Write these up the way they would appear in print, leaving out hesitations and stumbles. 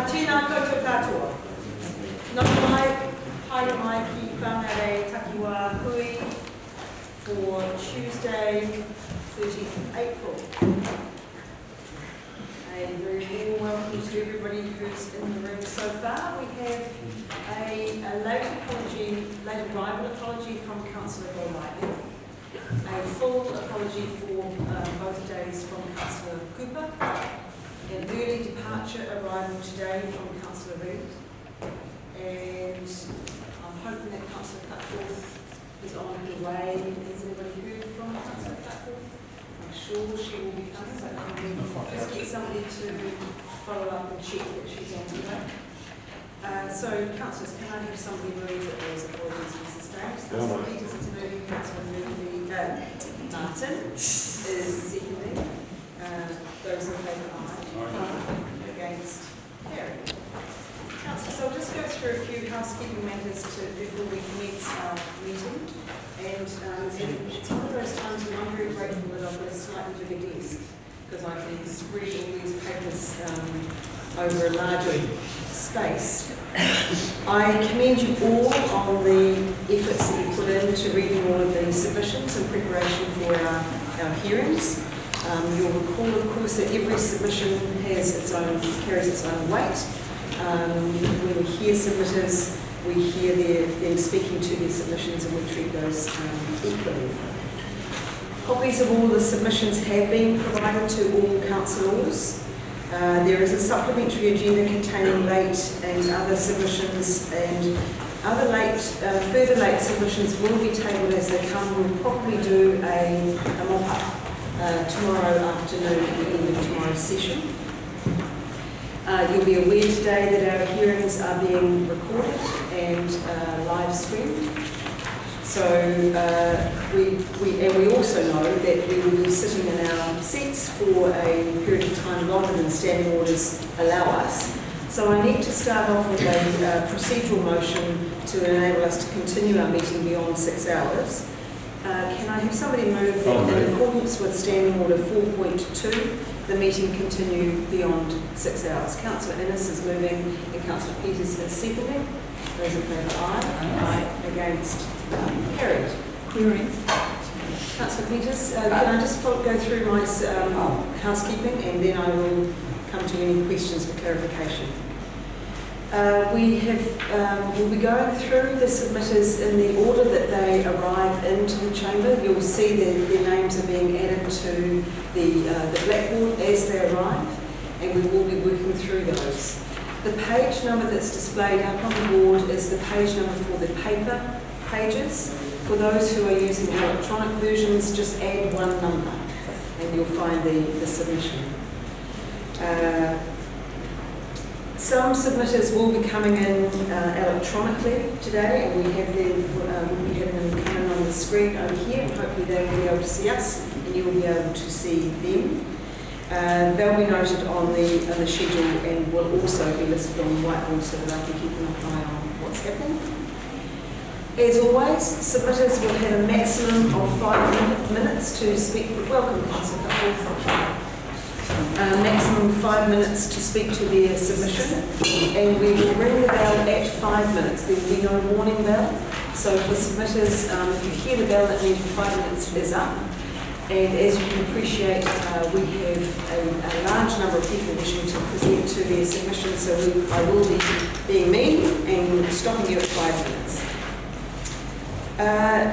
Tēnā koutou katoa. Nō mai, haere mai ki Whangarei Takiwa Hui for Tuesday, 30th of April. A very warm welcome to everybody who's in the room so far. We have a late arrival apology from Councillor Whangarei, a full apology for both days from Councillor Cooper, an early departure arrival today from Councillor Reid, and I'm hoping that Councillor Cutforth is on her way. Has anybody heard from Councillor Cutforth? I'm sure she will be coming, but I just get somebody to follow up and check that she's on her way. So, councillors, can I have somebody move that those apologies be sustained? Councillor Peters is moving, Councillor Martin is seconding. Those in favour, aye. Against, carried. Councillors, I'll just go through a few housekeeping matters before we commence our meeting. And it's one of those times when I'm very grateful that I've got a slightly bigger desk, because I can spread all these papers over a larger space. I commend you all on the efforts that you put into reading all of the submissions in preparation for our hearings. You'll recall, of course, that every submission carries its own weight. When we hear submitters, we hear them speaking to their submissions, and we treat those equally. Copies of all the submissions have been provided to all councillors. There is a supplementary agenda containing late and other submissions, and other further late submissions will be tabled as they come. We'll probably do a mop-up tomorrow afternoon at the end of tomorrow's session. You'll be aware today that our hearings are being recorded and live streamed. So we also know that we will be sitting in our seats for a period of time longer than standing orders allow us. So I need to start off with a procedural motion to enable us to continue our meeting beyond 6 hours. Can I have somebody move that in accordance with Standing Order 4.2, the meeting continue beyond 6 hours? Councillor Innes is moving and Councillor Peters is seconding. Those in favour, aye. Aye. Against, carried. Query. Councillor Peters, can I just go through my housekeeping, and then I will come to any questions for clarification. We'll be going through the submitters in the order that they arrive into the chamber. You'll see that their names are being added to the blackboard as they arrive, and we will be working through those. The page number that's displayed up on the board is the page number for the paper pages. For those who are using electronic versions, just add one number, and you'll find the submission. Some submitters will be coming in electronically today, and we'll be having them come in on the screen over here, and hopefully they will be able to see us, and you will be able to see them. They'll be noted on the schedule, and will also be listed on the whiteboard so that I can keep an eye on what's happening. As always, submitters will have a maximum of 5 minutes to speak. Welcome, Councillor Cutforth. Maximum 5 minutes to speak to their submission, and we will ring the bell at 5 minutes. There will be no warning bell. So for submitters, if you hear the bell, that means 5 minutes is up. And as you can appreciate, we have a large number of people wishing to present to their submission, so I will be being mean and stopping you at 5 minutes.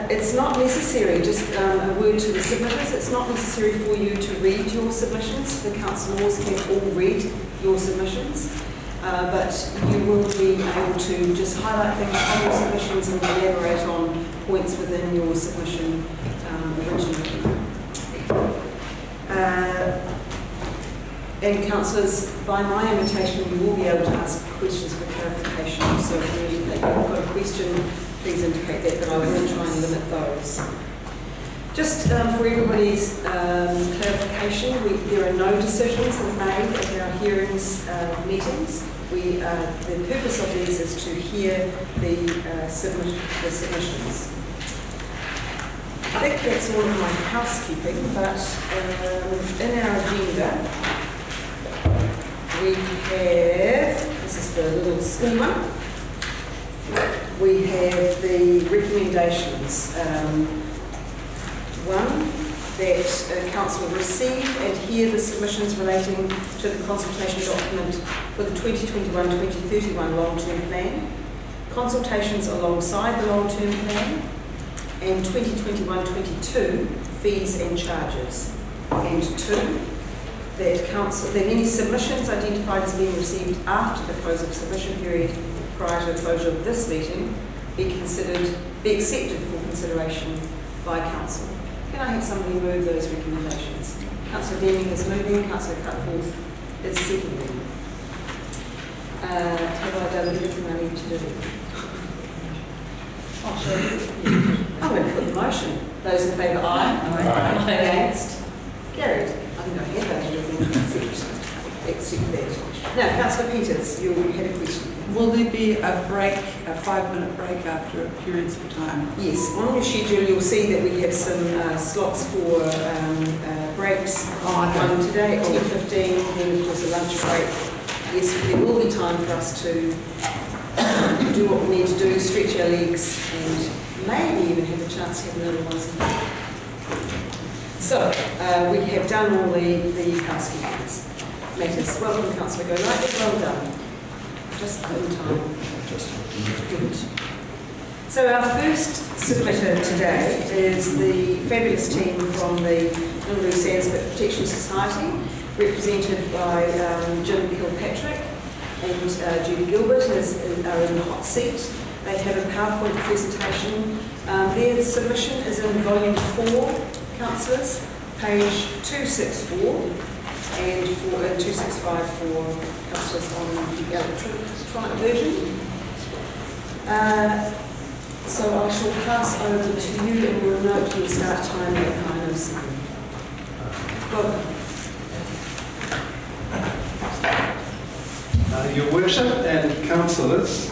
It's not necessary, just a word to the submitters, it's not necessary for you to read your submissions. The councillors can all read your submissions, but you will be able to just highlight things on your submissions and elaborate on points within your submission originally. And councillors, by my invitation, you will be able to ask questions for clarification. So if you've got a question, please indicate that, but I will try and limit those. Just for everybody's clarification, there are no decisions made at our hearings meetings. The purpose of these is to hear the submissions. I think that's all of my housekeeping, but in our agenda, we have, this is the little schema. We have the recommendations. One, that Council receive and hear the submissions relating to the consultation document for the 2021-2031 long-term plan, consultations alongside the long-term plan, and 2021-22 fees and charges. And two, that any submissions identified as being received after the close of submission period prior to the closure of this meeting be accepted for consideration by Council. Can I have somebody move those recommendations? Councillor Deming is moving, Councillor Cutforth is seconding. Have I done everything I need to do? I'll show you. I'm going to put the motion. Those in favour, aye. Aye. Against? Carried. I think I had that everything except that. Now, Councillor Peters, you had a question. Will there be a break, a 5-minute break after periods of time? Yes, on your schedule you'll see that we have some slots for breaks. One today at 10:15, then of course a lunch break. Yes, there will be time for us to do what we need to do, stretch our legs, and maybe even have a chance to have another one. So, we have done all the housekeeping matters. Welcome, Councillor Golightly, well done. Just in time. Good. So our first submitter today is the fabulous team from the Whangarei Sandsbit Protection Society, represented by Jim Kilpatrick and Judy Gilbert, who are in the hot seat. They have a PowerPoint presentation. Their submission is in volume 4, councillors, page 264. And for 265 for councillors on the electronic version. So I shall pass over to you and we'll note your start time at kind of 7. Welcome. Your Worship and councillors,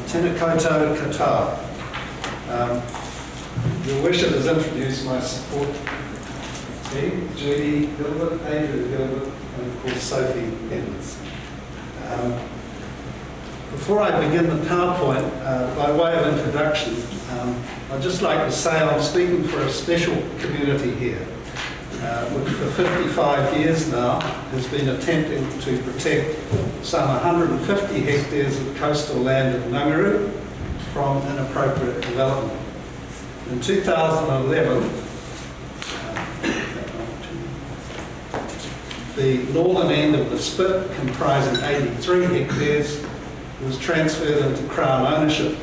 tēnā koutou katoa. Your Worship has introduced my support team, Judy Gilbert, Adrian Gilbert, and of course Sophie Edwards. Before I begin the PowerPoint, by way of introduction, I'd just like to say I'm speaking for a special community here, which for 55 years now has been attempting to protect some 150 hectares of coastal land at Whangarei from inappropriate development. In 2011, the northern end of the spit, comprising 83 hectares, was transferred into Crown ownership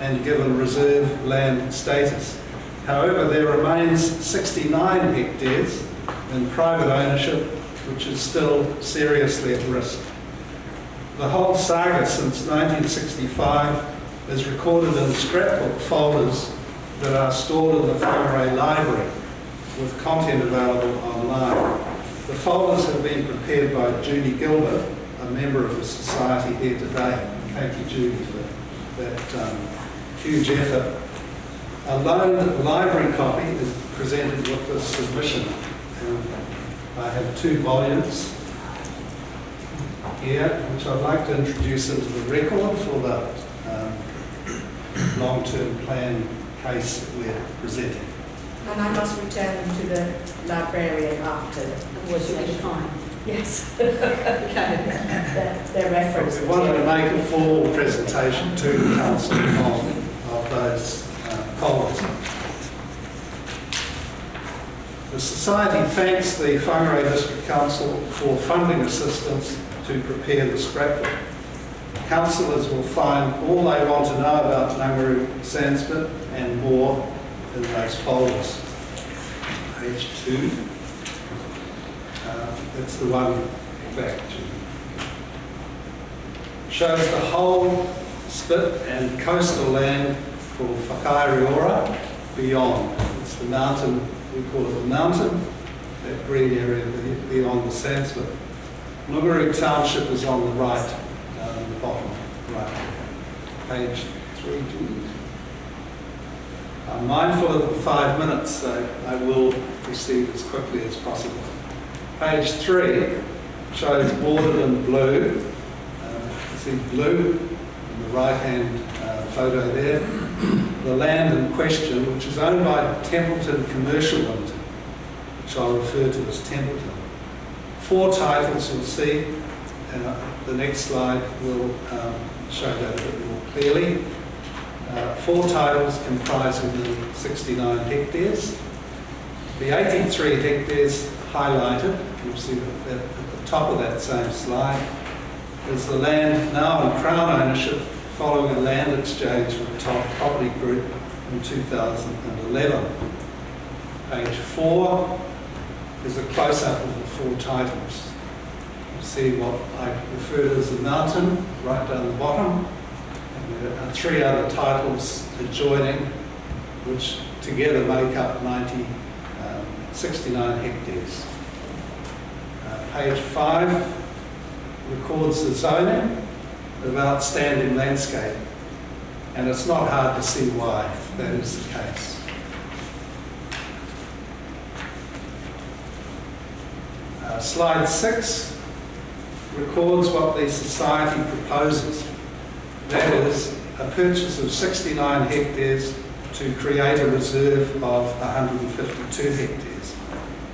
and given reserve land status. However, there remains 69 hectares in private ownership, which is still seriously at risk. The whole saga since 1965 is recorded in scrapbook folders that are stored in the Whangarei Library, with content available online. The folders have been prepared by Judy Gilbert, a member of the Society here today. Thank you, Judy, for that huge effort. A loaned library copy is presented with this submission. I have 2 volumes here, which I'd like to introduce into the record for the long-term plan case that we're presenting. And I must return them to the librarian after. Otherwise you'll be fine. Yes. Their reference. We wanted to make a full presentation to the council of those folders. The Society thanks the Whangarei District Council for funding assistance to prepare the scrapbook. Councillors will find all they want to know about Whangarei Sandsbit and more in those folders. Page 2. That's the one back to. Shows the whole spit and coastal land called Whakairiora beyond. It's the mountain, we call it the mountain, that green area beyond the Sandsbit. Whangarei Township is on the right, the bottom right. Page 3, please. I'm mindful of the 5 minutes, so I will proceed as quickly as possible. Page 3 shows bordered in blue. You see blue in the right-hand photo there. The land in question, which is owned by Templeton Commercial Limited, which I'll refer to as Templeton. 4 titles you'll see. The next slide will show that a bit more clearly. 4 titles comprising the 69 hectares. The 83 hectares highlighted, you'll see that at the top of that same slide, is the land now in Crown ownership following a land exchange with Top Property Group in 2011. Page 4 is a close-up of the 4 titles. You see what I refer to as the mountain right down the bottom. And there are 3 other titles adjoining, which together make up 69 hectares. Page 5 records the zoning of outstanding landscape, and it's not hard to see why that is the case. Slide 6 records what the Society proposes. That is a purchase of 69 hectares to create a reserve of 152 hectares.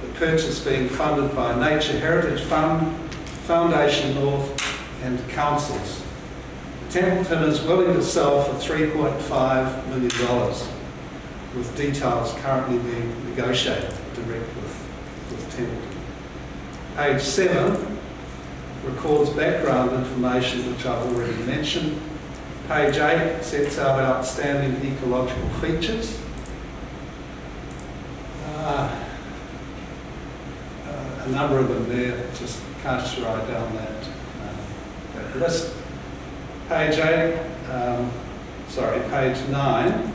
The purchase being funded by Nature Heritage Fund, Foundation North and councils. Templeton is willing to sell for $3.5 million, with details currently being negotiated direct with Templeton. Page 7 records background information, which I've already mentioned. Page 8 sets out outstanding ecological features. A number of them there, just cast your eye down that list. Page 9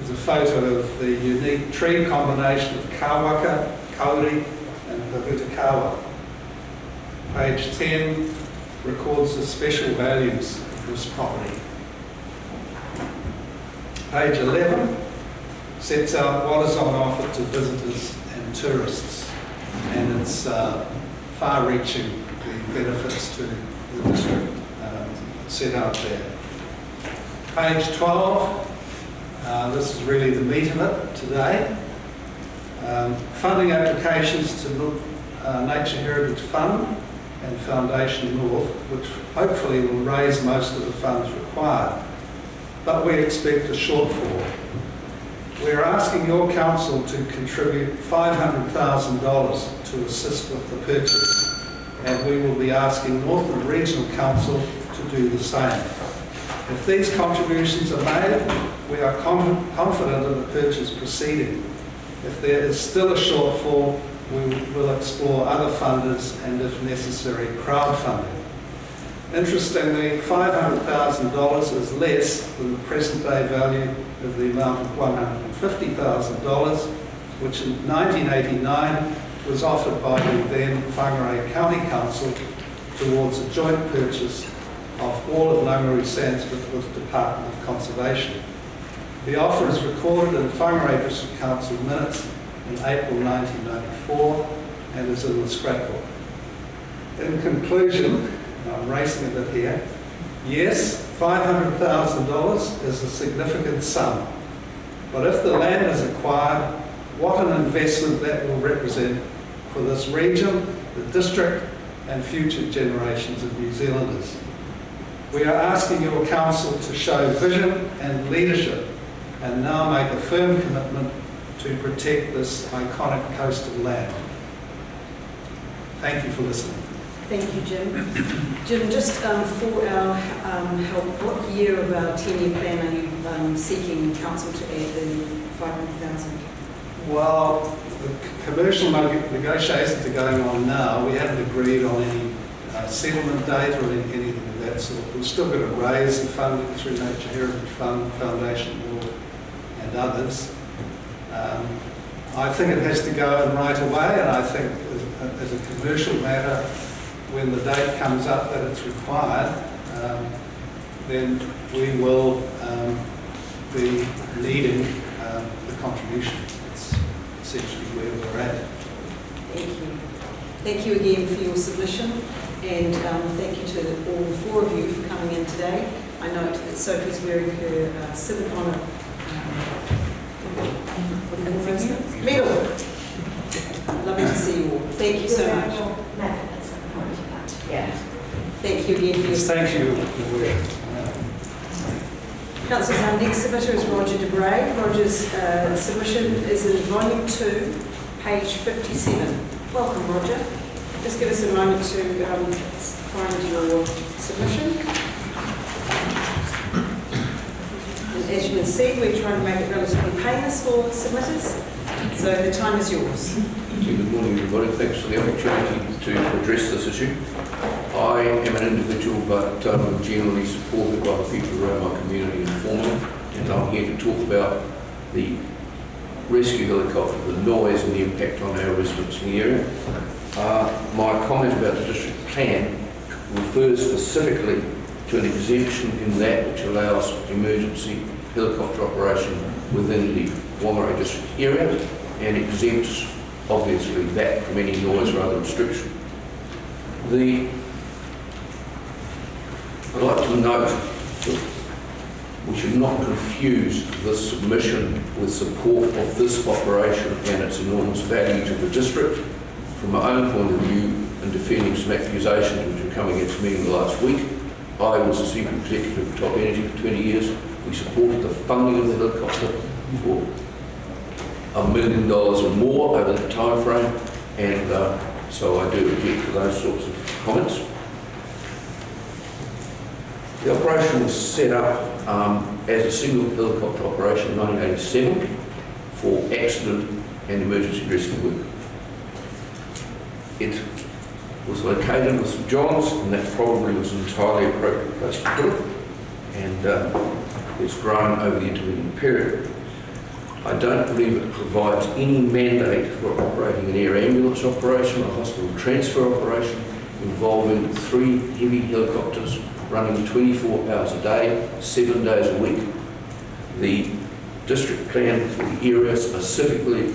is a photo of the unique tree combination of kawaka, kauri and pahutakawa. Page 10 records the special values of this property. Page 11 sets out what is on offer to visitors and tourists, and its far-reaching benefits to the district set out there. Page 12, this is really the meat of it today. Funding applications to Nature Heritage Fund and Foundation North, which hopefully will raise most of the funds required, but we expect a shortfall. We're asking your council to contribute $500,000 to assist with the purchase, and we will be asking Northern Regional Council to do the same. If these contributions are made, we are confident of the purchase proceeding. If there is still a shortfall, we will explore other funders and, if necessary, crowdfunding. Interestingly, $500,000 is less than the present day value of the amount of $150,000, which in 1989 was offered by the then Whangarei County Council towards a joint purchase of all of Whangarei Sandsmith with Department of Conservation. The offer is recorded in Whangarei District Council minutes in April 1994 and is in the scrapbook. In conclusion, I'm racing a bit here, yes, $500,000 is a significant sum, but if the land is acquired, what an investment that will represent for this region, the district, and future generations of New Zealanders. We are asking your council to show vision and leadership and now make a firm commitment to protect this iconic coastal land. Thank you for listening. Thank you, Jim. Jim, just for our help, what year of our 10-year plan are you seeking council to add the 500,000? Well, the commercial negotiations are going on now. We haven't agreed on any settlement date or anything of that sort. We're still going to raise the funding through Nature Heritage Fund, Foundation North and others. I think it has to go in right away, and I think as a commercial matter, when the date comes up that it's required, then we will be needing the contribution. It's essentially where we're at. Thank you. Thank you again for your submission, and thank you to all four of you for coming in today. I note that Sophie's wearing her civic honour medal. Lovely to see you all. Thank you so much. Yeah. Thank you again for your Thank you. Councillors, our next submitter is Roger de Bray. Roger's submission is in volume 2, page 57. Welcome, Roger. Just give us a moment to find your submission. And as you can see, we're trying to make it relatively painless for submitters. So the time is yours. Good morning, everybody. Thanks for the opportunity to address this issue. I am an individual, but generally supported by the people around my community and family, and I'm here to talk about the rescue helicopter, the noise and the impact on our residents in the area. My comment about the district plan refers specifically to an exemption in that which allows emergency helicopter operation within the Whangarei District area, and exempts obviously that from any noise or other restriction. I'd like to note that we should not confuse this submission with support of this operation and its enormous value to the district. From my own point of view, and defending some accusations which have come against me in the last week, I was the chief executive of Top Energy for 20 years. We supported the funding of the helicopter for $1 million or more over that time frame, and so I do object to those sorts of comments. The operation was set up as a single helicopter operation in 1987 for accident and emergency rescue work. It was located with St John's, and that probably was an entirely appropriate place to put it, and it's grown over the intervening period. I don't believe it provides any mandate for operating an air ambulance operation or hospital transfer operation involving 3 heavy helicopters running 24 hours a day, 7 days a week. The district plan for the area specifically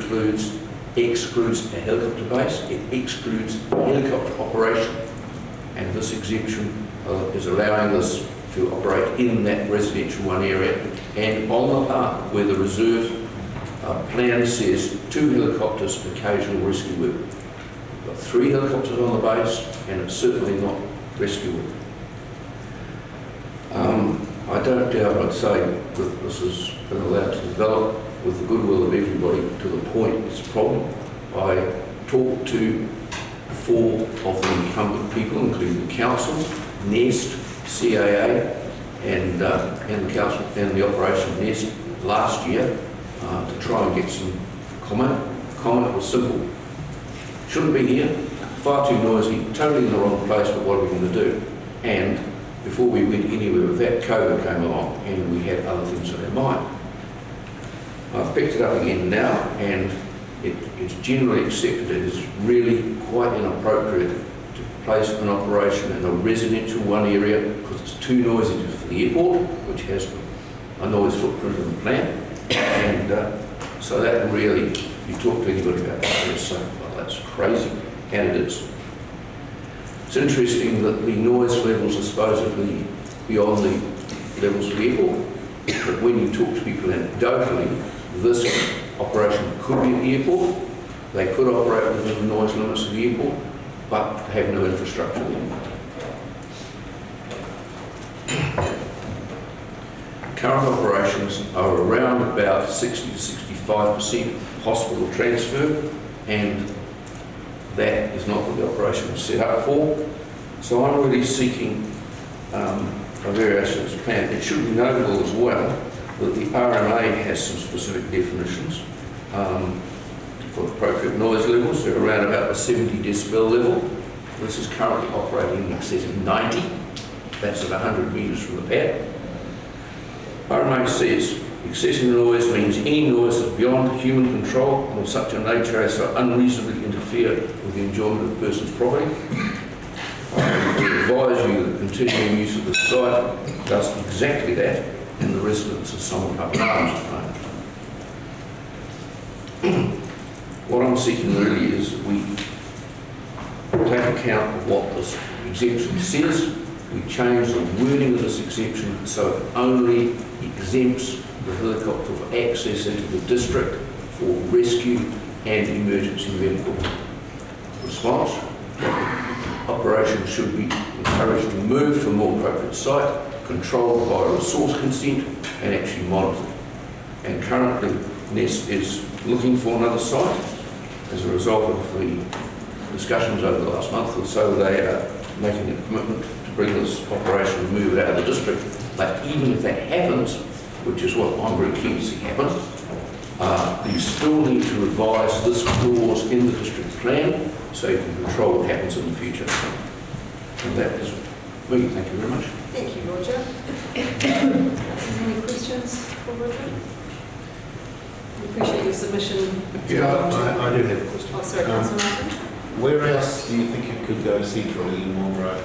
excludes a helicopter base, it excludes helicopter operation, and this exemption is allowing this to operate in that residential 1 area, and on the part where the reserve plan says 2 helicopters and occasional rescue work. We've got 3 helicopters on the base, and it's certainly not rescue work. I don't doubt I'd say that this has been allowed to develop with the goodwill of everybody to the point it's a problem. I talked to 4 of the incumbent people, including the council, NEST, CAA, and the council and the operation NEST last year to try and get some comment. The comment was simple: shouldn't be here, far too noisy, totally in the wrong place, but what are we going to do? And before we went anywhere with that, COVID came along and we had other things on our mind. I've picked it up again now, and it's generally accepted it is really quite inappropriate to place an operation in a residential 1 area because it's too noisy for the airport, which has a noise footprint in the plan. And so that really, you talk to anybody about that, they'll say, well, that's crazy, and it is. It's interesting that the noise levels are supposedly beyond the levels of the airport, but when you talk to people anecdotally, this operation could be at the airport, they could operate within the noise limits of the airport, but have no infrastructure there. Current operations are around about 60 to 65% hospital transfer, and that is not what the operation was set up for. So I'm really seeking a variation of this plan. It should be notable as well that the RMA has some specific definitions for appropriate noise levels. They're around about the 70 decibel level. This is currently operating in excess of 90. That's at 100 metres from the pad. RMA says excessive noise means any noise that's beyond human control or such a nature as to unreasonably interfere with the enjoyment of the person's property. I advise you that continuing use of the site does exactly that, and the residents are somewhat up in arms at the moment. What I'm seeking really is that we take account of what this exemption says. We change the wording of this exemption so it only exempts the helicopter for access into the district for rescue and emergency medical response. Operations should be encouraged to move to a more appropriate site, controlled by resource consent and actually monitored. And currently, NES is looking for another site. As a result of the discussions over the last month or so, they are making a commitment to bring this operation and move it out of the district. But even if that happens, which is what I'm very keen to see happen, you still need to revise this clause in the district plan so you can control what happens in the future. And that is me. Thank you very much. Thank you, Roger. Any questions for Roger? We appreciate your submission. I do have a question. Oh, sorry, Councillor Martin. Where else do you think it could go centrally in Whangarei?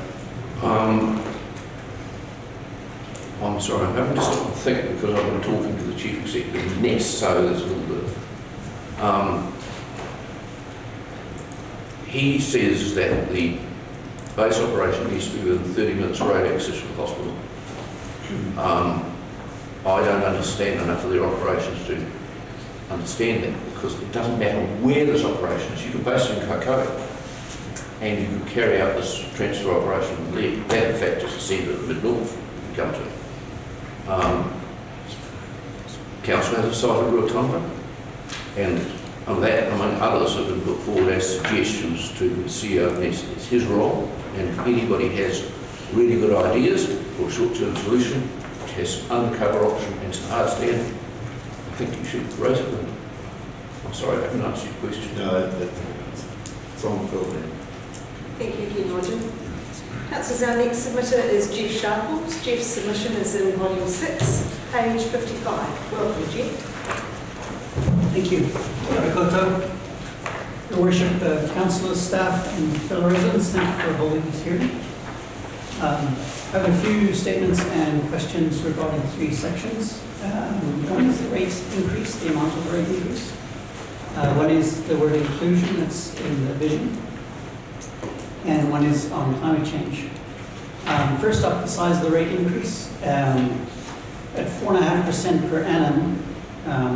I'm sorry, I'm having to stop and think because I've been talking to the Chief Executive of NES, so there's a little bit. He says that the base operation needs to be within 30 minutes road access from the hospital. I don't understand enough of their operations to understand that, because it doesn't matter where this operation is. You can base it in Kaikoura and you can carry out this transfer operation from there. That, in fact, is the centre of the mid-north you come to. Council has a site at Ruatanga, and on that, among others, have been put forward as suggestions to the CEO of NES. It's his role, and if anybody has really good ideas for a short-term solution, which has an undercover option and some hard stand, I think you should raise it with them. I'm sorry, I haven't answered your question. No, it's on the field then. Thank you again, Roger. Councillors, our next submitter is Jeff Sharples. Jeff's submission is in volume 6, page 55. Welcome, Jeff. Thank you. Kia koutou. Your Worship, councillors, staff and fellow residents, thank you for holding this hearing. I have a few statements and questions regarding 3 sections. One is the rate increase, the amount of rate increase. One is the word inclusion that's in the vision. And one is on climate change. First up, the size of the rate increase. At 4.5% per annum,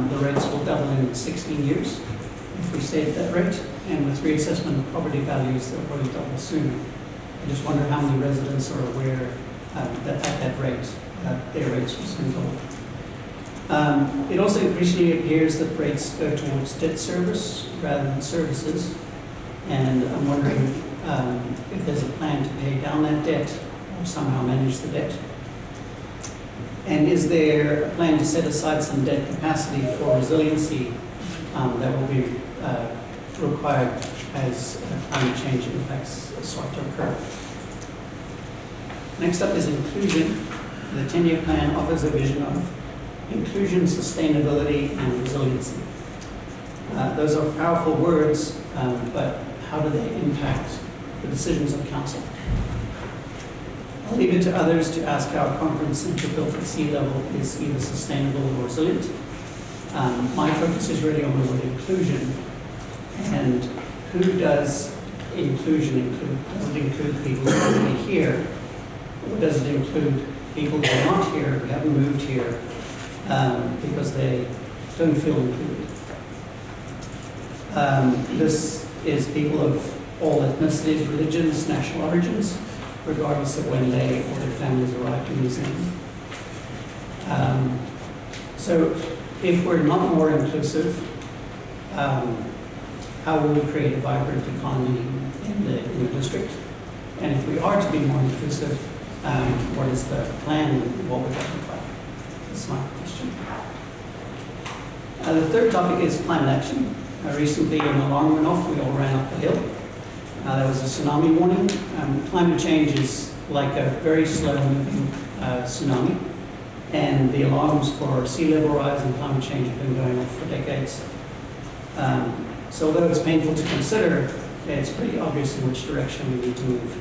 the rates will double in 16 years if we stay at that rate. And with reassessment of property values, they'll probably double sooner. I just wonder how many residents are aware that at that rate, their rates will soon double. It also increasingly appears that rates go towards debt service rather than services. And I'm wondering if there's a plan to pay down that debt or somehow manage the debt. And is there a plan to set aside some debt capacity for resiliency that will be required as climate change impacts start to occur? Next up is inclusion. The 10-year plan offers a vision of inclusion, sustainability, and resiliency. Those are powerful words, but how do they impact the decisions of council? I'll leave it to others to ask how a conference built at sea level is either sustainable or resilient. My focus is really on the word inclusion. And who does inclusion include? Does it include people who are already here? Or does it include people who are not here, who haven't moved here, because they don't feel included? This is people of all ethnicities, religions, national origins, regardless of when they or their families arrived in New Zealand. So if we're not more inclusive, how will we create a vibrant economy in the district? And if we are to be more inclusive, what is the plan and what would that look like? That's my question. The third topic is climate action. Recently, an alarm went off. We all ran up the hill. There was a tsunami warning. Climate change is like a very slow-moving tsunami, and the alarms for sea level rise and climate change have been going off for decades. So although it's painful to consider, it's pretty obvious in which direction we need to move.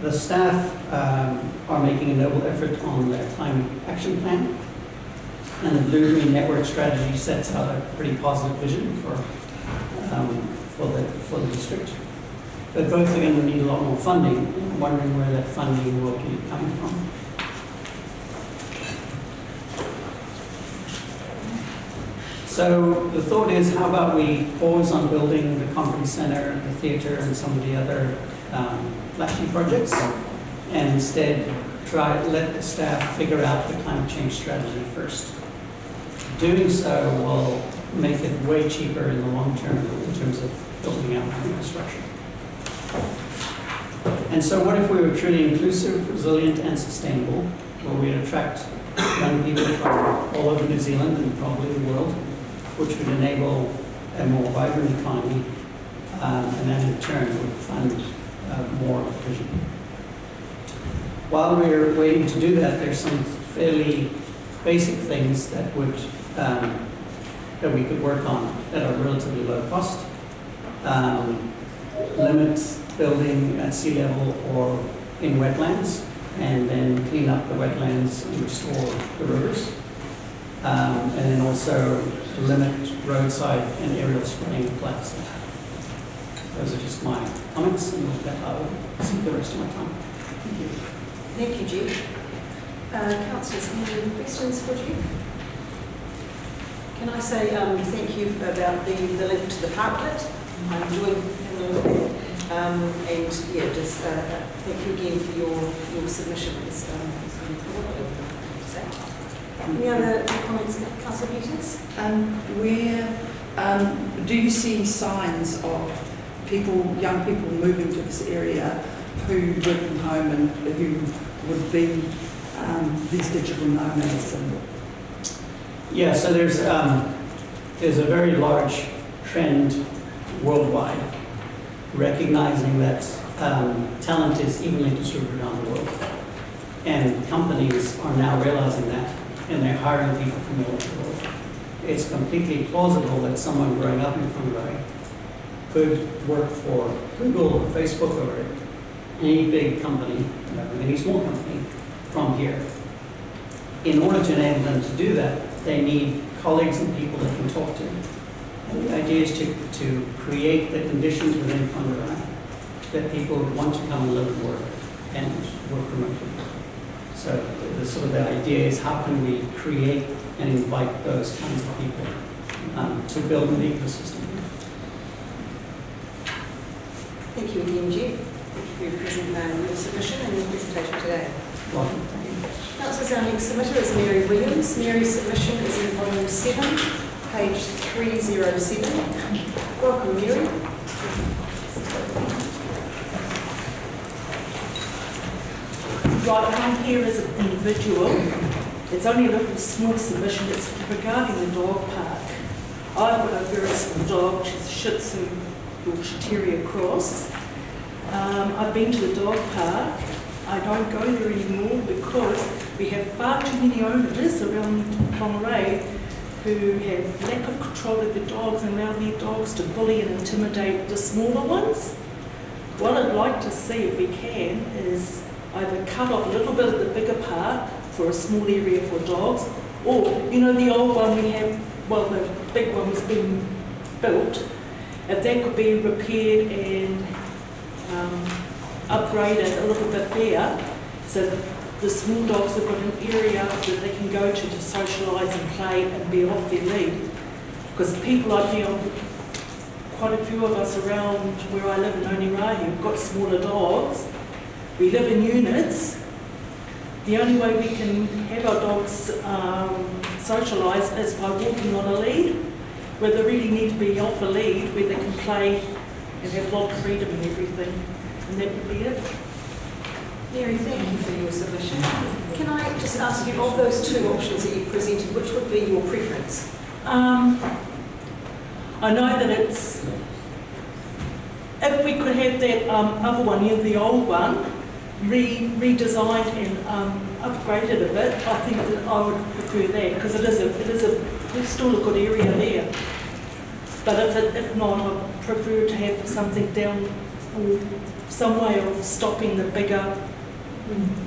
The staff are making a noble effort on their climate action plan, and the Blue-Green Network strategy sets out a pretty positive vision for the district. but both are going to need a lot more funding. I'm wondering where that funding will be coming from. So the thought is, how about we pause on building the conference center, the theatre, and some of the other flashy projects, and instead let the staff figure out the climate change strategy first. Doing so will make it way cheaper in the long term in terms of building out infrastructure. And so what if we were truly inclusive, resilient, and sustainable, where we attract young people from all over New Zealand and probably the world, which would enable a more vibrant economy, and then in turn would fund more vision. While we're waiting to do that, there's some fairly basic things that would that we could work on that are relatively low cost. Limit building at sea level or in wetlands, and then clean up the wetlands and restore the rivers. And then also limit roadside and aerial spraying of plastic. Those are just my comments, and with that I will see the rest of my time. Thank you. Thank you, Jeff. Councillors, any questions for Jeff? Can I say thank you about the link to the parklet? I enjoyed having a look at it. And yeah, just thank you again for your submission. It's really important. Any other comments, Councillor Peters? Do you see signs of young people moving to this area who work from home and who would be these digital nomads? Yeah, so there's a very large trend worldwide, recognizing that talent is evenly distributed around the world. And companies are now realizing that, and they're hiring people from all over the world. It's completely plausible that someone growing up in Whangarei could work for Google or Facebook or any big company, any small company from here. In order to enable them to do that, they need colleagues and people they can talk to. And the idea is to create the conditions within Whangarei that people want to come and live and work remotely. So the idea is, how can we create and invite those kinds of people to build an ecosystem? Thank you again, Jeff. Thank you for your submission and your presentation today. Welcome. Councillors, our next submitter is Mary Williams. Mary's submission is in volume 7, page 307. Welcome, Mary. Right, I'm here as an individual. It's only a little small submission. It's regarding the dog park. I've got a very small dog, she's a Shih Tzu Yorkshire Terrier cross. I've been to the dog park. I don't go there anymore because we have far too many owners around Whangarei who have lack of control of their dogs and allow their dogs to bully and intimidate the smaller ones. What I'd like to see, if we can, is either cut off a little bit of the bigger park for a small area for dogs, or, the old one we have, the big one was being built, if that could be repaired and upgraded a little bit there, so the small dogs have got an area that they can go to socialise and play and be off their lead. Because people like me, quite a few of us around where I live in Whangarei have got smaller dogs. We live in units. The only way we can have our dogs socialise is by walking on a lead, where they really need to be off a lead, where they can play and have a lot of freedom and everything. And that would be it. Mary, thank you for your submission. Can I just ask you, of those two options that you presented, which would be your preference? I know that it's, if we could have that other one, the old one, redesigned and upgraded a bit, I think that I would prefer that, because it's still a good area there. But if not, I prefer to have something down, or some way of stopping the bigger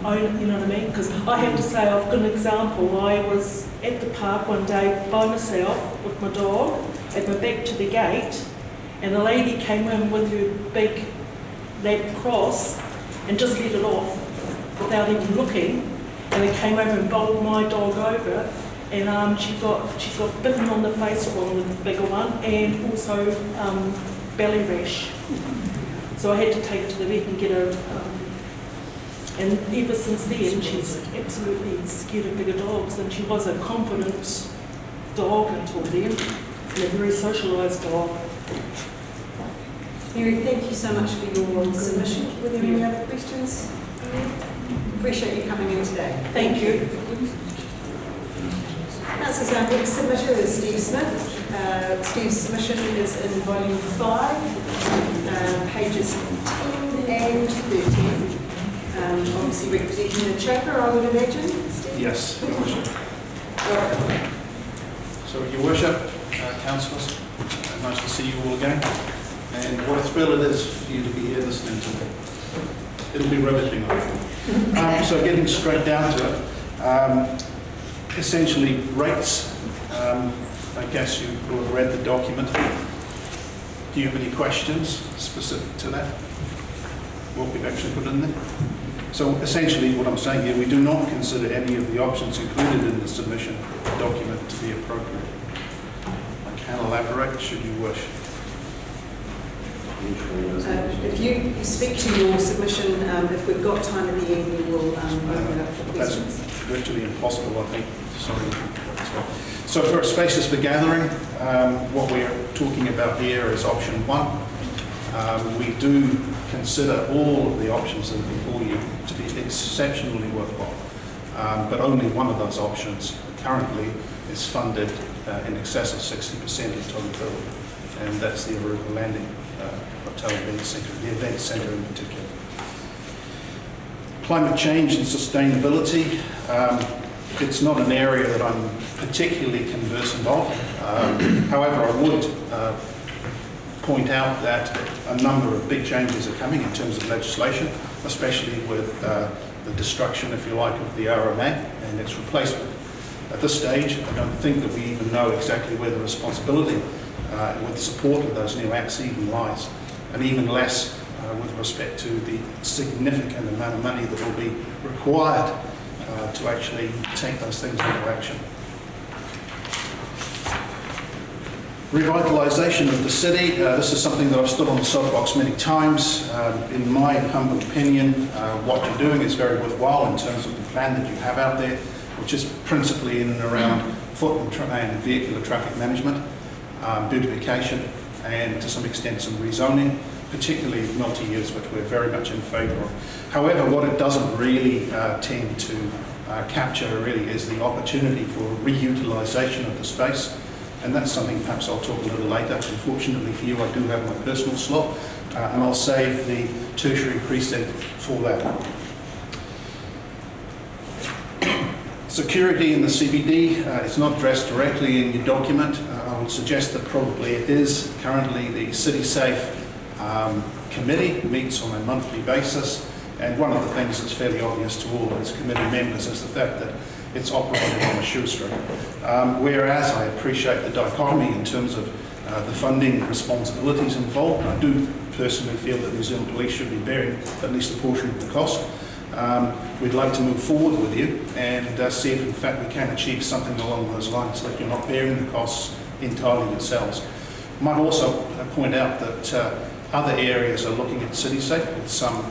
owner, you know what I mean? Because I have to say, I've got an example. I was at the park one day by myself with my dog, at my back to the gate, and a lady came in with her big led across and just let it off without even looking, and they came over and bowled my dog over, and she got bitten on the face, or on the bigger one, and also belly rash. So I had to take her to the vet and get her. And ever since then, she's absolutely scared of bigger dogs, and she was a confident dog until then, and a very socialised dog. Mary, thank you so much for your submission. Were there any other questions? Appreciate you coming in today. Thank you. Councillors, our next submitter is Steve Smith. Steve's submission is in volume 5, pages 10 and 13. Obviously representing the chamber, I would imagine. Steve? Yes, Your Worship. So, Your Worship, councillors, nice to see you all again. And what a thrill it is for you to be here listening to me. It'll be riveting, I'm sure. So getting straight down to it, essentially rates. I guess you will have read the document. Do you have any questions specific to that? What we've actually put in there? So essentially what I'm saying here, we do not consider any of the options included in the submission document to be appropriate. I can elaborate should you wish. If you speak to your submission, if we've got time at the end, we will open it up for questions. That's virtually impossible, I think. Sorry. So for spaces for gathering, what we're talking about here is option 1. We do consider all of the options that are before you to be exceptionally worthwhile, but only one of those options currently is funded in excess of 60% of total bill, and that's the Aruba Landing Hotel Event Centre, the event centre in particular. Climate change and sustainability, it's not an area that I'm particularly conversant of. However, I would point out that a number of big changes are coming in terms of legislation, especially with the destruction, if you like, of the RMA and its replacement. At this stage, I don't think that we even know exactly where the responsibility with support of those new acts even lies, and even less with respect to the significant amount of money that will be required to actually take those things into action. Revitalisation of the city, this is something that I've stood on the soapbox many times. In my humble opinion, what you're doing is very worthwhile in terms of the plan that you have out there, which is principally in and around foot and vehicular traffic management, beautification, and to some extent some rezoning, particularly multi-use, which we're very much in favour of. However, what it doesn't really tend to capture really is the opportunity for reutilisation of the space. And that's something perhaps I'll talk a little later. Unfortunately for you, I do have my personal slot, and I'll save the tertiary precinct for that. Security in the CBD, it's not addressed directly in your document. I would suggest that probably it is. Currently, the City Safe committee meets on a monthly basis, and one of the things that's fairly obvious to all its committee members is the fact that it's operated on a shoestring. Whereas I appreciate the dichotomy in terms of the funding responsibilities involved. I do personally feel that New Zealand Police should be bearing at least a portion of the cost. We'd like to move forward with you and see if in fact we can achieve something along those lines, so that you're not bearing the costs entirely yourselves. I might also point out that other areas are looking at CitySafe with some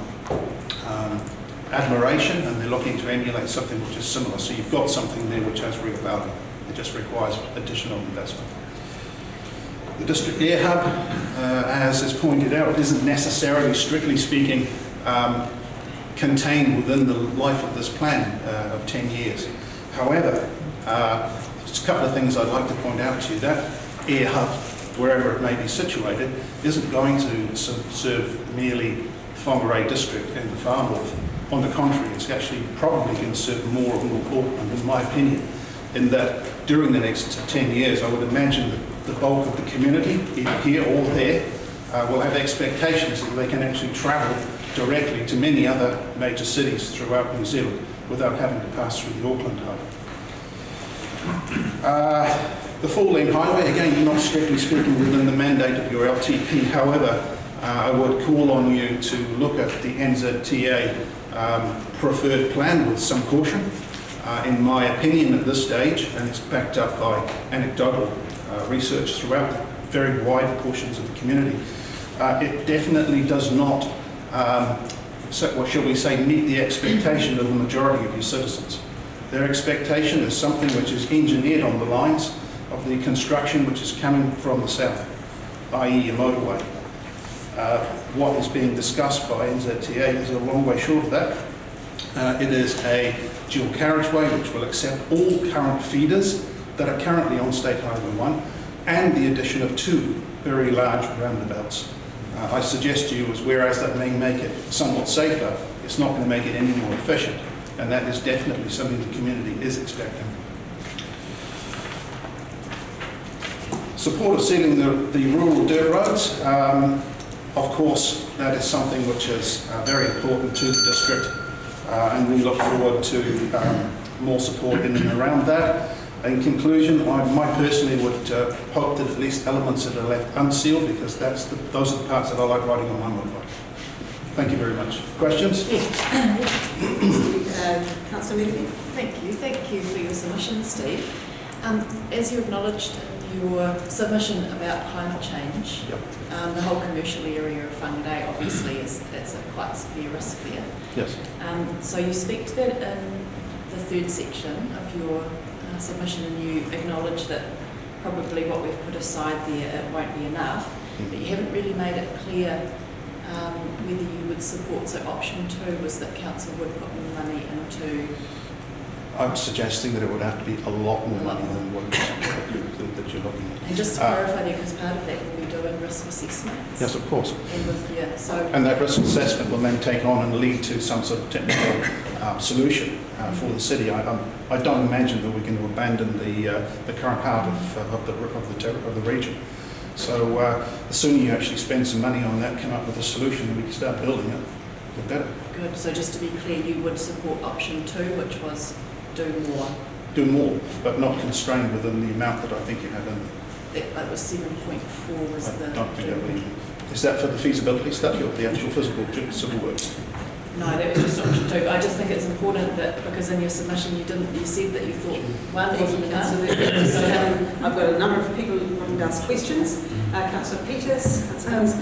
admiration, and they're looking to emulate something which is similar. So you've got something there which has real value. It just requires additional investment. The District Air Hub, as is pointed out, isn't necessarily, strictly speaking, contained within the life of this plan of 10 years. However, just a couple of things I'd like to point out to you. That air hub, wherever it may be situated, isn't going to serve merely Whangarei District and the far north. On the contrary, it's actually probably going to serve more of North Auckland, in my opinion, in that during the next 10 years, I would imagine that the bulk of the community, either here or there, will have expectations that they can actually travel directly to many other major cities throughout New Zealand without having to pass through the Auckland hub. The four-lane highway, again, not strictly speaking within the mandate of your LTP. However, I would call on you to look at the NZTA preferred plan with some caution. In my opinion at this stage, and it's backed up by anecdotal research throughout very wide portions of the community, it definitely does not, what shall we say, meet the expectation of the majority of your citizens. Their expectation is something which is engineered on the lines of the construction which is coming from the south, i.e. a motorway. What is being discussed by NZTA is a long way short of that. It is a dual carriageway which will accept all current feeders that are currently on State Highway 1 and the addition of 2 very large roundabouts. I suggest to you as whereas that may make it somewhat safer, it's not going to make it any more efficient, and that is definitely something the community is expecting. Support of sealing the rural dirt roads. Of course, that is something which is very important to the district, and we look forward to more support in and around that. In conclusion, I personally would hope that at least elements that are left unsealed, because those are the parts that I like riding on my motorbike. Thank you very much. Questions? Councillor Murphy. Thank you for your submission, Steve. As you acknowledged in your submission about climate change, the whole commercial area of Whangarei obviously that's a quite severe risk there. Yes. So you speak to that in the third section of your submission, and you acknowledge that probably what we've put aside there, it won't be enough, but you haven't really made it clear whether you would support. So option 2 was that council would put more money into. I'm suggesting that it would have to be a lot more money than what that you're looking at. And just to clarify there, because part of that will be doing risk assessments. Yes, of course. And that risk assessment will then take on and lead to some sort of technical solution for the city. I don't imagine that we're going to abandon the current heart of the region. So the sooner you actually spend some money on that, come up with a solution, and we can start building it, the better. Good. So just to be clear, you would support option 2, which was do more. Do more, but not constrained within the amount that I think you have in there. That was 7.4 was the... I don't think that would. Is that for the feasibility study or the actual physical civil works? No, that was just option 2. I just think it's important that, because in your submission you said that you thought one wasn't enough. So I've got a number of people wanting to ask questions. Councillor Peters.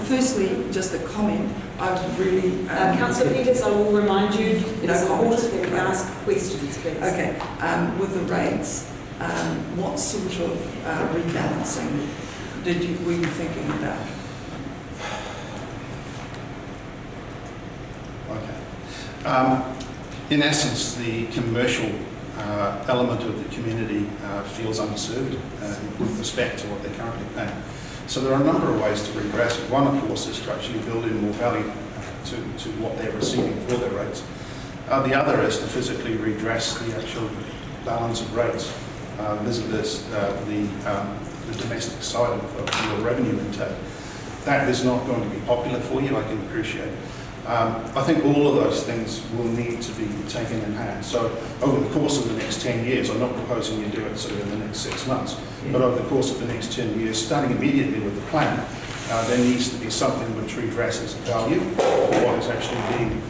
Firstly, just a comment. I would really... Councillor Peters, I will remind you, it's important that we ask questions, please. Okay. With the rates, what sort of rebalancing were you thinking about? Okay. In essence, the commercial element of the community feels underserved with respect to what they're currently paying. So there are a number of ways to redress it. One, of course, is to actually build in more value to what they're receiving for their rates. The other is to physically redress the actual balance of rates. Visitors, the domestic side of your revenue intake. That is not going to be popular for you, I can appreciate. I think all of those things will need to be taken in hand. So over the course of the next 10 years, I'm not proposing you do it sort of in the next 6 months, but over the course of the next 10 years, starting immediately with the plan, there needs to be something which redresses the value of what is actually being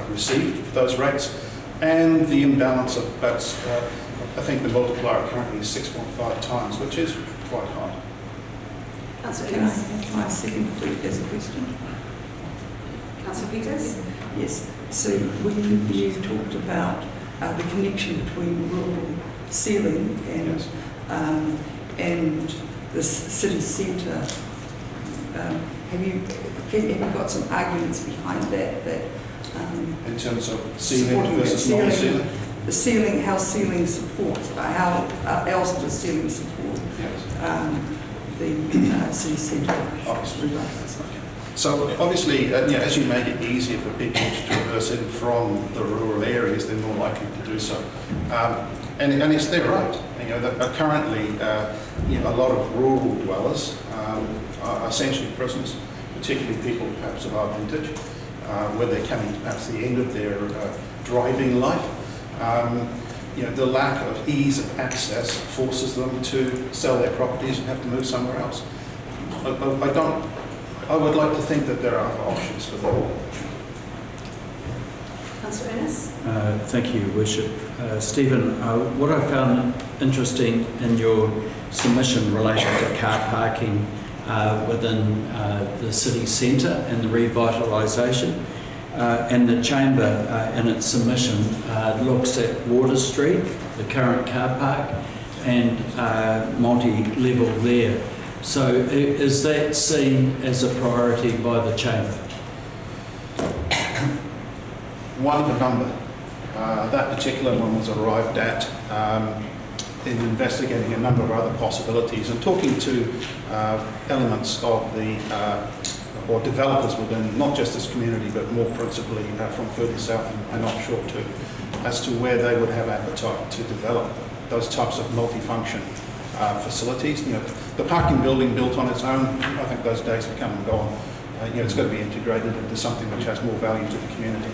received for those rates, and the imbalance of that's, I think the multiplier currently is 6.5 times, which is quite high. Councillor Can I Peters. have my second as a question? Councillor Peters. Yes. So when you talked about the connection between rural sealing and the city centre, have you got some arguments behind that? In terms of sealing versus non-sealing? The sealing, how sealing supports, how else does sealing support the city centre? Obviously. So obviously, as you make it easier for people to traverse in from the rural areas, they're more likely to do so. And it's their right. Currently, a lot of rural dwellers are essentially prisoners, particularly people perhaps of our vintage, where they're coming to perhaps the end of their driving life. The lack of ease of access forces them to sell their properties and have to move somewhere else. I would like to think that there are other options for them. Councillor Ennis? Thank you, Worship. Stephen, what I found interesting in your submission in relation to car parking within the city centre and the revitalisation, and the Chamber in its submission looks at Water Street, the current car park, and multi-level there. So is that seen as a priority by the Chamber? One of a number. That particular one was arrived at in investigating a number of other possibilities and talking to elements of the or developers within not just this community but more principally from further south and offshore too, as to where they would have appetite to develop those types of multifunction facilities. You know, the parking building built on its own, I think those days have come and gone. You know, it's got to be integrated into something which has more value to the community.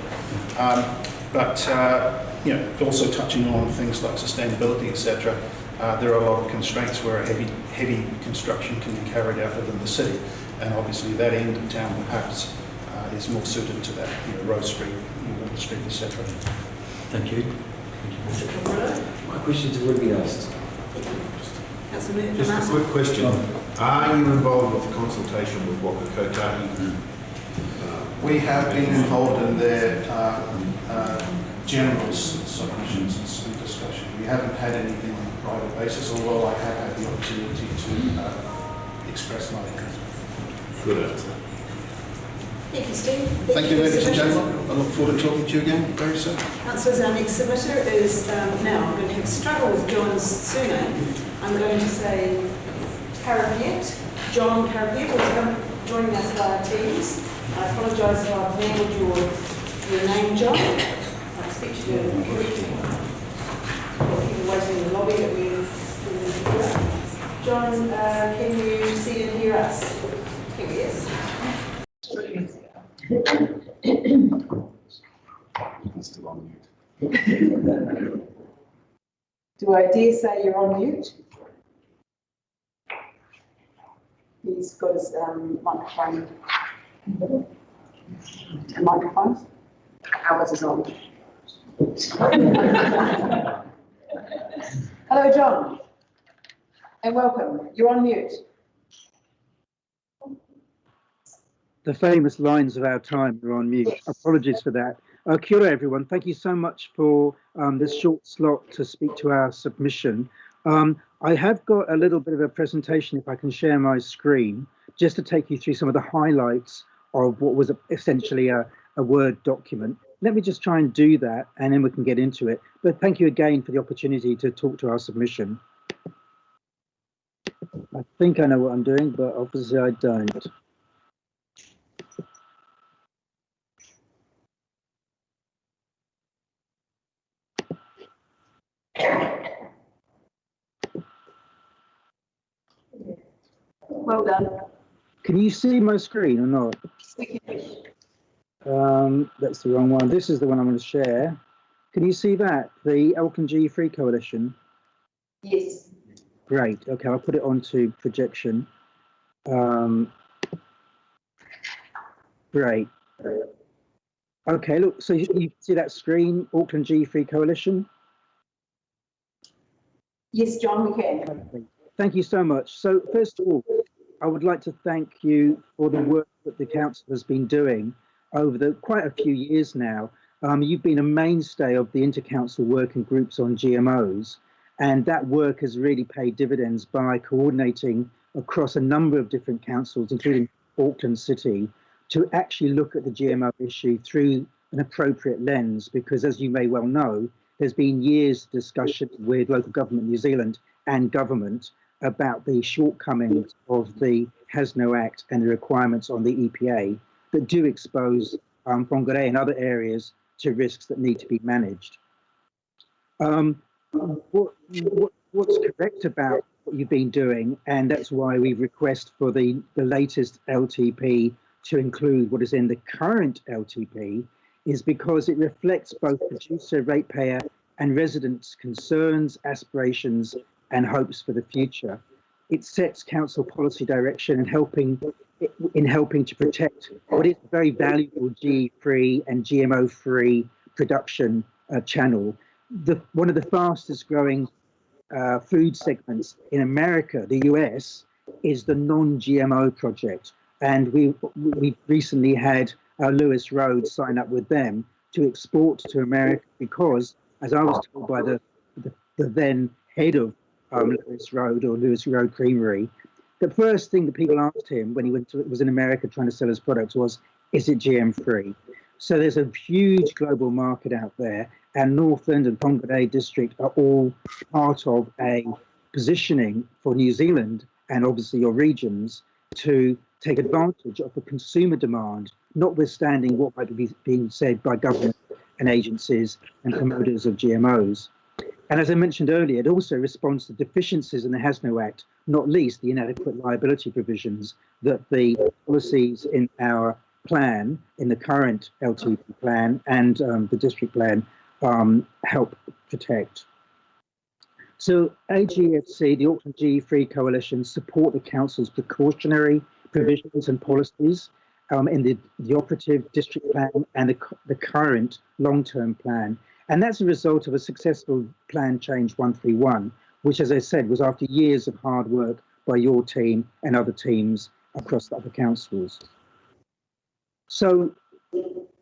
You know, also touching on things like sustainability, etc. There are a lot of constraints where a heavy construction can be carried out within the city, and obviously that end of town perhaps is more suited to that. You know, Rose Street, Water Street, etc. Thank you. My questions have already been asked. Councillor Just a quick question. Are you involved with the consultation with Waka Kotahi? We have been involved in their general submissions and discussion. We haven't had anything on a private basis, although I have had the opportunity to express my views. Good answer. Thank you, Steve. Thank you, ladies and gentlemen. I look forward to talking to you again very soon. Councillors, our next submitter is now, I'm going to have a struggle with John's surname. I'm going to say Carapiet. John Carapiet will come joining us via Teams. I apologise if I've mangled your name, John. I expect you to correctly. People waiting in the lobby that we John, can you see and hear us? Here he is. He's still on mute. Do I dare say you're on mute? He's got his microphone. Microphone? Ours is on. Hello, John, and welcome. You're on mute. The famous lines of our time are on mute. Apologies for that. Kia ora, everyone. Thank you so much for this short slot to speak to our submission. I have got a little bit of a presentation, if I can share my screen, just to take you through some of the highlights of what was essentially a Word document. Let me just try and do that, and then we can get into it. But thank you again for the opportunity to talk to our submission. I think I know what I'm doing, but obviously I don't. Well done. Can you see my screen or not? That's the wrong one. This is the one I'm going to share. Can you see that? The Elkin G Free Coalition? Yes. Great. Okay, I'll put it onto projection. Great. Okay, look, so you see that screen, Auckland G Free Coalition? Yes, John, we can. Okay. Thank you so much. So first of all, I would like to thank you for the work that the council has been doing over quite a few years now. You've been a mainstay of the inter-council working groups on GMOs, and that work has really paid dividends by coordinating across a number of different councils, including Auckland City, to actually look at the GMO issue through an appropriate lens, because as you may well know, there's been years of discussion with local government New Zealand and government about the shortcomings of the HASNO Act and the requirements on the EPA that do expose Whangarei and other areas to risks that need to be managed. What's correct about what you've been doing, and that's why we request for the latest LTP to include what is in the current LTP, is because it reflects both producer, ratepayer and residents' concerns, aspirations and hopes for the future. it sets council policy direction and helping to protect what is a very valuable GE-free and GMO-free production channel. One of the fastest growing food segments in America, the US, is the non-GMO project. And we recently had Lewis Road sign up with them to export to America because, as I was told by the then head of Lewis Road or Lewis Road Creamery, the first thing that people asked him when he was in America trying to sell his products was, is it GM free? So there's a huge global market out there, and Northland and Whangarei District are all part of a positioning for New Zealand and obviously your regions to take advantage of the consumer demand, notwithstanding what might be being said by government and agencies and promoters of GMOs. And as I mentioned earlier, it also responds to deficiencies in the Has No Act, not least the inadequate liability provisions that the policies in our plan, in the current LTP plan and the district plan, help protect. So AGFC, the Auckland GE-Free Coalition, support the Council's precautionary provisions and policies in the operative district plan and the current long-term plan. And that's a result of a successful plan change 131, which, as I said, was after years of hard work by your team and other teams across the other councils. So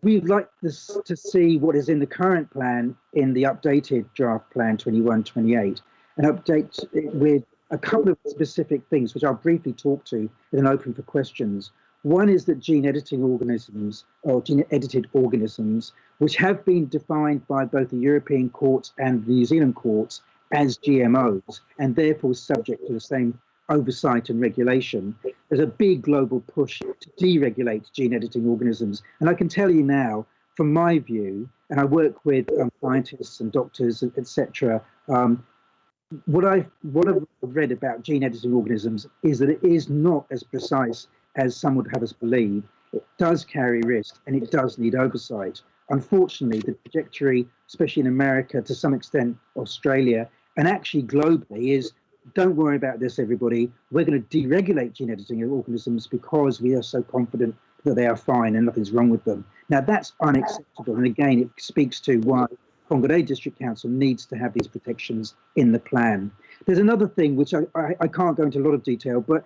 we'd like to see what is in the current plan in the updated draft plan 21-28, and update it with a couple of specific things, which I'll briefly talk to and then open for questions. One is that gene editing organisms, or gene edited organisms, which have been defined by both the European courts and the New Zealand courts as GMOs, and therefore subject to the same oversight and regulation. There's a big global push to deregulate gene editing organisms. And I can tell you now, from my view, and I work with scientists and doctors, etc., what I've read about gene editing organisms is that it is not as precise as some would have us believe. It does carry risk and it does need oversight. Unfortunately, the trajectory, especially in America, to some extent Australia, and actually globally, is don't worry about this, everybody. We're going to deregulate gene editing organisms because we are so confident that they are fine and nothing's wrong with them. Now, that's unacceptable. And again, it speaks to why Whangarei District Council needs to have these protections in the plan. There's another thing which I can't go into a lot of detail, but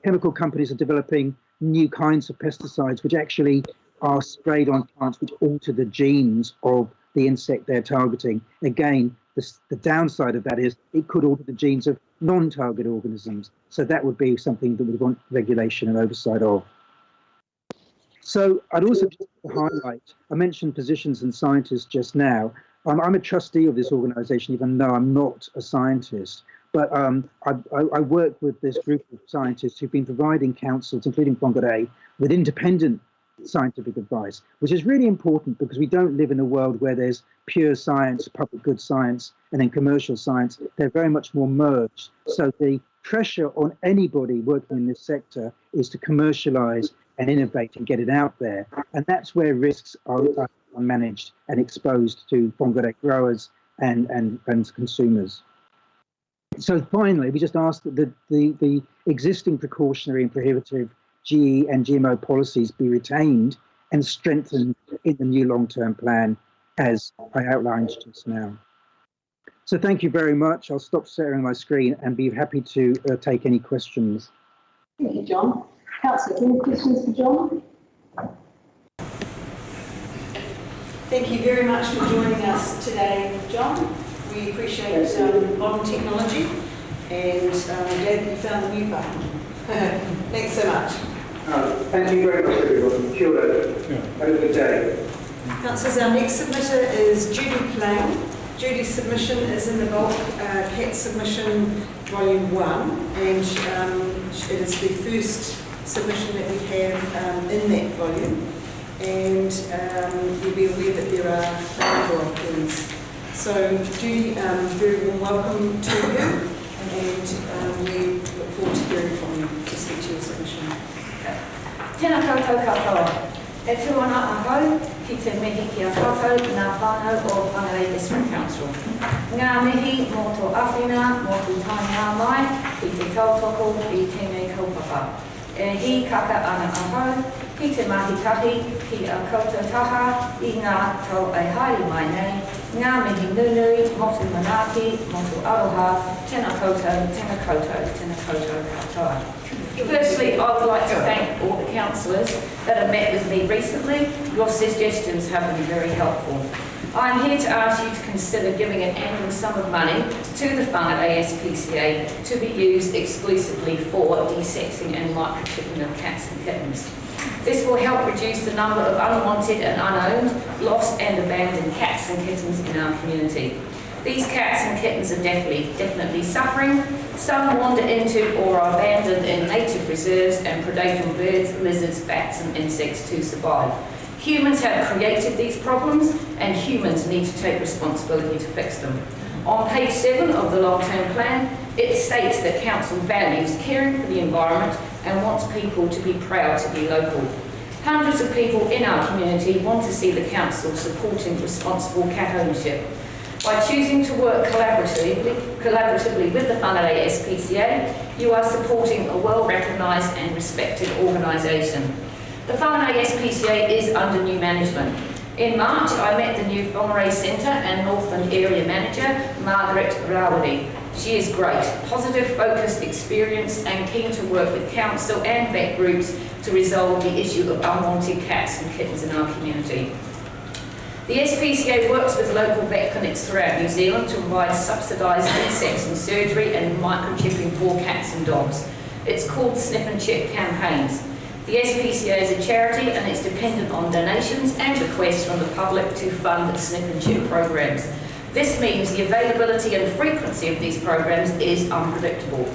chemical companies are developing new kinds of pesticides which actually are sprayed on plants which alter the genes of the insect they're targeting. Again, the downside of that is it could alter the genes of non-target organisms. So that would be something that we want regulation and oversight of. So I'd also just highlight, I mentioned physicians and scientists just now. I'm a trustee of this organisation, even though I'm not a scientist. But I work with this group of scientists who've been providing councils, including Whangarei, with independent scientific advice, which is really important because we don't live in a world where there's pure science, public good science, and then commercial science. They're very much more merged. So the pressure on anybody working in this sector is to commercialize and innovate and get it out there. And that's where risks are managed and exposed to Whangarei growers and consumers. So finally, we just ask that the existing precautionary and prohibitive GE and GMO policies be retained and strengthened in the new long-term plan, as I outlined just now. So thank you very much. I'll stop sharing my screen and be happy to take any questions. Thank you, John. Councillor, any questions for John? Thank you very much for joining us today, John. We appreciate modern technology and glad that you found the mute button. Thanks so much. Thank you very much, everyone. Kia ora. Have a good day. Councillors, our next submitter is Judy Plain. Judy's submission is in the bulk CAT submission volume 1, and it is the first submission that we have in that volume, and you'll be aware that there are a number of these. So Judy, very warm welcome to you, and we look forward to hearing from you to speak to your submission. Tēnā koutou katoa. E tuana ahau, ki te mihi ki a whakau nā whānau o Whangarei District Council. Ngā mihi mō tō awhina, mō tō tāngā mai, ki te kautoko i tēnei kaupapa. E hi kaka ana ahau, ki te mahi tahi, ki a koutou taha, i ngā tau ai haere mai nei, ngā mihi nunui, motu manaki, motu aroha, tēnā koutou katoa. Firstly, I would like to thank all the councillors that have met with me recently. Your suggestions have been very helpful. I'm here to ask you to consider giving an annual sum of money to the Whangarei SPCA to be used exclusively for desexing and microchipping of cats and kittens. This will help reduce the number of unwanted and unowned, lost and abandoned cats and kittens in our community. These cats and kittens are definitely suffering. Some wander into or are abandoned in native reserves and predate on birds, lizards, bats and insects to survive. Humans have created these problems and humans need to take responsibility to fix them. On page 7 of the long-term plan, it states that Council values caring for the environment and wants people to be proud to be local. Hundreds of people in our community want to see the Council supporting responsible cat ownership. By choosing to work collaboratively with the Whangarei SPCA, you are supporting a well-recognised and respected organisation. The Whangarei SPCA is under new management. In March, I met the new Whangarei Centre and Northland Area Manager, Margaret Rawari. She is great, positive, focused, experienced and keen to work with council and vet groups to resolve the issue of unwanted cats and kittens in our community. The SPCA works with local vet clinics throughout New Zealand to provide subsidised desexing surgery and microchipping for cats and dogs. It's called Snip and Chip campaigns. The SPCA is a charity and it's dependent on donations and requests from the public to fund snip and chip programs. This means the availability and frequency of these programs is unpredictable.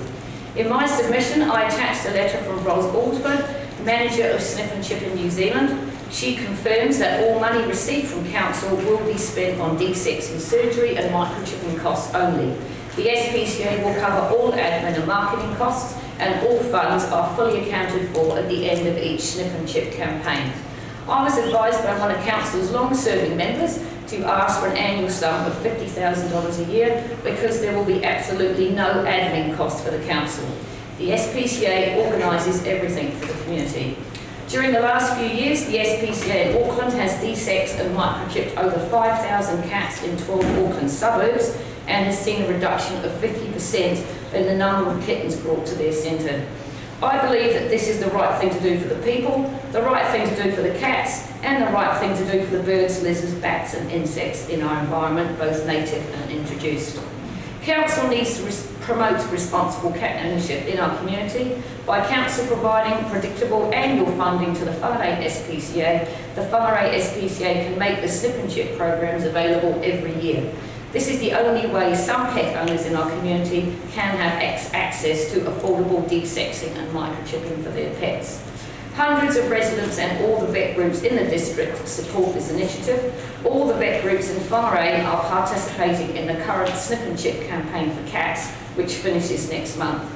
In my submission, I attached a letter from Ros Aldford, Manager of Snip and Chip in New Zealand. She confirms that all money received from Council will be spent on desexing surgery and microchipping costs only. The SPCA will cover all admin and marketing costs and all funds are fully accounted for at the end of each snip and chip campaign. I was advised by one of Council's long-serving members to ask for an annual sum of $50,000 a year because there will be absolutely no admin costs for the Council. The SPCA organises everything for the community. During the last few years, the SPCA in Auckland has desexed and microchipped over 5,000 cats in 12 Auckland suburbs and has seen a reduction of 50% in the number of kittens brought to their centre. I believe that this is the right thing to do for the people, the right thing to do for the cats, and the right thing to do for the birds, lizards, bats and insects in our environment, both native and introduced. Council needs to promote responsible cat ownership in our community by Council providing predictable annual funding to the Whangarei SPCA. The Whangarei SPCA can make the snip and chip programs available every year. This is the only way some pet owners in our community can have access to affordable desexing and microchipping for their pets. Hundreds of residents and all the vet groups in the district support this initiative. All the vet groups in Whangarei are participating in the current Snip and Chip campaign for cats, which finishes next month.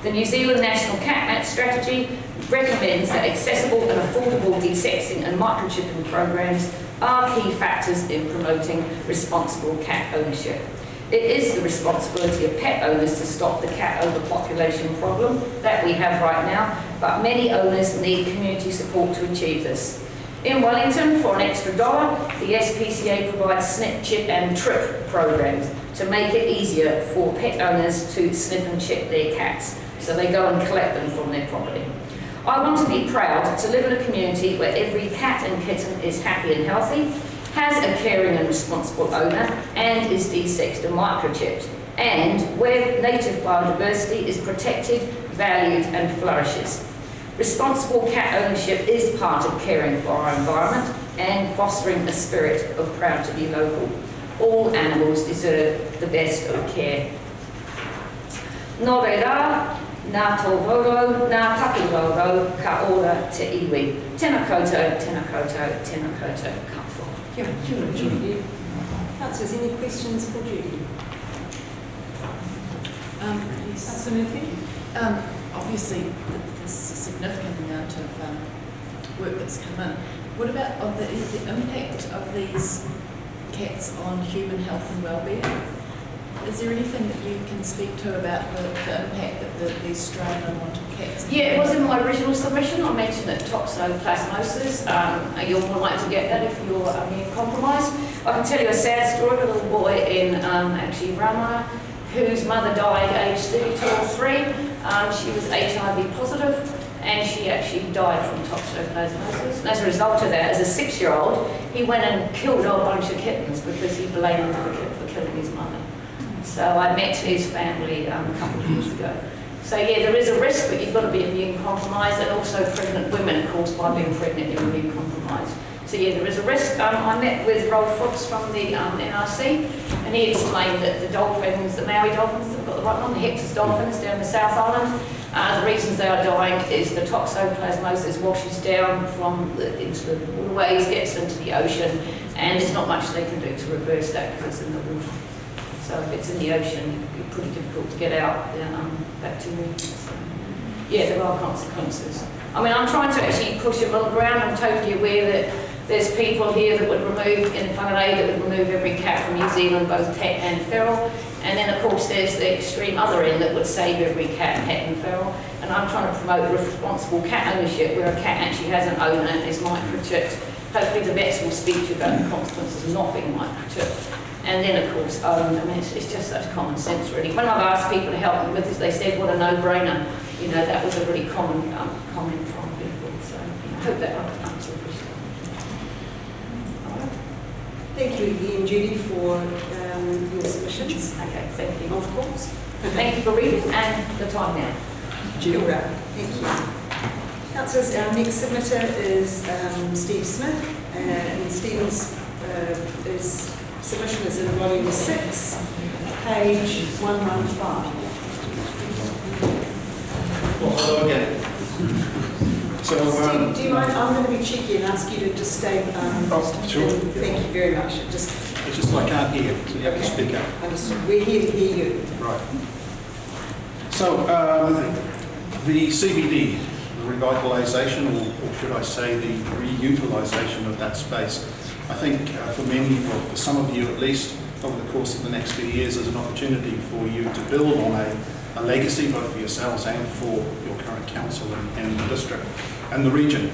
The New Zealand National Cat Mat Strategy recommends that accessible and affordable desexing and microchipping programs are key factors in promoting responsible cat ownership. It is the responsibility of pet owners to stop the cat overpopulation problem that we have right now, but many owners need community support to achieve this. In Wellington, for an extra $1, the SPCA provides snip, chip and trip programs to make it easier for pet owners to snip and chip their cats, so they go and collect them from their property. I want to be proud to live in a community where every cat and kitten is happy and healthy, has a caring and responsible owner, and is desexed and microchipped, and where native biodiversity is protected, valued and flourishes. Responsible cat ownership is part of caring for our environment and fostering a spirit of proud to be local. All animals deserve the best of care. Nō reira, nā tō roro, nā taku roro, ka ora te iwi. Tēnā koutou, tēnā koutou, tēnā koutou, ka whō. Kia ora, Judy. Councillors, any questions for Judy? Councillor Murphy? Obviously, there's a significant amount of work that's come in. What about the impact of these cats on human health and well-being? Is there anything that you can speak to about the impact that these stray and unwanted cats? Yeah, it was in my original submission. I mentioned that toxoplasmosis. You're more likely to get that if you're immune compromised. I can tell you a sad story of a little boy in actually Rama, whose mother died aged 32 or 3. She was HIV positive, and she actually died from toxoplasmosis. And as a result of that, as a 6-year-old, he went and killed a whole bunch of kittens because he blamed the kid for killing his mother. So I met his family a couple of years ago. So yeah, there is a risk, but you've got to be immune compromised, and also pregnant women, of course, by being pregnant, you're immune compromised. So yeah, there is a risk. I met with Rolf Fox from the NRC, and he explained that the dolphins, the Maori dolphins, they've got the right one, the Hector's dolphins down the South Island, the reasons they are dying is the toxoplasmosis washes down into the waterways, gets into the ocean, and there's not much they can do to reverse that because it's in the water. So if it's in the ocean, it's pretty difficult to get out the bacteria. So, yeah, there are consequences. I mean, I'm trying to actually push a middle ground. I'm totally aware that there's people here that would remove, in Whangarei, that would remove every cat from New Zealand, both pet and feral. And then, of course, there's the extreme other end that would save every cat, pet and feral. And I'm trying to promote responsible cat ownership, where a cat actually has an owner and is microchipped. Hopefully the vets will speak to you about the consequences of not being microchipped. And then, of course, owned. I mean, it's just such common sense, really. When I've asked people to help me with this, they said, what a no-brainer. You know, that was a really common comment from people. So I hope that answers the question. Thank you again, Judy, for your submissions. Okay, thank you. Of course. Thank you for reading and the time now. You're welcome. Thank you. Councillors, our next submitter is Steve Smith, and Steve's submission is in volume 6, page 115. Well, hello again. So, Steve, do you mind? I'm going to be cheeky and ask you to just stay. Sure. Thank you very much. It's just I can't hear, so you have to speak up. Understood. We're here to hear you. Right. So, the CBD, the revitalisation, or should I say the reutilisation of that space, I think for many, or for some of you at least, over the course of the next few years, there's an opportunity for you to build on a legacy, both for yourselves and for your current council and the district and the region.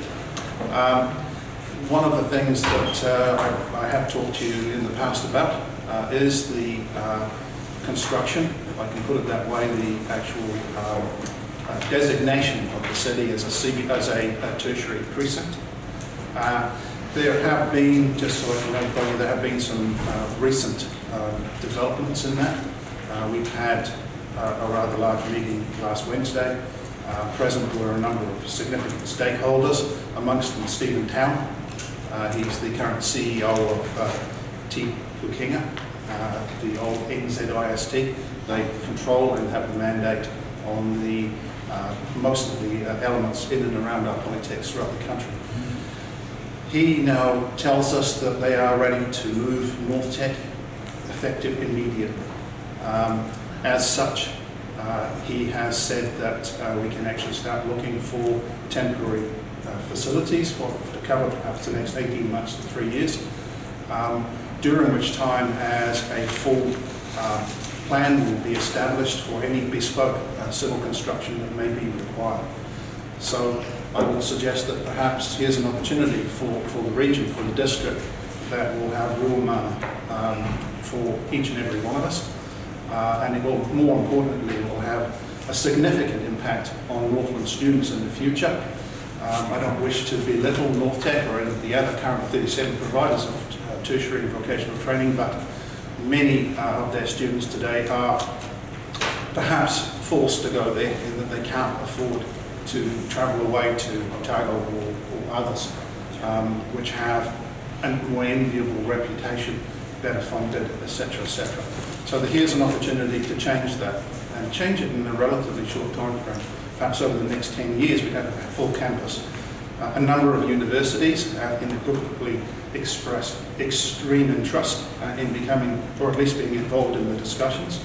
One of the things that I have talked to you in the past about is the construction, if I can put it that way, the actual designation of the city as a tertiary precinct. There have been, just so I can notify you, there have been some recent developments in that. We've had a rather large meeting last Wednesday. Present were a number of significant stakeholders, amongst them Stephen Town. He's the current CEO of Te Pukenga, the old NZIST. They control and have the mandate on the most of the elements in and around our politics throughout the country. He now tells us that they are ready to move North Tech effective immediately. As such, he has said that we can actually start looking for temporary facilities to cover perhaps the next 18 months to 3 years, during which time as a full plan will be established for any bespoke civil construction that may be required. So I will suggest that perhaps here's an opportunity for the region, for the district, that will have room for each and every one of us. And it will, more importantly, it will have a significant impact on Northland students in the future. I don't wish to belittle North Tech or any of the other current 37 providers of tertiary and vocational training, but many of their students today are perhaps forced to go there in that they can't afford to travel away to Otago or others, which have a more enviable reputation, better funded, etc., etc. So here's an opportunity to change that, and change it in a relatively short time frame. Perhaps over the next 10 years we have a full campus. A number of universities have inequivocally expressed extreme interest in becoming, or at least being involved in the discussions.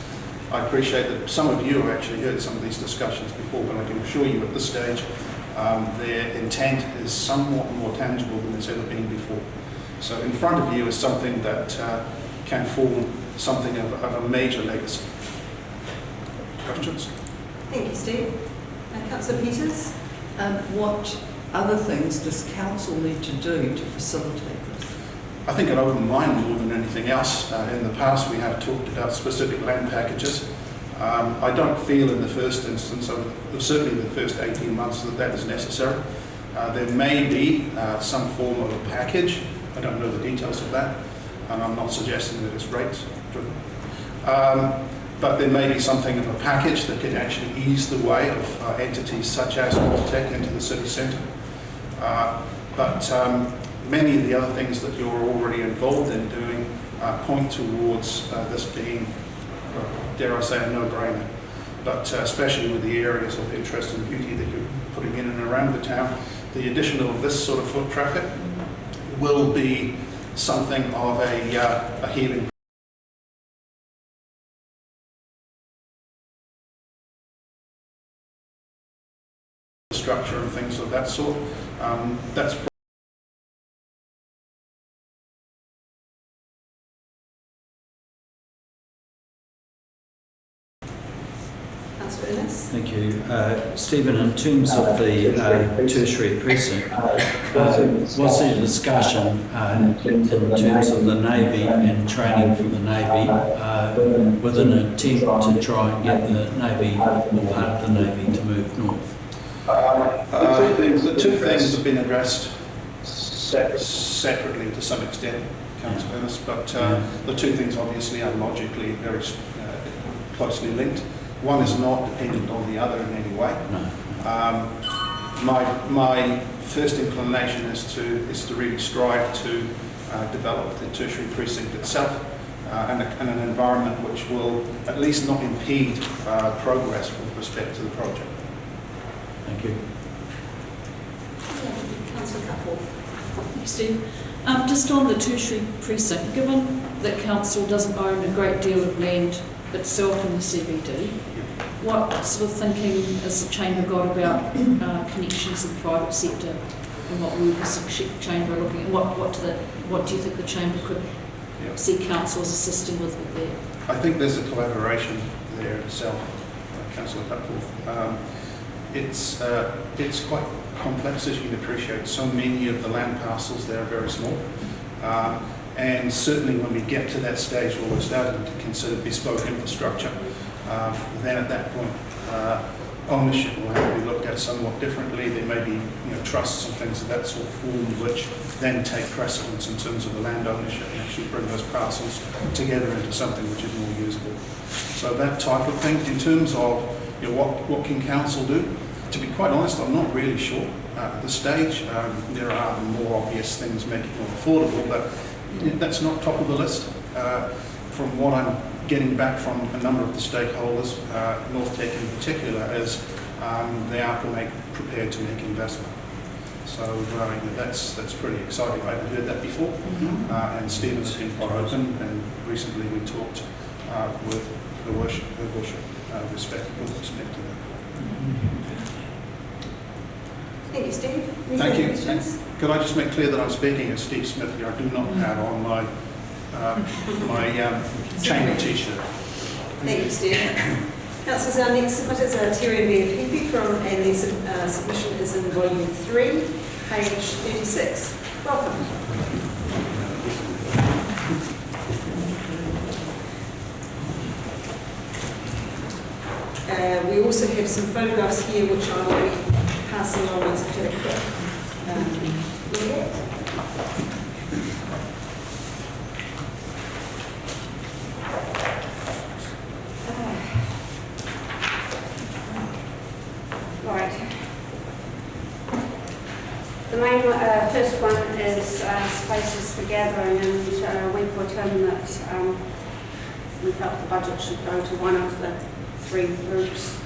I appreciate that some of you have actually heard some of these discussions before, but I can assure you at this stage their intent is somewhat more tangible than it's ever been before. So in front of you is something that can form something of a major legacy. Questions? Thank you, Steve. Councillor Peters? What other things does council need to do to facilitate this? I think an open mind more than anything else. In the past we have talked about specific land packages. I don't feel in the first instance, certainly in the first 18 months, that that is necessary. There may be some form of a package. I don't know the details of that, and I'm not suggesting that it's rate driven. But there may be something of a package that can actually ease the way of entities such as Northtec into the city centre. But many of the other things that you're already involved in doing point towards this being, dare I say, a no-brainer. But especially with the areas of interest and beauty that you're putting in and around the town, the addition of this sort of foot traffic will be something of a healing structure and things of that sort. That's Thank you. Stephen, in terms of the tertiary precinct, was there discussion in terms of the Navy and training for the Navy with an attempt to try and get the Navy or part of the Navy to move north? The two things have been addressed separately to some extent, Councillor Ernest, but the two things obviously are logically very closely linked. One is not dependent on the other in any way. No. My first inclination is to really strive to develop the tertiary precinct itself and an environment which will at least not impede progress with respect to the project. Thank you. Councillor Cutforth. Thank you, Steve. Just on the tertiary precinct, given that council doesn't own a great deal of land itself in the CBD, what sort of thinking has the Chamber got about connections in the private sector and what we as a Chamber are looking at? What do you think the Chamber could see councils assisting with there? I think there's a collaboration there itself, Councillor Cutforth. It's quite complex, as you can appreciate. So many of the land parcels there are very small. And certainly when we get to that stage where we're starting to consider bespoke infrastructure, then at that point ownership will have to be looked at somewhat differently. There may be trusts and things of that sort of form which then take precedence in terms of the land ownership and actually bring those parcels together into something which is more usable. So that type of thing. In terms of what can council do? To be quite honest, I'm not really sure at this stage. There are the more obvious things making it more affordable, but that's not top of the list. From what I'm getting back from a number of the stakeholders, Northtec in particular, is they are prepared to make investment. So that's pretty exciting. I haven't heard that before. And Stephen has been quite open, and recently we talked with her worship with respect to that. Thank you, Steve. Thank you. Could I just make clear that I'm speaking as Steve Smith here? I do not have on my chamber t-shirt. Thank you, Steve. Councillors, our next submitter is Terry Beafipi and the submission is in volume 3, page 36. Welcome. We also have some photographs here which I will be passing on as a quick look at. Right. The main first one is spaces for gathering, and we put in that we felt the budget should go to one of the 3 groups.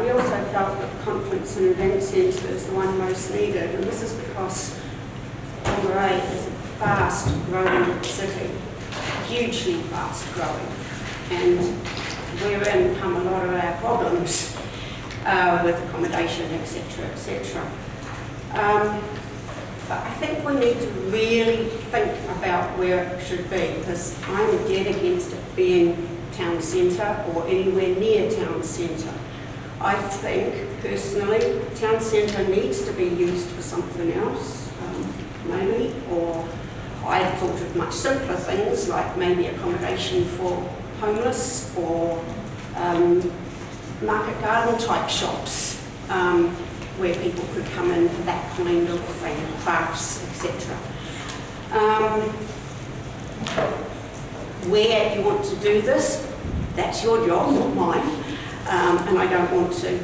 We also felt that the conference and event centre is the one most needed, and this is because Whangarei is a fast growing city, hugely fast growing, and wherein come a lot of our problems. with accommodation, etc., etc. But I think we need to really think about where it should be, because I'm dead against it being town centre or anywhere near town centre. I think, personally, town centre needs to be used for something else, maybe, or I've thought of much simpler things, like maybe accommodation for homeless, or market garden type shops, where people could come in for that kind of thing, crafts, etc. Where you want to do this, that's your job, not mine. And I don't want to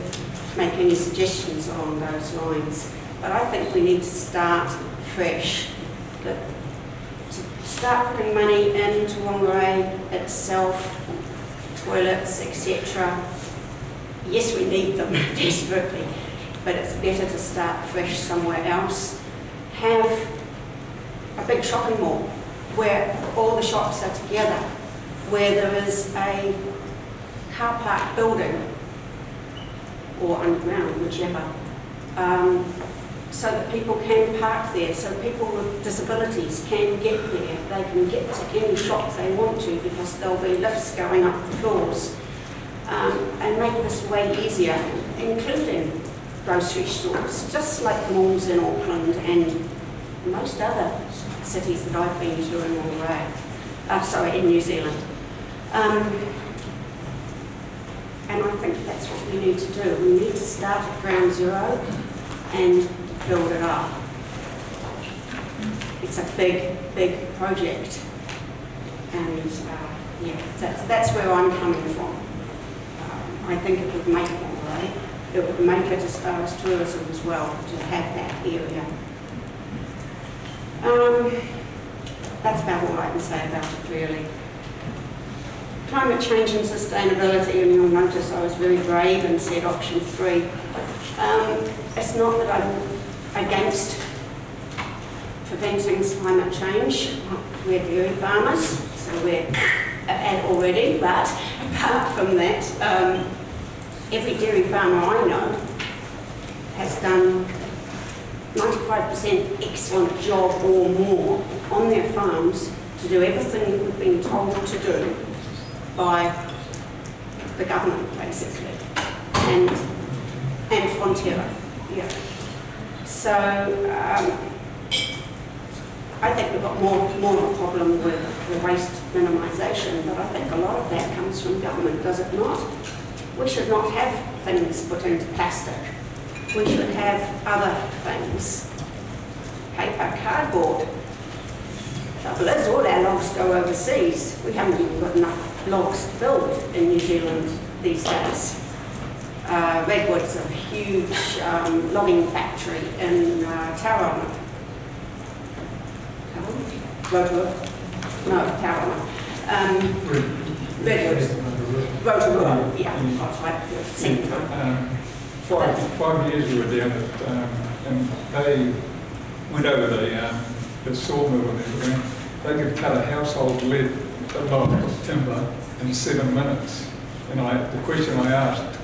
make any suggestions along those lines. But I think we need to start fresh. To start putting money into Whangarei itself, toilets, etc. Yes, we need them desperately, but it's better to start fresh somewhere else. Have a big shopping mall where all the shops are together, where there is a car park building, or underground, whichever, so that people can park there, so people with disabilities can get there. They can get to any shop they want to because there'll be lifts going up the floors, and make this way easier, including grocery stores, just like malls in Auckland and most other cities that I've been to in Whangarei, in New Zealand. And I think that's what we need to do. We need to start at ground zero and build it up. It's a big, big project. And yeah, that's where I'm coming from. I think it would make Whangarei. It would make it as far as tourism as well, to have that area. That's about all I can say about it, really. Climate change and sustainability, and you'll notice I was very brave and said option 3. It's not that I'm against preventing climate change. We're dairy farmers, so we're at already, but apart from that, every dairy farmer I know has done 95% excellent job or more on their farms to do everything we've been told to do by the government, basically, and Fonterra, yeah. So I think we've got more of a problem with the waste minimisation, but I think a lot of that comes from government, does it not? We should not have things put into plastic. We should have other things. Paper, cardboard. Trouble is, all our logs go overseas. We haven't even got enough logs to build in New Zealand these days. Redwood's a huge logging factory in Tauranga. Redwood? No, Tauranga. Redwood. Rotorua, yeah, that's right, same time. 5 years we were down at, and they went over the sawmill and everything. They could cut a household lead log of timber in 7 minutes. And the question I asked,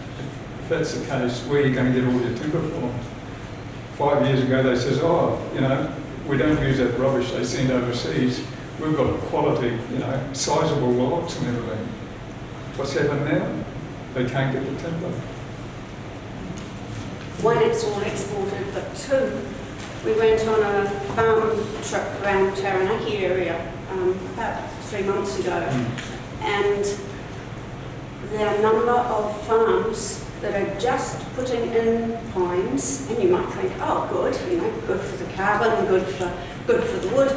if that's the case, where are you going to get all your timber from? 5 years ago they says, we don't use that rubbish they send overseas. We've got quality, sizable logs and everything. What's happened now? They can't get the timber. One, it's all exported, but two, we went on a farm trip around Taranaki area about 3 months ago, and there are a number of farms that are just putting in pines, and you might think, oh, good, good for the carbon, good for the wood.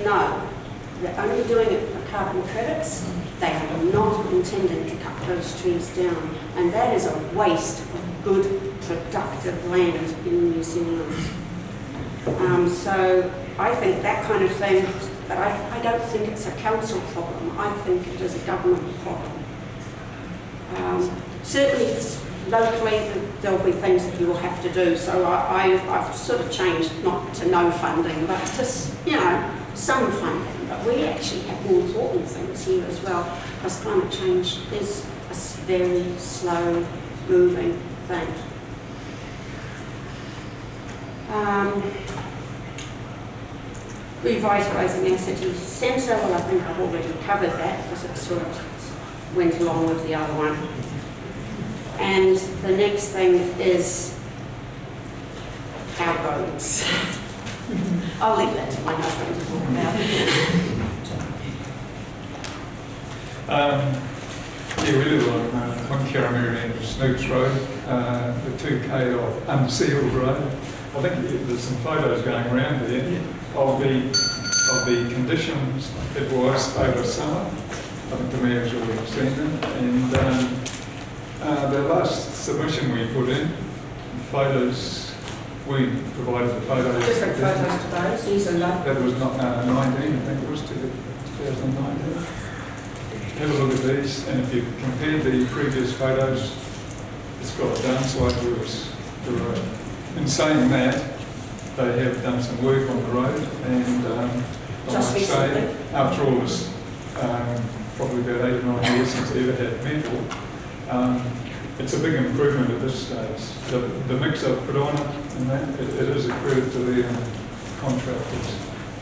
No, they're only doing it for carbon credits. They are not intending to cut those trees down, and that is a waste of good, productive land in New Zealand. So I think that kind of thing, but I don't think it's a council problem. I think it is a government problem. Certainly locally there'll be things that you will have to do, so I've sort of changed not to no funding, but to, some funding. But we actually have more important things here as well, because climate change is a very slow moving thanked. Revitalising our city centre, well I think I've already covered that because it sort of went along with the other one. And the next thing is our roads. I'll leave that to my husband to talk about. Yeah, we live on Whangarei and Snooks Road, the 2K of unsealed road. I think there's some photos going around there of the conditions it was over summer. I think the mayor's already seen them. And the last submission we put in, photos, we provided the photos. Different photos to those, these are low. That was not 19, I think it was 2019. Have a look at these, and if you compare the previous photos, it's got a downside towards the road. In saying that, they have done some work on the road, and I might say, after all this, probably about 8 or 9 years since they ever had metal, it's a big improvement at this stage. The mix I've put on it, and that, it is a credit to the contractors.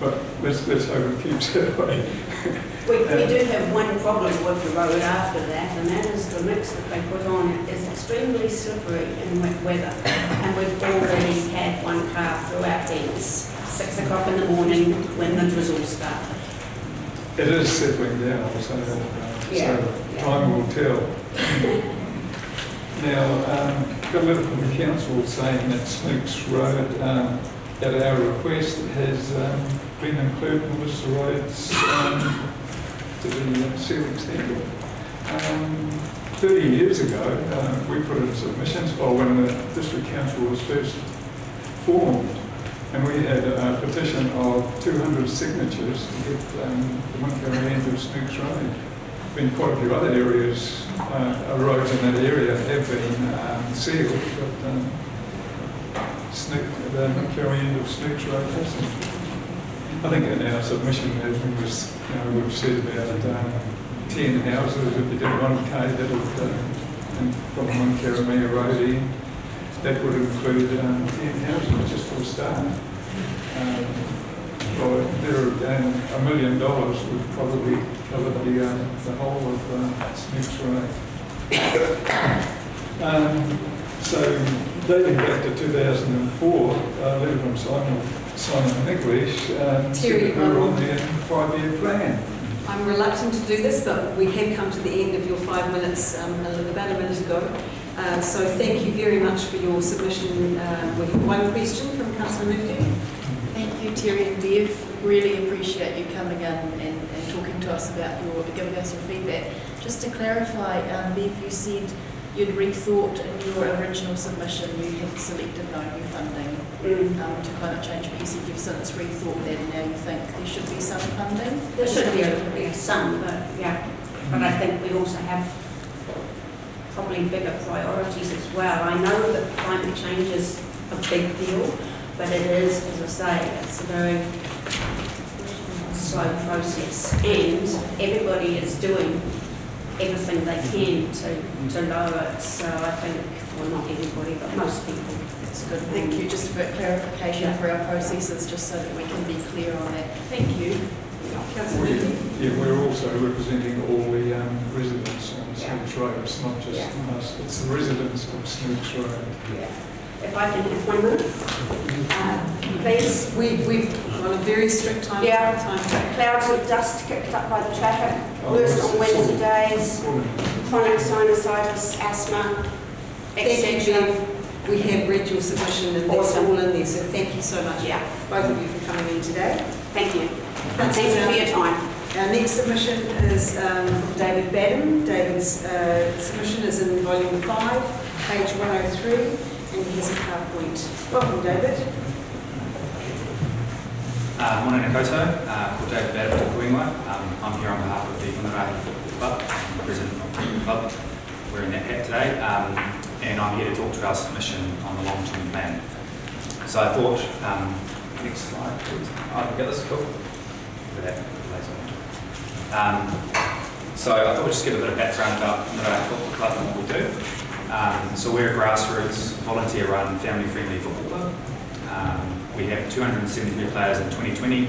But let's hope it keeps that way. We do have one problem with the road after that, and that is the mix that they put on is extremely slippery in wet weather. And we've already had one car throughout these 6 o'clock in the morning when the drizzle started. It is settling down, so time will tell. Now, got a letter from the council saying that Snooks Road, at our request, has been included in the list of roads to be seal extended. 30 years ago, we put in submissions, when the district council was first formed, and we had a petition of 200 signatures to get the Whangarei end of Snooks Road. Been quite a few other areas, roads in that area have been sealed, but the Whangarei end of Snooks Road hasn't. I think in our submission was, we've said about 10 houses, if you did 1K, that would, from Whangarei Road in, that would include 10 houses just for a start. There $1 million would probably cover the whole of Snooks Road. So dating back to 2004, letter from Simon English, Terry, we were on the 5-year plan. I'm reluctant to do this, but we have come to the end of your 5 minutes about a minute ago. So thank you very much for your submission. We have one question from Councillor Murphy. Thank you, Terry and Bev. Really appreciate you coming in and talking to us about giving us your feedback. Just to clarify, Bev, you said you'd rethought in your original submission, you had selected no new funding to climate change, but you said you've since rethought that and now you think there should be some funding? There should be some, but yeah. But I think we also have probably bigger priorities as well. I know that climate change is a big deal, but it is, as I say, it's a very slow process, and everybody is doing everything they can to lower it. So I think, well, not everybody, but most people. That's good. Thank you. Just for clarification for our processes, just so that we can be clear on that. Thank you. We're also representing all the residents on Snooks Road. It's not just us, it's the residents of Snooks Road. Yeah. If I can have 1 minute, please. We've got a very strict time. Clouds of dust kicked up by the traffic, worst on Wednesdays, chronic sinusitis, asthma, etc. We have read your submission and that's all in there, so thank you so much, both of you, for coming in today. Thank you. Thank you for your time. Our next submission is from David Badham. David's submission is in volume 5, page 103. And he has a PowerPoint. Welcome, David. Morning, Koto. Called David Badham to Whangarei. I'm here on behalf of the Whangarei Club. I'm the president of the club. Wearing that hat today. And I'm here to talk to our submission on the long-term plan. So I thought, next slide, please. I can get this, cool. For that later. So I thought we'd just give a bit of background about the club and what we do. So we're a grassroots, volunteer-run, family-friendly football club. We have 273 players in 2020.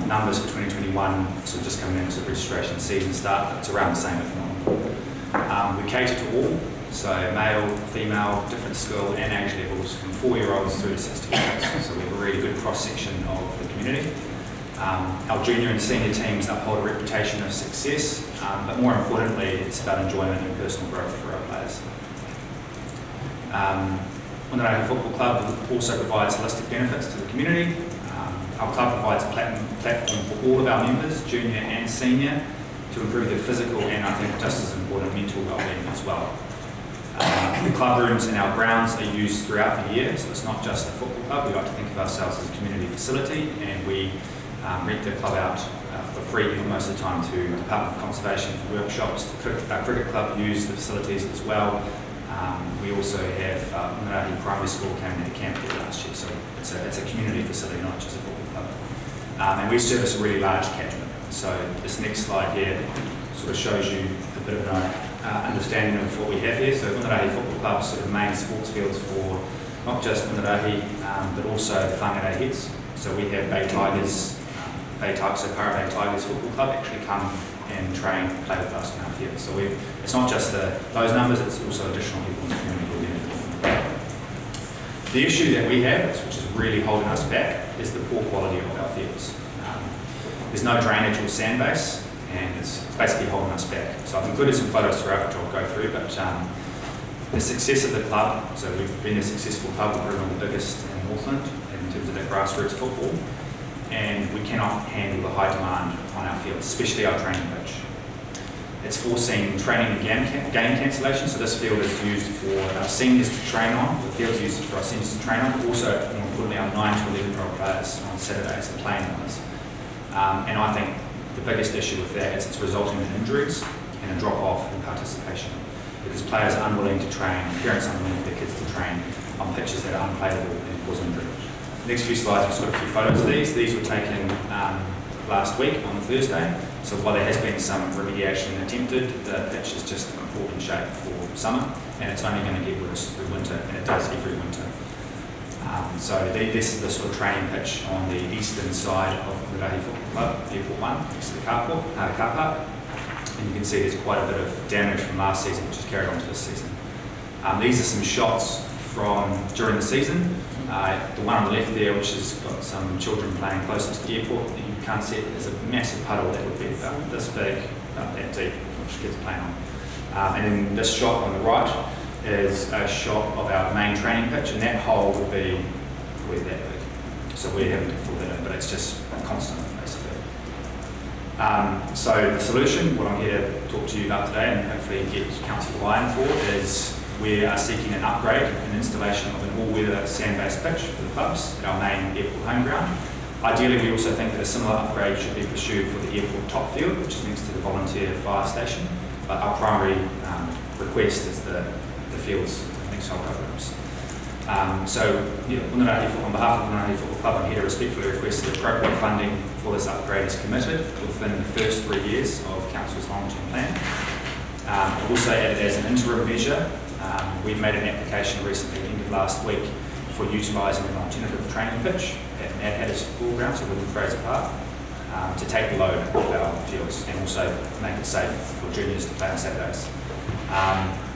Numbers for 2021, so just coming into registration season start, it's around the same if not. We cater to all, so male, female, different skill and age levels from 4-year-olds through to 60-year-olds. So we have a really good cross-section of the community. Our junior and senior teams uphold a reputation of success, but more importantly, it's about enjoyment and personal growth for our players. Whangarei Football Club also provides holistic benefits to the community. Our club provides a platform for all of our members, junior and senior, to improve their physical and, I think, just as important, mental well-being as well. The club rooms and our grounds are used throughout the year, so it's not just a football club. We like to think of ourselves as a community facility, and we rent the club out for free most of the time to Department of Conservation for workshops. The cricket club use the facilities as well. We also have Whangarei Primary School came into camp there last year, so it's a community facility, not just a football club. And we service a really large catchment. So this next slide here sort of shows you a bit of an understanding of what we have here. So Whangarei Football Club's sort of main sports fields for not just Whangarei, but also the Whangarei Heads. So we have Bay Tigers, so Para Bay Tigers Football Club actually come and train, play with us in our field. So it's not just those numbers, it's also additional people in the community who are benefiting. The issue that we have, which is really holding us back, is the poor quality of our fields. There's no drainage or sand base, and it's basically holding us back. So I've included some photos throughout, which I'll go through, but the success of the club, so we've been a successful club, we're one of the biggest in Northland in terms of that grassroots football, and we cannot handle the high demand on our fields, especially our training pitch. It's forcing training and game cancellation, so this field is used for our seniors to train on, the field's used for our seniors to train on, but also, more importantly, our 9 to 11-year-old players on Saturdays are playing on this. And I think the biggest issue with that is it's resulting in injuries and a drop-off in participation, because players are unwilling to train, parents are unwilling for their kids to train on pitches that are unplayable and cause injury. Next few slides, we've got a few photos of these. These were taken last week on Thursday. So while there has been some remediation attempted, the pitch is just in poor shape for summer, and it's only going to get worse through winter, and it does every winter. This is the sort of training pitch on the eastern side of Whangarei Football Club, Airport 1, next to the car park. And you can see there's quite a bit of damage from last season, which has carried on to this season. These are some shots from during the season. The one on the left there, which has got some children playing closer to the airport, that you can't see it, is a massive puddle that would be about this big, about that deep, which kids are playing on. And then this shot on the right is a shot of our main training pitch, and that hole would be probably that big. So we're having to fill that in, but it's just constant, basically. So the solution, what I'm here to talk to you about today, and hopefully get council buy-in for, is we are seeking an upgrade and installation of an all-weather sand-based pitch for the clubs at our main airport home ground. Ideally, we also think that a similar upgrade should be pursued for the airport top field, which is next to the volunteer fire station. But our primary request is the fields next to our club rooms. On behalf of Whangarei Football Club, I'm here to respectfully request that appropriate funding for this upgrade is committed within the first 3 years of Council's long-term plan. Also added as an interim measure, we've made an application recently, end of last week, for utilising an alternative training pitch at Mad Hatter's Football Ground, so within Fraser Park, to take the load off our fields and also make it safe for juniors to play on Saturdays.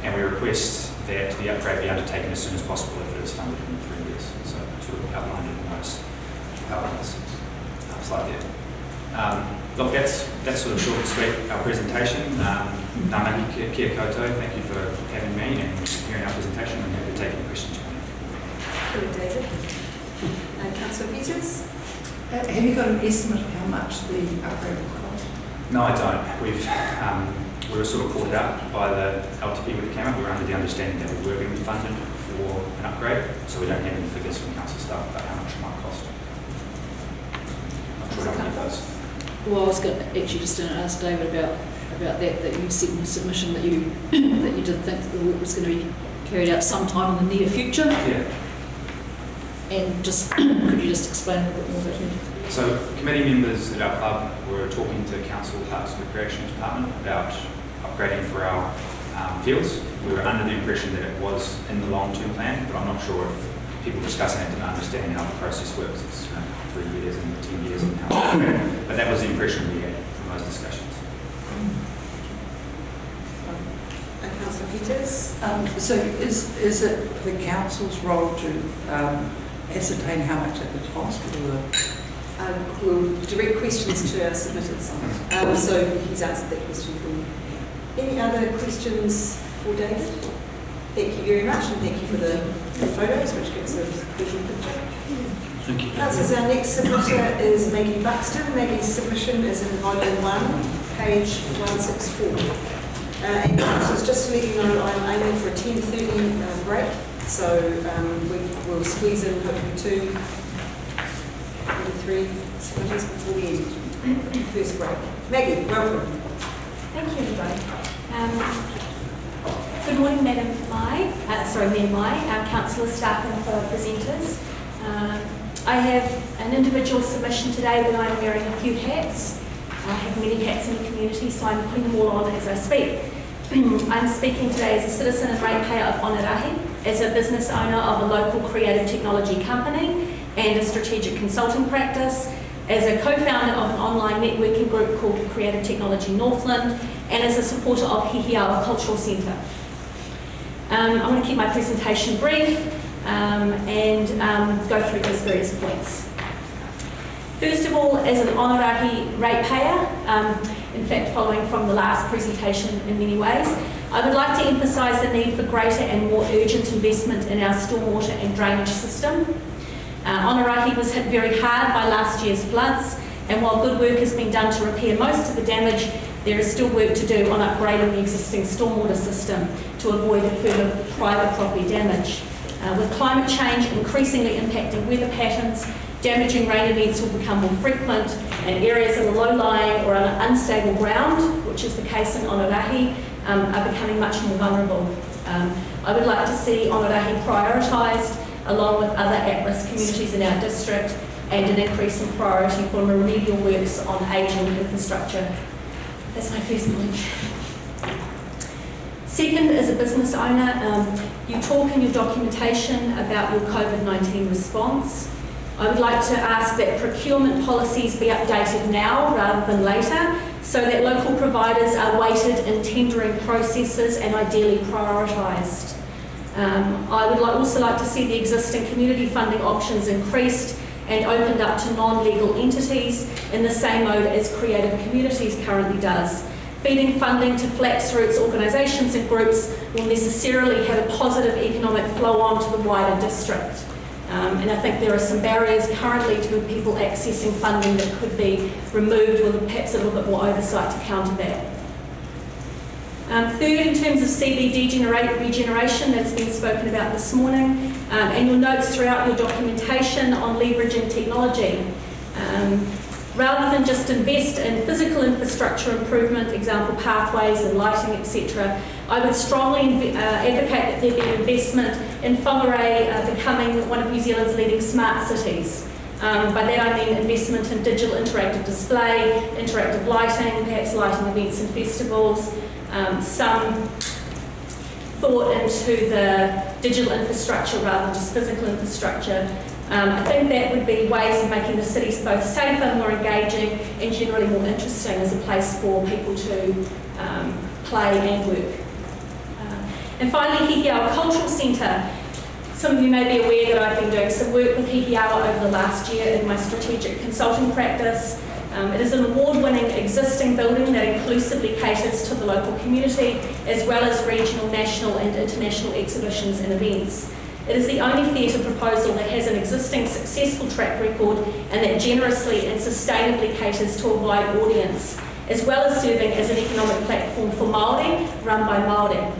And we request that the upgrade be undertaken as soon as possible if it is funded in 3 years. So sort of outlined in those elements. Slide there. Look, that's sort of short and sweet our presentation. Namaki kia koutou, thank you for having me and hearing our presentation, and happy to take any questions you have. Good, David. Councillor Peters? Have you got an estimate of how much the upgrade will cost? No, I don't. We were sort of called out by the LTP when it came up. We were under the understanding that we were going to be funded for an upgrade, so we don't have any figures from council staff about how much it might cost. Not sure how many of those. Well, I was going to actually just ask David about that you said in the submission that you that you did think that the work was going to be carried out sometime in the near future. Yeah. And just could you just explain a little bit more about it? So committee members at our club were talking to Council Parks and Recreation Department about upgrading for our fields. We were under the impression that it was in the long-term plan, but I'm not sure if people discussing it didn't understand how the process works. It's 3 years and 10 years and how. But that was the impression we had from those discussions. Councillor Peters? So is it the council's role to ascertain how much it would cost? We'll direct questions to our submitters. So he's answered that question for you. Any other questions for David? Thank you very much, and thank you for the photos, which gives a visual picture. Thank you. Councillors, our next submitter is Maggie Buxton. Maggie's submission is in volume 1, page 164. And councillors, just to let you know, I'm aiming for a 10:30 break, so we will squeeze in hopefully 2, maybe 3 submitters before the end. First break. Maggie, welcome. Thank you, everybody. Good morning, Madam Mai, our councillor, staff and fellow presenters. I have an individual submission today that I'm wearing a few hats. I have many hats in the community, so I'm putting them all on as I speak. I'm speaking today as a citizen and ratepayer of Whangarei, as a business owner of a local creative technology company and a strategic consulting practice, as a co-founder of an online networking group called Creative Technology Northland, and as a supporter of Hihiawa Cultural Centre. I'm going to keep my presentation brief and go through these various points. First of all, as an Whangarei ratepayer, in fact following from the last presentation in many ways, I would like to emphasise the need for greater and more urgent investment in our stormwater and drainage system. Whangarei was hit very hard by last year's floods, and while good work has been done to repair most of the damage, there is still work to do on upgrading the existing stormwater system to avoid further private property damage. With climate change increasingly impacting weather patterns, damaging rain events will become more frequent, and areas in the low-lying or unstable ground, which is the case in Whangarei, are becoming much more vulnerable. I would like to see Whangarei prioritised along with other at-risk communities in our district, and an increase in priority for remedial works on ageing infrastructure. That's my first point. Second, as a business owner, you talk in your documentation about your COVID-19 response. I would like to ask that procurement policies be updated now rather than later, so that local providers are weighted in tendering processes and ideally prioritised. I would also like to see the existing community funding options increased and opened up to non-legal entities in the same mode as Creative Communities currently does. Feeding funding to flax roots organisations and groups will necessarily have a positive economic flow on to the wider district. And I think there are some barriers currently to people accessing funding that could be removed with perhaps a little bit more oversight to counter that. Third, in terms of CBD regeneration that's been spoken about this morning, and your notes throughout your documentation on leveraging technology. Rather than just invest in physical infrastructure improvement, example pathways and lighting, etc., I would strongly advocate that there be investment in Whangarei becoming one of New Zealand's leading smart cities. By that I mean investment in digital interactive display, interactive lighting, perhaps lighting events and festivals, some thought into the digital infrastructure rather than just physical infrastructure. I think that would be ways of making the cities both safer, more engaging, and generally more interesting as a place for people to play and work. And finally, Hihiawa Cultural Centre. Some of you may be aware that I've been doing some work with Hihiawa over the last year in my strategic consulting practice. It is an award-winning existing building that inclusively caters to the local community, as well as regional, national and international exhibitions and events. It is the only theatre proposal that has an existing successful track record and that generously and sustainably caters to a wide audience, as well as serving as an economic platform for Māori, run by Māori.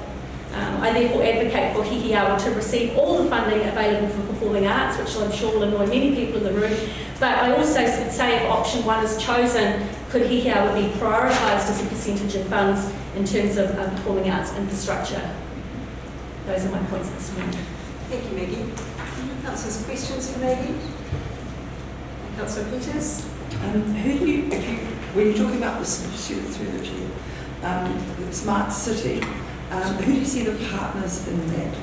I therefore advocate for Hihiawa to receive all the funding available for performing arts, which I'm sure will annoy many people in the room, but I also would say if option 1 is chosen, could Hihiawa be prioritised as a percentage of funds in terms of performing arts infrastructure? Those are my points this morning. Thank you, Maggie. Councillors, questions for Maggie? Councillor Peters? Who do you, when you're talking about this issue through the chair, the smart city, Who do you see the partners in that?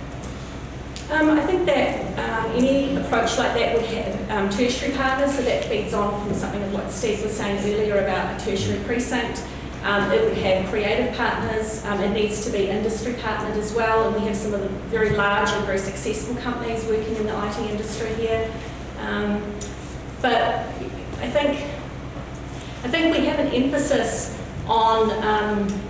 I think that any approach like that would have tertiary partners, so that feeds on from something of what Steve was saying earlier about a tertiary precinct. It would have creative partners, it needs to be industry partnered as well, and we have some of the very large and very successful companies working in the IT industry here. But I think we have an emphasis on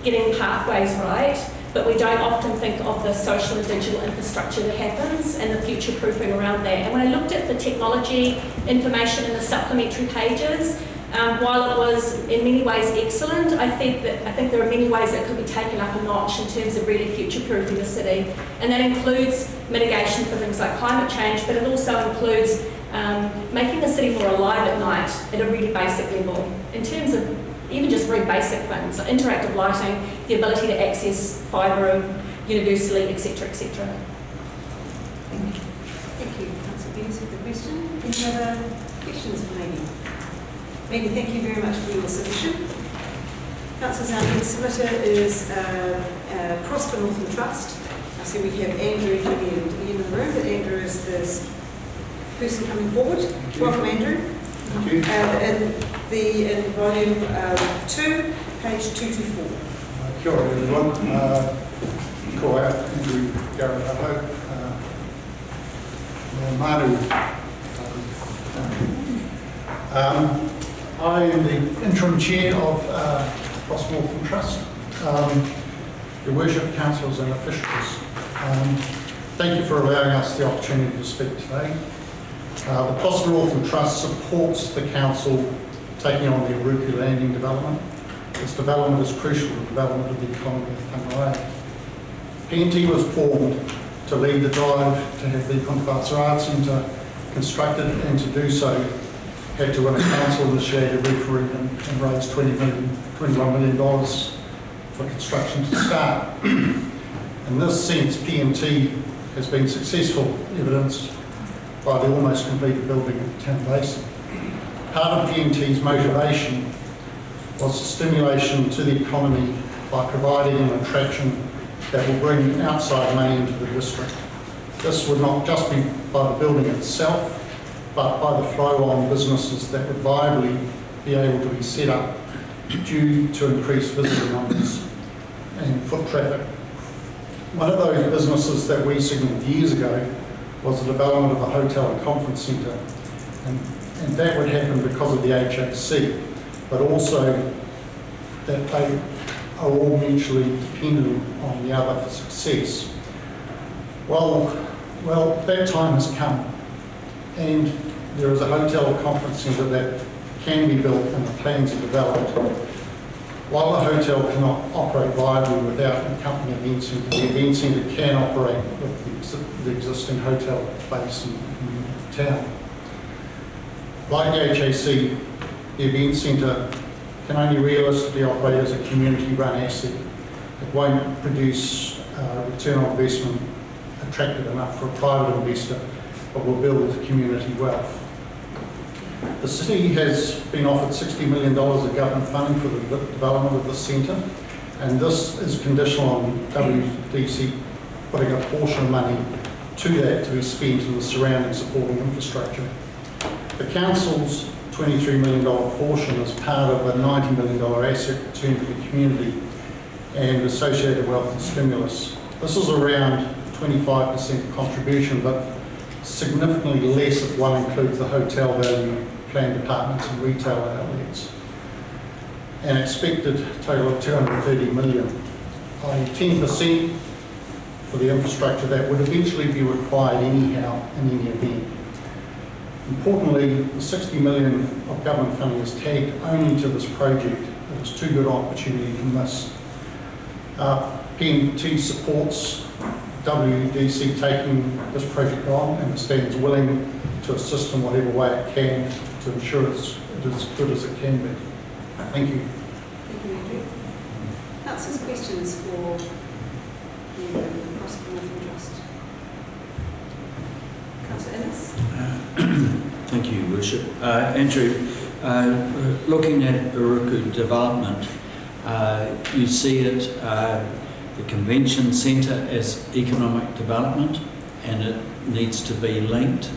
getting pathways right, but we don't often think of the social and digital infrastructure that happens and the future proofing around that. And when I looked at the technology information in the supplementary pages, while it was in many ways excellent, I think there are many ways that could be taken up a notch in terms of really future-proofing the city. And that includes mitigation for things like climate change, but it also includes making the city more alive at night at a really basic level, in terms of even just very basic things, like interactive lighting, the ability to access fibre universally, etc., etc. Thank you, Councillor Benz, for the question. Any other questions for Maggie? Maggie, thank you very much for your submission. Councillors, our next submitter is Prosper Northern Trust. I see we have Andrew, Jimmy and Ian in the room, but Andrew is this person coming forward. Welcome, Andrew. Thank you. In volume 2, page 224. Kia ora everyone. Ko ai, Andrew Garrett Aho. Manu. I am the interim chair of Prosper Northern Trust. Your Worship, councillors and officials, thank you for allowing us the opportunity to speak today. The Prosper Northern Trust supports the council taking on the Uruku landing development. This development is crucial to the development of the economy of Whangarei. PNT was formed to lead the drive to have the Konwhātua Arts Centre constructed, and to do so had to win a council-initiated referendum and raise $21 million for construction to start. In this sense, PNT has been successful, evidenced by the almost completed building at Town Basin. Part of PNT's motivation was the stimulation to the economy by providing an attraction that will bring outside money into the district. This would not just be by the building itself, but by the flow-on businesses that would viably be able to be set up due to increased visitor numbers and foot traffic. One of those businesses that we signalled years ago was the development of a hotel and conference centre, and that would happen because of the HAC, but also that they are all mutually dependent on the other for success. Well, that time has come, and there is a hotel and conference centre that can be built and the plans are developed. While the hotel cannot operate viably without an accompanying event centre, the event centre can operate with the existing hotel base in town. Like the HAC, the event centre can only realistically operate as a community-run asset. It won't produce return on investment attractive enough for a private investor, but will build community wealth. The city has been offered $60 million of government funding for the development of the centre, and this is conditional on WDC putting a portion of money to that to be spent in the surrounding supporting infrastructure. The council's $23 million portion is part of a $90 million asset return to the community and associated wealth and stimulus. This is around 25% contribution, but significantly less if one includes the hotel value, planned apartments and retail outlets. An expected total of $230 million, i.e. 10% for the infrastructure that would eventually be required anyhow in any event. Importantly, the $60 million of government funding is tagged only to this project. It is too good an opportunity to miss. PNT supports WDC taking this project on and stands willing to assist in whatever way it can to ensure it's as good as it can be. Thank you. Thank you, Andrew. Councillors, questions for the Prosper Northern Trust? Councillor Innes? Thank you, Worship. Andrew, looking at Uruku development, you see it the convention centre as economic development, and it needs to be linked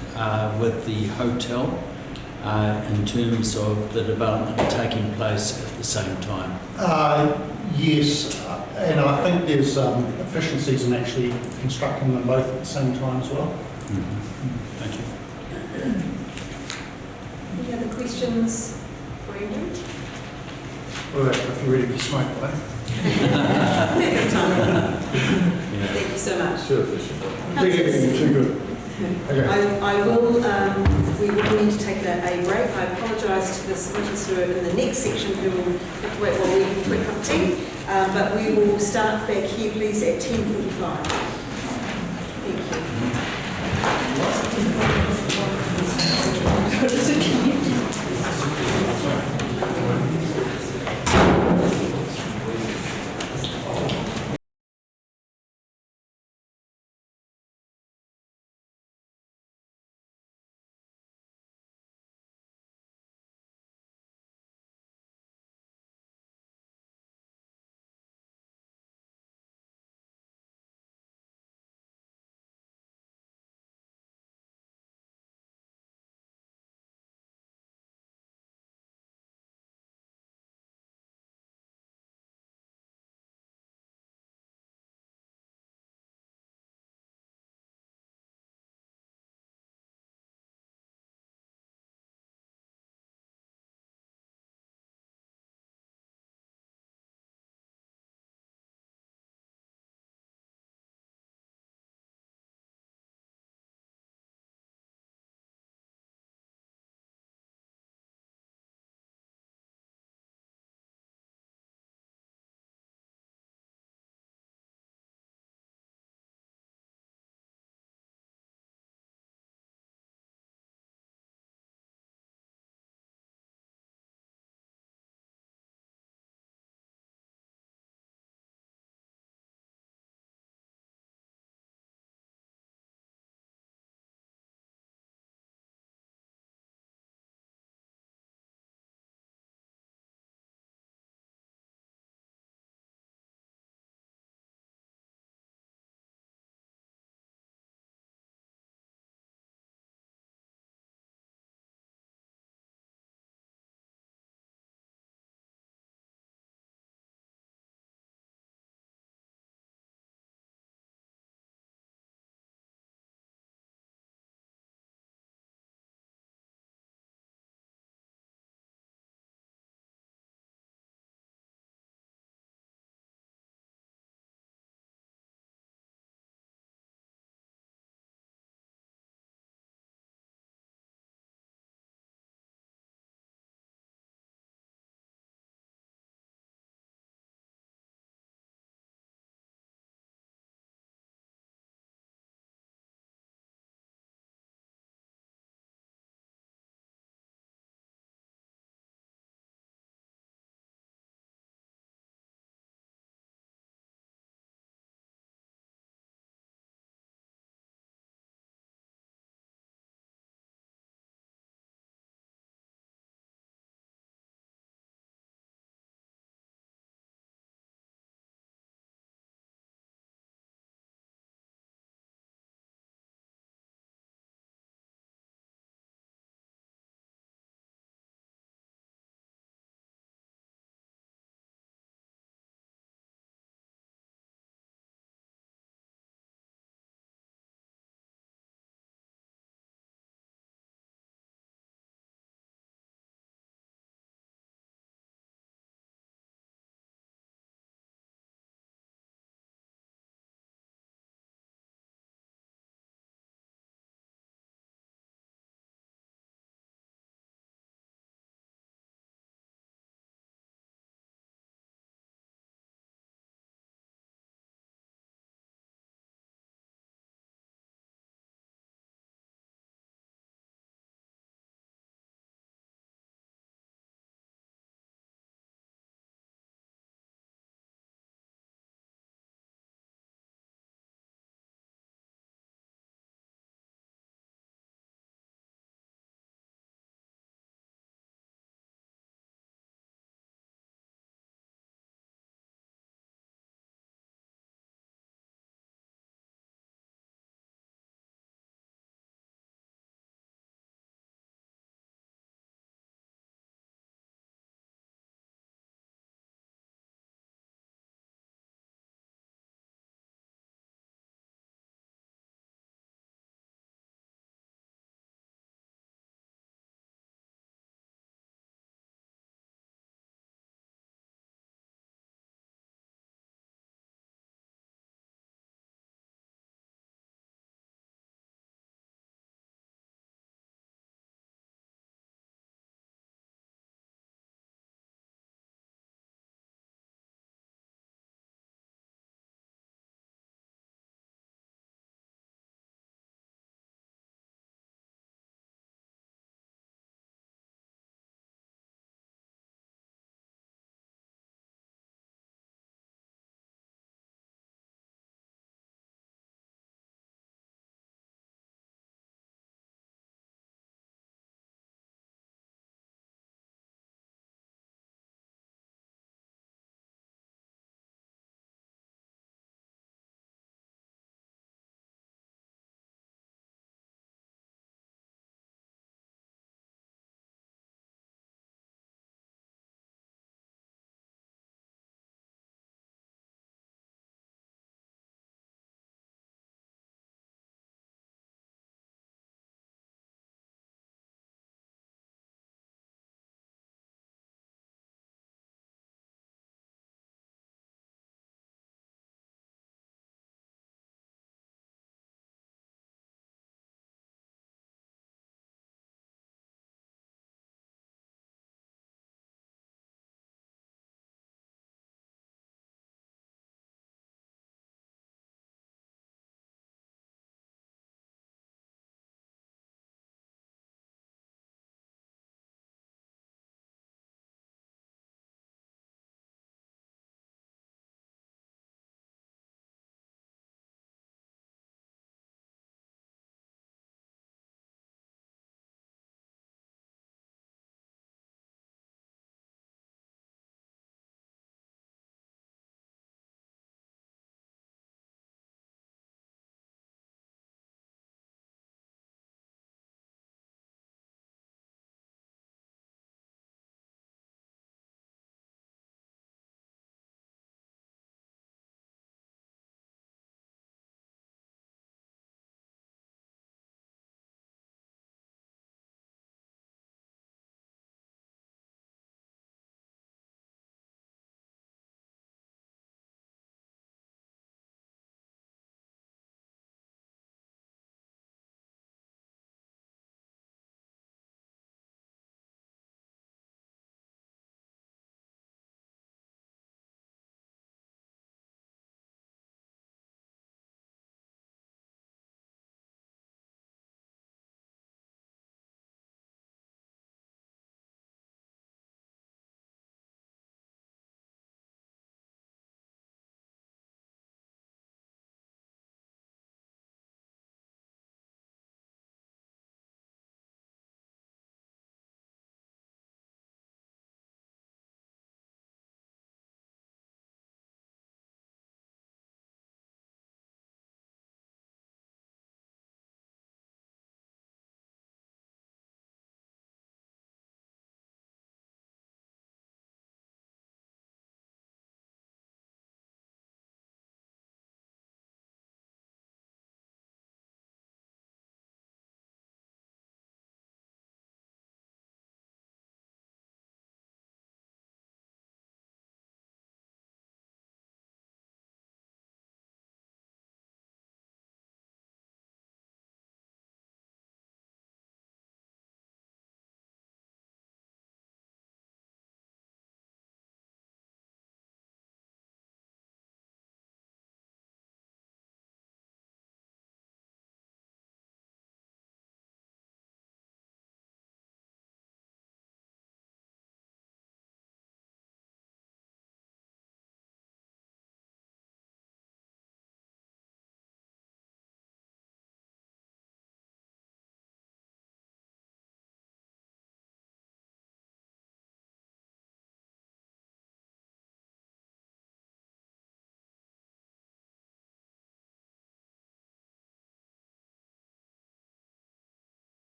with the hotel in terms of the development taking place at the same time. Yes, and I think there's efficiencies in actually constructing them both at the same time as well. Thank you. Any other questions for Andrew? Well, if you're ready for smoke, right? Perfect time. Thank you so much. Sure. Too good. Okay. I will, we will need to take a break. I apologise to the submitters who are in the next section who will have to wait while we have a quick cup of tea, but we will start back here please at 10:45. Thank you.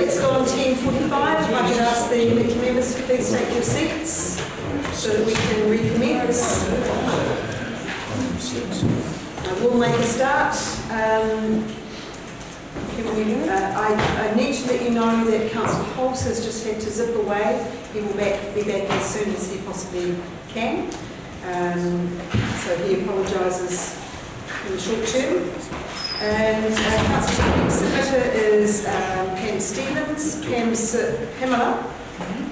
it's gone 10:45. If I could ask the elected members to please take your seats so that we can recommence. We'll make a start. I need to let you know that Councillor Holmes has just had to zip away. He will be back as soon as he possibly can. So he apologises in the short term. And Councillor submitter is Pam Stevens. Pamela,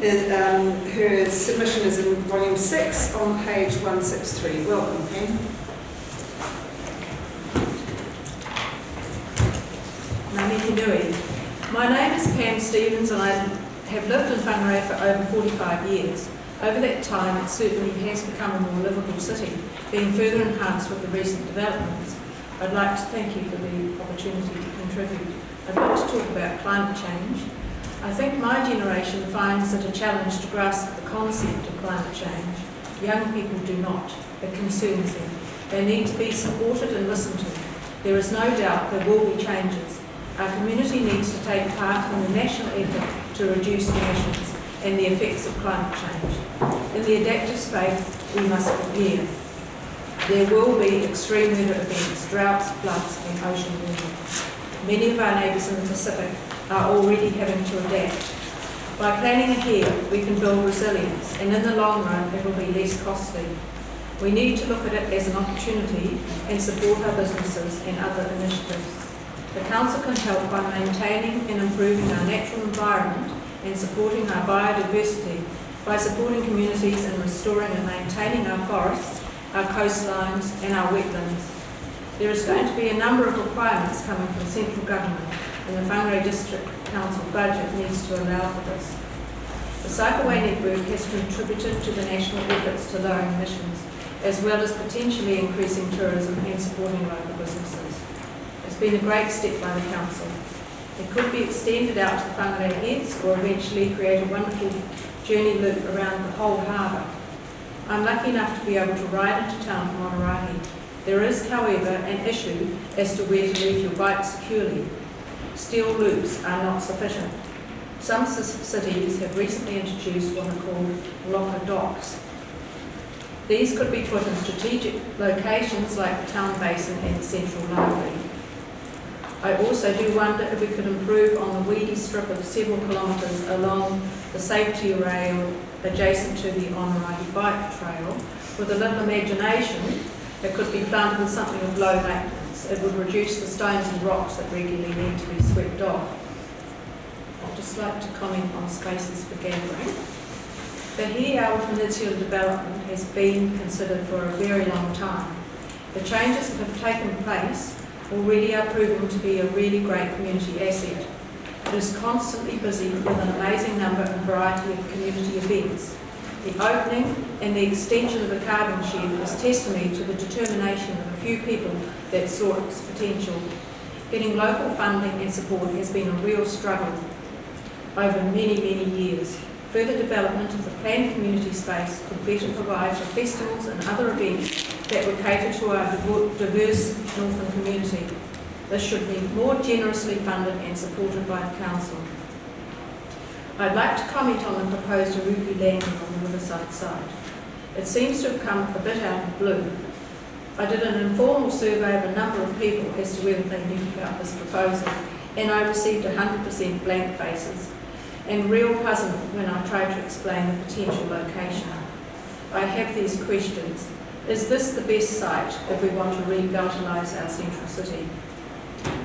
her submission is in volume 6 on page 163. Welcome, Pam. My name is Pam Stevens and I have lived in Whangarei for over 45 years. Over that time it certainly has become a more livable city, being further enhanced with the recent developments. I'd like to thank you for the opportunity to contribute. I'd like to talk about climate change. I think my generation finds it a challenge to grasp the concept of climate change. Young people do not. It concerns them. They need to be supported and listened to. There is no doubt there will be changes. Our community needs to take part in the national effort to reduce emissions and the effects of climate change. In the adaptive space, we must prepare. There will be extreme weather events, droughts, floods and ocean warming. Many of our neighbours in the Pacific are already having to adapt. By planning ahead, we can build resilience and in the long run it will be less costly. We need to look at it as an opportunity and support our businesses and other initiatives. The Council can help by maintaining and improving our natural environment and supporting our biodiversity, by supporting communities and restoring and maintaining our forests, our coastlines and our wetlands. There is going to be a number of requirements coming from central government and the Whangarei District Council budget needs to allow for this. The Cycleway network has contributed to the national efforts to lowering emissions, as well as potentially increasing tourism and supporting local businesses. It's been a great step by the Council. It could be extended out to the Whangarei Heads or eventually create a wonderful journey loop around the whole harbour. I'm lucky enough to be able to ride into town from Whangarei. There is, however, an issue as to where to leave your bike securely. Steel loops are not sufficient. Some cities have recently introduced what are called locker docks. These could be put in strategic locations like the town basin and the central library. I also do wonder if we could improve on the weedy strip of several kilometres along the safety rail adjacent to the Whangarei bike trail. With a little imagination, it could be planted with something of low maintenance. It would reduce the stones and rocks that regularly need to be swept off. I'd just like to comment on spaces for gathering. The Hiau Peninsula development has been considered for a very long time. The changes that have taken place already are proving to be a really great community asset. It is constantly busy with an amazing number and variety of community events. The opening and the extension of the carbon shed is testimony to the determination of a few people that saw its potential. Getting local funding and support has been a real struggle over many, many years. Further development of the planned community space could better provide for festivals and other events that would cater to our diverse northern community. This should be more generously funded and supported by the Council. I'd like to comment on the proposed Aruku landing on the Riverside site. It seems to have come a bit out of the blue. I did an informal survey of a number of people as to whether they knew about this proposal, and I received 100% blank faces, and real puzzlement when I tried to explain the potential location. I have these questions. Is this the best site if we want to revitalise our central city?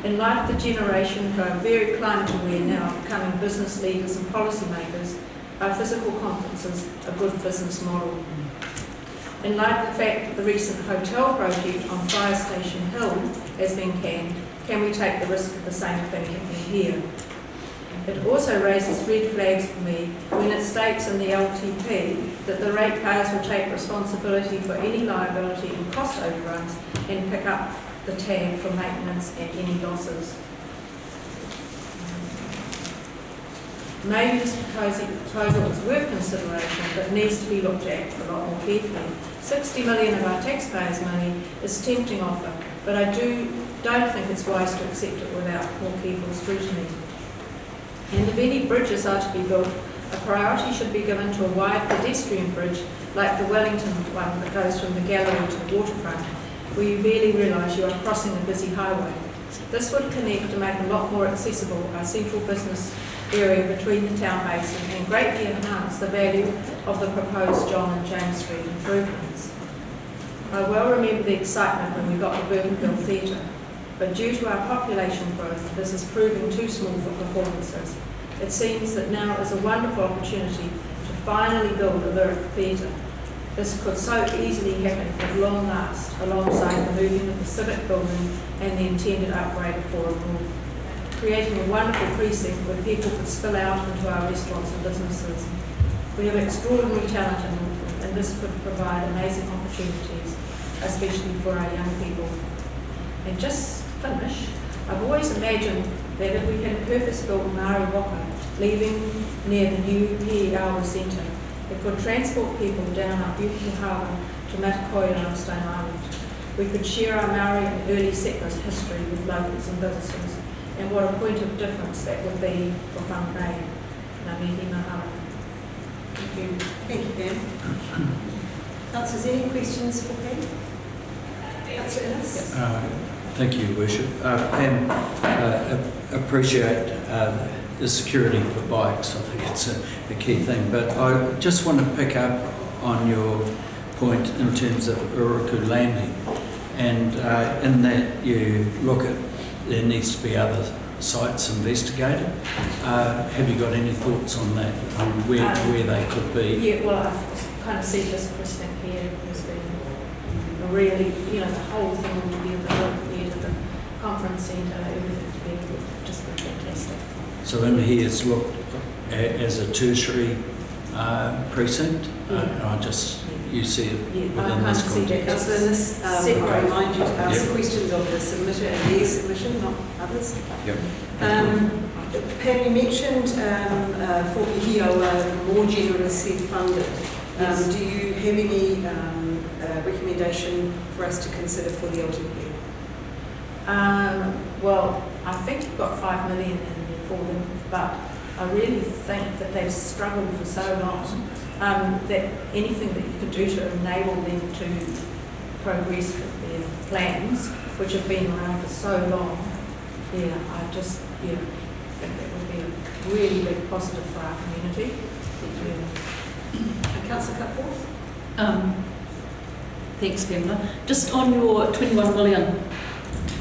In light of the generation who are very climate aware now, becoming business leaders and policymakers, are physical conferences a good business model? In light of the fact that the recent hotel project on Fire Station Hill has been canned, can we take the risk of the same thing happening here? It also raises red flags for me when it states in the LTP that the ratepayers will take responsibility for any liability and cost overruns and pick up the tab for maintenance and any losses. Maybe this proposal is worth consideration, but needs to be looked at a lot more carefully. 60 million of our taxpayers' money is a tempting offer, but I don't think it's wise to accept it without more careful scrutiny. And if any bridges are to be built, a priority should be given to a wide pedestrian bridge like the Wellington one that goes from the gallery to the waterfront, where you barely realise you are crossing a busy highway. This would connect to make a lot more accessible our central business area between the town basin and greatly enhance the value of the proposed John and James Street improvements. I well remember the excitement when we got the Bougainville Theatre, but due to our population growth, this is proving too small for performances. It seems that now is a wonderful opportunity to finally build a lyric theatre. This could so easily happen at long last, alongside the moving of the civic building and the intended upgrade of Forum Hall, creating a wonderful precinct where people could spill out into our restaurants and businesses. We have extraordinary talent in Auckland, and this could provide amazing opportunities, especially for our young people. And just to finish, I've always imagined that if we had a purpose-built Ngāri Waka leaving near the new PER Centre, it could transport people down our beautiful harbour to Matakoia on Stone Island. We could share our Maori and early settlers history with locals and visitors, and what a point of difference that would be for Whangarei. Ngā mihi mahalo. Thank you. Thank you, Pam. Councillors, any questions for Pam? Councillor Innes? Thank you, Worship. Pam, appreciate the security for bikes. I think it's a key thing. But I just want to pick up on your point in terms of Uruku landing, and in that you look at there needs to be other sites investigated. Have you got any thoughts on that, on where they could be? Yeah, well, I've kind of seen this precedent here has been a really, the whole thing will be available here to the conference centre, everything to be just been fantastic. So in here it's looked as a tertiary precinct. You see it within this context. Councillor Innes, I remind you to ask questions of the submitter and their submission, not others. Yep. Pam, you mentioned for Hio more generously funded. Do you have any recommendation for us to consider for the LTP? Well, I think you've got 5 million in there for them, but I really think that they've struggled for so long that anything that you could do to enable them to progress with their plans, which have been around for so long, I think that would be a really big positive for our community. Councillor Cutforth? Thanks, Pamela. Just on your 21 million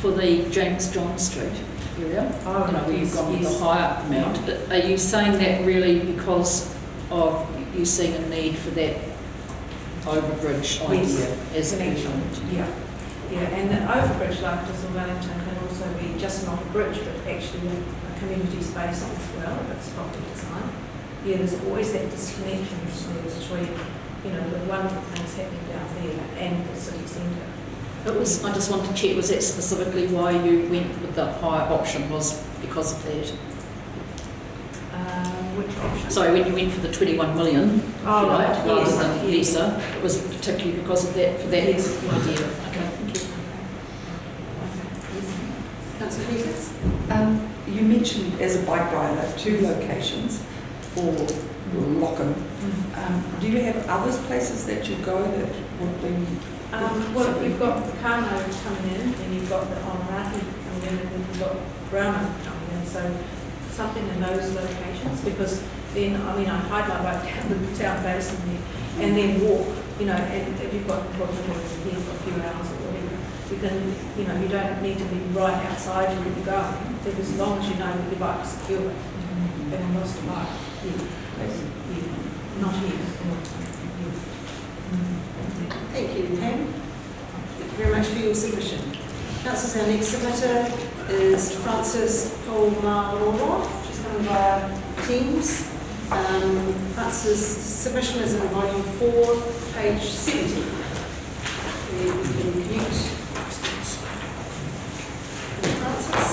for the James John Street area, where you've gone with the higher amount, are you saying that really because of you seeing a need for that overbridge idea as mentioned? Yeah, and the overbridge like this in Wellington can also be just not a bridge, but actually a community space as well, if it's properly designed. Yeah, there's always that disconnection between, the wonderful things happening down there and the city centre. I just wanted to check, was that specifically why you went with the higher option, was because of that? Which option? Sorry, when you went for the 21 million, right, rather than lesser, it was particularly because of that, for that idea. Okay, thank you. Councillor Peters? You mentioned as a bike rider 2 locations for Lockham. Do you have other places that you go that would be? Well, you've got the Kano coming in, and you've got the Onorati coming in, and you've got Brahma coming in. So something in those locations, because then, I hide my bike down the town basin there, and then walk, and if you've got here for a few hours or whatever, you can, you don't need to be right outside where you're going, but as long as you know that your bike's secure, and lost a bike, not here. Thank you, Pam. Thank you very much for your submission. Councillors, our next submitter is Frances Polmaroro. She's coming via Teams. Frances' submission is in volume 4, page 70. We can mute Frances.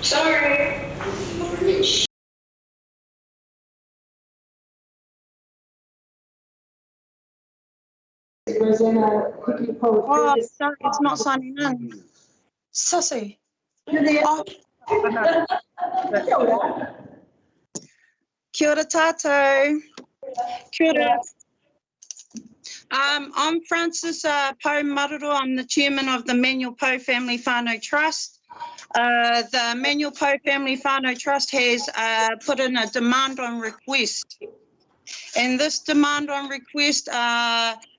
Sorry. President Oh, sorry, it's not signing in. Sissy. Oh. Kia ora tātou. Kia ora. I'm Frances Poe Maruro. I'm the chairman of the Manuel Poe Family Whānau Trust. The Manuel Poe Family Whānau Trust has put in a demand on request. And this demand on request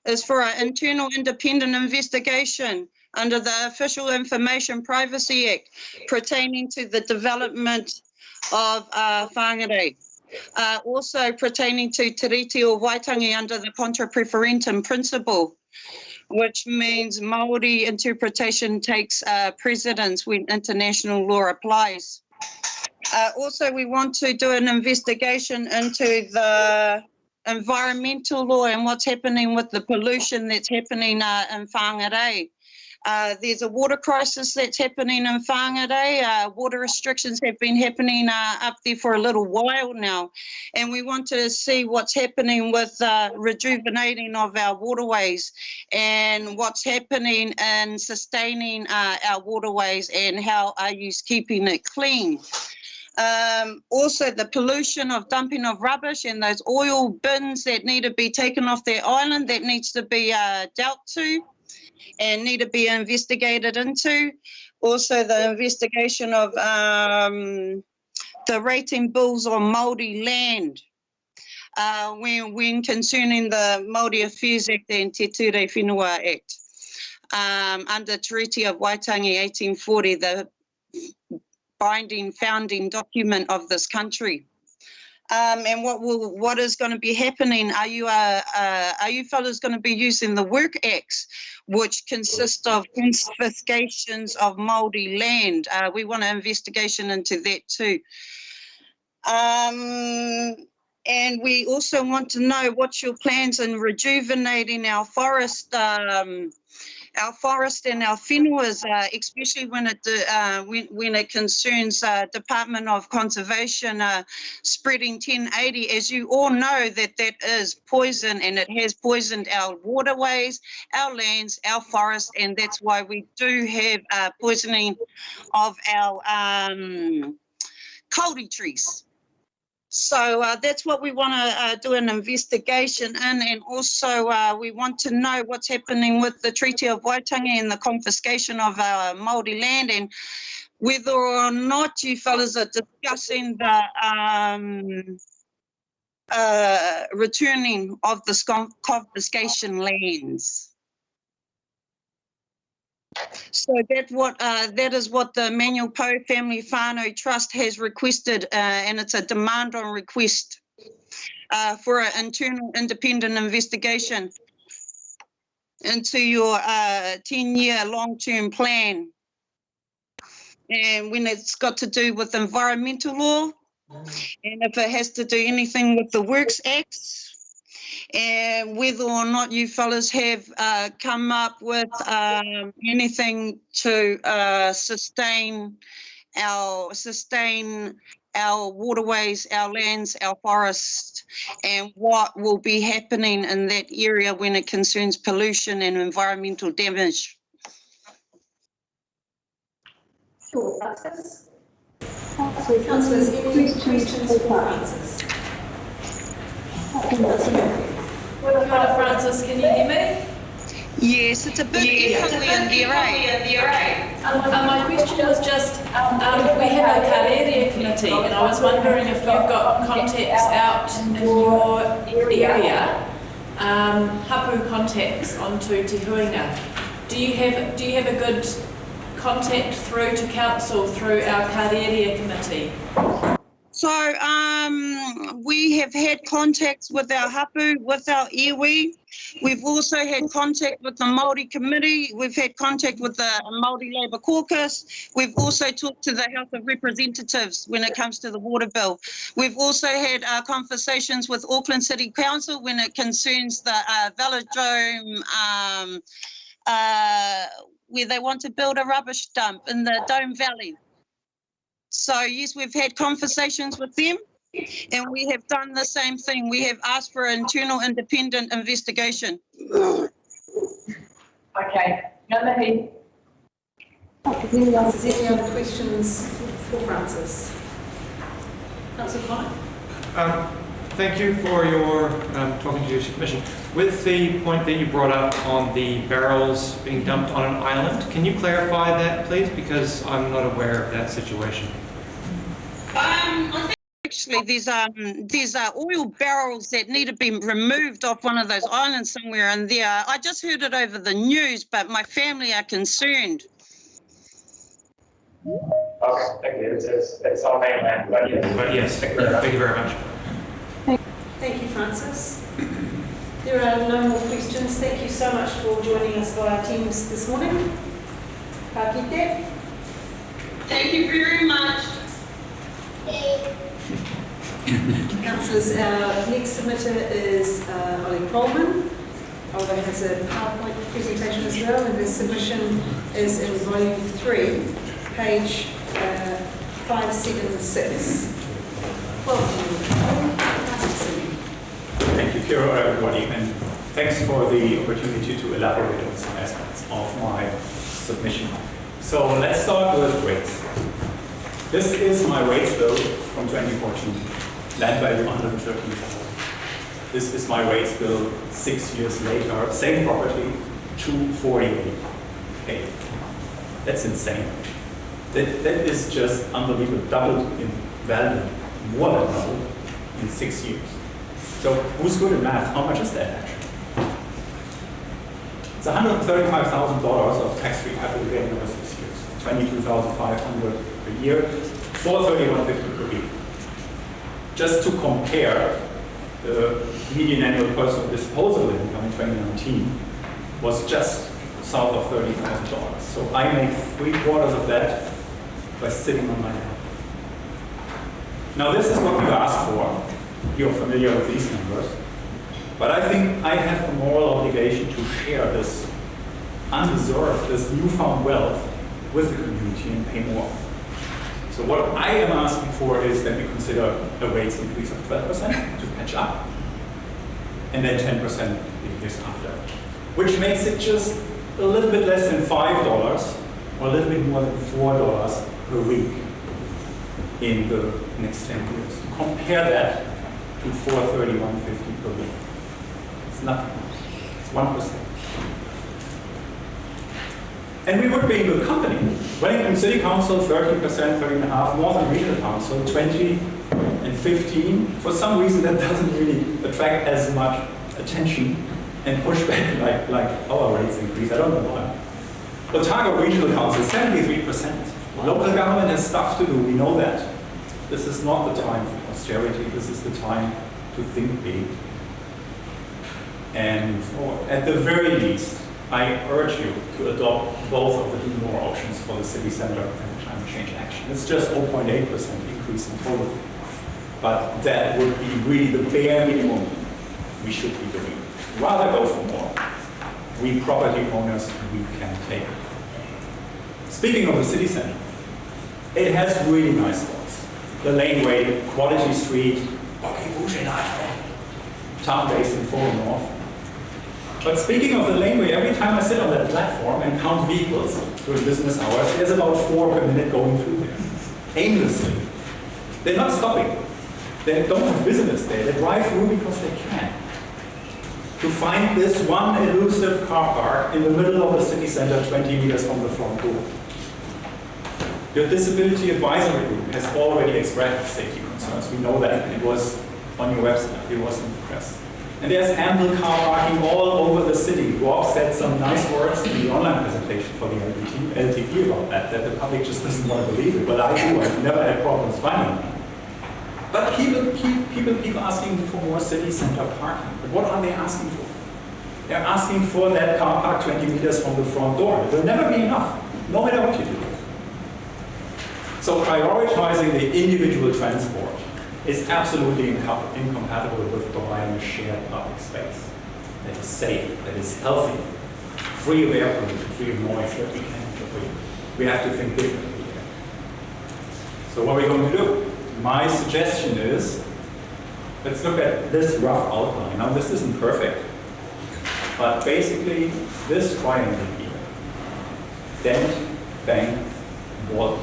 is for an internal independent investigation under the Official Information Privacy Act pertaining to the development of Whangarei. Also pertaining to Te Reti o Waitangi under the Contra Preferentum principle, which means Māori interpretation takes precedence when international law applies. Also, we want to do an investigation into the environmental law and what's happening with the pollution that's happening in Whangarei. There's a water crisis that's happening in Whangarei. Water restrictions have been happening up there for a little while now. And we want to see what's happening with rejuvenating of our waterways and what's happening in sustaining our waterways and how are you keeping it clean. Also, the pollution of dumping of rubbish and those oil bins that need to be taken off their island that needs to be dealt to and need to be investigated into. Also, the investigation of the rating bills on Māori land when concerning the Māori Affairs Act and Te Ture Whenua Act. Under Treaty of Waitangi 1840, the binding founding document of this country. And what is going to be happening? Are you fellas going to be using the Work Acts, which consist of confiscations of Māori land? We want an investigation into that too. And we also want to know what's your plans in rejuvenating our forest and our whenuas, especially when it concerns Department of Conservation spreading 1080. As you all know, that is poison, and it has poisoned our waterways, our lands, our forests, and that's why we do have poisoning of our kauri trees. So that's what we want to do an investigation in, and also we want to know what's happening with the Treaty of Waitangi and the confiscation of our Māori land, and whether or not you fellas are discussing the returning of the confiscation lands. So that is what the Manuel Poe Family Whānau Trust has requested, and it's a demand on request for an internal independent investigation into your 10-year long-term plan. And when it's got to do with environmental law, and if it has to do anything with the Works Acts, and whether or not you fellas have come up with anything to sustain our waterways, our lands, our forests, and what will be happening in that area when it concerns pollution and environmental damage. Sure, Frances. Councillors, any questions for Frances? Frances, can you hear me? Yes, it's a bit echoey in there, right? My question was just, we have a Kareria committee, and I was wondering if you've got contacts out in your area, hapu contacts onto Te Huinga. Do you have a good contact through to council through our Kareria committee? So we have had contacts with our hapu, with our iwi. We've also had contact with the Māori committee. We've had contact with the Māori Labour Caucus. We've also talked to the House of Representatives when it comes to the water bill. We've also had conversations with Auckland City Council when it concerns the velodrome, where they want to build a rubbish dump in the Dome Valley. So yes, we've had conversations with them, and we have done the same thing. We have asked for an internal independent investigation. Okay. Ngā mihi. Is there any other questions for Francis? Councillor Connor? Thank you for your talking to your commission. With the point that you brought up on the barrels being dumped on an island, can you clarify that, please? Because I'm not aware of that situation. I think actually there's oil barrels that need to be removed off one of those islands somewhere in there. I just heard it over the news, but my family are concerned. Okay, thank you. It's on mainland, but yes, thank you very much. Thank you, Francis. There are no more questions. Thank you so much for joining us via Teams this morning. Ka kite. Thank you very much. Councillors, our next submitter is Ollie Coleman. Ollie has a PowerPoint presentation as well, and this submission is in volume 3, page 576. Welcome. Thank you, Kira, everybody, and thanks for the opportunity to elaborate on some aspects of my submission. So let's start with rates. This is my rates bill from 2014, land value 113,000. This is my rates bill 6 years later, same property, 248K. That's insane. That is just unbelievable, doubled in value, more than doubled in 6 years. So who's good at math? How much is that actually? It's $135,000 of tax-free capital gain over 6 years, $22,500 per year, $431.50 per week. Just to compare, the median annual personal disposable income in 2019 was just south of $30,000. So I make 3/4 of that by sitting on my head. Now this is what you asked for. You're familiar with these numbers. But I think I have a moral obligation to share this undeserved, this newfound wealth with the community and pay more. So what I am asking for is that we consider a rates increase of 12% to catch up, and then 10% the years after, which makes it just a little bit less than $5 or a little bit more than $4 per week in the next 10 years. Compare that to $431.50 per week. It's nothing. It's 1%. And we would be in good company. Wellington City Council, 13%, 13.5%, Northern Regional Council, 20 and 15. For some reason, that doesn't really attract as much attention and pushback like our rates increase. I don't know why. Otago Regional Council, 73%. Local government has stuff to do, we know that. This is not the time for austerity, this is the time to think big. And at the very least, I urge you to adopt both of the do more options for the city center and climate change action. It's just 0.8% increase in total. But that would be really the bare minimum we should be doing. Rather go for more. We property owners, we can take it. Speaking of the city center, it has really nice spots. The laneway, Quality Street, town-based in Fulham North. But speaking of the laneway, every time I sit on that platform and count vehicles during business hours, there's about 4 per minute going through there, aimlessly. They're not stopping. They don't have business there. They drive through because they can. To find this one elusive car park in the middle of the city center, 20 meters from the front door. Your disability advisory group has already expressed safety concerns. We know that. It was on your website. It was in the press. And there's ample car parking all over the city. Rob said some nice words in the online presentation for the LTP about that the public just doesn't want to believe it. But I do. I've never had problems finding it. But people keep asking for more city center parking. But what are they asking for? They're asking for that car park 20 meters from the front door. It will never be enough, no matter what you do. So prioritizing the individual transport is absolutely incompatible with providing a shared public space that is safe, that is healthy, free of air pollution, free of noise that we can interpret. We have to think differently here. So what are we going to do? My suggestion is, let's look at this rough outline. Now this isn't perfect, But basically, this triangle here, dent, bank, wall,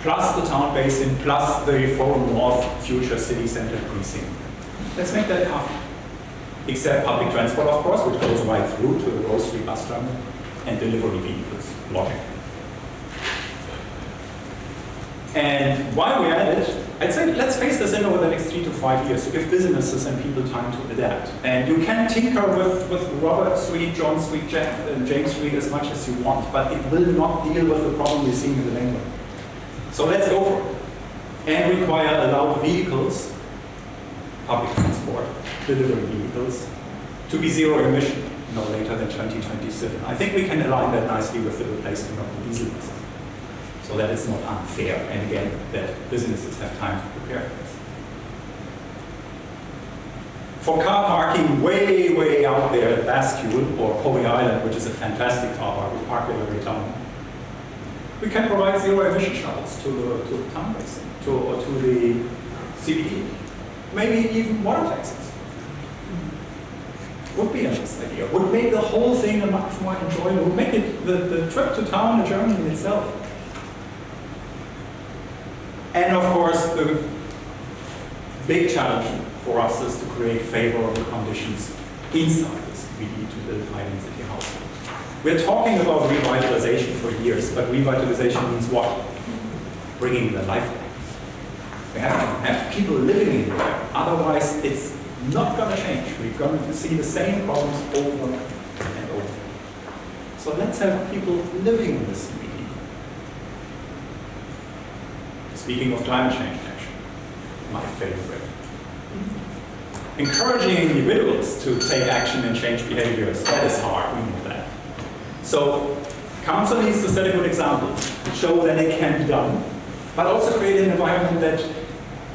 plus the town basin, plus the Forum North future city center precinct. Let's make that half. Except public transport, of course, which goes right through to the grocery bus terminal and delivery vehicles blocking. And while we're at it, I'd say let's phase this in over the next 3 to 5 years to give businesses and people time to adapt. And you can tinker with Robert Street, John Street, James Street as much as you want, but it will not deal with the problem we're seeing in the Langway. So let's go for it. And require allowed vehicles, public transport, delivery vehicles, to be zero emission no later than 2027. I think we can align that nicely with the replacement of the diesel buses, so that it's not unfair, and again, that businesses have time to prepare for this. For car parking way, way out there at Bascule or Hoey Island, which is a fantastic car park, we park there every time, we can provide zero emission shuttles to the town basin, or to the CBD. Maybe even water taxis. Would be a nice idea. Would make the whole thing a much more enjoyable. Would make it the trip to town a journey in itself. And of course, the big challenge for us is to create favorable conditions inside this. We need to build high-end city housing. We're talking about revitalization for years, but revitalization means what? Bringing the life back. We have to have people living in there. Otherwise, it's not going to change. We're going to see the same problems over and over. So let's have people living in this community. Speaking of climate change action, my favorite. Encouraging individuals to take action and change behaviors, that is hard, we know that. So council needs to set a good example, show that it can be done, but also create an environment that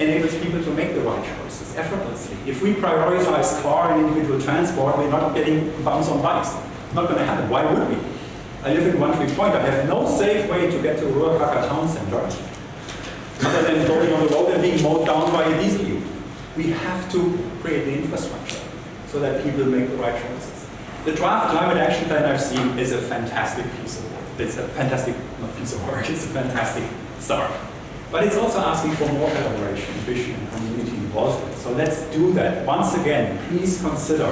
enables people to make the right choices effortlessly. If we prioritize car and individual transport, we're not getting bumps on bikes. It's not going to happen. Why would we? I live in One Tree Point. I have no safe way to get to Ruhrkaka town center other than going on the road and being mowed down by a diesel ute. We have to create the infrastructure so that people make the right choices. The draft climate action plan I've seen is a fantastic piece of work. It's a fantastic, not piece of work, it's a fantastic start. But it's also asking for more collaboration, vision, and community involvement. So let's do that. Once again, please consider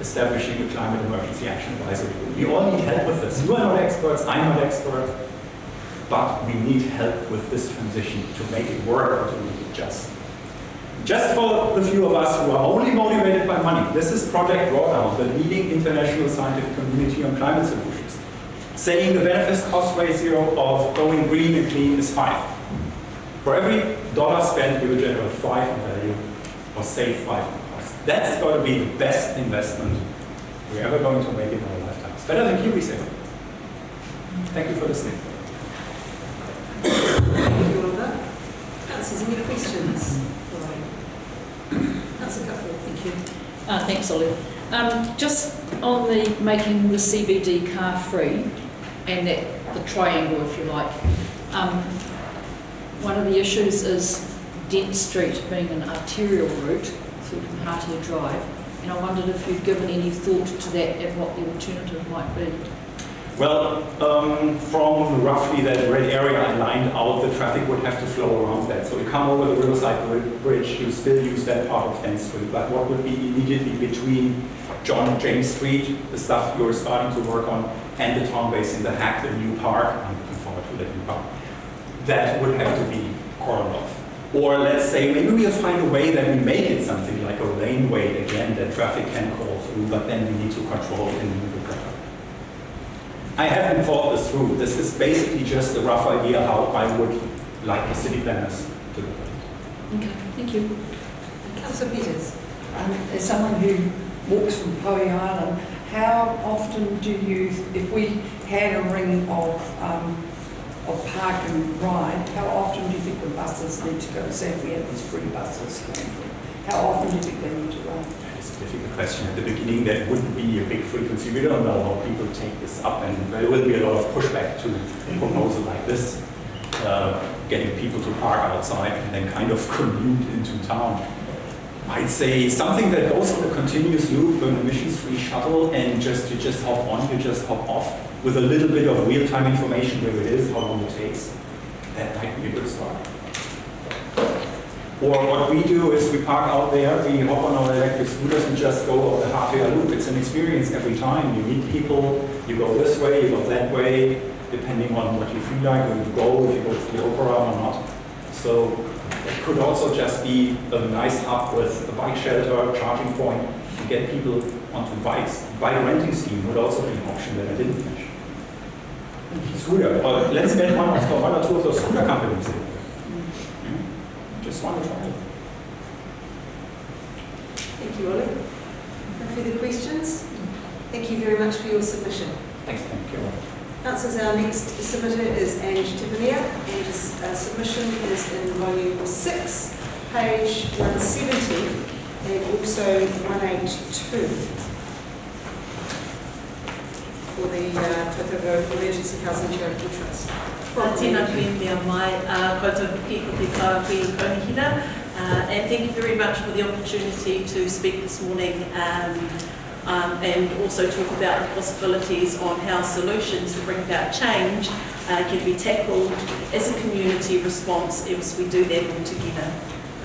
establishing a climate emergency action advisory group. We all need help with this. You are not experts, I'm not expert, but we need help with this transition to make it work or to make it just. Just for the few of us who are only motivated by money, this is Project Drawdown, the leading international scientific community on climate solutions, saying the benefits-cost ratio of going green and clean is 5. For every dollar spent, you will generate 5 in value or save 5 in cost. That's got to be the best investment we're ever going to make in our lifetimes. Better than Kiwi saving. Thank you for listening. Thank you, Oliver. Councillors, any other questions? That's a couple. Thank you. Thanks, Oliver. Just on the making the CBD car free and the triangle, if you like. One of the issues is Dent Street being an arterial route through from Hartier Drive, and I wondered if you'd given any thought to that and what the alternative might be. Well, from roughly that red area I lined out, the traffic would have to flow around that. So you come over the Riverside Bridge, you still use that part of 10th Street, but what would be immediately between John and James Street, the stuff you're starting to work on, and the town base in the Hack, the new park, I'm looking forward to that new park, that would have to be cordoned off. Or let's say maybe we'll find a way that we make it something like a laneway again that traffic can crawl through, but then we need to control it and move it better. I haven't thought this through. This is basically just a rough idea how I would like the city planners to do it. Okay, thank you. Councillor Peters. As someone who walks from Hoey Island, how often do you, if we had a ring of park and ride, how often do you think the buses need to go? Say if we had these free buses going through, how often do you think they need to run? It's a difficult question. At the beginning, there wouldn't be a big frequency. We don't know how people take this up, and there will be a lot of pushback to a proposal like this, getting people to park outside and then kind of commute into town. I'd say something that goes on a continuous loop, an emissions-free shuttle, and you just hop on, you just hop off, with a little bit of real-time information where it is, how long it takes. That might be a good start. Or what we do is we park out there, we hop on our electric scooters and just go over the half-hour loop. It's an experience every time. You meet people, you go this way, you go that way, depending on what you feel like, where you go, if you go to the opera or not. So it could also just be a nice hub with a bike shelter, charging point, to get people onto bikes. Bike renting scheme would also be an option that I didn't mention. Scooter, or let's get one or two of those scooter companies in. Just want to try it. Thank you, Ollie. No further questions? Thank you very much for your submission. Thank you. Councillors, our next submitter is Ange Tippania. Ange's submission is in volume 6, page 170, and also 182 for the Emergency Housing Charitable Trust. Tēnā koe mai, koutou kiko te kāhui konihina, and thank you very much for the opportunity to speak this morning and also talk about the possibilities on how solutions to bring about change can be tackled as a community response if we do that all together.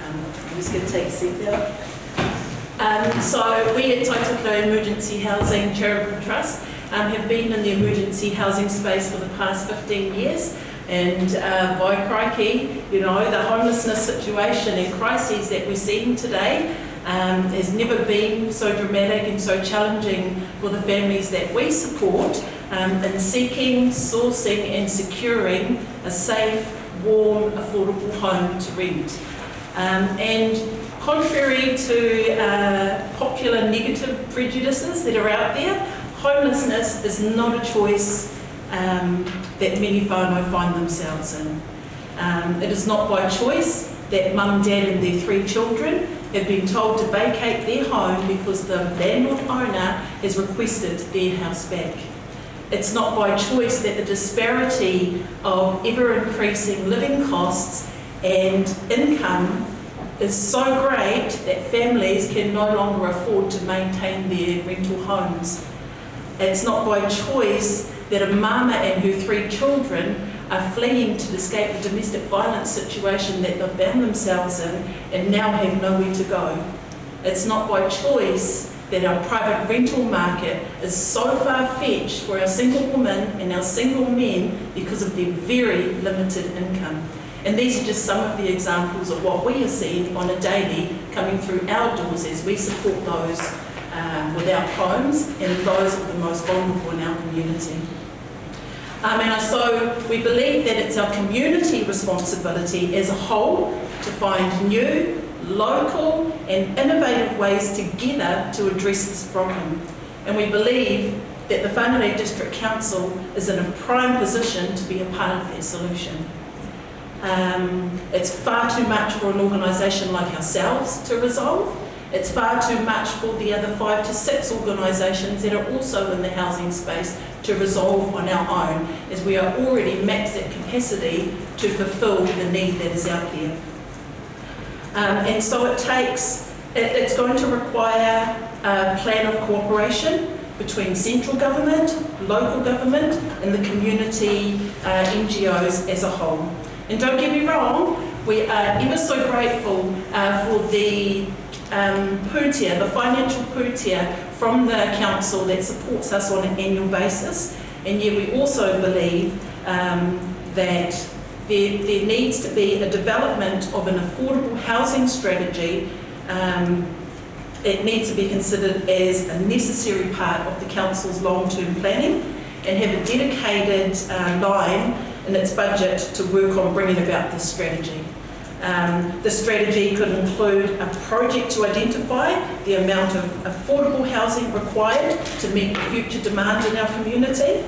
I'm just going to take a seat there. So we at Taitoko Emergency Housing Charitable Trust have been in the emergency housing space for the past 15 years, and by crikey, you know, the homelessness situation and crises that we're seeing today has never been so dramatic and so challenging for the families that we support in seeking, sourcing and securing a safe, warm, affordable home to rent. And contrary to popular negative prejudices that are out there, homelessness is not a choice that many whānau find themselves in. It is not by choice that mum, dad and their 3 children have been told to vacate their home because the landlord owner has requested their house back. It's not by choice that the disparity of ever-increasing living costs and income is so great that families can no longer afford to maintain their rental homes. It's not by choice that a mama and her 3 children are fleeing to escape the domestic violence situation that they've found themselves in and now have nowhere to go. It's not by choice that our private rental market is so far-fetched for our single women and our single men because of their very limited income. And these are just some of the examples of what we are seeing on a daily coming through our doors as we support those without homes and those of the most vulnerable in our community. And so we believe that it's our community responsibility as a whole to find new, local and innovative ways together to address this problem. And we believe that the Whangarei District Council is in a prime position to be a part of that solution. It's far too much for an organisation like ourselves to resolve. It's far too much for the other 5 to 6 organisations that are also in the housing space to resolve on our own, as we are already maxed at capacity to fulfil the need that is out there. And so it's going to require a plan of cooperation between central government, local government and the community NGOs as a whole. And don't get me wrong, we are ever so grateful for the pūtea, the financial pūtea from the council that supports us on an annual basis, and yet we also believe that there needs to be a development of an affordable housing strategy. It needs to be considered as a necessary part of the council's long-term planning and have a dedicated line in its budget to work on bringing about this strategy. The strategy could include a project to identify the amount of affordable housing required to meet future demand in our community.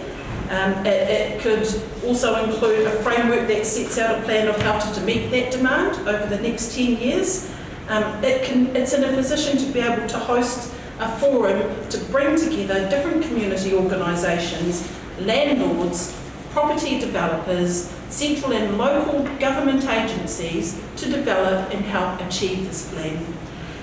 It could also include a framework that sets out a plan of how to meet that demand over the next 10 years. It's in a position to be able to host a forum to bring together different community organisations, landlords, property developers, central and local government agencies to develop and help achieve this plan.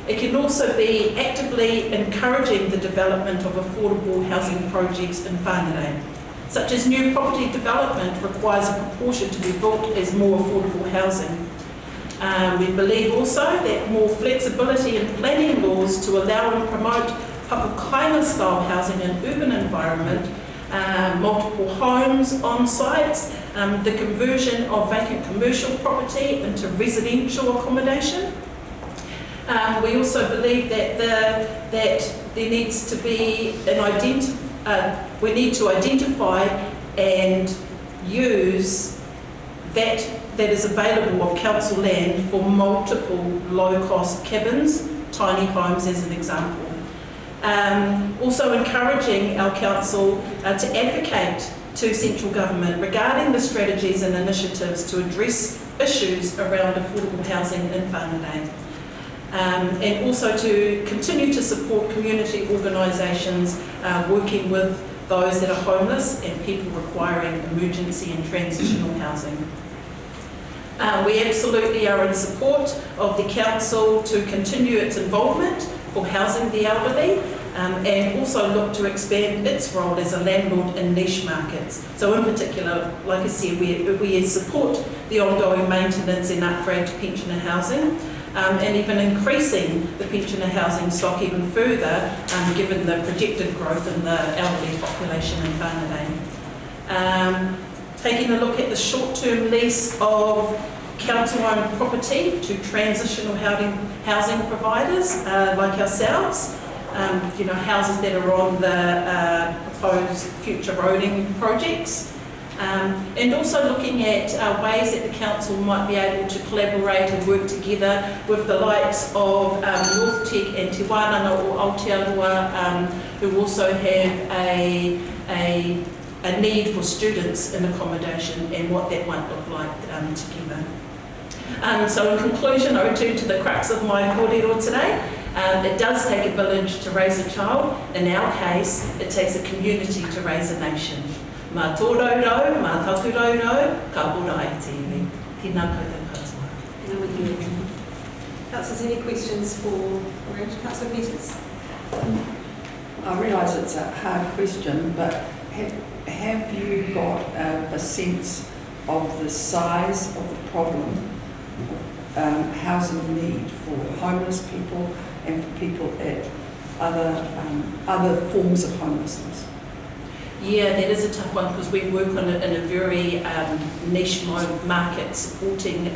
It can also be actively encouraging the development of affordable housing projects in Whangarei, such as new property development requires a proportion to be built as more affordable housing. We believe also that more flexibility in planning laws to allow and promote Papakaina style housing in urban environment, multiple homes on sites, the conversion of vacant commercial property into residential accommodation. We also believe that there needs to be we need to identify and use that is available of council land for multiple low-cost cabins, tiny homes as an example. Also encouraging our council to advocate to central government regarding the strategies and initiatives to address issues around affordable housing in Whangarei. And also to continue to support community organisations working with those that are homeless and people requiring emergency and transitional housing. We absolutely are in support of the council to continue its involvement for housing the elderly and also look to expand its role as a landlord in niche markets. So in particular, like I said, we support the ongoing maintenance and upgrade to pensioner housing and even increasing the pensioner housing stock even further given the projected growth in the elderly population in Whangarei. Taking a look at the short-term lease of council-owned property to transitional housing providers like ourselves, houses that are on the proposed future roading projects, and also looking at ways that the council might be able to collaborate and work together with the likes of North Tech and Te Wānanga or Aotearoa, who also have a need for students in accommodation and what that might look like together. So in conclusion, I return to the crux of my kōrero today. It does take a village to raise a child. In our case, it takes a community to raise a nation. Mā tō raurau, mā taku raurau, ka ora ai te iwi. Tēnā koutou katoa. Councillors, any questions for Councillor Peters? I realise it's a hard question, but have you got a sense of the size of the problem, housing need for homeless people and for people at other forms of homelessness? Yeah, that is a tough one because we work on it in a very niche market, supporting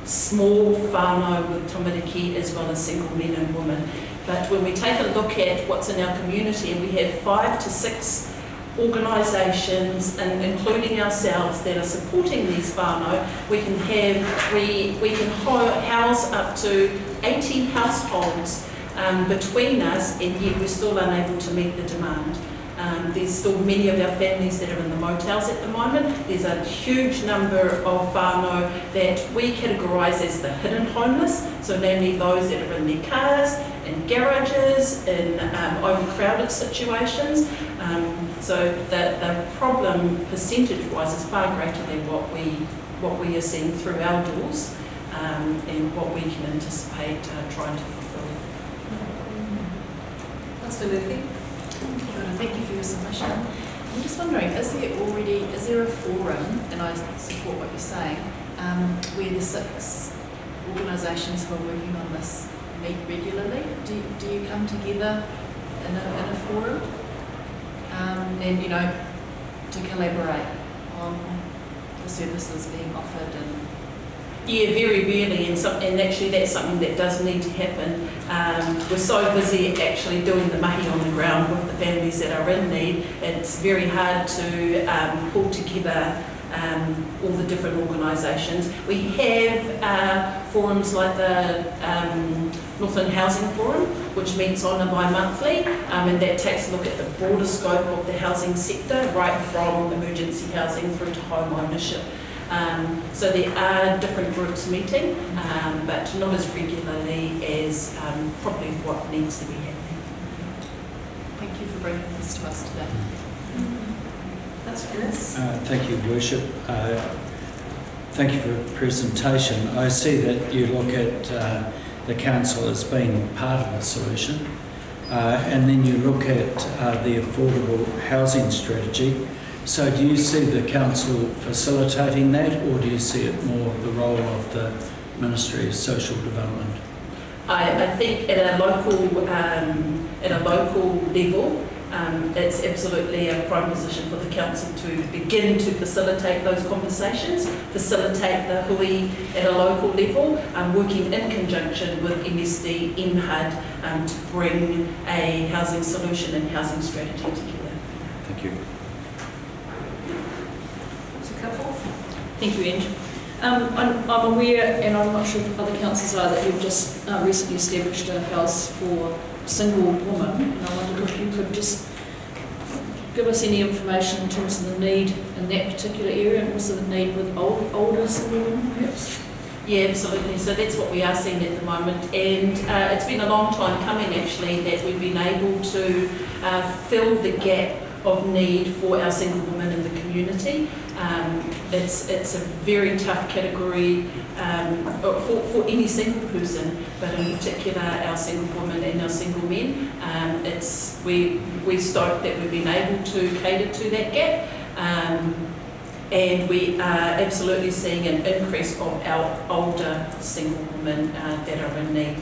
small whānau with tamariki as well as single men and women. But when we take a look at what's in our community, and we have 5 to 6 organisations, and including ourselves, that are supporting these whānau, we can house up to 80 households between us, and yet we're still unable to meet the demand. There's still many of our families that are in the motels at the moment. There's a huge number of whānau that we categorise as the hidden homeless, so namely those that are in their cars, in garages, in overcrowded situations. So the problem percentage-wise is far greater than what we are seeing through our doors and what we can anticipate trying to fulfil. Councillor Murphy. Thank you for your submission. I'm just wondering, is there a forum, and I support what you're saying, where the 6 organisations who are working on this meet regularly? Do you come together in a forum and to collaborate on the services being offered? And yeah, very rarely, and actually that's something that does need to happen. We're so busy actually doing the mahi on the ground with the families that are in need, it's very hard to pull together all the different organisations. We have forums like the Northern Housing Forum, which meets on a bi-monthly, and that takes a look at the broader scope of the housing sector, right from emergency housing through to home ownership. So there are different groups meeting, but not as regularly as probably what needs to be happening. Thank you for bringing this to us today. That's Chris. Thank you, Worship. Thank you for the presentation. I see that you look at the council as being part of the solution. And then you look at the affordable housing strategy. So do you see the council facilitating that, or do you see it more the role of the Ministry of Social Development? I think at a local level, it's absolutely a prime position for the council to begin to facilitate those conversations, facilitate the hui at a local level, working in conjunction with MSD, MHUD, to bring a housing solution and housing strategy together. Thank you. Thank you, Ange. I'm aware, and I'm not sure if other councils are, that you've just recently established a house for single women, and I wondered if you could just give us any information in terms of the need in that particular area, and also the need with older single women, perhaps? Yeah, absolutely. So that's what we are seeing at the moment, and it's been a long time coming actually that we've been able to fill the gap of need for our single women in the community. It's a very tough category for any single person, but in particular our single women and our single men. We're stoked that we've been able to cater to that gap, and we are absolutely seeing an increase of our older single women that are in need.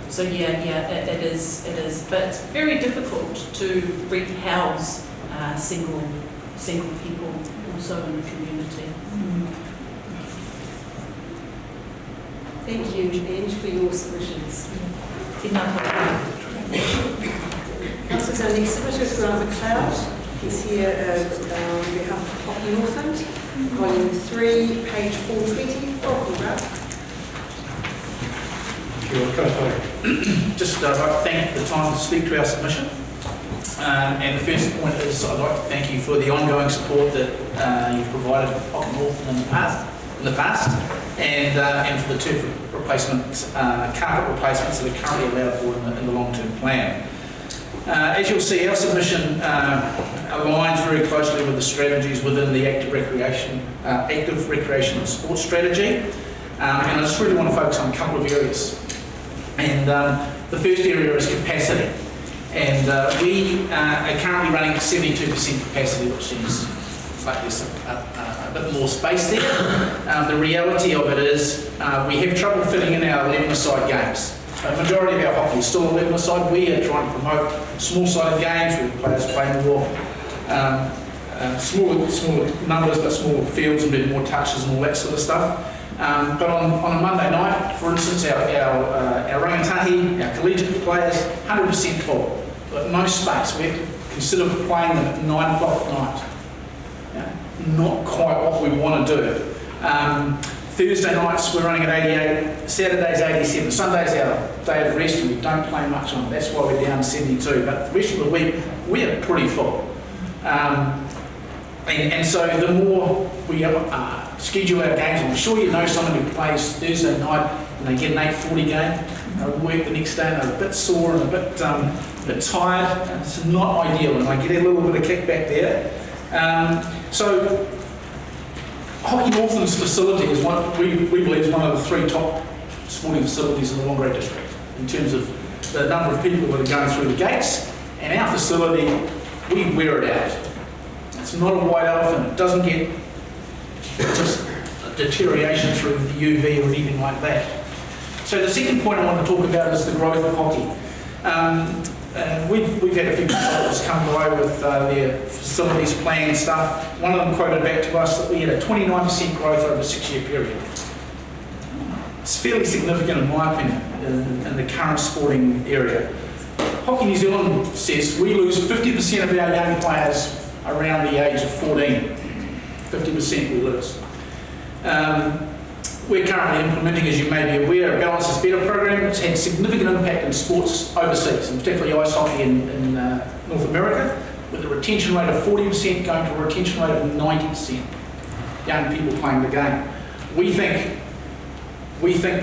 So it is, but it's very difficult to rehouse single people also in the community. Thank you, Ange, for your submissions. Councillors, our next submitter is Grant McLeod. He's here on behalf of Hockey Northland, volume 3, page 420. Welcome, Grant. Just I'd like to thank the time to speak to our submission. And the first point is I'd like to thank you for the ongoing support that you've provided Hockey Northland in the past, and for the turf replacement, carpet replacements that are currently allowed for in the long-term plan. As you'll see, our submission aligns very closely with the strategies within the active recreation and sports strategy. And I just really want to focus on a couple of areas. And the first area is capacity. And we are currently running at 72% capacity, which is like there's a bit more space there. The reality of it is we have trouble fitting in our 11-a-side games. The majority of our hockey is still 11-a-side. We are trying to promote small-sided games where players play more smaller numbers, but smaller fields and a bit more touches and all that sort of stuff. But on a Monday night, for instance, our rangatahi, our collegiate players, 100% full, but no space. We have to consider playing them at 9 o'clock at night. Yeah, not quite what we want to do. Thursday nights we're running at 88, Saturdays 87, Sunday's our day of rest and we don't play much on it. That's why we're down to 72, but the rest of the week we're pretty full. And so the more we schedule our games, I'm sure you know someone who plays Thursday night and they get an 8:40 game, they work the next day and they're a bit sore and a bit tired. It's not ideal, and I get a little bit of kickback there. So Hockey Northland's facility is we believe is one of the 3 top sporting facilities in the Whangarei District in terms of the number of people that are going through the gates, and our facility, we wear it out. It's not a white elephant. It doesn't get just a deterioration through the UV or anything like that. So the second point I want to talk about is the growth of hockey. We've had a few consultants come by with their facilities plan stuff. One of them quoted back to us that we had a 29% growth over a 6-year period. It's fairly significant in my opinion in the current sporting area. Hockey New Zealand says we lose 50% of our young players around the age of 14. 50% we lose. We're currently implementing, as you may be aware, a Balance is Better program. It's had significant impact in sports overseas, and particularly ice hockey in North America, with a retention rate of 40% going to a retention rate of 90%. Young people playing the game. We think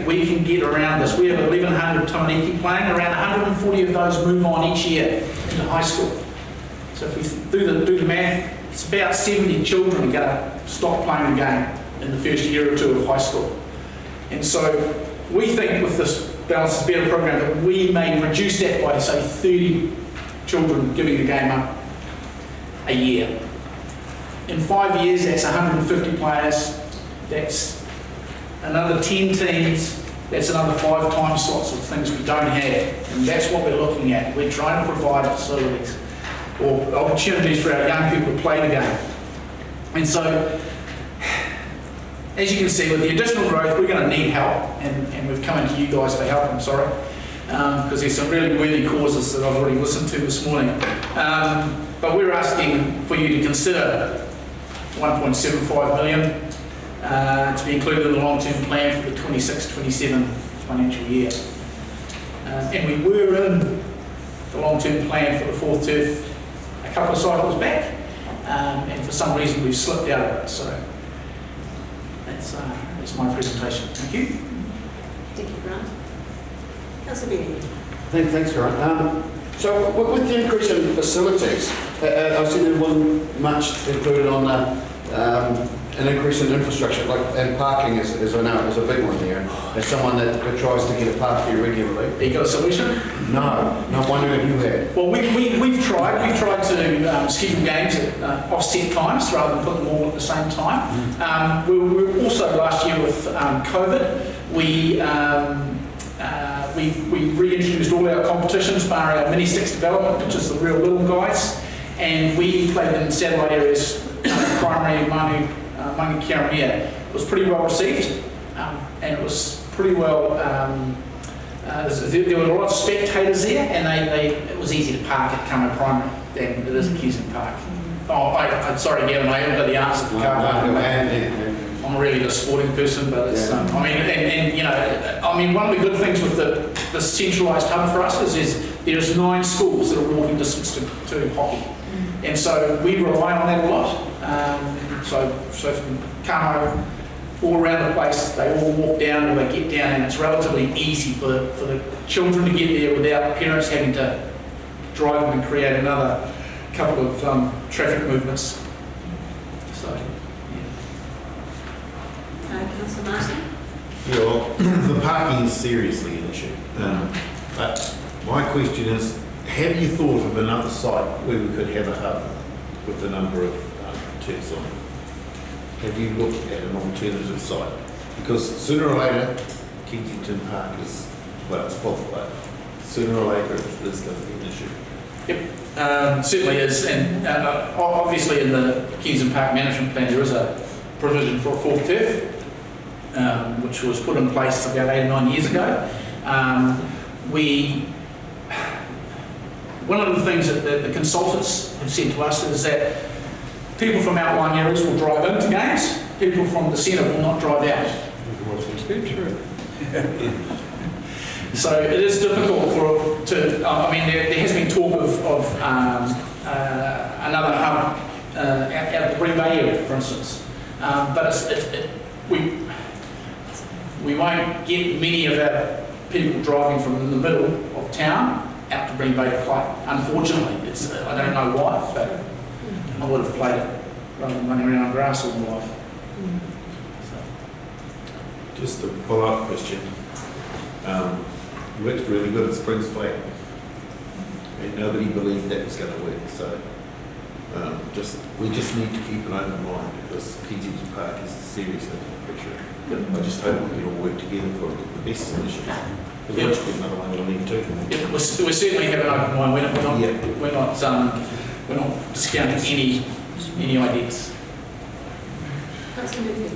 we can get around this. We have 1,100 Tamaniki playing. Around 140 of those move on each year into high school. So if we do the math, it's about 70 children are going to stop playing the game in the first year or 2 of high school. And so we think with this Balance is Better program that we may reduce that by, say, 30 children giving the game up a year. In 5 years, that's 150 players, that's another 10 teams, that's another 5 time slots of things we don't have. And that's what we're looking at. We're trying to provide facilities or opportunities for our young people to play the game. And so, as you can see, with the additional growth, we're going to need help, and we've come into you guys for help, I'm sorry, because there's some really worthy causes that I've already listened to this morning. But we're asking for you to consider 1.75 million to be included in the long-term plan for the 26-27 financial year. And we were in the long-term plan for the fourth turf a couple of cycles back, and for some reason we've slipped out of it. So that's my presentation. Thank you. Thank you, Grant. Councillor Benny. Thanks, Grant. So with the increase in facilities, I see there wasn't much included on an increase in infrastructure, and parking is I know is a big one here. As someone that tries to get a park here regularly. You got a solution? No, not one that you had. Well, we've tried to schedule games at offset times rather than put them all at the same time. We were also last year with COVID. We reintroduced all our competitions, bar our mini sticks development, which is the real little guys, and we played in satellite areas, primary, Manu, Whangarei. It was pretty well received, and it was pretty well. There were a lot of spectators there, and it was easy to park at Kamo Primary than it is at Keyston Park. I'm sorry, Gavin, I haven't got the answer for car parking. I'm really a sporting person, but it's, I mean, one of the good things with the centralised hub for us is there's 9 schools that are walking distance to hockey, and so we rely on that a lot. So from Kamo all around the place, they all walk down or they get down, and it's relatively easy for the children to get there without parents having to drive them and create another couple of traffic movements. So. Councillor Martin? Yeah, well, the parking is seriously an issue. But my question is, have you thought of another site where we could have a hub with a number of turfs on it? Have you looked at an alternative site? Because sooner or later, Kensington Park is, well, it's full, but sooner or later it's going to be an issue. Yep, certainly is, and obviously in the Kensington Park management plan there is a provision for a fourth turf, which was put in place about 8 or 9 years ago. One of the things that the consultants have said to us is that people from outlying areas will drive into games, people from the centre will not drive out. So it is difficult there has been talk of another hub out of the Green Bay area, for instance. But we won't get many of our people driving from the middle of town out to Green Bay to play. Unfortunately, I don't know why, but I would have played it rather than running around on grass all my life. Just a follow-up question. Worked really good at Springs Flat, and nobody believed that was going to work. So we just need to keep an open mind, because Kensington Park is seriously under pressure. But I just hope we can all work together for the best solution. Because once we get another one, we'll need two. Yeah, we certainly have an open mind. We're not discounting any ideas. Councillor Murphy.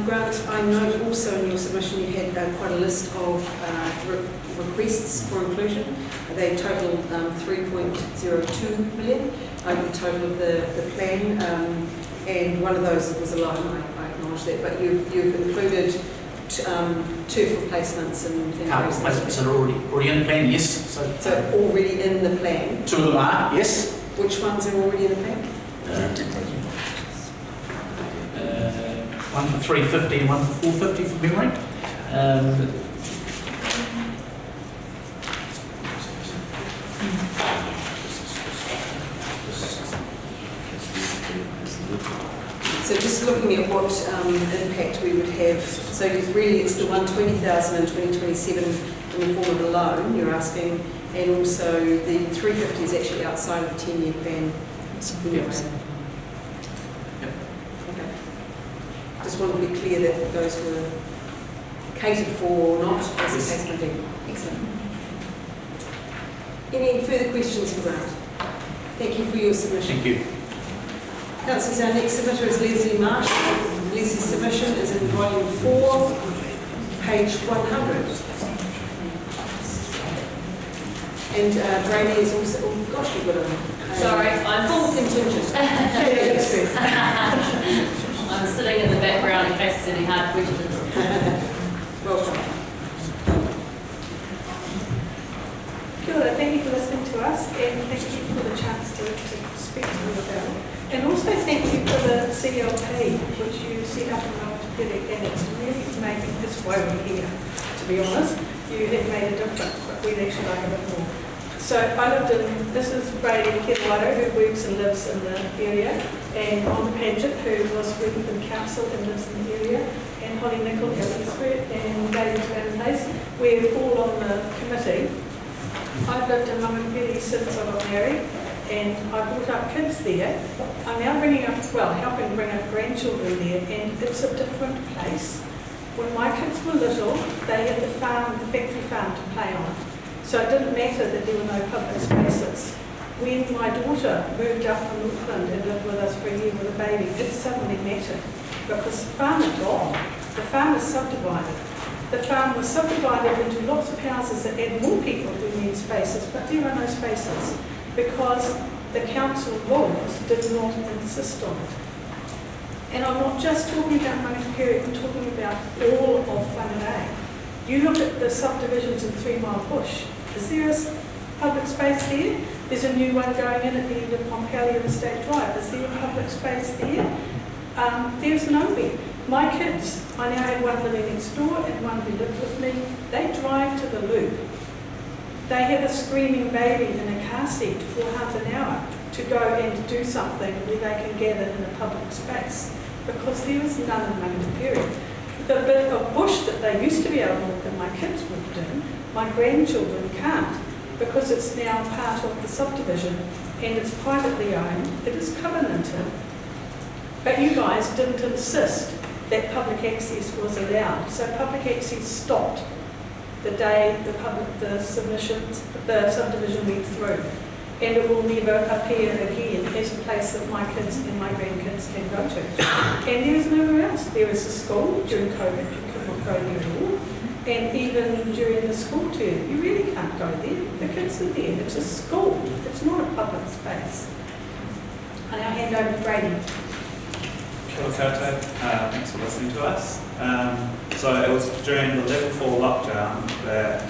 Grant, I note also in your submission you had quite a list of requests for inclusion. They total 3.02 million over the total of the plan, and one of those was a line, I acknowledge that, but you've included turf replacements and things. Replacements are already in the plan, yes. So already in the plan? 2 of them are, yes. Which ones are already in the plan? One for 350 and one for 450 from memory. So just looking at what impact we would have, so really it's the 120,000 in 2027 in the form of a loan you're asking, and also the 350 is actually outside of the 10-year ban. Yes. Okay. Just want to be clear that those were catered for or not, as the case may be. Excellent. Any further questions for Grant? Thank you for your submission. Thank you. Councillors, our next submitter is Leslie Marshall. Leslie's submission is in volume 4, page 100. And Brady is also, oh gosh, you've got a... Sorry, I'm full contingent. I'm sitting in the background in case there's any hard questions. Welcome. Kia ora, thank you for listening to us, and thank you for the chance to speak to you about it. And also thank you for the CLP, which you set up in Whangarei, and it's really making this why we're here, to be honest. You have made a difference, but we'd actually like a bit more. So I lived in, this is Brady Kirwairo, who works and lives in the area, and Mom Paget, who was working for the council and lives in the area, and Holly Nichol, our expert, and David Place. We're all on the committee. I've lived in Whangarei since I got married, and I brought up kids there. I'm now helping bring up grandchildren there, and it's a different place. When my kids were little, they had the farm, the factory farm to play on. So it didn't matter that there were no public spaces. When my daughter moved up from Auckland and lived with us for a year with a baby, it suddenly mattered, because the farm had gone. The farm was subdivided. The farm was subdivided into lots of houses that had more people who need spaces, but there are no spaces because the council rules did not insist on it. And I'm not just talking about Whangarei, I'm talking about all of Whangarei. You look at the subdivisions in 3 Mile Bush. Is there a public space there? There's a new one going in at the end of Pompelia Estate Drive. Is there a public space there? There's nowhere. My kids, I now have one living next door and one who lives with me, they drive to the loop. They have a screaming baby in a car seat for half an hour to go and do something where they can gather in a public space, because there is none in Whangarei. The bit of bush that they used to be able to walk and my kids walked in, my grandchildren can't, because it's now part of the subdivision and it's privately owned, it is covenanted. But you guys didn't insist that public access was allowed, so public access stopped the day the subdivision went through, and it will never appear again as a place that my kids and my grandkids can go to. And there is nowhere else. There is a school. During COVID you could not go there at all, and even during the school term you really can't go there. The kids are there. It's a school. It's not a public space. I now hand over to Brady. Kia ora koutou. Thanks for listening to us. So it was during the level 4 lockdown that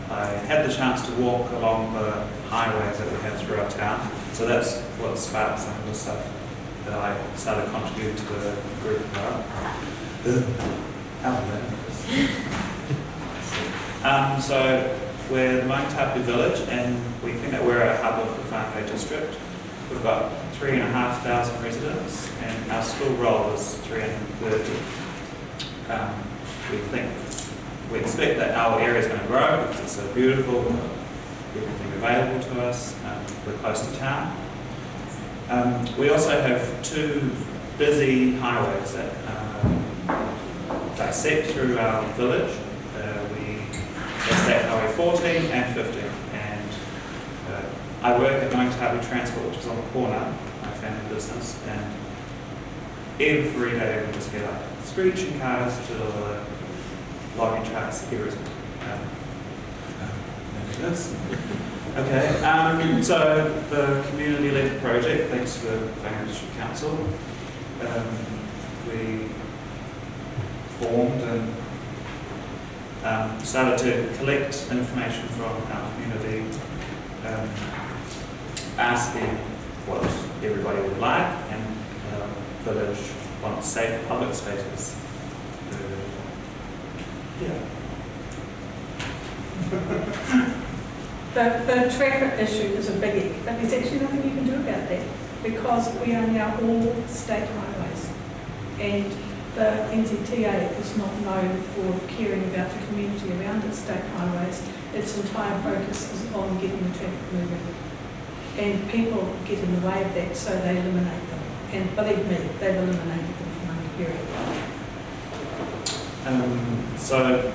I had the chance to walk along the highways that we have throughout town. So that's what sparked some of the stuff that I started contributing to the group about. So we're the Whangarei village, and we think that we're a hub of the Whangarei district. We've got 3,500 residents, and our school roll is 330. We expect that our area is going to grow because it's so beautiful, everything available to us, we're close to town. We also have 2 busy highways that dissect through our village. That's Highway 14 and 15. And I work at Whangarei Transport, which is on the corner, my family business, and every day we just get like screeching cars to the logging trucks. Here is okay. So the community-led project, thanks to the Whangarei District Council, we formed and started to collect information from our community, asking what everybody would like, and the village wants safe public spaces. The traffic issue is a biggie, but there's actually nothing you can do about that. because we are now all state highways. And the NZTA is not known for caring about the community around its state highways. Its entire focus is on getting the traffic moving. And people get in the way of that, so they eliminate them. And believe me, they've eliminated them from Whangarei. So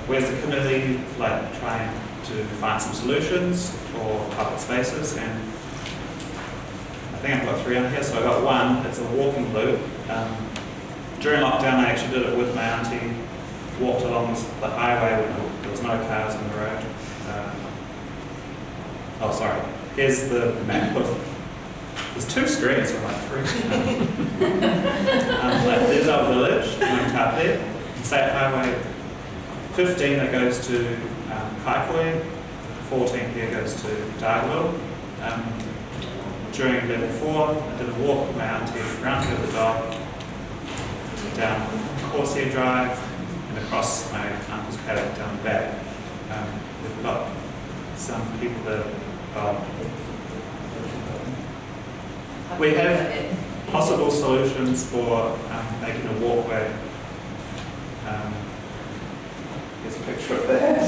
where's the committee trying to find some solutions for public spaces? And I think I've got 3 on here. So I've got one, it's a walking loop. During lockdown, I actually did it with my auntie, walked along the highway when there was no cars on the road. Oh, sorry. Here's the map of, there's 2 screens, so I'm like freaking out. There's our village, Whangarei, State Highway 15 that goes to Kaikoi, 14 here goes to Darwell. During level 4, I did a walk with my auntie around to the dog, down Horsehair Drive, and across my uncle's paddock down the back. We've got some people that we have possible solutions for making a walkway. Here's a picture of that.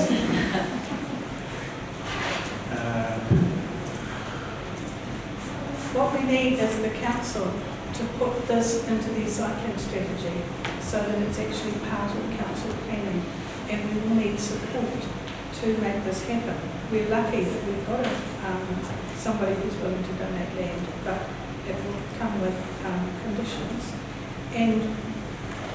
What we need is the council to put this into the cycling strategy so that it's actually part of council planning, and we will need support to make this happen. We're lucky that we've got somebody who's willing to donate land, but it will come with conditions. And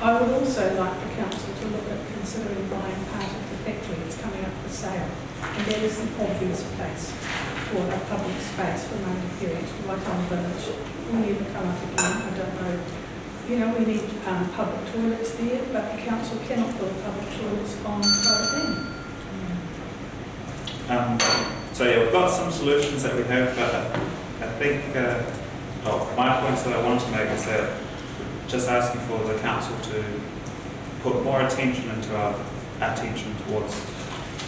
I would also like the council to look at considering buying part of the factory that's coming up for sale, and that is an obvious place for a public space for Whangarei, like on the village. Will never come up again, I don't know. You know, we need public toilets there, but the council cannot build public toilets on private land. So yeah, we've got some solutions that we have, but I think my points that I wanted to make is that just asking for the council to put more attention into our attention towards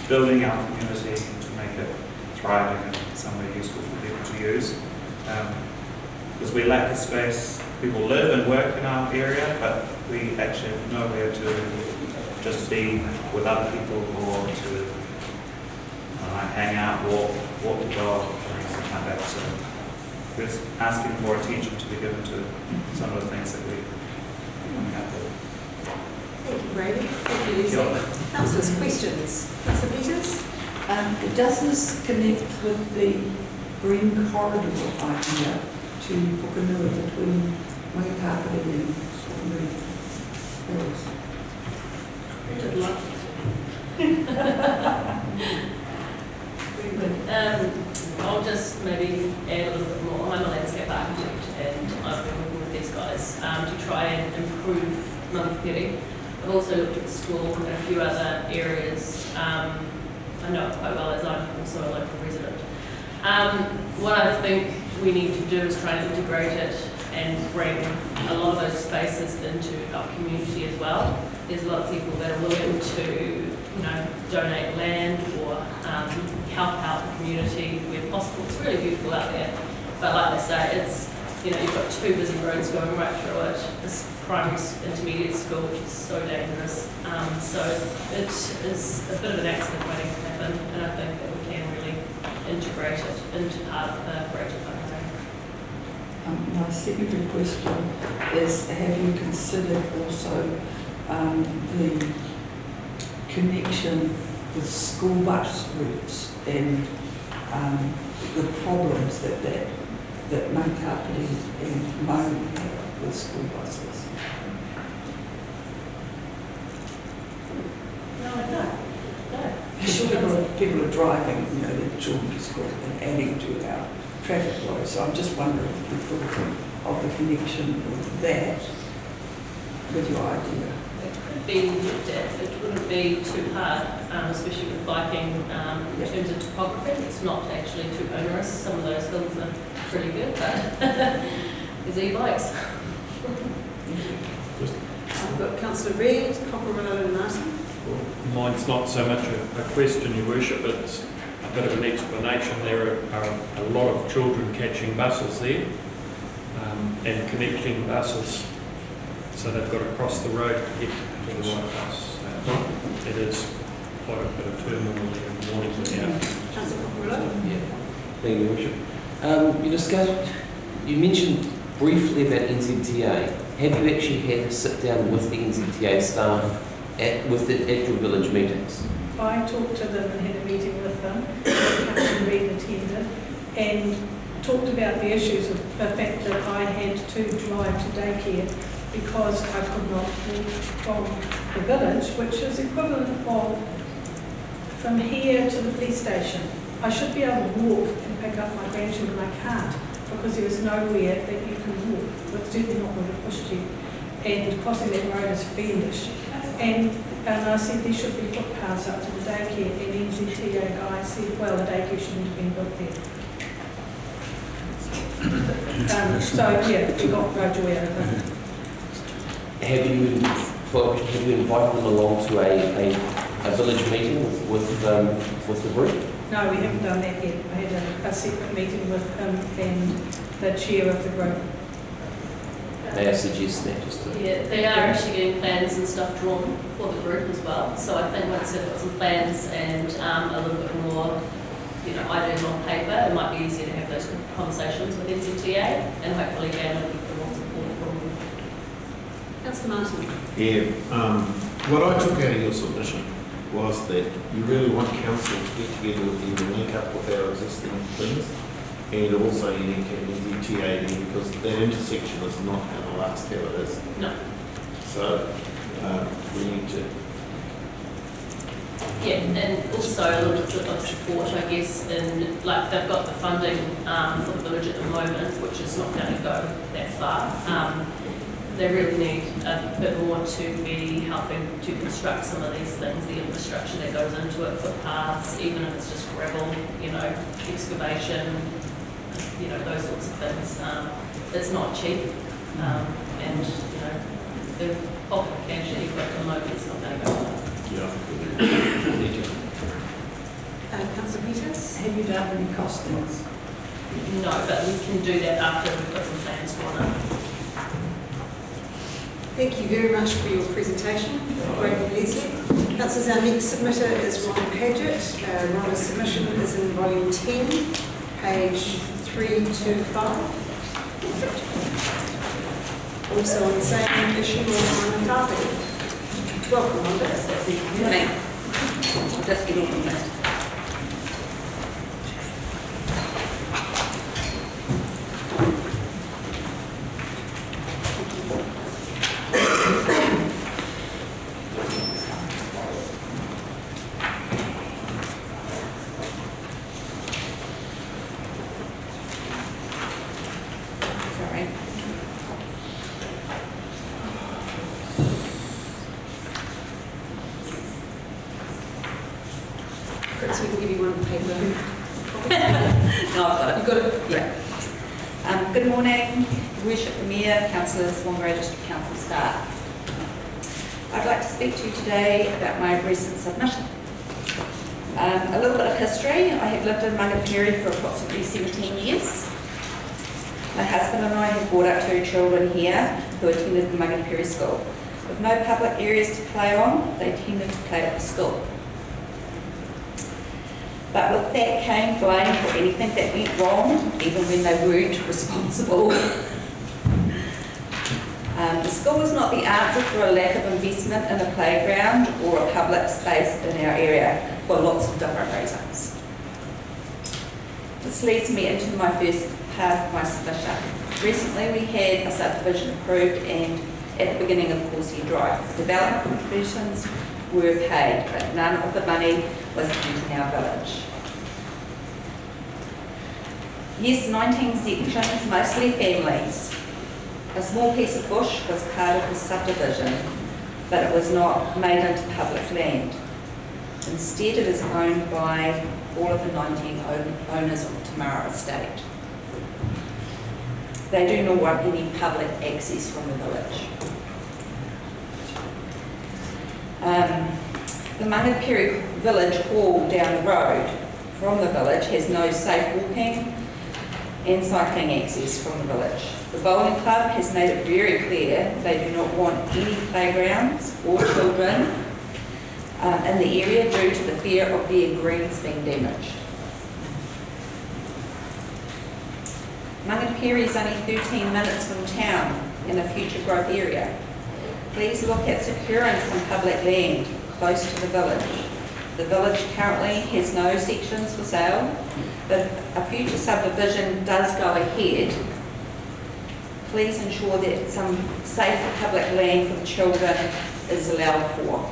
building our community to make it thriving and somewhere useful for people to use. Because we lack the space, people live and work in our area, but we actually have nowhere to just be with other people or to hang out, walk the dog, or anything like that. So we're just asking more attention to be given to some of the things that we're coming up with. Thank you, Brady. Thank you, Lucy. Councillors, questions? Councillor Peters? Does this connect with the green corridor idea to Pukenui between Whangarei and Whangarei Hills? Good luck. I'll just maybe add a little bit more. I'm a landscape architect and I've been working with these guys to try and improve Whangarei. I've also looked at the school and a few other areas. I know it quite well as I'm also a local resident. What I think we need to do is try and integrate it and bring a lot of those spaces into our community as well. There's a lot of people that are willing to, donate land or help out the community where possible. It's really beautiful out there. But like I say, it's, you've got 2 busy roads going right through it. This primary intermediate school, which is so dangerous. So it is a bit of an accident waiting to happen, and I think that we can really integrate it into part of the greater Whangarei. My secondary question is, have you considered also the connection with school bus routes and the problems that Whangarei and Maori have with school buses? No. People are driving, their children to school and adding to our traffic flow. So I'm just wondering if you thought of the connection with that with your idea. It could be looked at. It wouldn't be too hard, especially with biking in terms of topography. It's not actually too onerous. Some of those hills are pretty good, but there's e-bikes. I've got Councillor Reid, Cockerello and Martin. Mine's not so much a question, Your Worship, it's a bit of an explanation. There are a lot of children catching buses there, and connecting buses. So they've got to cross the road to get to the right bus. It is quite a bit of turmoil there in the mornings and out. Thank you, Worship. You mentioned briefly about NZTA. Have you actually had to sit down with the NZTA staff at your village meetings? I talked to them and had a meeting with them, Councillor Reid attended, and talked about the issues of the fact that I had to drive to daycare because I could not walk from the village, which is equivalent of from here to the police station. I should be able to walk and pick up my grandchildren. I can't because there is nowhere that you can walk. It's certainly not where they pushed you. And crossing that road is fiendish. And I said there should be footpaths up to the daycare, and NZTA guy said, well, the daycare shouldn't have been built there. So yeah, we got no joy out of that. Have you invited them along to a village meeting with the group? No, we haven't done that yet. I had a separate meeting with him and the chair of the group. May I suggest that just to... Yeah, they are actually getting plans and stuff drawn for the group as well. So I think once they've got some plans and a little bit more, ideas on paper, it might be easier to have those conversations with NZTA and hopefully gain a little bit more support from Councillor Martin. Yeah, what I took out of your submission was that you really want council to get together with you and link up with our existing things, and also you need to have NZTA there because that intersection is not going to last how it is. No. So we need to... Yeah, and also a little bit of support, I guess, in, like, they've got the funding for the village at the moment, which is not going to go that far. They really need a bit more to be helping to construct some of these things, the infrastructure that goes into it, footpaths, even if it's just gravel, excavation, those sorts of things. It's not cheap, and, the pocket cash that you've got at the moment is not going to go far. Councillor Peters? Have you done any costings? No, but we can do that after we've got some plans drawn up. Thank you very much for your presentation, Graham Leslie. Councillors, our next submitter is Ron Padgett. Ron's submission is in volume 10, page 325. Also on the same issue on carpet. Welcome, Ron. Good morning. I'll just get on that. Perhaps we can give you one paper. No, I've got it. You've got it? Yeah. Good morning, Worship the Mayor, Councillors, Whangarei District Council staff. I'd like to speak to you today about my recent submission. A little bit of history. I have lived in Whangarei for approximately 17 years. My husband and I have brought up 2 children here who attended the Whangarei School. With no public areas to play on, they tended to play at the school. But with that came blame for anything that went wrong, even when they weren't responsible. The school was not the answer for a lack of investment in a playground or a public space in our area for lots of different reasons. This leads me into my first part of my submission. Recently we had a subdivision approved, and at the beginning of Corsia Drive, development contributions were paid, but none of the money was spent in our village. Yes, 19 sections, mostly families. A small piece of bush was part of the subdivision, but it was not made into public land. Instead, it is owned by all of the 19 owners of the Tamara estate. They do not want any public access from the village. The Whangarei Village Hall down the road from the village has no safe walking and cycling access from the village. The bowling club has made it very clear they do not want any playgrounds or children in the area due to the fear of their greens being damaged. Whangarei is only 13 minutes from town in a future growth area. Please look at securing some public land close to the village. The village currently has no sections for sale, but if a future subdivision does go ahead, please ensure that some safe public land for the children is allowed for.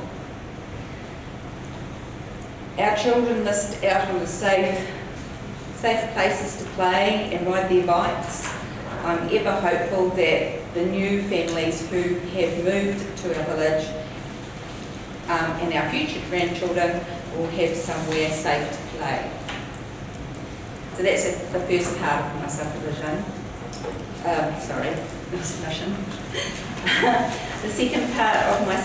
Our children missed out on the safe places to play and ride their bikes. I'm ever hopeful that the new families who have moved to our village and our future grandchildren will have somewhere safe to play. So that's the first part of my subdivision. Submission. The second part of my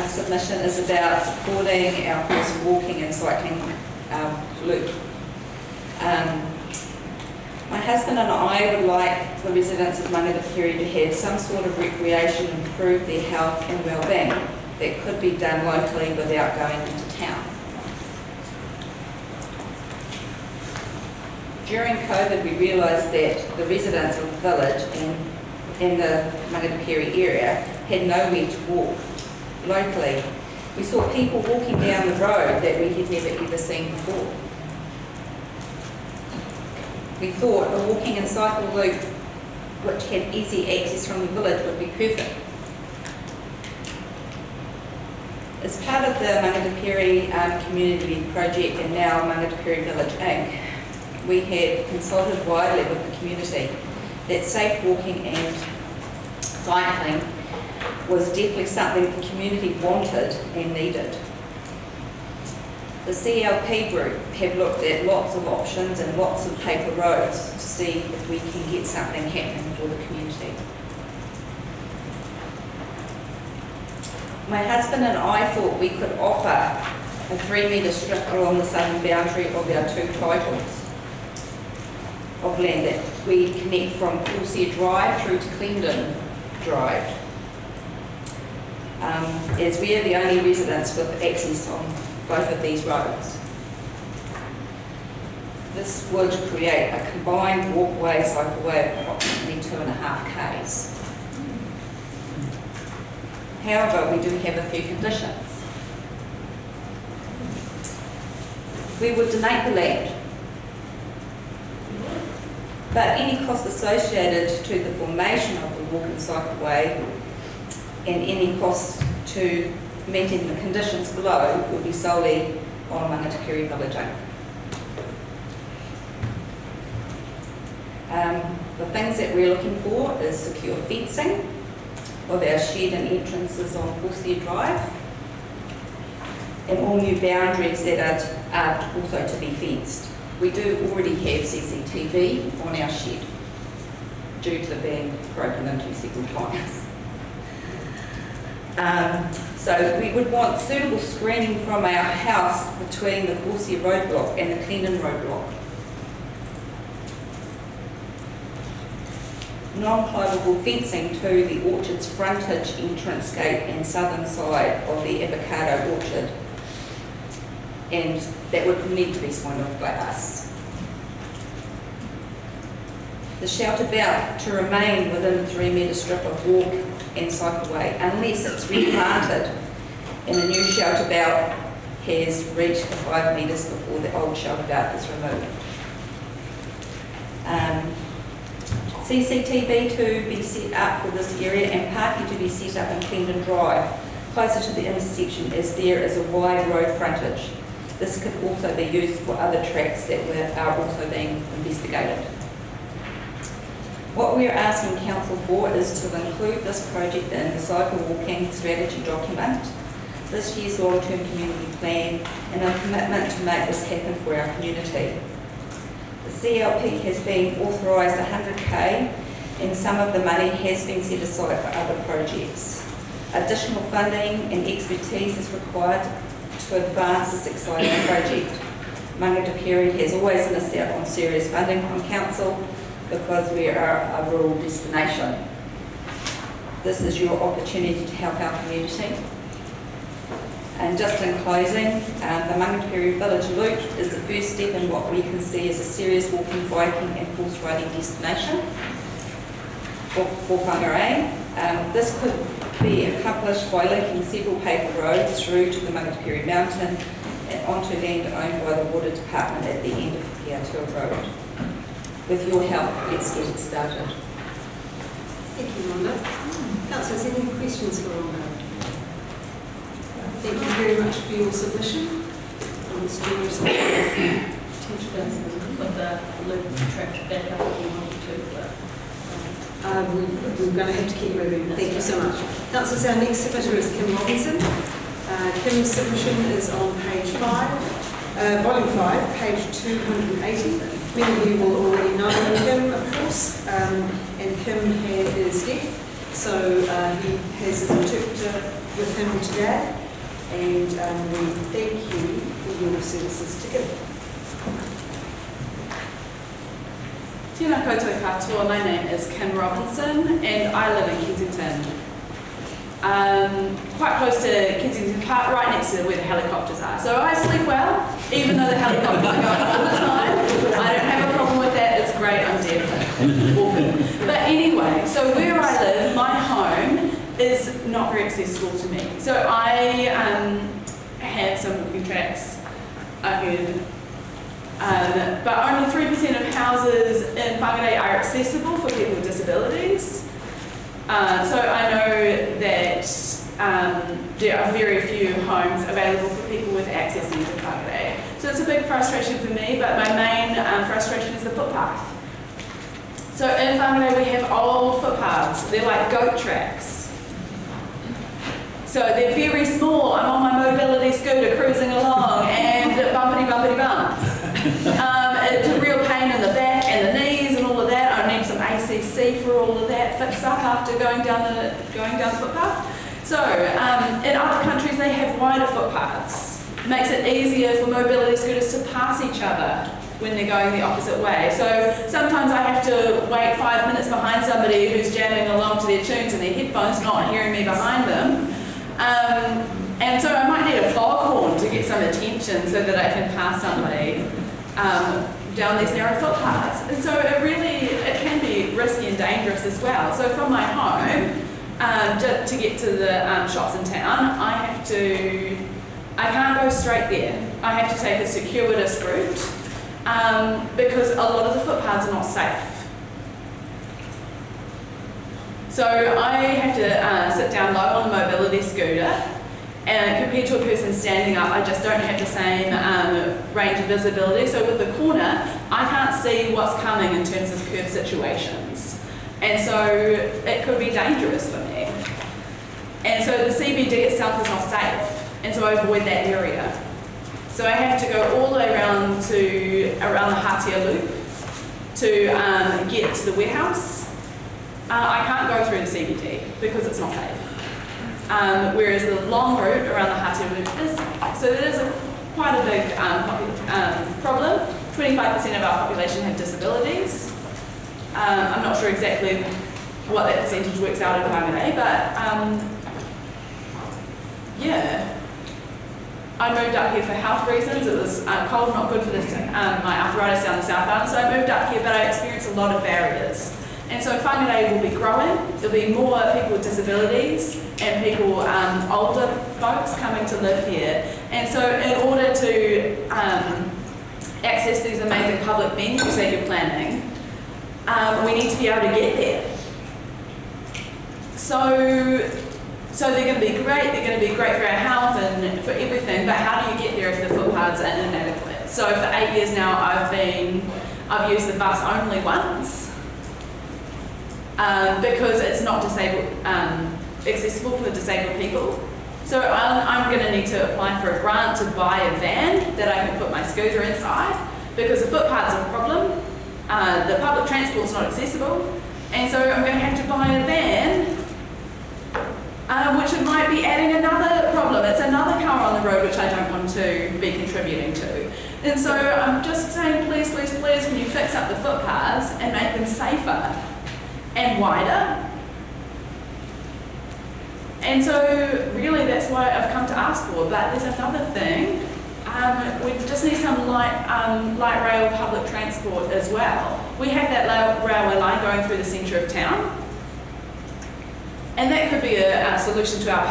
submission is about supporting our first walking and cycling loop. My husband and I would like the residents of Whangarei to have some sort of recreation and improve their health and well-being that could be done locally without going into town. During COVID, we realised that the residents of the village and the Whangarei area had nowhere to walk locally. We saw people walking down the road that we had never ever seen before. We thought a walking and cycle loop which had easy access from the village would be perfect. As part of the Whangarei Community Project and now Whangarei Village Inc., we have consulted widely with the community that safe walking and cycling was definitely something the community wanted and needed. The CLP group have looked at lots of options and lots of paper roads to see if we can get something happening for the community. My husband and I thought we could offer a 3-metre strip along the southern boundary of our 2 titles of land that we connect from Corsair Drive through to Clendon Drive, as we are the only residents with access on both of these roads. This would create a combined walkway cycleway of approximately 2.5 k's. However, we do have a few conditions. We would donate the land, but any cost associated to the formation of the walk and cycleway and any cost to meeting the conditions below will be solely on Whangarei Village Inc. The things that we're looking for is secure fencing of our shed and entrances on Corsair Drive, and all new boundaries that are also to be fenced. We do already have CCTV on our shed due to being broken into several times. So we would want suitable screening from our house between the Corsair roadblock and the Clendon roadblock. Non-climbable fencing to the orchard's frontage entrance gate and southern side of the avocado orchard, and that would need to be signed off by us. The shelter belt to remain within a 3-metre strip of walk and cycleway unless it's replanted and a new shelter belt has reached the 5 metres before the old shelter belt is removed. CCTV to be set up for this area and parking to be set up in Clendon Drive, closer to the intersection as there is a wide road frontage. This could also be used for other tracks that are also being investigated. What we are asking Council for is to include this project in the cycle walking strategy document, this year's long-term community plan, and a commitment to make this happen for our community. The CLP has been authorised 100k and some of the money has been set aside for other projects. Additional funding and expertise is required to advance this exciting project. Whangarei has always missed out on serious funding from Council because we are a rural destination. This is your opportunity to help our community. And just in closing, the Whangarei Village Loop is the first step in what we can see as a serious walking, biking and horse riding destination for Whangarei. This could be accomplished by linking several paved roads through to the Whangarei Mountain and onto land owned by the Water Department at the end of the Aotea Road. With your help, let's get it started. Thank you, Rhonda. Councillors, any questions for Rhonda? Thank you very much for your submission on this generous Potential with the loop track back up if you wanted to, but we're going to have to keep moving. Thank you so much. Councillors, our next submitter is Kim Robinson. Kim's submission is on page 5, volume 5, page 280. Many of you will already know Kim, of course, and Kim is deaf, so he has an interpreter with him today, and we thank you for your services to Kim. Tēnā koutou katoa, my name is Kim Robinson and I live in Kensington. Quite close to Kensington Park, right next to where the helicopters are. So I sleep well, even though the helicopters are going all the time. I don't have a problem with that, it's great, I'm deaf. But anyway, so where I live, my home is not very accessible to me. So I have some walking tracks, but only 3% of houses in Whangarei are accessible for people with disabilities. So I know that there are very few homes available for people with access into Whangarei. So it's a big frustration for me, but my main frustration is the footpath. So in Whangarei we have old footpaths, they're like goat tracks. So they're very small. I'm on my mobility scooter cruising along and bumpity bump. It's a real pain in the back and the knees and all of that. I need some ACC for all of that fixed up after going down the footpath. So in other countries they have wider footpaths. Makes it easier for mobility scooters to pass each other when they're going the opposite way. So sometimes I have to wait 5 minutes behind somebody who's jamming along to their tunes and their headphones, not hearing me behind them. And so I might need a foghorn to get some attention so that I can pass somebody down these narrow footpaths. And so it can be risky and dangerous as well. So from my home, just to get to the shops in town, I can't go straight there. I have to take a circuitous route because a lot of the footpaths are not safe. So I have to sit down low on a mobility scooter, and compared to a person standing up, I just don't have the same range of visibility. So with the corner, I can't see what's coming in terms of curb situations. And so it could be dangerous for me. And so the CBD itself is not safe, and so I avoid that area. So I have to go all the way around the Hatia Loop to get to the warehouse. I can't go through the CBD because it's not safe. Whereas the long route around the Hatia Loop is safe. So it is quite a big problem. 25% of our population have disabilities. I'm not sure exactly what that percentage works out in Whangarei, but yeah. I moved up here for health reasons. It was cold, not good for my arthritis down the South Island, so I moved up here, but I experienced a lot of barriers. And so Whangarei will be growing. There'll be more people with disabilities and people, older folks coming to live here. And so in order to access these amazing public venues that you're planning, we need to be able to get there. So they're going to be great, they're going to be great for our health and for everything, but how do you get there if the footpaths are inadequate? So for 8 years now I've used the bus only once because it's not accessible for disabled people. So I'm going to need to apply for a grant to buy a van that I can put my scooter inside because the footpaths are a problem, the public transport's not accessible, and so I'm going to have to buy a van. Which it might be adding another problem. It's another car on the road which I don't want to be contributing to. And so I'm just saying, please, please, please, can you fix up the footpaths and make them safer and wider? And so really that's what I've come to ask for. But there's another thing. We just need some light rail public transport as well. We have that railway line going through the centre of town. And that could be a solution to our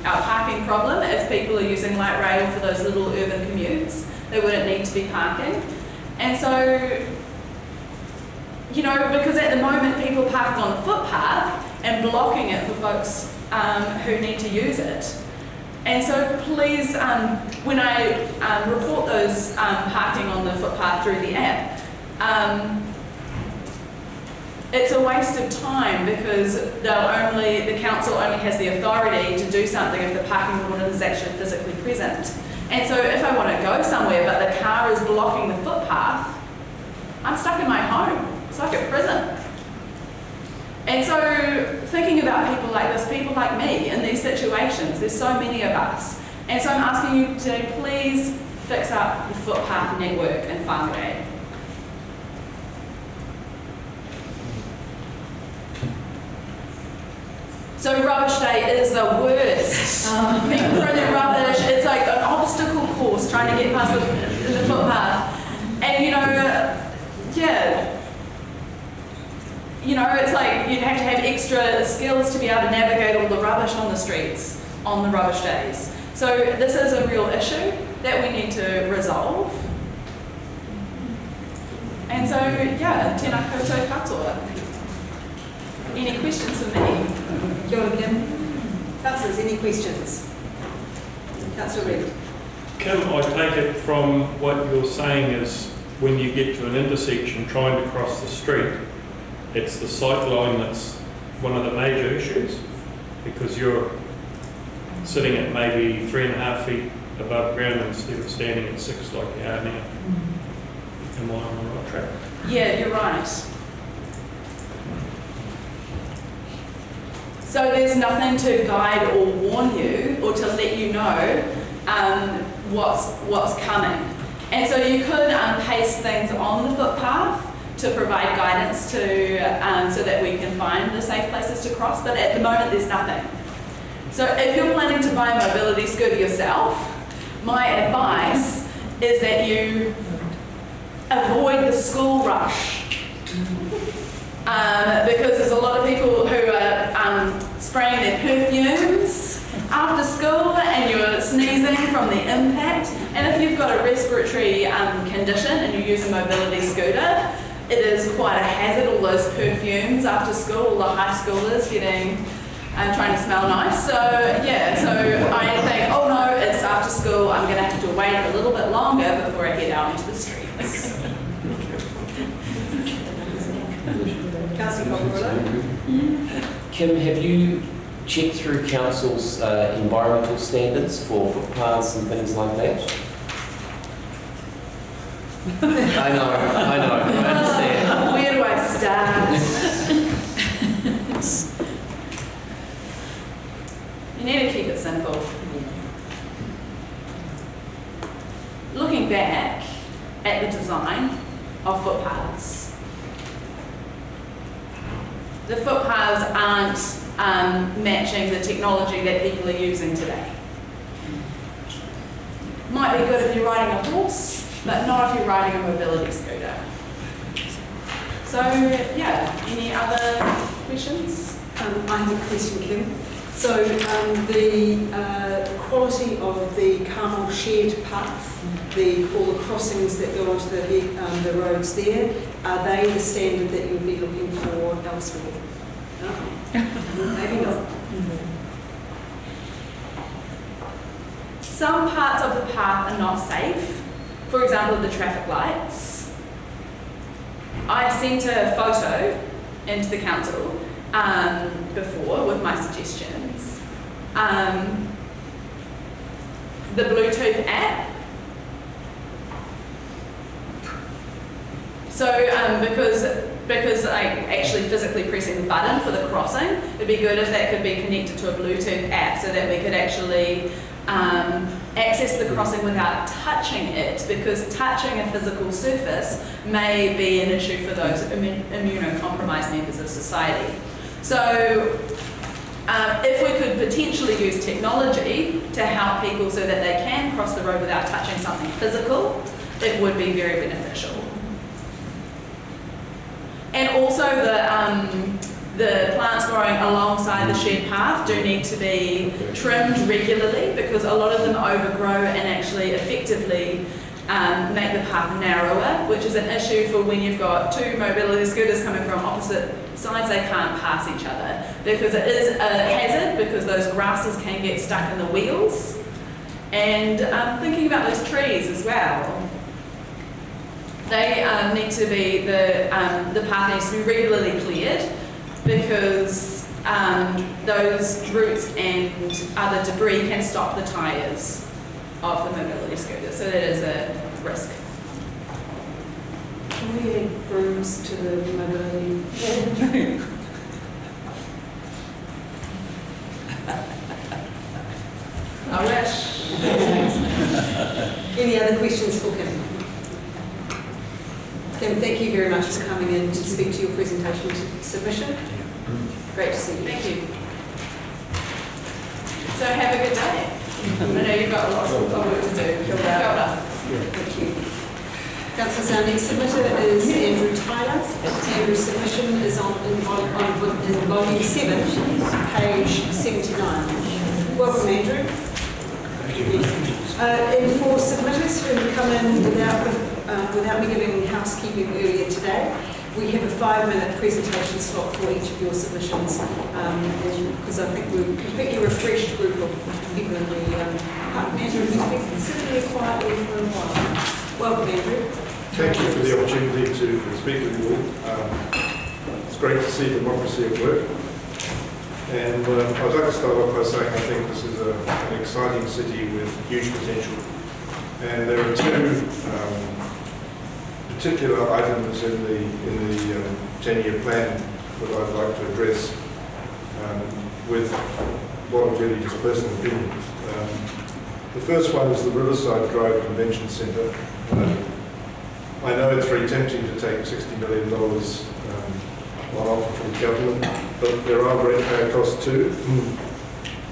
parking problem. If people are using light rail for those little urban commutes, they wouldn't need to be parking. And so, you know, because at the moment people park on the footpath and blocking it for folks who need to use it. And so please, when I report those parking on the footpath through the app, it's a waste of time because the council only has the authority to do something if the parking warden is actually physically present. And so if I want to go somewhere but the car is blocking the footpath, I'm stuck in my home. It's like a prison. And so thinking about people like this, people like me in these situations, there's so many of us. And so I'm asking you today, please fix up the footpath network in Whangarei. So rubbish day is the worst. People throw their rubbish, it's like an obstacle course trying to get past the footpath. And it's like you'd have to have extra skills to be able to navigate all the rubbish on the streets on the rubbish days. So this is a real issue that we need to resolve. And so, tēnā koutou katoa. Any questions for me? Kia ora, Kim. Councillors, any questions? Councillor Reid. Kim, I take it from what you're saying is when you get to an intersection trying to cross the street, it's the sight line that's one of the major issues because you're sitting at maybe 3.5 feet above ground instead of standing at 6 like you are now. Am I on the right track? Yeah, you're right. So there's nothing to guide or warn you or to let you know what's coming. And so you could paste things on the footpath to provide guidance to so that we can find the safe places to cross, but at the moment there's nothing. So if you're planning to buy a mobility scooter yourself, my advice is that you avoid the school rush. Because there's a lot of people who are spraying their perfumes after school and you're sneezing from the impact. And if you've got a respiratory condition and you use a mobility scooter, it is quite a hazard, all those perfumes after school, all the high schoolers getting trying to smell nice. So I think, oh no, it's after school, I'm going to have to wait a little bit longer before I get out into the streets. Kim, have you checked through council's environmental standards for footpaths and things like that? I know, I understand. Where do I start? You need to keep it simple. Looking back at the design of footpaths, the footpaths aren't matching the technology that people are using today. Might be good if you're riding a horse, but not if you're riding a mobility scooter. So, any other questions? I have a question, Kim. So, the quality of the Carmel shared path, all the crossings that go onto the roads there, are they the standard that you'll be looking for elsewhere? No? Maybe not. Some parts of the path are not safe. For example, the traffic lights. I sent a photo into the council before with my suggestions. The Bluetooth app. So because I actually physically pressing the button for the crossing, it'd be good if that could be connected to a Bluetooth app so that we could actually access the crossing without touching it, because touching a physical surface may be an issue for those immunocompromised members of society. So if we could potentially use technology to help people so that they can cross the road without touching something physical, it would be very beneficial. And also the plants growing alongside the shared path do need to be trimmed regularly, because a lot of them overgrow and actually effectively make the path narrower, which is an issue for when you've got two mobility scooters coming from opposite sides. They can't pass each other because it is a hazard, because those grasses can get stuck in the wheels. And thinking about those trees as well, they need to be, the path needs to be regularly cleared, because those roots and other debris can stop the tyres of the mobility scooter, so that is a risk. Can we add brooms to the mobility? I wish. Any other questions for Kim? Kim, thank you very much for coming in to speak to your presentation submission. Great to see you. Thank you. So have a good day. I know you've got lots of work to do. Kia ora. Thank you. Councillors, our next submitter is Andrew Tyler. Andrew's submission is in volume 7, page 79. Welcome, Andrew. And for submitters who have come in without me giving housekeeping earlier today, we have a 5-minute presentation slot for each of your submissions, because I think we're a completely refreshed group of people in the Andrew, you've been sitting here quietly for a while. Welcome, Andrew. Thank you for the opportunity to speak with you all. It's great to see democracy at work. And I'd like to start off by saying I think this is an exciting city with huge potential. And there are two particular items in the 10-year plan that I'd like to address with what are really just personal opinions. The first one is the Riverside Drive Convention Centre. I know it's very tempting to take $60 million on offer from the government, but there are ratepayer costs too.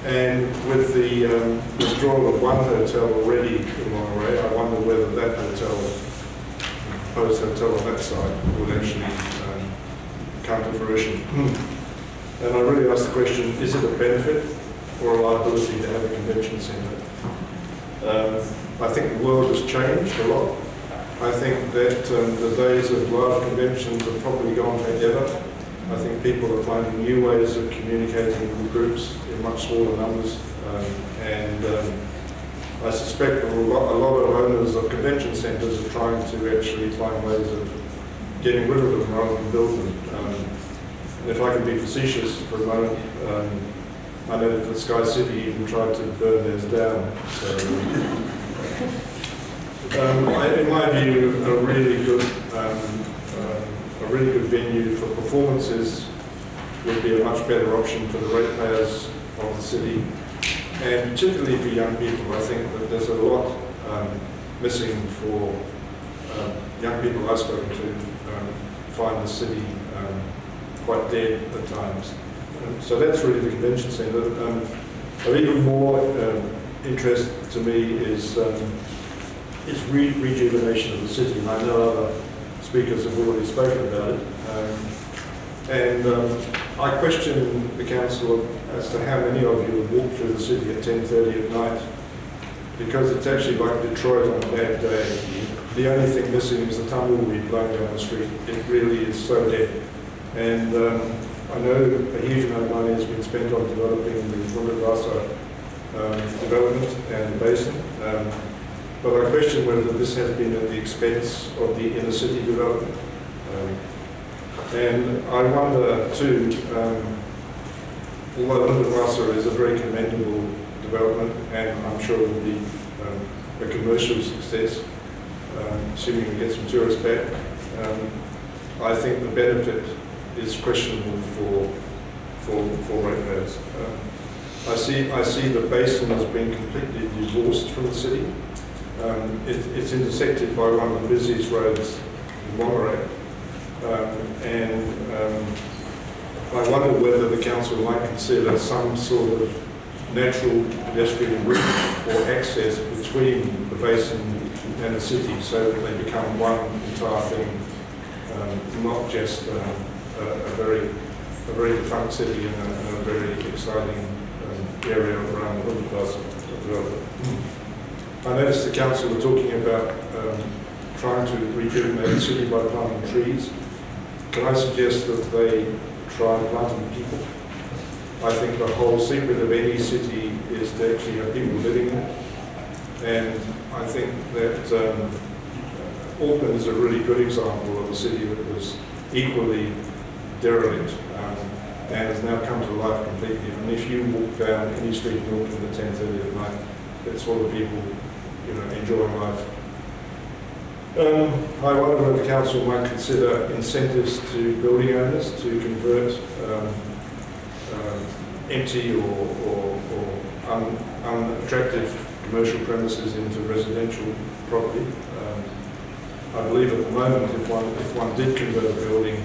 And with the withdrawal of one hotel already in Whangarei, I wonder whether that hotel, proposed hotel on that side, would actually come to fruition. And I really ask the question, is it a benefit or a liability to have a convention centre? I think the world has changed a lot. I think that the days of large conventions are probably gone forever. I think people are finding new ways of communicating with groups in much smaller numbers. I suspect that a lot of owners of convention centres are trying to actually find ways of getting rid of them rather than build them. And if I can be facetious for a moment, I know that the Sky City even tried to burn theirs down. So, in my view, a really good venue for performances would be a much better option for the ratepayers of the city, and particularly for young people. I think that there's a lot missing for young people I've spoken to find the city quite dead at times. So that's really the convention centre. Of even more interest to me is rejuvenation of the city, and I know other speakers have already spoken about it. I question the council as to how many of you have walked through the city at 10:30 at night, because it's actually like Detroit on a bad day. The only thing missing is the tumbleweed blowing down the street. It really is so dead. And I know a huge amount of money has been spent on developing the Whangarei development and the basin. But I question whether this has been at the expense of the inner city development. And I wonder too, although Whangarei is a very commendable development, and I'm sure it will be a commercial success, assuming we get some tourists back, I think the benefit is questionable for ratepayers. I see the basin as being completely divorced from the city. It's intersected by one of the busiest roads in Whangarei. I wonder whether the council might consider some sort of natural pedestrian route or access between the basin and the city so that they become one entire thing, not just a very defunct city and a very exciting area around the Whangarei of development. I noticed the council were talking about trying to rejuvenate the city by planting trees. Can I suggest that they try planting people? I think the whole secret of any city is to actually have people living there. And I think that Auckland is a really good example of a city that was equally derelict and has now come to life completely. And if you walk down any street in Auckland at 10:30 at night, it's full of people, enjoying life. I wonder whether the council might consider incentives to building owners to convert empty or unattractive commercial premises into residential property. I believe at the moment, if one did convert a building,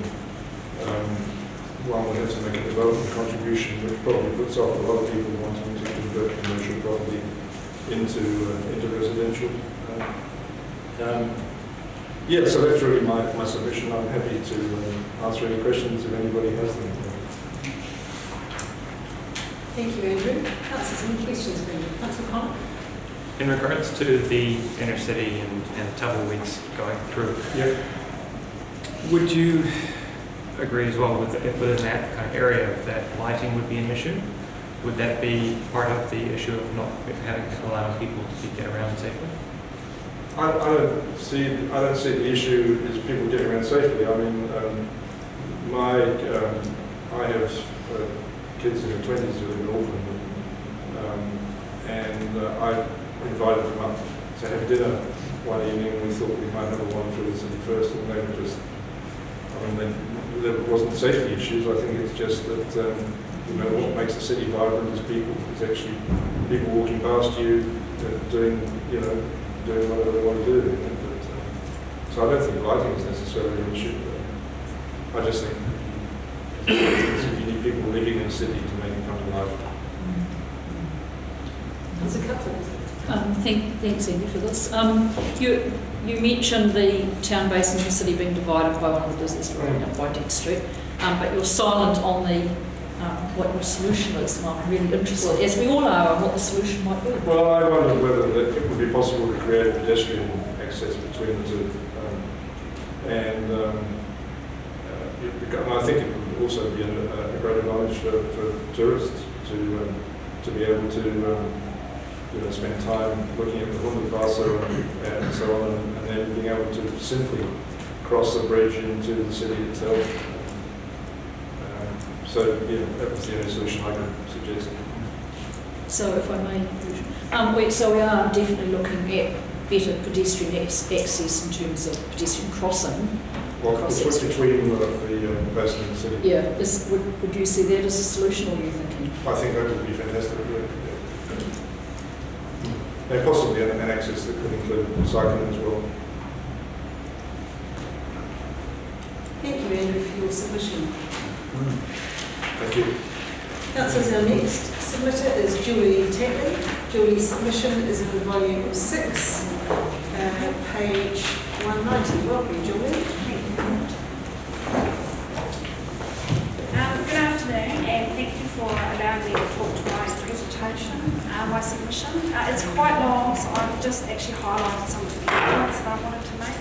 one would have to make a development contribution, which probably puts off a lot of people wanting to convert commercial property into residential. Yeah, so that's really my submission. I'm happy to answer any questions if anybody has them. Thank you, Andrew. Councillors, any questions for you? Councillor Connor? In regards to the inner city and tumbleweeds going through, would you agree as well with within that kind of area that lighting would be an issue? Would that be part of the issue of not allowing people to get around safely? I don't see the issue as people getting around safely. I mean, I have kids in their 20s who live in Auckland, and I invited them up to have dinner one evening. We thought we might have a one through the city first, and they were just, there wasn't safety issues. I think it's just that, what makes the city vibrant is people. It's actually people walking past you, doing whatever they want to do. So I don't think lighting is necessarily an issue. I just think you need people living in the city to make it come to life. There's a couple. Thanks, Andy, for this. You mentioned the town basin and the city being divided by one of the business roads, by Dick Street, but you're silent on the what your solution is. And I'm really interested, as we all are, on what the solution might be. Well, I wonder whether it would be possible to create a pedestrian access between the two, and I think it would also be a great advantage for tourists to be able to spend time looking at the Whangarei and so on, and then being able to simply cross the bridge into the city itself. So that was the only solution I could suggest. So if I may, so we are definitely looking at better pedestrian access in terms of pedestrian crossing. Well, between the basin and the city. Yeah, would you see that as a solution, or are you thinking? I think that would be fantastic. And possibly an access that could include cycling as well. Thank you, Andrew, for your submission. Thank you. Councillors, our next submitter is Julie Tatley. Julie's submission is in volume 6, page 190. Welcome, Julie. Good afternoon, and thank you for allowing me to talk to my presentation, my submission. It's quite long, so I've just actually highlighted some of the points that I wanted to make.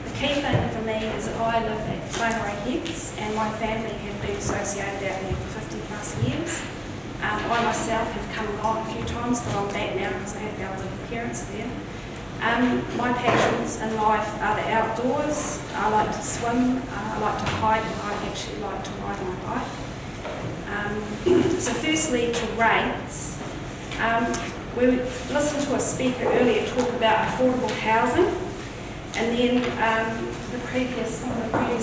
The key thing for me is that I live at Whangarei Heads, and my family have been associated out there for 50 plus years. I myself have come and gone a few times, but I'm back now because I have elderly parents there. My passions in life are the outdoors. I like to swim, I like to hike, and I actually like to ride my bike. So firstly, to rates. We listened to a speaker earlier talk about affordable housing, and then the previous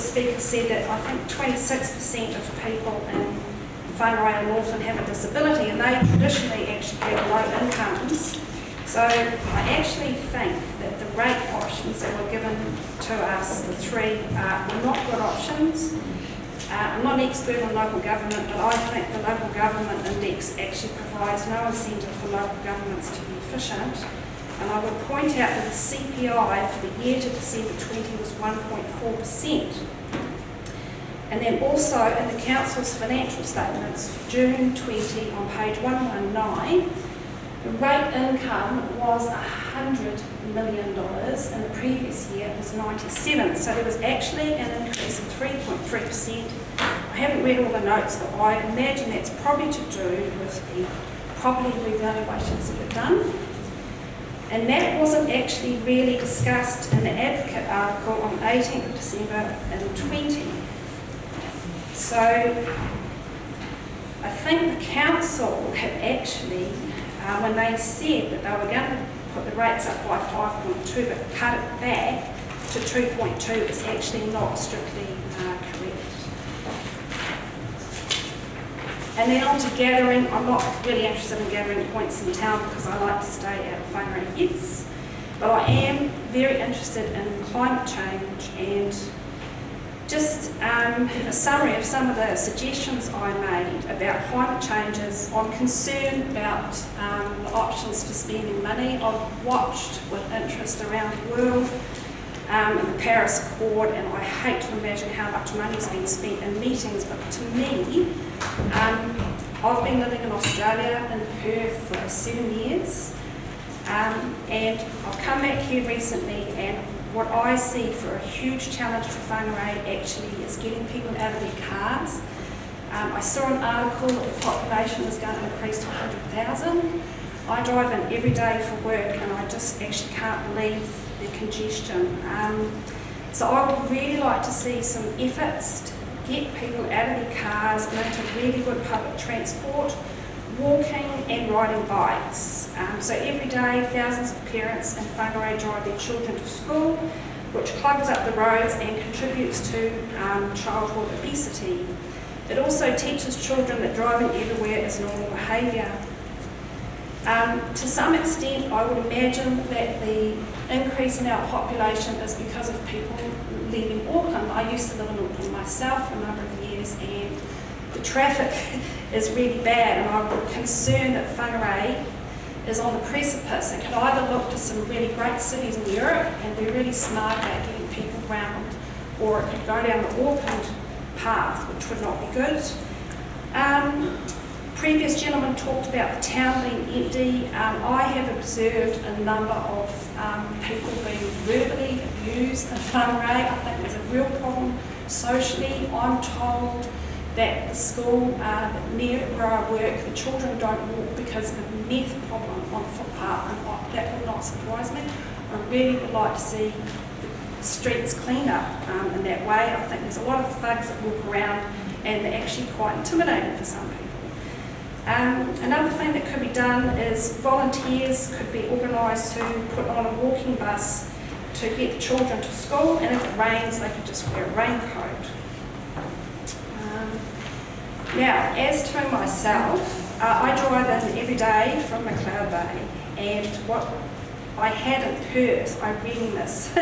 speaker said that I think 26% of people in Whangarei and Northern have a disability, and they traditionally actually have low incomes. So I actually think that the rate options that were given to us, the three, were not good options. I'm not an expert on local government, but I think the local government index actually provides no incentive for local governments to be efficient. And I would point out that the CPI for the year to December 20 was 1.4%. And then also in the council's financial statements for June 20 on page 119, the rate income was $100 million. In the previous year it was 97. So there was actually an increase of 3.3%. I haven't read all the notes, but I imagine that's probably to do with the property revaluations that were done. And that wasn't actually really discussed in the Advocate article on 18th of December and 20. So I think the council have actually, when they said that they were going to put the rates up by 5.2 but cut it back to 2.2, is actually not strictly correct. And then on to gathering. I'm not really interested in gathering points in town because I like to stay out of Whangarei Heads, but I am very interested in climate change and just a summary of some of the suggestions I made about climate changes. I'm concerned about the options for spending money. I've watched with interest around the world the Paris Accord, and I hate to imagine how much money is being spent in meetings, but to me, I've been living in Australia, in Perth, for 7 years, and I've come back here recently, and what I see for a huge challenge for Whangarei actually is getting people out of their cars. I saw an article that the population is going to increase to 100,000. I drive in every day for work, and I just actually can't believe the congestion. So I would really like to see some efforts to get people out of their cars and into really good public transport, walking and riding bikes. So every day thousands of parents in Whangarei drive their children to school, which clogs up the roads and contributes to childhood obesity. It also teaches children that driving everywhere is normal behaviour. To some extent, I would imagine that the increase in our population is because of people leaving Auckland. I used to live in Auckland myself for a number of years, and the traffic is really bad, and I'm concerned that Whangarei is on the precipice. It could either look to some really great cities in Europe and be really smart about getting people around, or it could go down the Auckland path, which would not be good. Previous gentleman talked about the town being empty. I have observed a number of people being verbally abused in Whangarei. I think there's a real problem socially. I'm told that the school near where I work, the children don't walk because of the meth problem on the footpath, and that would not surprise me. I really would like to see the streets cleaned up in that way. I think there's a lot of thugs that walk around, and they're actually quite intimidating for some people. Another thing that could be done is volunteers could be organised to put on a walking bus to get the children to school, and if it rains, they could just wear a raincoat. Now, as to myself, I drive in every day from McLeod Bay, and what I had in Perth, I really miss,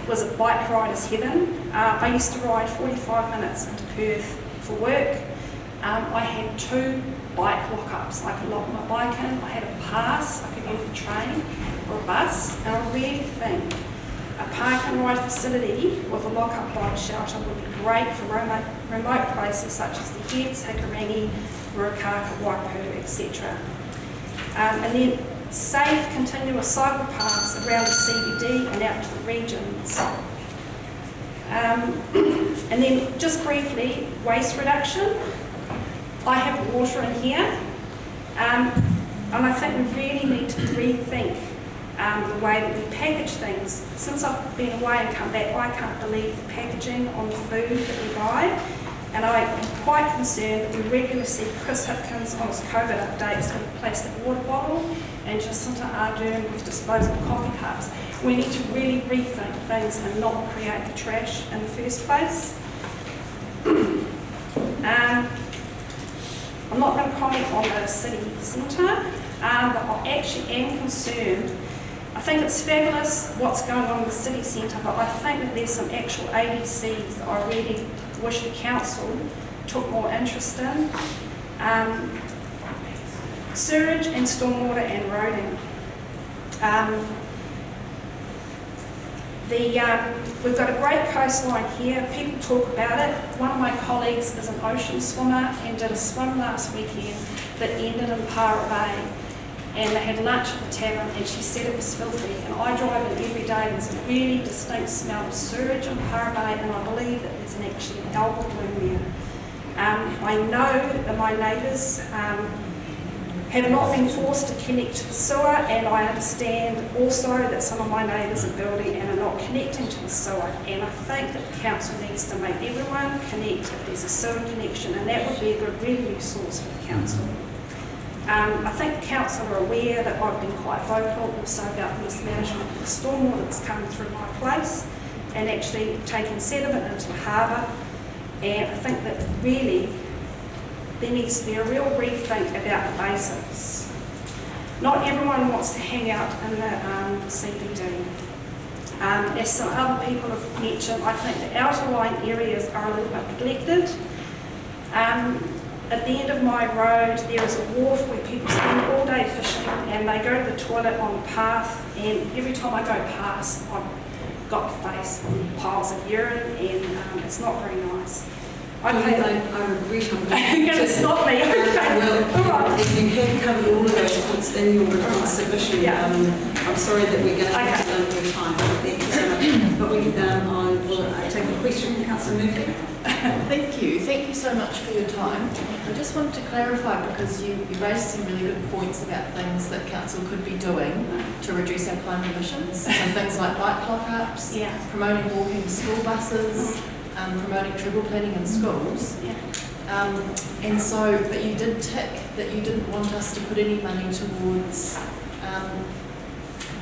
was a bike rider's heaven. I used to ride 45 minutes into Perth for work. I had 2 bike lockups. I could lock my bike in, I had a pass, I could use a train or a bus, and I really think a park and ride facility with a lock-up bike shelter would be great for remote places such as the Heads, Hikurangi, Ruakaka, Waipu, etc. And then safe, continuous cycle paths around the CBD and out to the regions. And then just briefly, waste reduction. I have water in here, and I think we really need to rethink the way that we package things. Since I've been away and come back, I can't believe the packaging on the food that we buy, and I am quite concerned that we regularly see Chris Hipkins on his COVID updates with a plastic water bottle and Jacinta Ardern with disposable coffee cups. We need to really rethink things and not create the trash in the first place. I'm comment on the city centre, but I actually am concerned. I think it's fabulous what's going on in the city centre, but I think that there's some actual ABCs that I really wish the council took more interest in. Sewage and stormwater and roading. We've got a great coastline here. People talk about it. One of my colleagues is an ocean swimmer and did a swim last weekend that ended in Para Bay. And they had lunch at the tavern and she said it was filthy. And I drive in every day. There's a really distinct smell of sewage in Para Bay, and I believe that there's actually an algal bloom there. I know that my neighbours have not been forced to connect to the sewer, and I understand also that some of my neighbours are building and are not connecting to the sewer. And I think that the council needs to make everyone connect if there's a sewer connection, and that would be a good revenue source for the council. I think the council are aware that I've been quite vocal also about the mismanagement of the stormwater that's coming through my place and actually taking sediment into the harbour. And I think that really there needs to be a real rethink about the basics. Not everyone wants to hang out in the CBD. As some other people have mentioned, I think the outer line areas are a little bit neglected. At the end of my road, there is a wharf where people spend all day fishing and they go to the toilet on the path, and every time I go past, I've got to face piles of urine, and it's not very nice. I regret I'm going to stop me. Well, if you have covered all of those points in your submission, I'm sorry that we're going to have to limit your time. Thank you so much. But I will take a question from Councillor Murphy. Thank you. Thank you so much for your time. I just wanted to clarify, because you raised some really good points about things that council could be doing to reduce our climate emissions. So things like bike lock-ups, promoting walking school buses, promoting triple planning in schools. And so, but you did tick that you didn't want us to put any money towards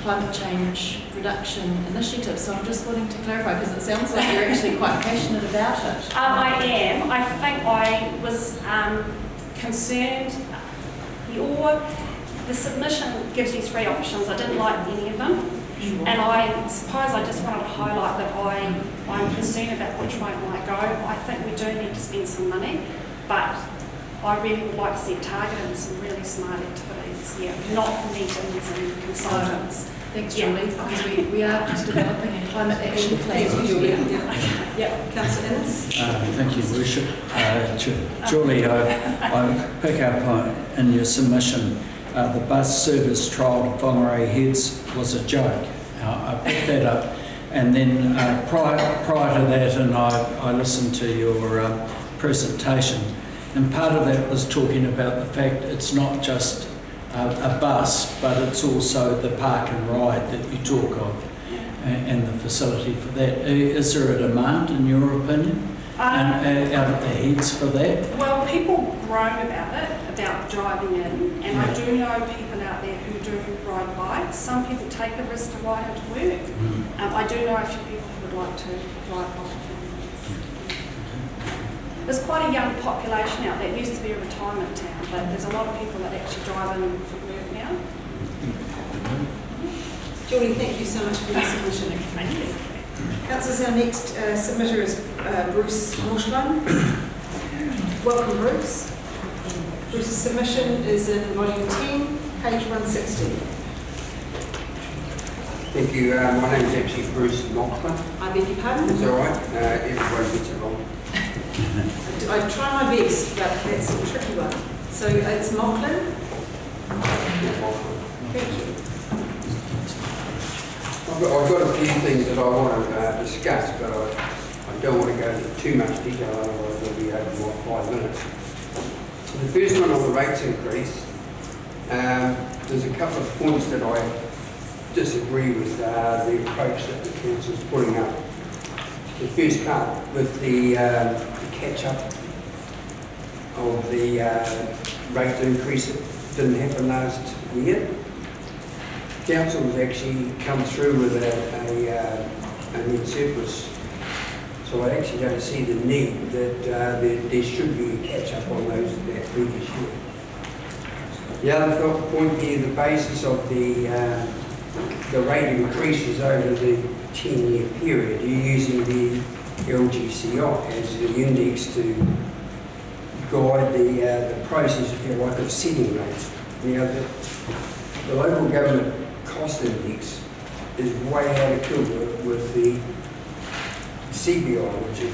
climate change reduction initiatives. So I'm just wanting to clarify, because it sounds like you're actually quite passionate about it. I am. I think I was concerned. The submission gives you 3 options. I didn't like any of them. And I suppose I just wanted to highlight that I'm concerned about which way it might go. I think we do need to spend some money, but I really would like to see targeted some really smart activities, not meetings and consultants. Thanks, Julie, because we are just developing a climate action plan. Councillor Innes. Thank you, Worship. Julie, I pick up in your submission, the bus service trial to Whangarei Heads was a joke. I picked that up, and then prior to that, and I listened to your presentation, and part of that was talking about the fact it's not just a bus, but it's also the park and ride that you talk of, and the facility for that. Is there a demand, in your opinion, out of the heads for that? Well, people groan about it, about driving in, and I do know people out there who do ride bikes. Some people take the risk to ride into work. I do know a few people who would like to ride bikes. There's quite a young population out there. It used to be a retirement town, but there's a lot of people that actually drive in for work now. Julie, thank you so much for your submission. Thank you. Councillors, our next submitter is Bruce Morschland. Welcome, Bruce. Bruce's submission is in volume 10, page 160. Thank you. My name is actually Bruce Mockler. I beg your pardon? It's all right. Everyone gets it wrong. I try my best, but that's a tricky one. So it's Mockler. Thank you. I've got a few things that I want to discuss, but I don't want to go into too much detail, otherwise I'll be over my 5 minutes. The first one on the rates increase, there's a couple of points that I disagree with the approach that the council's putting up. The first part with the catch-up of the rate increase that didn't happen last year. Council has actually come through with a net surplus. So I actually don't see the need that there should be a catch-up on that previous year. The other point here, the basis of the rate increases over the 10-year period, you're using the LGCI as the index to guide the process, if you like, of setting rates. Now, the local government cost index is way out of kilter with the CPI, which is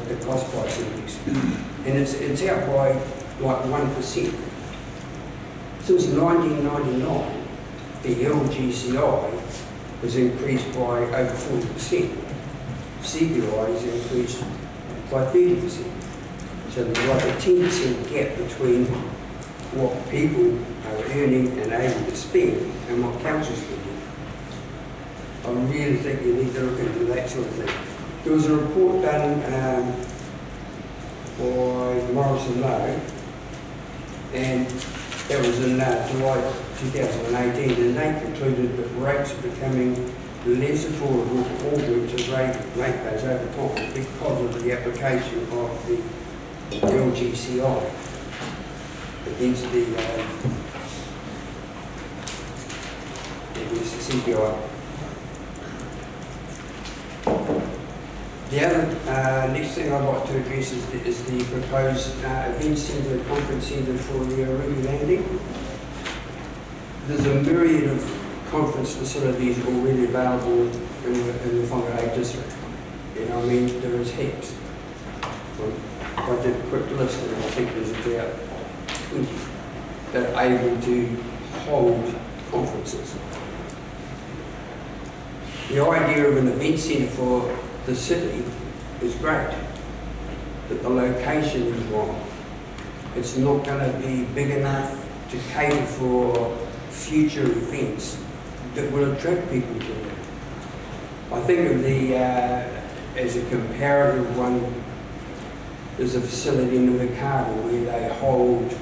the cost price index, and it's out by like 1%. Since 1999, the LGCI has increased by over 40%. CPI has increased by 30%. So there's like a 10% gap between what people are earning and able to spend and what councils can do. I really think you need to look into that sort of thing. There was a report done by Morrison Lowe, and that was in July 2018, and they concluded that rates are becoming less affordable for all groups of ratepayers over time because of the application of the LGCI against the CPI. The other next thing I'd like to address is the proposed event centre, conference centre for the Whangarei Landing. There's a myriad of conference facilities already available in the Whangarei District. And I mean, there is heaps. I did a quick list, and I think there's about 20 that are able to hold conferences. The idea of an event centre for the city is great, but the location is wrong. It's not going to be big enough to cater for future events that will attract people to it. I think of the, as a comparative one, there's a facility in the Whangarei where they hold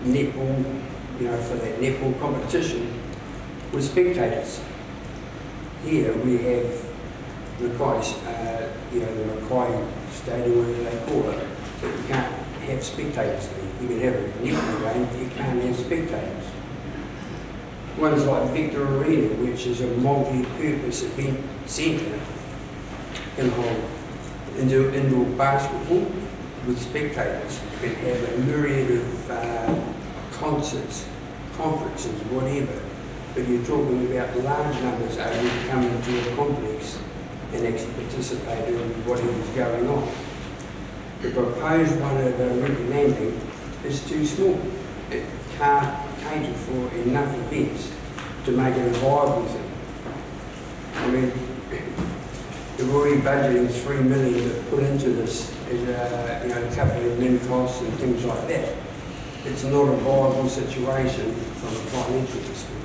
netball, for that netball competition with spectators. Here we have the Mackay Stadium, whatever they call it, but you can't have spectators there. You can have a netball game, but you can't have spectators. Ones like Victor Arena, which is a multi-purpose event centre, can hold indoor basketball with spectators. You can have a myriad of concerts, conferences, whatever. But you're talking about large numbers able to come into a complex and actually participate in whatever's going on. The proposed one at Whangarei Landing is too small. It can't cater for enough events to make it a viable thing. I mean, they're already budgeting $3 million to put into this as a couple of admin costs and things like that. It's not a viable situation from a financial perspective.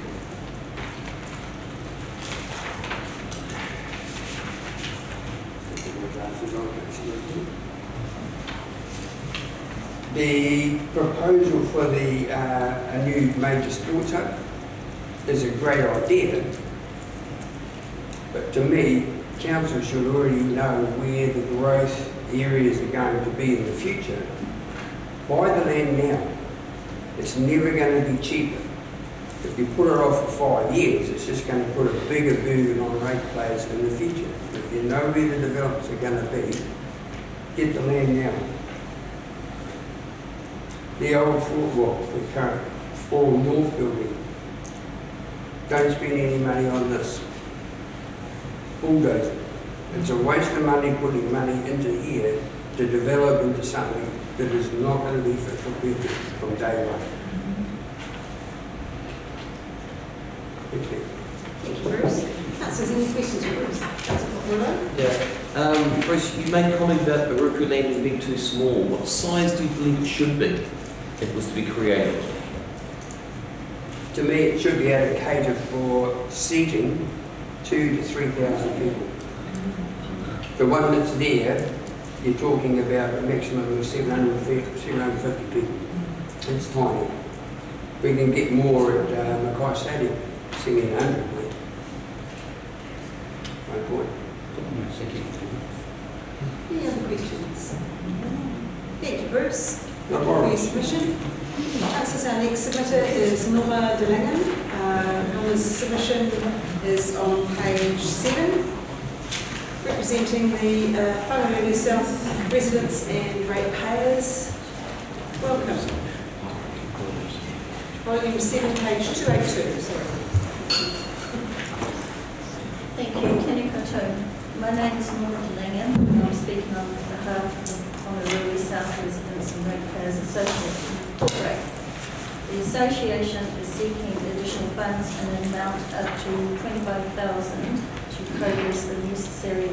The proposal for a new major sports hub is a great idea, but to me, council should already know where the growth areas are going to be in the future. Buy the land now. It's never going to be cheaper. If you put it off for 5 years, it's just going to put a bigger burden on ratepayers in the future. If you know where the developments are going to be, get the land now. The old the current Fort North building, don't spend any money on this. Bulldozer. It's a waste of money putting money into here to develop into something that is not going to be fit for people from day one. Thank you. Thank you, Bruce. Councillors, any questions for Bruce? Councillor Whangarei? Yeah. Bruce, you made a comment about the Whangarei Landing being too small. What size do you believe it should be if it was to be created? To me, it should be able to cater for seating 2,000 to 3,000 people. The one that's there, you're talking about a maximum of 750 people. It's tiny. We can get more at Mackay Stadium, 700. My point. Thank you. Any other questions? Thank you, Bruce. No Thank you for your submission. Councillors, our next submitter is Norma de Langen. Norma's submission is on page 7, representing the Whangarei South residents and ratepayers. Welcome. Volume 7, page 282. Sorry. Thank you, Tēnā koutou. My name is Norma de Langen, and I'm speaking on behalf of the Whangarei South Residents and Ratepayers Association. Corporate. The association is seeking additional funds in an amount up to $25,000 to progress the necessary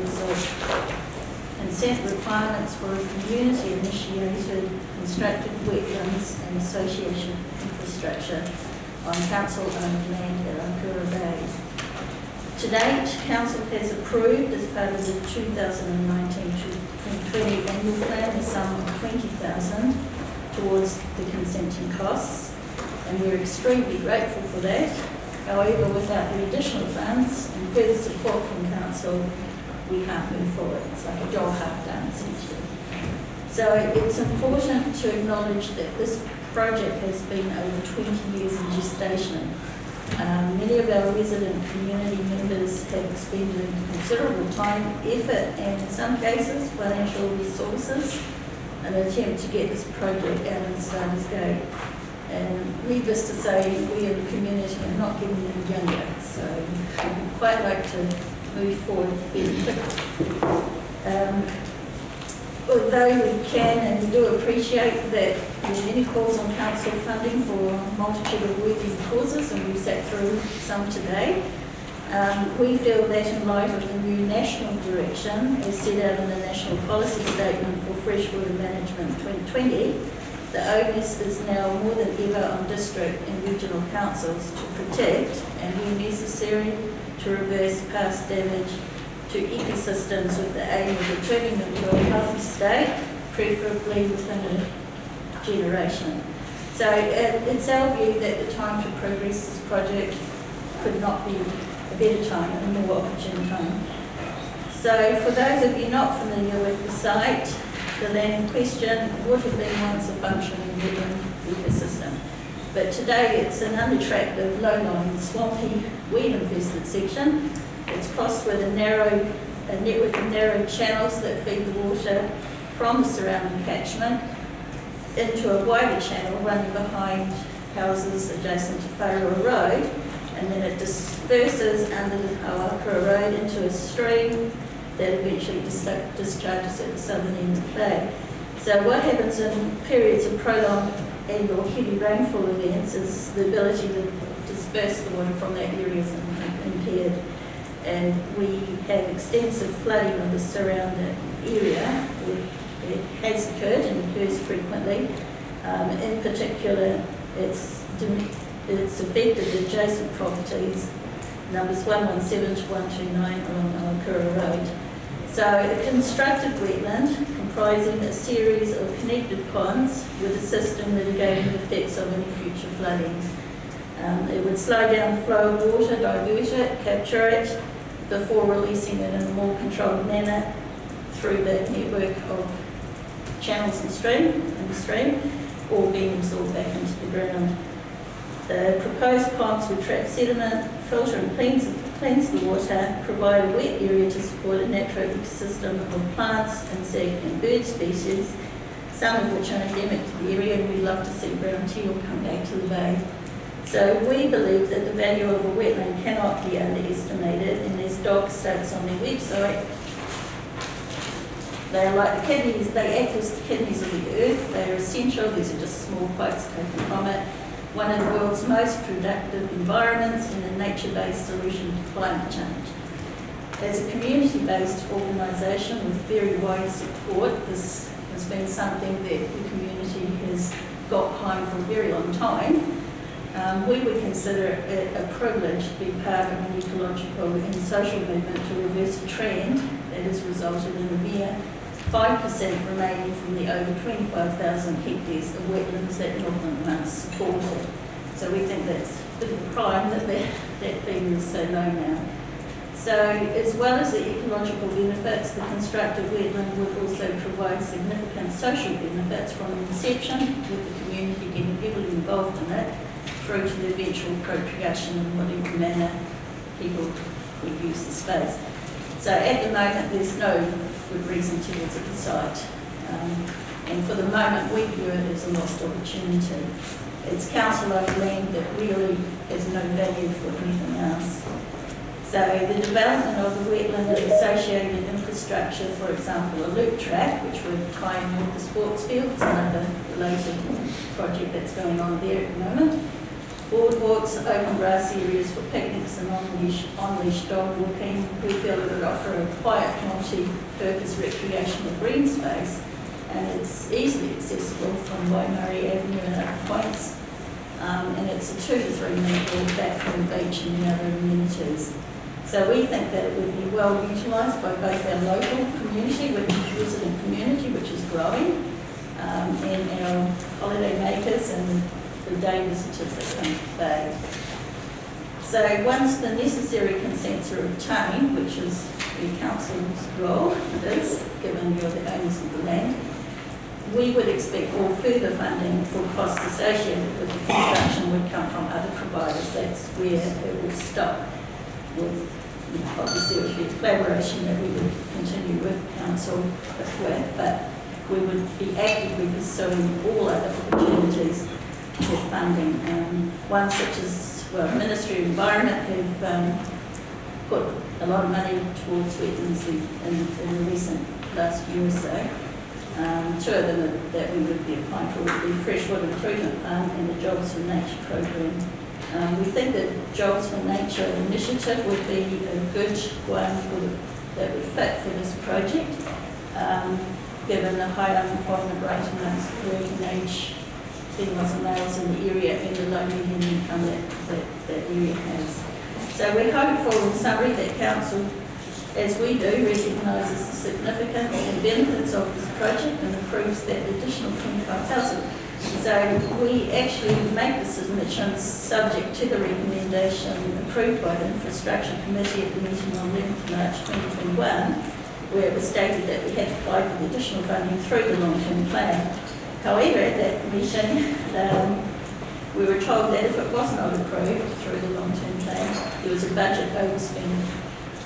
consent requirements for a community-initiated constructed wetlands and association infrastructure on council-owned land at Whangarei Bay. To date, Council has approved as part of the 2019-2020 annual plan the sum of $20,000 towards the consenting costs, and we're extremely grateful for that. However, without the additional funds and further support from Council, we can't move forward. It's like a job half done, essentially. So it's important to acknowledge that this project has been over 20 years in gestation. Many of our resident community members have expended considerable time, effort, and in some cases financial resources in an attempt to get this project out of the starter's gate. And needless to say, we in the community are not getting any younger, so we'd quite like to move forward very quickly. Although we can and we do appreciate that there are many calls on council funding for a multitude of worthy causes, and we've sat through some today, we feel that in light of the new national direction as set out in the National Policy Statement for Freshwater Management 2020, the onus is now more than ever on district and regional councils to protect and, when necessary, to reverse past damage to ecosystems with the aim of returning them to a healthy state, preferably within a generation. So it's our view that the time to progress this project could not be a better time and a more opportune time. So for those of you not familiar with the site, the land in question would have been once a functioning wetland ecosystem. But today it's an unattractive, low-lying, swampy, weed-infested section. It's crossed with a narrow channels that feed the water from the surrounding catchment into a wider channel running behind houses adjacent to Whangarei Road, and then it disperses under the Whangarei Road into a stream that eventually discharges at the southern end of the bay. So what happens in periods of prolonged and or heavy rainfall events is the ability to disperse the water from that area is impaired. And we have extensive flooding of the surrounding area. It has occurred and occurs frequently. In particular, it's affected adjacent properties, numbers 117 to 129 along Whangarei Road. So a constructed wetland comprising a series of connected ponds with a system mitigating the effects of any future flooding. It would slow down the flow of water, divert it, capture it, before releasing it in a more controlled manner through the network of channels in the stream, or being absorbed back into the ground. The proposed ponds would trap sediment, filter and cleanse the water, provide a wet area to support a natural ecosystem of plants, insect and bird species, some of which are endemic to the area, and we'd love to see brown teal come back to the bay. So we believe that the value of a wetland cannot be underestimated, and as DOG states on their website, they are like the kidneys, they act as the kidneys of the earth, they are essential, these are just small quotes taken from it, one of the world's most productive environments and a nature-based solution to climate change. As a community-based organisation with very wide support, this has been something that the community has got behind for a very long time. We would consider it a privilege to be part of an ecological and social movement to reverse a trend that has resulted in a mere 5% remaining from the over 25,000 hectares of wetlands that Northland once supported. So we think that's a bit of a crime that that figure is so low now. So as well as the ecological benefits, the constructed wetland would also provide significant social benefits from inception, with the community getting heavily involved in it, through to the eventual propagation in whatever manner people would use the space. So at the moment, there's no good reason to visit the site. And for the moment, we view it as a lost opportunity. It's council-owned land that really has no value for anything else. So the development of the wetland and associated infrastructure, for example, a loop track, which would tie in with the sports fields, another related project that's going on there at the moment. Boardwalks, open grass areas for picnics and on-leash dog walking. We feel it would offer a quiet, multi-purpose recreational green space, and it's easily accessible from Whangarei Avenue and other points. And it's a 2 to 3 minute walk back from the beach and the other amenities. So we think that it would be well utilised by both our local community, which is resident community, which is growing, and our holiday makers and the day visitors that come to the bay. So once the necessary consents are obtained, which is the council's role is, given you're the owners of the land, we would expect all further funding for costs associated with the construction would come from other providers. That's where it will stop. With, obviously, it would be a collaboration that we would continue with council with, but we would be actively pursuing all other opportunities for funding. Ones such as, well, Ministry of Environment have put a lot of money towards wetlands in the recent last year or so. 2 of them that we would be applying for would be Freshwater Improvement Fund and the Jobs for Nature program. We think that Jobs for Nature initiative would be a good one that would fit for this project, given the high unemployment rate amongst working age females and males in the area and the low median income that area has. So we're hopeful in summary that council, as we do, recognises the significance and benefits of this project and approves that additional 25,000. So we actually make the submissions subject to the recommendation approved by the Infrastructure Committee at the meeting on 11th March 2021, where it was stated that we had to apply for the additional funding through the long-term plan. However, at that meeting, we were told that if it was not approved through the long-term plan, there was a budget overspend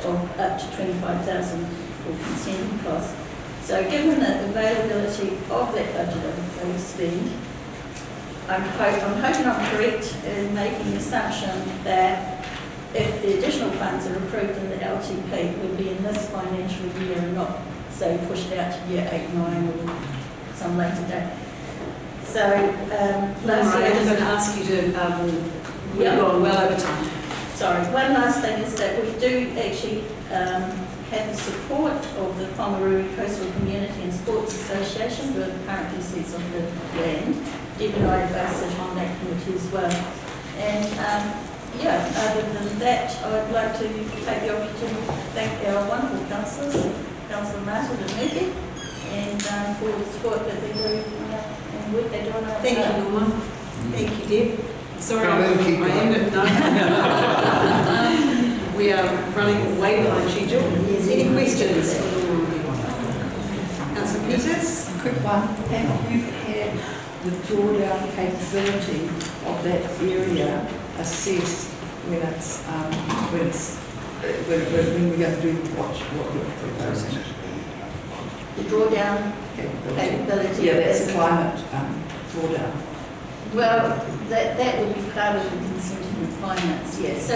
of up to 25,000 for consenting costs. So given the availability of that budget overspend, I'm hoping I'm correct in making the assumption that if the additional funds are approved in the LTP, it will be in this financial year and not, say, pushed out to year 8, 9 or some later date. So, lastly, I'm going to ask you to move on well over time. Sorry, one last thing is that we do actually have the support of the Whangarei Coastal Community and Sports Association, who are the current receipts of the land. Deb and I both sit on that committee as well. And other than that, I'd like to take the opportunity to thank our wonderful councillors, Councillor Martin and Murphy, and for the support that they do and work they do on our Thank you, Norma. Thank you, Deb. Sorry, Can't let him keep I ended. No. We are running way behind schedule. Any questions? Councillor Peters? A quick one. Have you had the drawdown capability of that area assessed when we're going to do what we're proposing? The drawdown capability. Yeah, that's a climate drawdown. Well, that would be part of the consenting requirements, yes. So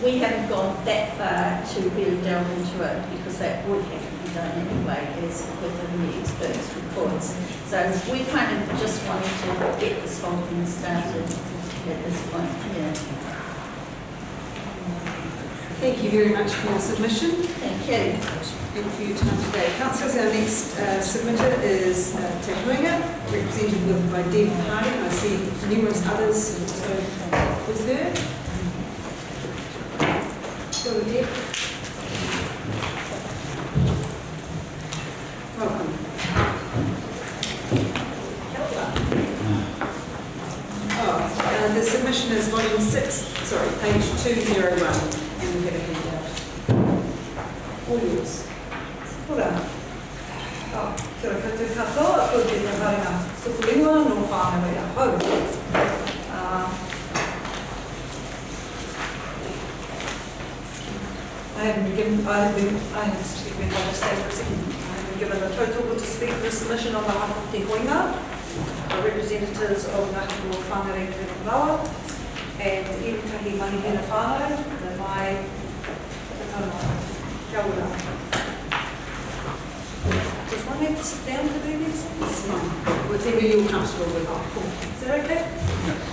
we haven't gone that far to really delve into it because that would have to be done anyway as within the experts' reports. So we kind of just wanted to get this whole thing started at this point, yeah. Thank you very much for your submission. Thank you. Thank you for your time today. Councillors, our next submitter is Te Huinga, represented by Deb Harding. I see numerous others also with her. Go with Deb. Welcome. The submission is volume 6, page 201, and we'll get a handout. All yours. Ora, kia ora koutou katoa, ko te haringa tukuringa no whāngai a hau. I have been given a total to speak for this submission on behalf of Te Hoinga, representatives of Ngāti Rua Whangarei District Council, and Irutahi Manihina Whānau, and my kia ora. Does one have to sit down to do these things? No. Whatever you're comfortable with. Oh, cool. Is that okay?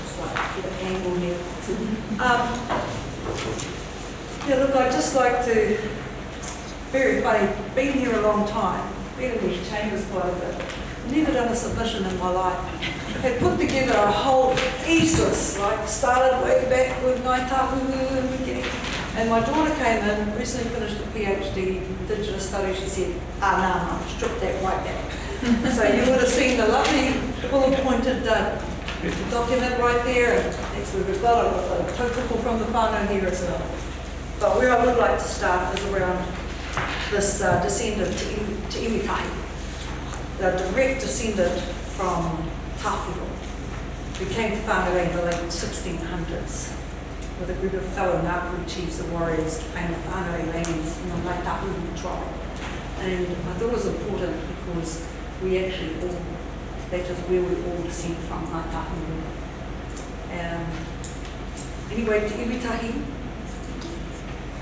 Just like get a angle here. Yeah, look, I'd just like to verify, been here a long time, been in these chambers quite a bit, never done a submission in my life. Had put together a whole thesis, like started way back with Ngai Tahu, and my daughter came in, recently finished a PhD in Digital Studies. She said, no, strip that right back. So you would have seen the lovely bullet-pointed document right there, and actually we've got a total from the whānau here as well. But where I would like to start is around this descendant to Iwitahi, the direct descendant from Tāwhiro, who came to Whangarei in the late 1600s with a group of fellow Ngāpuhi chiefs and warriors who came to Whangarei lands in the Ngāi Tahu tribe. And I thought it was important because we actually all, that is where we all descend from, Ngāi Tahu. Anyway, Te Iwitahi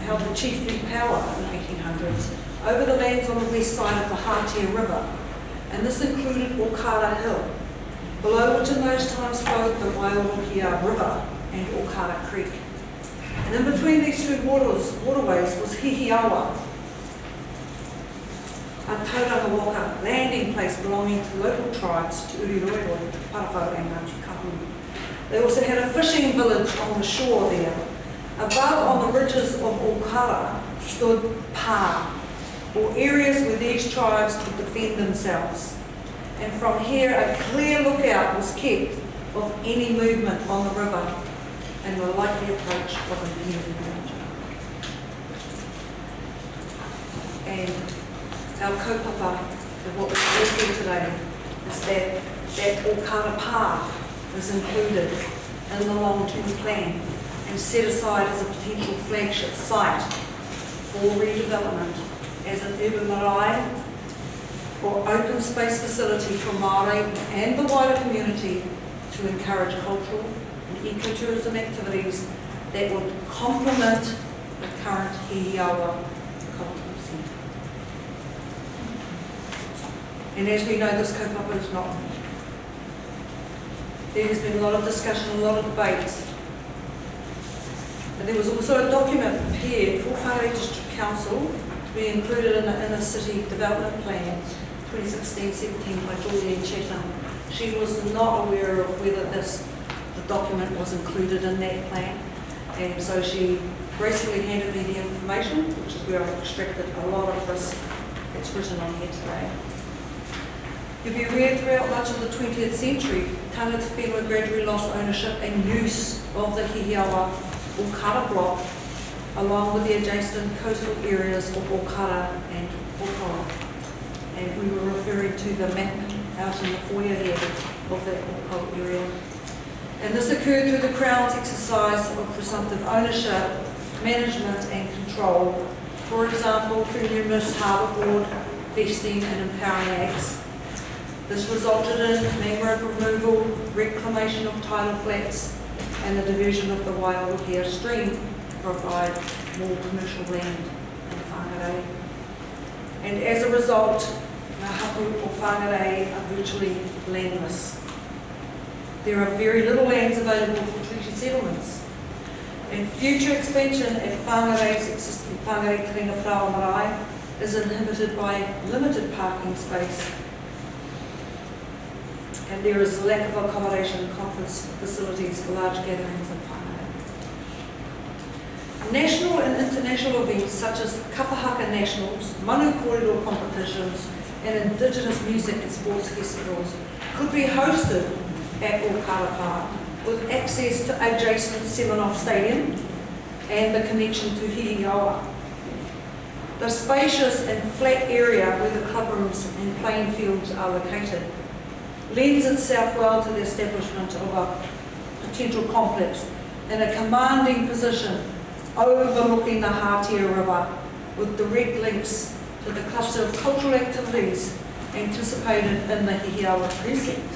held the chiefly power in the 1800s over the lands on the west side of the Hātea River, and this included Okara Hill, below which in those times flowed the Waiorokia River and Okara Creek. And in between these two waterways was Hihiawa, a tauranga waka landing place belonging to local tribes, Te Uriroiro, Parawhau and Ngāti Kahu. They also had a fishing village on the shore there. Above on the ridges of Okara stood pā, or areas where these tribes could defend themselves. And from here a clear lookout was kept of any movement on the river and the likely approach of impending danger. And our kaupapa of what we're doing today is that Okara pā is included in the long-term plan and set aside as a potential flagship site for redevelopment as an urban marae or open space facility for Māori and the wider community to encourage cultural and ecotourism activities that would complement the current Hihiawa cultural centre. And as we know, this kaupapa is not. There has been a lot of discussion, a lot of debate. And there was also a document prepared for Whangarei District Council to be included in a city development plan, 2016-17, by Julian Chatham. She was not aware of whether the document was included in that plan, and so she gracefully handed me the information, which is where I've extracted a lot of this that's written on here today. You'll be aware throughout much of the 20th century, tangata whenua gradually lost ownership and use of the Hihiawa Okara block, along with the adjacent coastal areas of Okara and Okara. And we were referring to the map out in the foyer here of that Okara area. And this occurred through the Crown's exercise of presumptive ownership, management and control, for example, through numerous harbour board, vesting and empowering acts. This resulted in mangrove removal, reclamation of tidal flats, and the diversion of the Waiorokia stream to provide more commercial land in Whangarei. And as a result, the hapu of Whangarei are virtually landless. There are very little lands available for treaty settlements. And future expansion at Whangarei's existing Whangarei Karenga Prawa Marae is inhibited by limited parking space. And there is a lack of accommodation and conference facilities for large gatherings in Whangarei. National and international events such as Kapahaka Nationals, Manu Kōrero competitions, and Indigenous music and sports festivals could be hosted at Okara Park with access to adjacent Seminoff Stadium and the connection to Hihiawa. The spacious and flat area where the clubrooms and playing fields are located lends itself well to the establishment of a potential complex in a commanding position overlooking the Hatia River with direct links to the cluster of cultural activities anticipated in the Hihiawa precinct,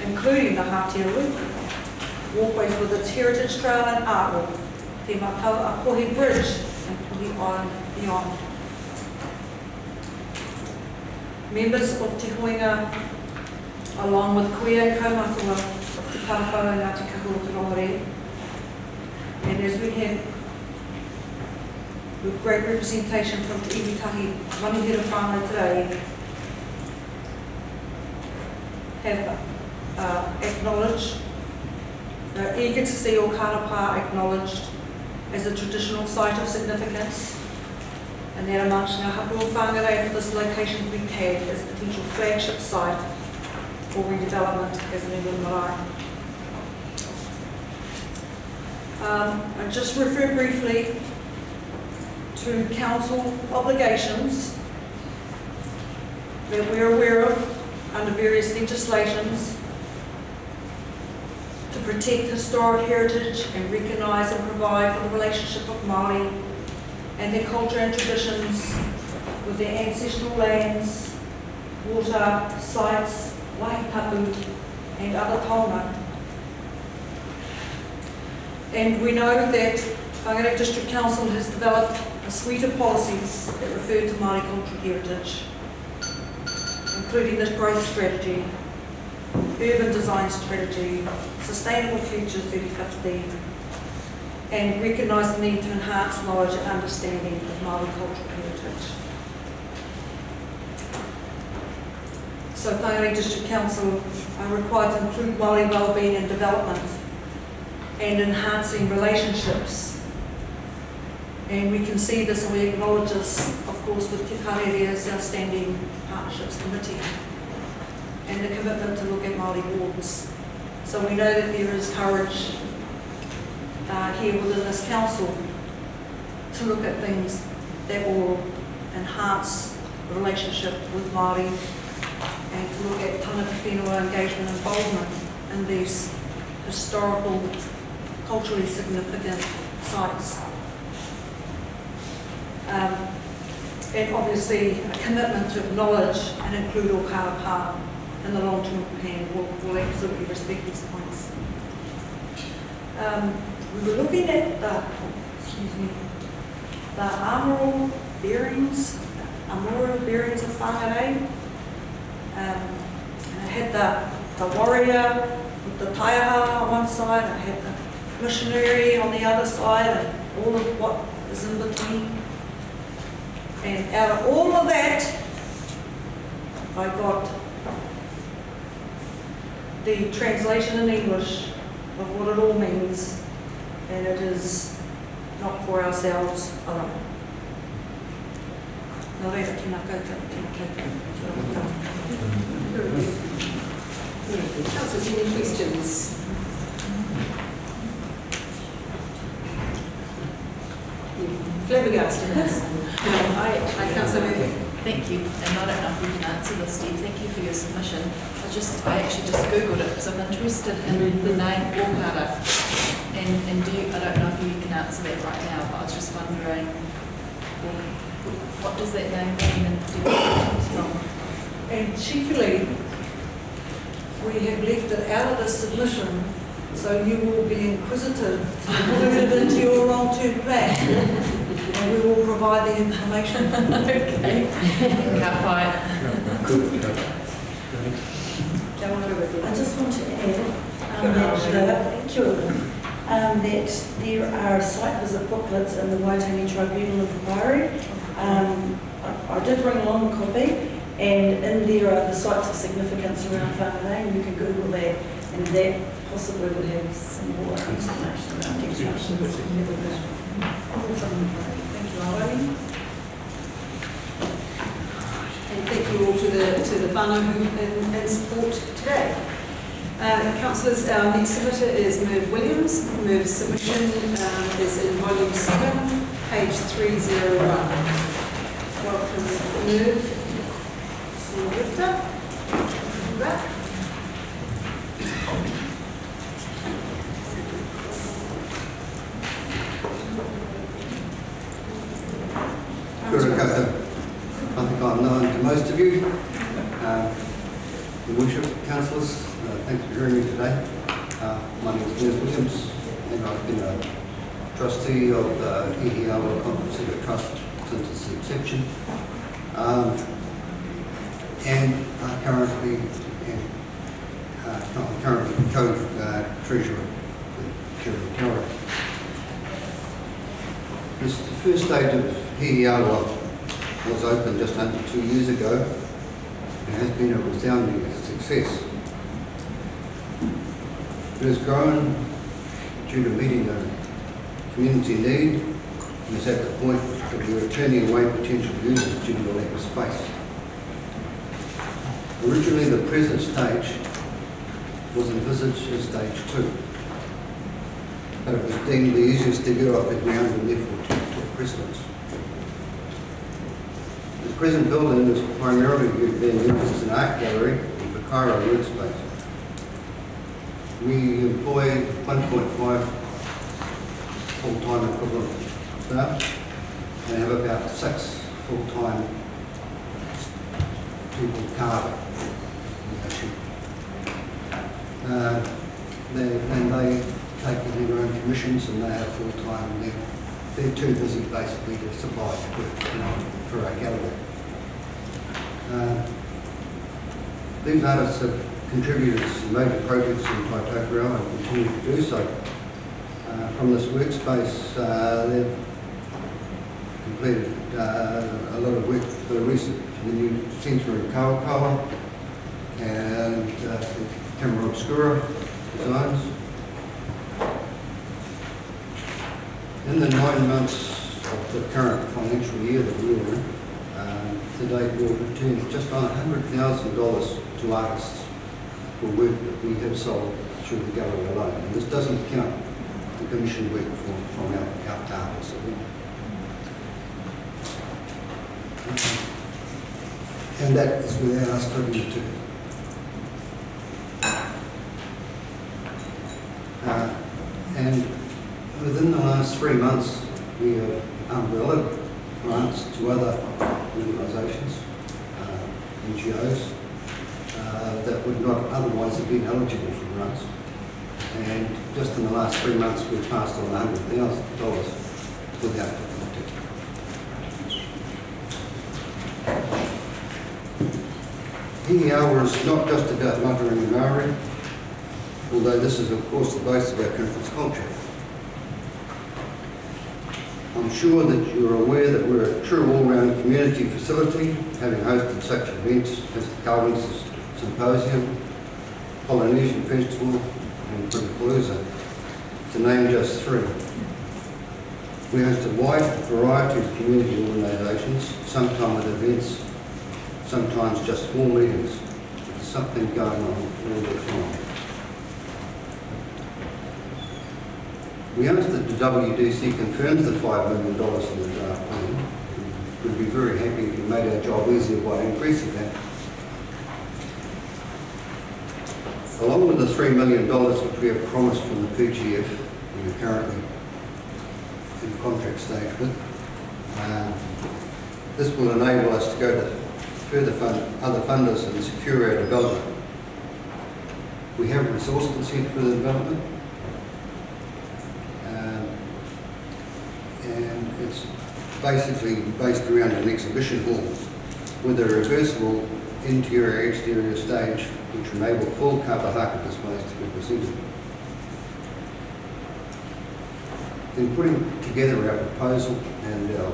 including the Hatia Loop, walkways with its heritage trail and artwork, Te Matau Akohi Bridge and Puhi Island beyond. Members of Te Huinga, along with Kuia and Kaumatua of Te Parapau and Ngāti Kahua Te Whangarei, and as we have with great representation from Te Iwitahi Manihira whānau today, have acknowledged, are eager to see Okarapa acknowledged as a traditional site of significance, and that amongst Ngā Hapua Whangarei for this location to be tagged as a potential flagship site for redevelopment as an England marae. I just refer briefly to council obligations that we're aware of under various legislations to protect historic heritage and recognise and provide for the relationship of Māori and their culture and traditions with their ancestral lands, water, sites, wahikapu and other taonga. And we know that Whangarei District Council has developed a suite of policies that refer to Māori cultural heritage, including this growth strategy, urban design strategy, Sustainable Future 3050, and recognise the need to enhance knowledge and understanding of Māori cultural heritage. So Whangarei District Council are required to include Māori wellbeing and development and enhancing relationships. And we can see this and we acknowledge this, of course, with Te Parere's outstanding partnerships committee and the commitment to look at Māori wards. So we know that there is courage here within this council to look at things that will enhance the relationship with Māori and to look at tangata whenua engagement and involvement in these historical, culturally significant sites. And obviously a commitment to acknowledge and include all Karapa in the long-term plan will absolutely respect these points. We were looking at the armorial bearings of Whangarei. And I had the warrior with the taiaha on one side, I had the missionary on the other side, and all of what is in between. And out of all of that, I got the translation in English of what it all means, and it is not for ourselves alone. No reira tēnā koutou, tēnā koutou. Councillors, any questions? Flabbergasted, yes? I Councillor Murphy. Thank you, and I don't know if you can answer this, Steve. Thank you for your submission. I actually just Googled it because I'm interested in the name Whangarei. And I don't know if you can answer that right now, but I was just wondering, what does that name mean and do you know where it comes from? And cheekily, we have left it out of the submission, so you will be inquisitive to put it into your long-term plan, and we will provide the information. Okay. I just want to add that there are site visit booklets in the Waitangi Tribunal of Inquiry. I did bring along a copy, and in there are the sites of significance around Whangarei, and you can Google that, and that possibly would have some more information around construction. Thank you, Arlene. And thank you all to the whānau who in support today. Councillors, our next submitter is Merv Williams. Merv's submission is in volume 7, page 301. Welcome, Merv. Senator. Back. I think I'm known to most of you. Your Worship, Councillors, thanks for hearing me today. My name is Merv Williams, and I've been a trustee of the EEL Compensated Trust since its inception. And I'm currently co-treasurer with Chair Whangarei. The first stage of EEL was opened just under 2 years ago. It has been a resounding success. It has grown due to meeting a community need and is at the point that we are turning away potential users due to the lack of space. Originally, the present stage was envisaged as stage 2, but it was deemed the easiest to get off the ground and therefore took precedence. The present building is primarily being used as an art gallery and Whangarei workspace. We employ 1.5 full-time equivalent staff and have about 6 full-time people carving. And they take their own commissions and they have full-time, and they're too busy basically to supply work for our gallery. These artists have contributed to some major projects in Taitokoro and continue to do so. From this workspace, they've completed a lot of work for the new centre in Kawakawa and Camera Obscura designs. In the 9 months of the current financial year that we are in, to date we've returned just on $100,000 to artists for work that we have sold through the gallery alone. And this doesn't count the commission work from our artists. And that is without us putting it to. And within the last 3 months, we have umbrella grants to other organisations, NGOs, that would not otherwise have been eligible for grants. And just in the last 3 months, we've passed on $100,000 without difficulty. EEL is not just about muttering and Maori, although this is of course the base of our conference culture. I'm sure that you're aware that we're a true all-round community facility, having hosted such events as the Carving Symposium, Polynesian Festival and Palooza, to name just 3. We host a wide variety of community organisations, sometimes at events, sometimes just small meetings. There's something going on all the time. We asked that the WDC confirms the $5 million in the draft plan. We'd be very happy if you made our job easier by increasing that. Along with the $3 million which we have promised from the PGF, we are currently in contract stage with, this will enable us to go to further fund other funders and secure our development. We have resource consent for the development. And it's basically based around an exhibition hall with a reversible interior-exterior stage which enable full cover haka displays to be presented. In putting together our proposal and our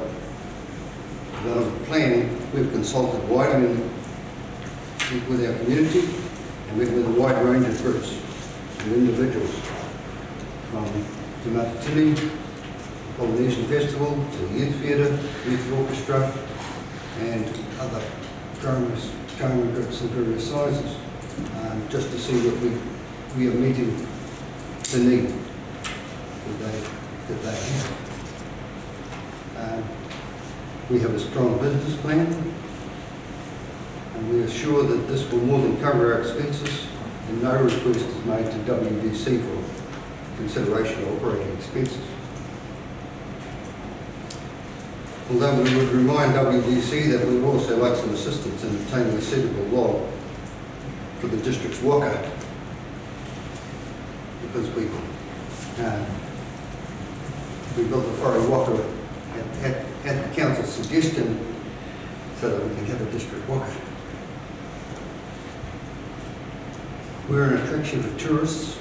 development plan, we've consulted widely with our community and met with a wide range of groups and individuals, from Te Matatini, Polynesian Festival, to the Youth Theatre, Youth Orchestra, and other drama groups of various sizes, just to see what we we are meeting the need that they have. We have a strong business plan, and we are sure that this will more than cover our expenses, and no request is made to WDC for consideration of operating expenses. Although we would remind WDC that we would also like some assistance in obtaining a suitable log for the district's waka, because we built the whare waka at the council's suggestion so that we can have a district waka. We're an attraction for tourists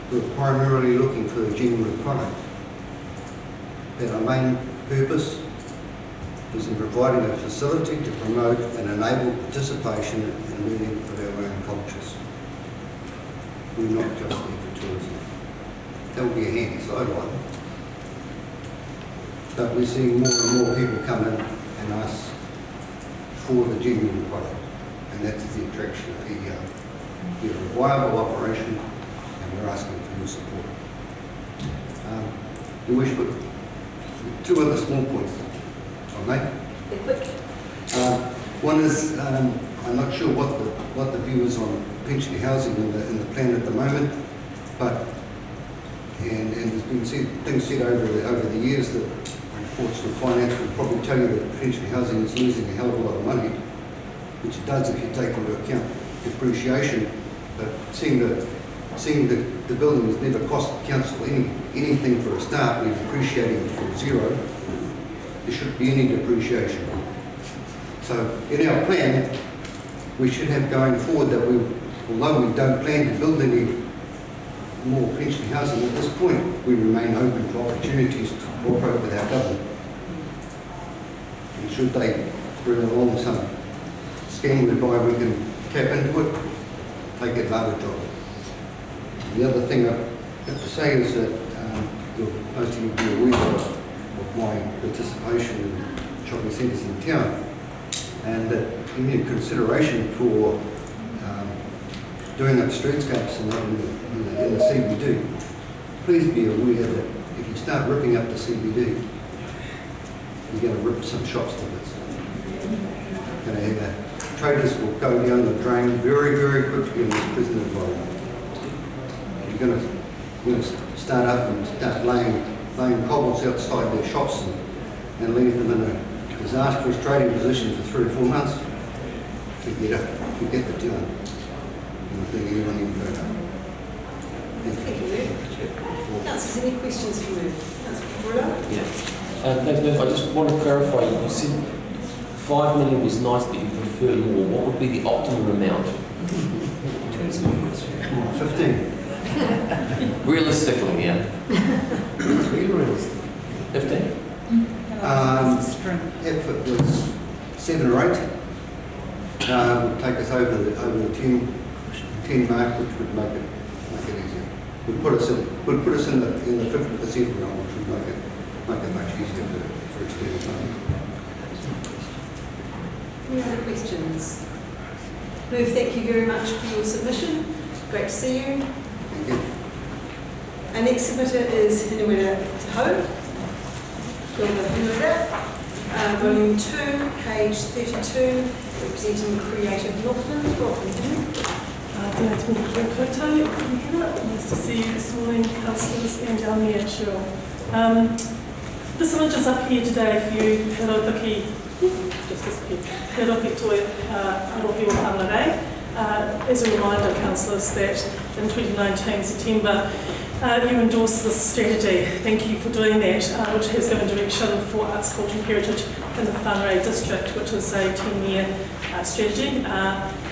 who are primarily looking for a genuine product. That our main purpose is in providing a facility to promote and enable participation in many of our own cultures. We're not just there for tourism. That would be a handy sideline. But we're seeing more and more people come in and ask for the genuine product, and that's the attraction of EDO. We're a viable operation, and we're asking for your support. Your worship, two other small points I'll make. They're quick. One is, I'm not sure what the view is on pension housing in the plan at the moment, but and there's been things said over the years that reports from finance will probably tell you that pension housing is losing a hell of a lot of money, which it does if you take into account depreciation. But seeing the building has never cost the council anything for a start, we're depreciating it from zero. There shouldn't be any depreciation. So in our plan, we should have going forward that although we don't plan to build any more pension housing at this point, we remain open to opportunities to cooperate with our government. And should they bring along some scheme whereby we can tap into it, take advantage of it. The other thing I have to say is that most of you will be aware of my participation in shopping centres in town, and that in your consideration for doing up streetscapes in the CBD, please be aware that if you start ripping up the CBD, you're going to rip some shops to bits. Traders will go down the drain very, very quickly in this present environment. You're going to start up and start laying cobbles outside their shops and leave them in a disastrous trading position for 3 or 4 months. Forget the deal. And I think anyone even go down. Thank you, Lou. Councillors, any questions for Lou? Councillor Brewer? Yeah. Thanks, Lou. I just want to clarify, you said 5 million was nice, but you prefer more. What would be the optimum amount? 15. Realistically, yeah. Really realistic. 15? If it was 7 or 8, would take us over the 10 mark, which would make it easier. Would put us in the 50% realm, which would make it much easier for extended funding. Any other questions? Lou, thank you very much for your submission. Great to see you. Thank you. Our next submitter is Hinuera Taho. Volume 2, page 32, representing Creative Northland. Welcome, Hinu. Nice to see you this morning, councillors, and down the actual. This image is up here today for you, Herotoki, just this here, Herotoki Toi Arohi o Whangarei. As a reminder, councillors, that in 2019 September, you endorsed this strategy. Thank you for doing that, which has given direction for arts, culture and heritage in the Whangarei District, which is a 10-year strategy.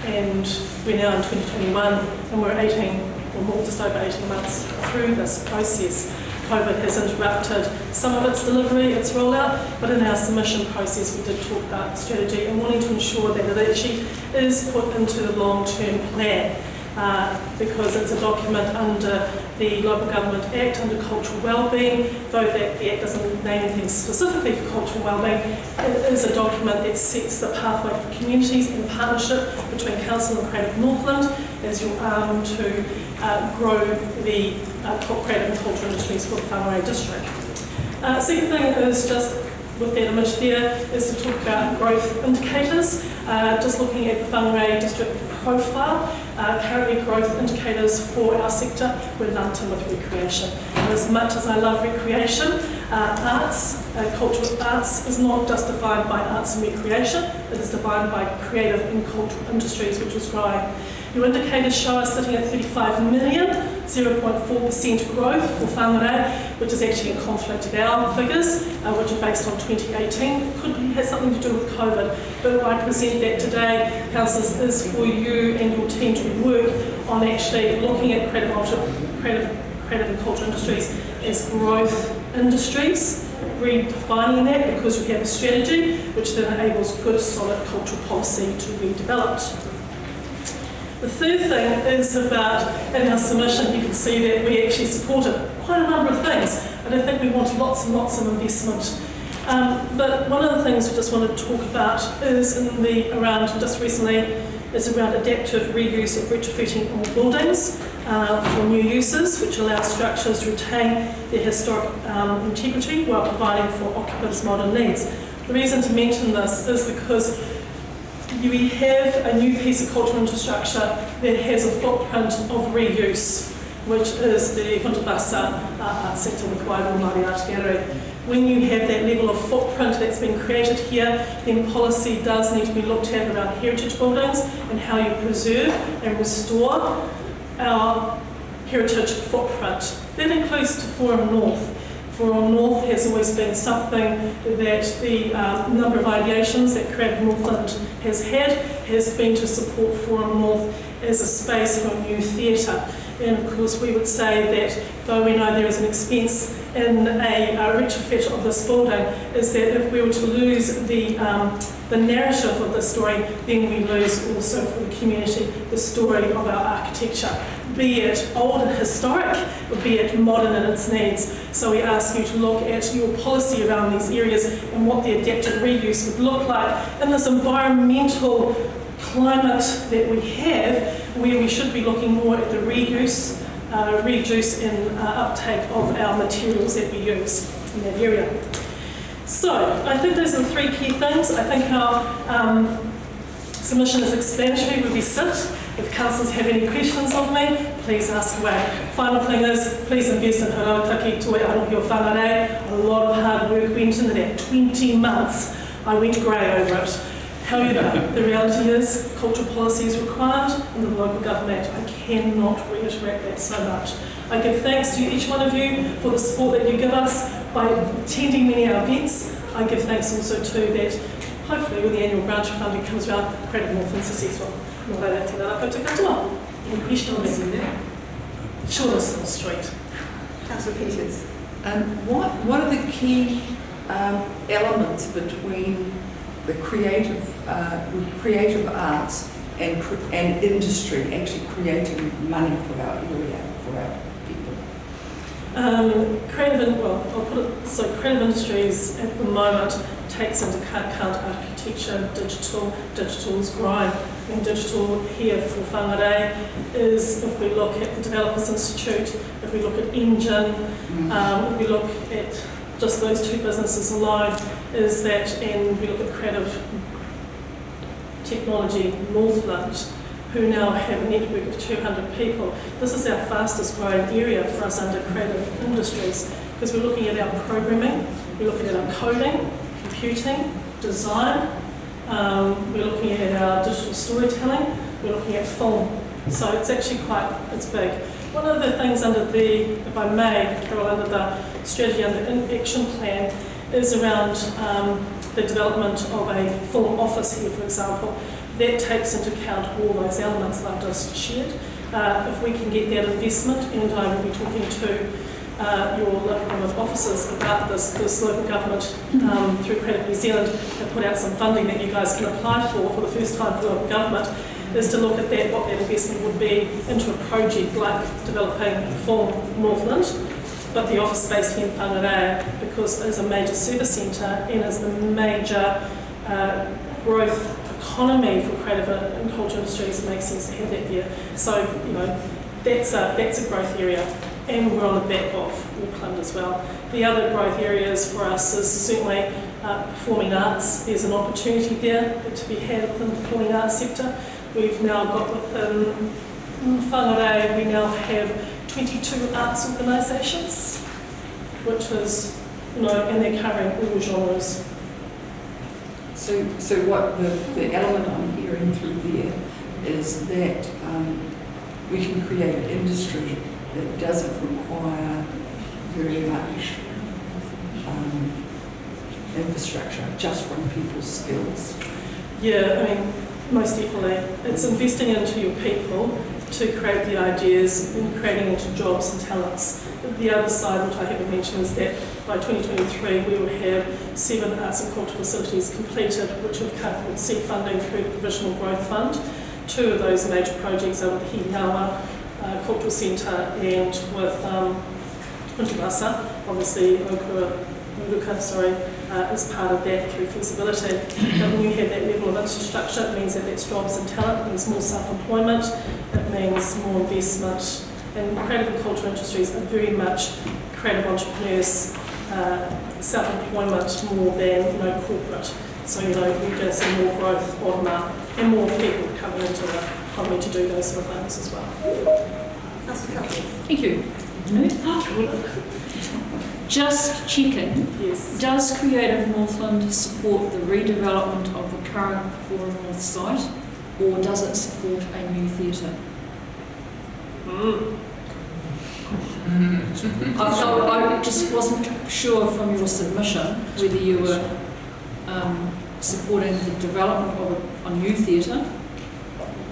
And we're now in 2021, and we're 18, or more, just over 18 months through this process. COVID has interrupted some of its delivery, its rollout, but in our submission process we did talk about strategy and wanting to ensure that it actually is put into the long-term plan. because it's a document under the Local Government Act, under cultural wellbeing, though that the Act doesn't name anything specifically for cultural wellbeing. It is a document that sets the pathway for communities in partnership between Council and Creative Northland as your arm to grow the creative and cultural industries for the Whangarei District. Second thing is just with that image there is to talk about growth indicators. Just looking at the Whangarei District profile, currently growth indicators for our sector, we're lumped in with recreation. And as much as I love recreation, arts, cultural arts is not just defined by arts and recreation, it is defined by creative and cultural industries, which is growing. Your indicators show us sitting at 35 million, 0.4% growth for Whangarei, which is actually in conflict with our figures, which are based on 2018. Could have something to do with COVID, but I present that today, councillors, is for you and your team to work on actually looking at creative and cultural industries as growth industries, redefining that because we have a strategy which then enables good, solid cultural policy to be developed. The third thing is about, in our submission, you can see that we actually supported quite a number of things. I don't think we want lots and lots of investment. But one of the things we just want to talk about is just recently, is around adaptive reuse of retrofitting old buildings for new uses, which allows structures to retain their historic integrity while providing for occupants' modern needs. The reason to mention this is because we have a new piece of cultural infrastructure that has a footprint of reuse, which is the Whangarei Art Centre with Whangarei Art Gallery. When you have that level of footprint that's been created here, then policy does need to be looked at around heritage buildings and how you preserve and restore our heritage footprint. That includes Forum North. Forum North has always been something that the number of ideations that Creative Northland has had has been to support Forum North as a space for a new theatre. And of course we would say that though we know there is an expense in a retrofit of this building, is that if we were to lose the narrative of the story, then we lose also for the community the story of our architecture, be it old and historic, or be it modern in its needs. So we ask you to look at your policy around these areas and what the adaptive reuse would look like in this environmental climate that we have, where we should be looking more at the reuse and uptake of our materials that we use in that area. So I think those are the three key things. I think our submission is explanatory where we sit. If councillors have any questions of me, please ask away. Final thing is, please invest in Harautaki Toi Arohi o Whangarei. A lot of hard work went into that. 20 months I went grey over it. However, the reality is cultural policy is required in the local government. I cannot reiterate that so much. I give thanks to each one of you for the support that you give us by attending many of our events. I give thanks also to that, hopefully when the annual branch funding comes around, Creative Northland successful. Any questions? Shortest on the street. Councillor Peters. What are the key elements between the creative arts and industry actually creating money for our area, for our people? Creative industries at the moment takes into account architecture, digital is growing, and digital here for Whangarei is, if we look at the Developers Institute, if we look at Engine, if we look at just those two businesses alone, is that, and we look at Creative Technology Northland, who now have a network of 200 people. This is our fastest growing area for us under creative industries, because we're looking at our programming, we're looking at our coding, computing, design, we're looking at our digital storytelling, we're looking at film. So it's actually it's big. One of the things under the, if I may, Carol, under the strategy under action plan is around the development of a film office here, for example. That takes into account all those elements that I've just shared. If we can get that investment, and I will be talking to your local government officers about this local government through Creative New Zealand have put out some funding that you guys can apply for the first time for local government. is to look at that, what that investment would be into a project like developing for Northland, but the office space here in Whangarei, because it is a major service centre and is the major growth economy for creative and cultural industries, it makes sense to have that there. So, you know, that's a growth area, and we're on the back of Auckland as well. The other growth areas for us is certainly performing arts. There's an opportunity there to be had within the performing arts sector. We've now got within Whangarei, we now have 22 arts organisations, which is, you know, and they're covering all genres. So what the element I'm hearing through there is that we can create industry that doesn't require very much infrastructure, just from people's skills. Yeah, I mean, most equally, it's investing into your people to create the ideas and creating into jobs and talents. The other side, which I haven't mentioned, is that by 2023 we will have 7 arts and cultural facilities completed, which will come with seed funding through the Provisional Growth Fund. 2 of those major projects are with the Hihiawa Cultural Centre and with Hunterasa, obviously Uruka, is part of that through feasibility. But when you have that level of infrastructure, it means that that's jobs and talent, it means more self-employment, it means more investment. And creative and cultural industries are very much creative entrepreneurs, self-employment more than, you know, corporate. So, you know, we're going to see more growth bottom up and more people coming into the economy to do those sort of things as well. Thank you. Just checking, yes. Does Creative Northland support the redevelopment of the current Forum North site, or does it support a new theatre? I just wasn't sure from your submission whether you were supporting the development of a new theatre,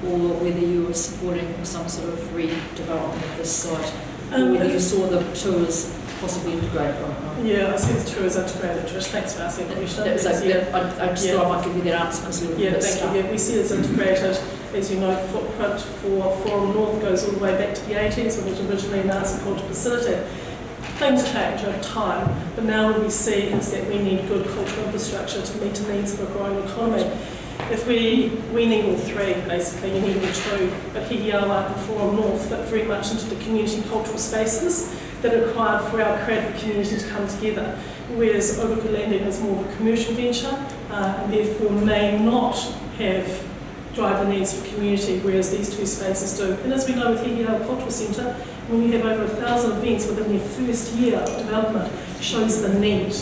or whether you were supporting some sort of redevelopment of this site, or whether you saw the two as possibly integrated right now. Yeah, I see the two as integrated. Trish, thanks for asking the question. I just thought I might give you that answer because a little bit thank you. Yeah, we see it as integrated. As you know, the footprint for Forum North goes all the way back to the 80s, when it was originally an arts and culture facility. Things change over time, but now what we see is that we need good cultural infrastructure to meet the needs of a growing economy. If we need all 3, basically, you need all 2, but Hihiawa and Forum North fit very much into the community cultural spaces that are required for our creative community to come together, whereas Oruka Landing is more of a commercial venture and therefore may not drive the needs for community, whereas these 2 spaces do. And as we know with Hihiawa Cultural Centre, when you have over 1,000 events within their first year of development, shows the need.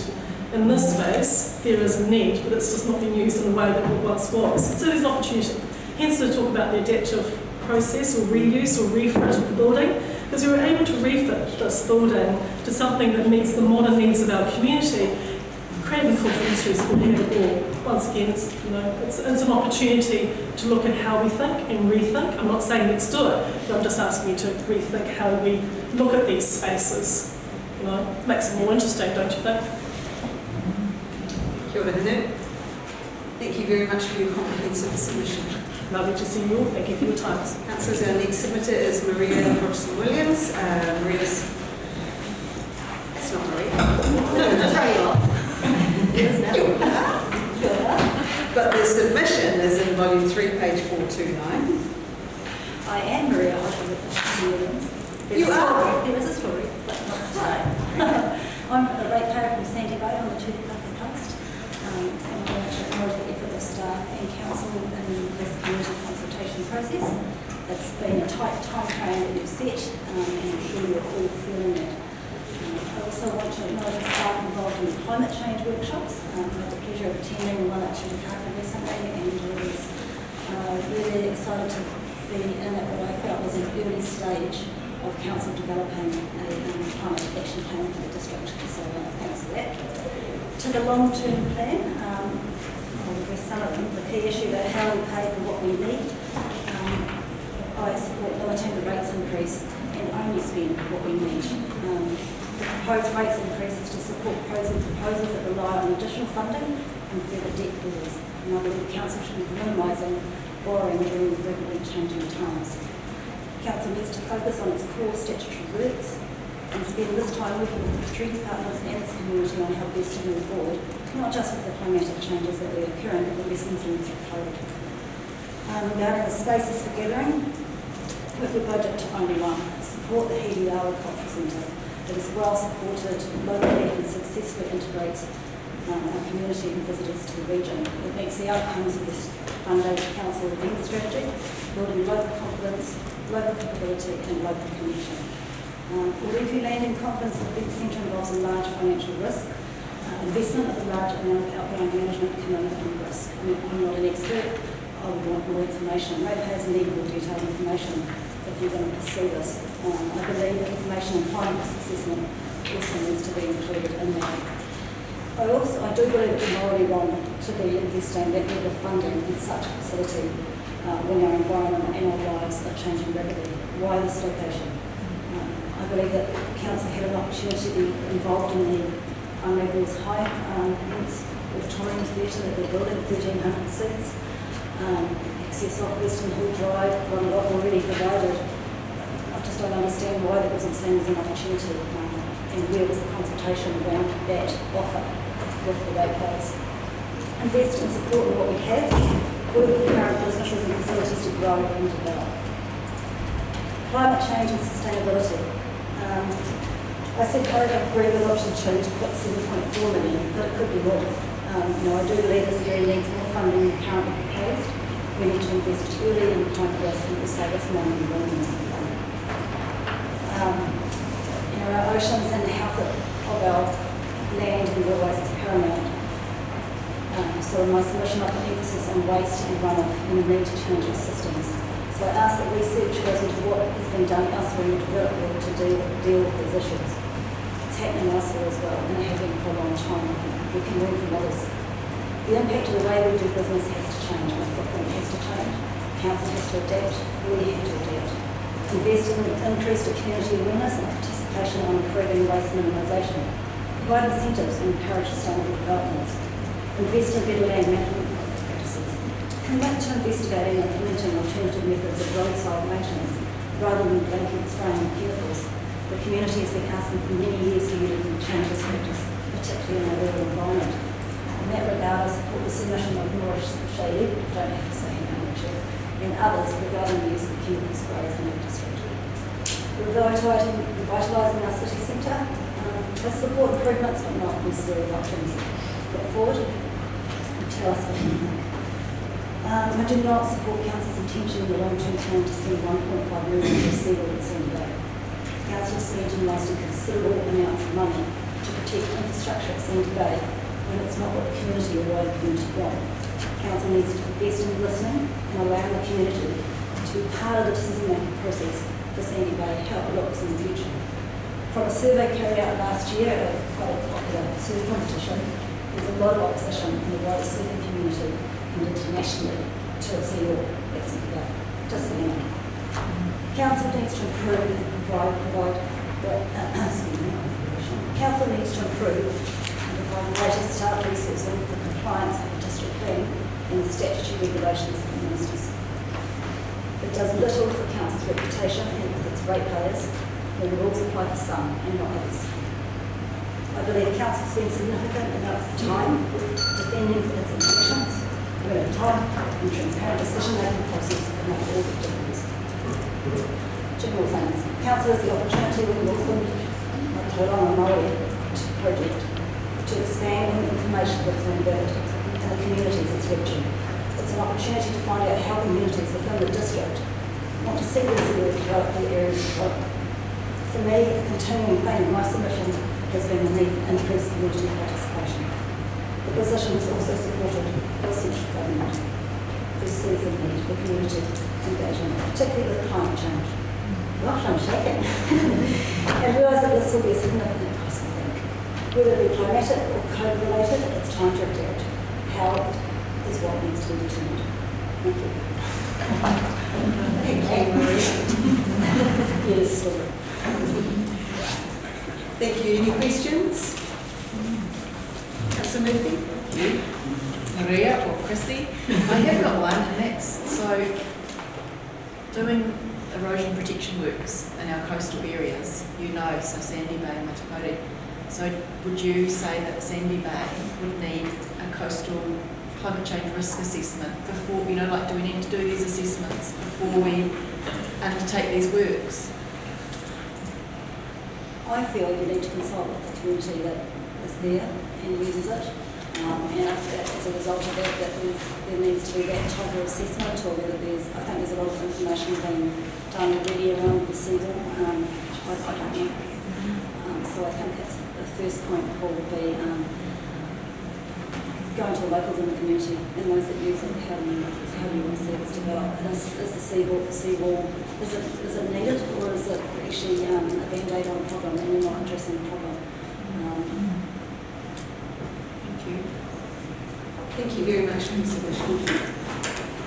In this space, there is a need, but it's just not been used in the way that it once was. So there's an opportunity. Hence the talk about the adaptive process or reuse or refit of the building, because we were able to refit this building to something that meets the modern needs of our community. Creative and cultural industries will have it all. Once again, it's an opportunity to look at how we think and rethink. I'm not saying let's do it, but I'm just asking you to rethink how we look at these spaces. You know, it makes it more interesting, don't you think? Kia ora, Hinu. Thank you very much for your comprehensive submission. Lovely to see you all. Thank you for your time. Councillors, our next submitter is Maria Hodgson-Williams. Maria's... It's not Maria. No, throw you off. It is now. But the submission is in volume 3, page 429. I am Maria Hodgson-Williams. You are? There is a story, but not today. I'm a ratepayer from Sandy Bay on the Tūtupaka coast. And I want to acknowledge the effort of staff and council in this community consultation process. It's been a tight time frame that you've set, and I'm sure you're all feeling that. I also want to acknowledge the staff involved in the climate change workshops. I had the pleasure of attending one at Tūtupaka recently, and I was really excited to be in at what I felt was an early stage of council developing a climate action plan for the district. So thanks for that. To the long-term plan, I'll address some of them. The key issue that how we pay for what we need. I support limiting the rates increase and only spend what we need. The proposed rates increases to support proposals that rely on additional funding and further debt bills. And I believe the council should be minimising borrowing during rapidly changing times. Council needs to focus on its core statutory roots and spend this time working with the three departments and its community on how best to move forward, not just with the climatic changes that are occurring, but the lessons learned through COVID. Regarding the spaces for gathering, with the budget to only one, support the Hidiawa Cultural Centre that is well supported locally and successfully integrates our community and visitors to the region. It meets the outcomes of this Whangarei Council event strategy, building local confidence, local capability and local connection. Although if you land in confidence, the event centre involves a large financial risk, investment of a large amount of outbound management commitment and risk. I'm not an expert, I would want more information. Ratepayers need more detailed information if you're going to pursue this. I believe that information and climate assessment also needs to be included in that. I do believe it's morally wrong to be investing that level of funding in such a facility when our environment and our lives are changing rapidly. Why this location? I believe that the council had an opportunity to be involved in the Whangarei High Auditorium Theatre that they're building, 1,300 seats. Access off Western Hill Drive, one that I've already provided. I just don't understand why that wasn't seen as an opportunity and where was the consultation around that offer with the ratepayers. Invest and support in what we have, work with current businesses and facilities to grow and develop. Climate change and sustainability. I said I agree with option 2 to put 7.4 million, but it could be more. I do believe this area needs more funding than currently proposed. We need to invest early in climate risk and will save us money in the long run. Our oceans and the health of our land and waterways is paramount. So in my submission, I put emphasis on waste and runoff and the need to change our systems. So I ask that research goes into what has been done elsewhere in the developed world to deal with these issues. It's happening elsewhere as well, and it has been for a long time. We can learn from others. The impact of the way we do business has to change. Our footprint has to change. Council has to adapt. We have to adapt. Invest in increased community awareness and participation on improving waste minimisation. Provide incentives and encourage sustainable developments. Invest in better land management practices. Commit to investigating and implementing alternative methods of roadside maintenance rather than blanket spraying of chemicals. The community has been asking for many years for you to change this practice, particularly in our urban environment. In that regard, I support the submission of Morris Shady, don't have to say her name actually, and others regarding the use of chemical sprays in our district. Revitalising our city centre. I support improvements but not necessarily options. Put forward and tell us what you think. I do not support Council's intention in the long-term plan to spend 1.5 million to receive what it's in today. Council spent and wasted considerable amounts of money to protect infrastructure at Sandy Bay when it's not what the community or wider community want. Council needs to invest in listening and allowing the community to be part of the decision-making process for Sandy Bay, how it looks in the future. From a survey carried out last year at quite a popular survey competition, there's a lot of opposition in the wider surfing community and internationally to a seawall at Sandy Bay. Just so you know. Council needs to improve and Council needs to improve and provide greater staff resourcing for compliance with the district plan and the statutory regulations of the ministers. It does little for Council's reputation and with its ratepayers, when the rules apply for some and not others. I believe Council spends significant amounts of time defending its intentions, when a time and transparent decision-making process can make all the difference. General things. Council has the opportunity with the Auckland Tauranga project to expand on the information that's been built and the communities it's reaching. It's an opportunity to find out how communities within the district want to see these areas develop the areas of work. For me, the continuing theme of my submission has been the need for increased community participation. The position is also supported by central government, who sees the need for community engagement, particularly with climate change. Gosh, I'm shaking. And realise that this will be a significant cost, I think. Whether it be climatic or COVID-related, it's time to adapt. How is what needs to be determined. Thank you. Thank you, Marie. Yes. Thank you. Any questions? Councillor Murphy? Maria or Chrissy. I have got one, and that's so erosion protection works in our coastal areas, so Sandy Bay and Matakore. So would you say that Sandy Bay would need a coastal climate change risk assessment before, like do we need to do these assessments before we undertake these works? I feel you need to consult with the community that is there and uses it. And as a result of that, there needs to be that type of assessment, or whether I think there's a lot of information being done already around the seagull. I don't know. So I think that's the first point call would be going to the locals in the community and those that use it. How do you see it's developed? Is the seawall, is it needed, or is it actually a band-aid on a problem and you're not addressing the problem? Thank you very much for the submission.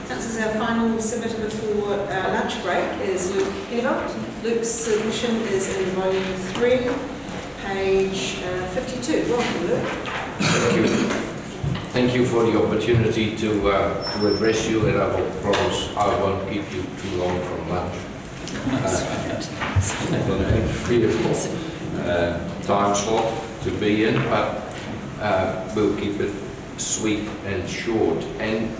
Councillors, our final submitter before our lunch break is Luke Herbert. Luke's submission is in volume 3, page 52. Welcome, Luke. Thank you. Thank you for the opportunity to address you, and I will promise I won't keep you too long from lunch. Time slot to be in, but we'll keep it sweet and short. And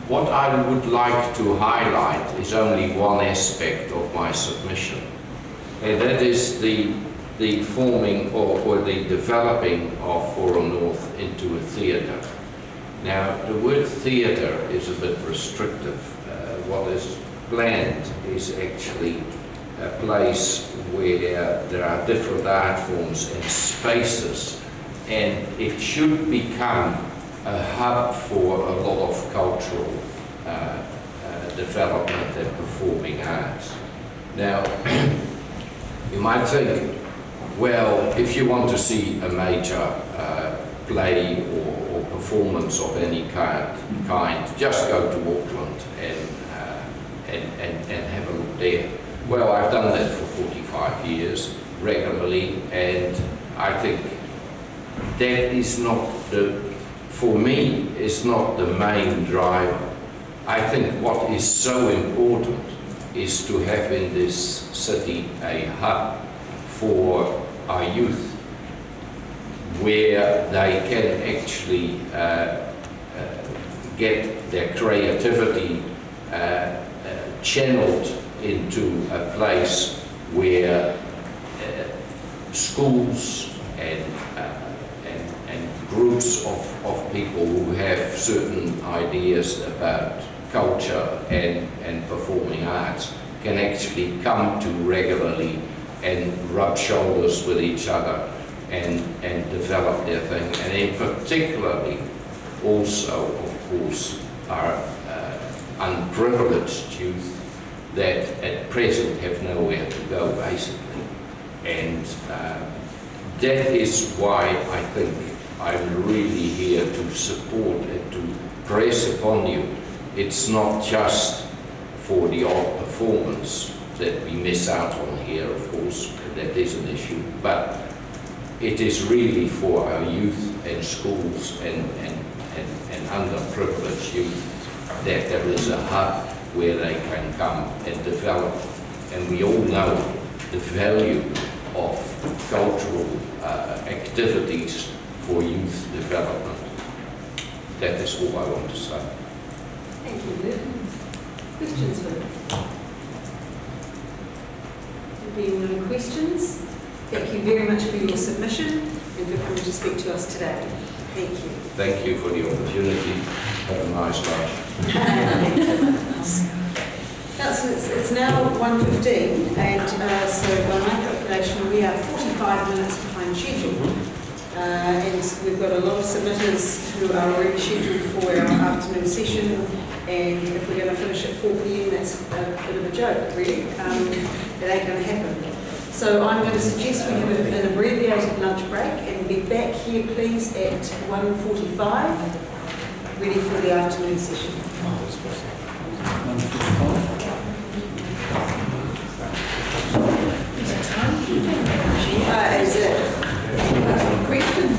what I would like to highlight is only one aspect of my submission, and that is the forming or the developing of Forum North into a theatre. Now, the word theatre is a bit restrictive. What is planned is actually a place where there are different art forms and spaces, and it should become a hub for a lot of cultural development and performing arts. Now, you might think, well, if you want to see a major play or performance of any kind, just go to Auckland and have a look there. Well, I've done that for 45 years regularly, and I think that is not for me, is not the main driver. I think what is so important is to have in this city a hub for our youth, where they can actually get their creativity channeled into a place where schools and groups of people who have certain ideas about culture and performing arts can actually come to regularly and rub shoulders with each other and develop their thing. And in particularly also, of course, our unprivileged youth that at present have nowhere to go, basically. And that is why I think I'm really here to support and to press upon you. It's not just for the odd performance that we miss out on here, of course, that is an issue, but it is really for our youth and schools and underprivileged youth that there is a hub where they can come and develop. And we all know the value of cultural activities for youth development. That is all I want to say. Thank you, Luke. Questions for Luke? Being no questions, thank you very much for your submission and for coming to speak to us today. Thank you. Thank you for the opportunity. Have a nice lunch. It's now 1:15, and so by my calculation we are 45 minutes behind schedule. And we've got a lot of submitters who are already scheduled for our afternoon session, and if we're going to finish at 4 p.m, that's a bit of a joke, really. It ain't going to happen. So I'm going to suggest we have an abbreviated lunch break and be back here, please, at 1:45, ready for the afternoon session. Is it? Questions?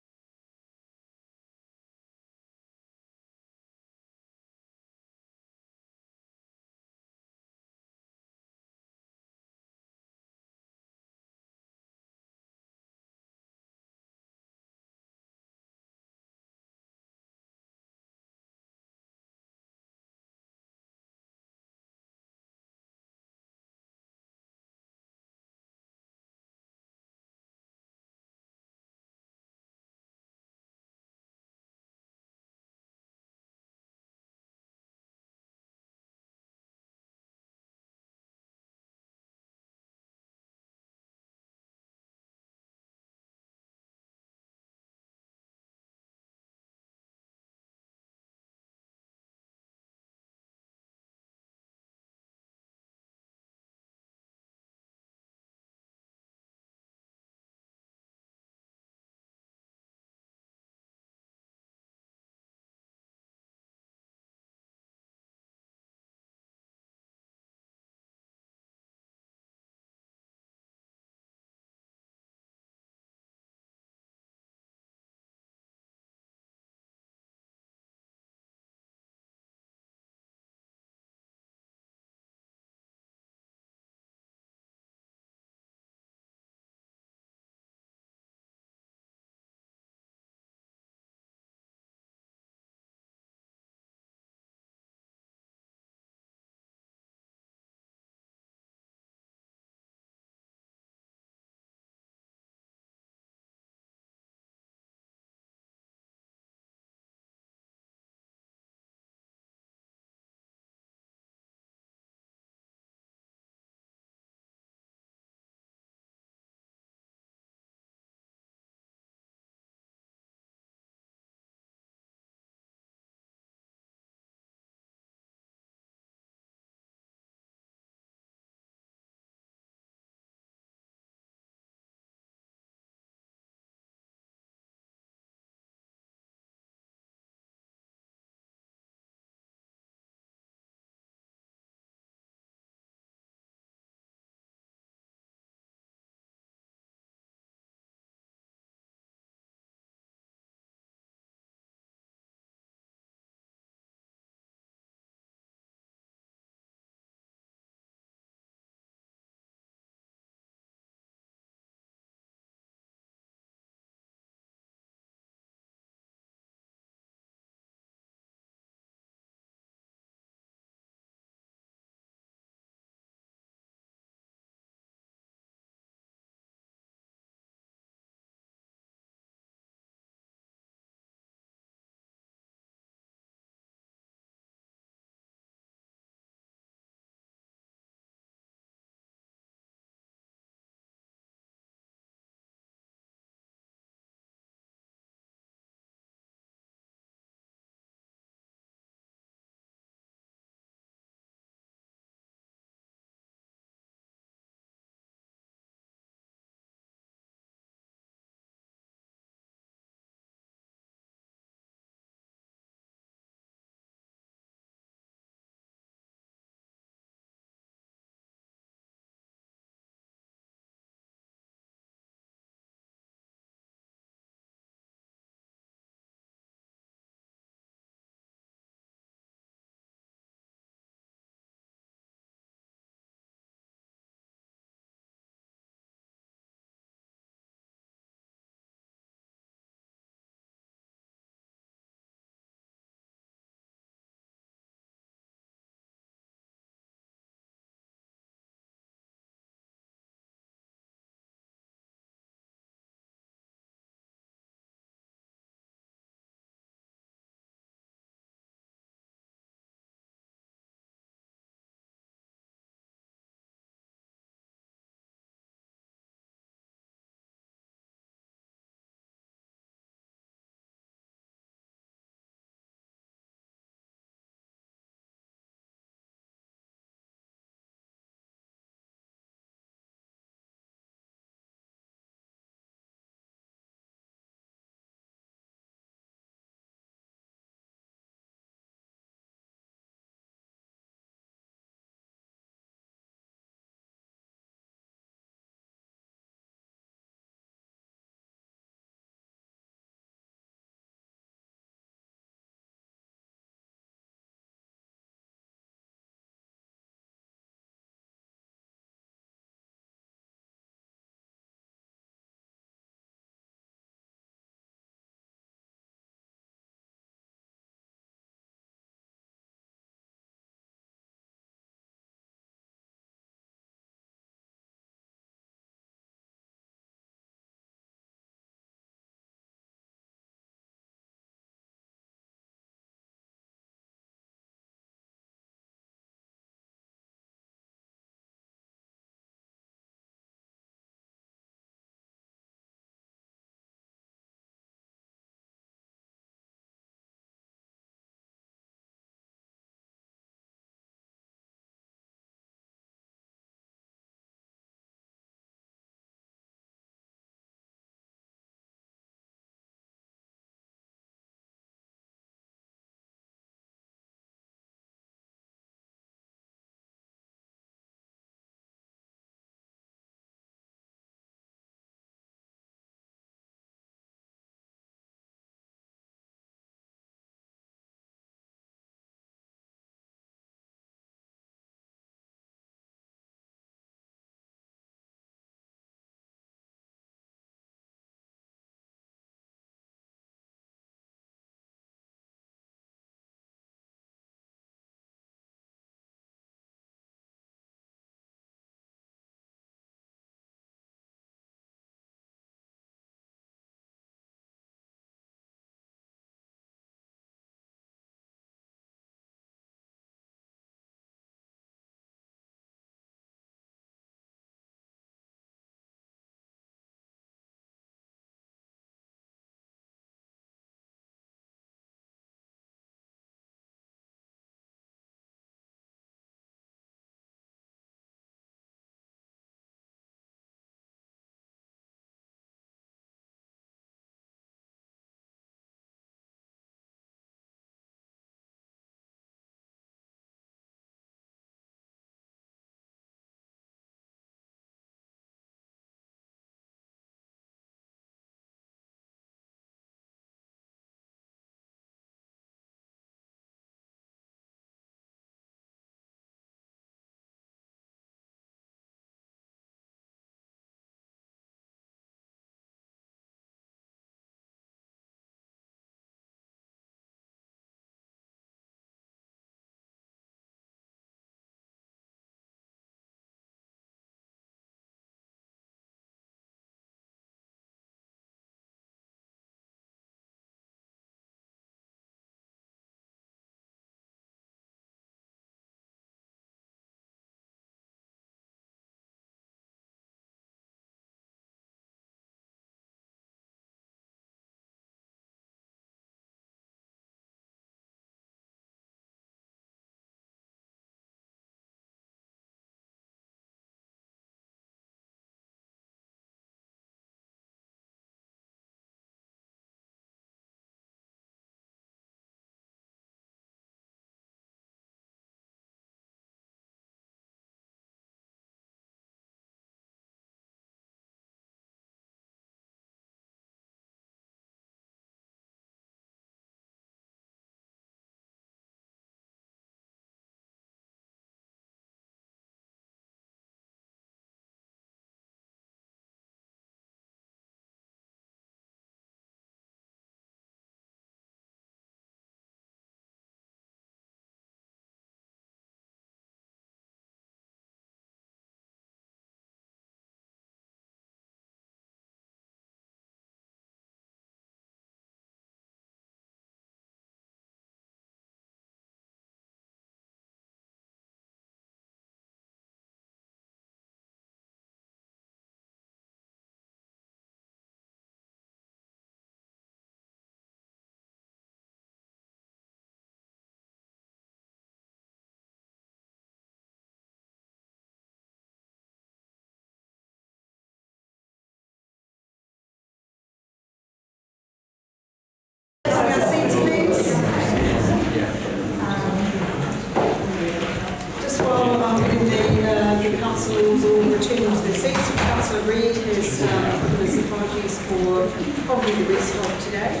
councillors all returning to their seats. Councillor Reid has given his apologies for probably the rest of today.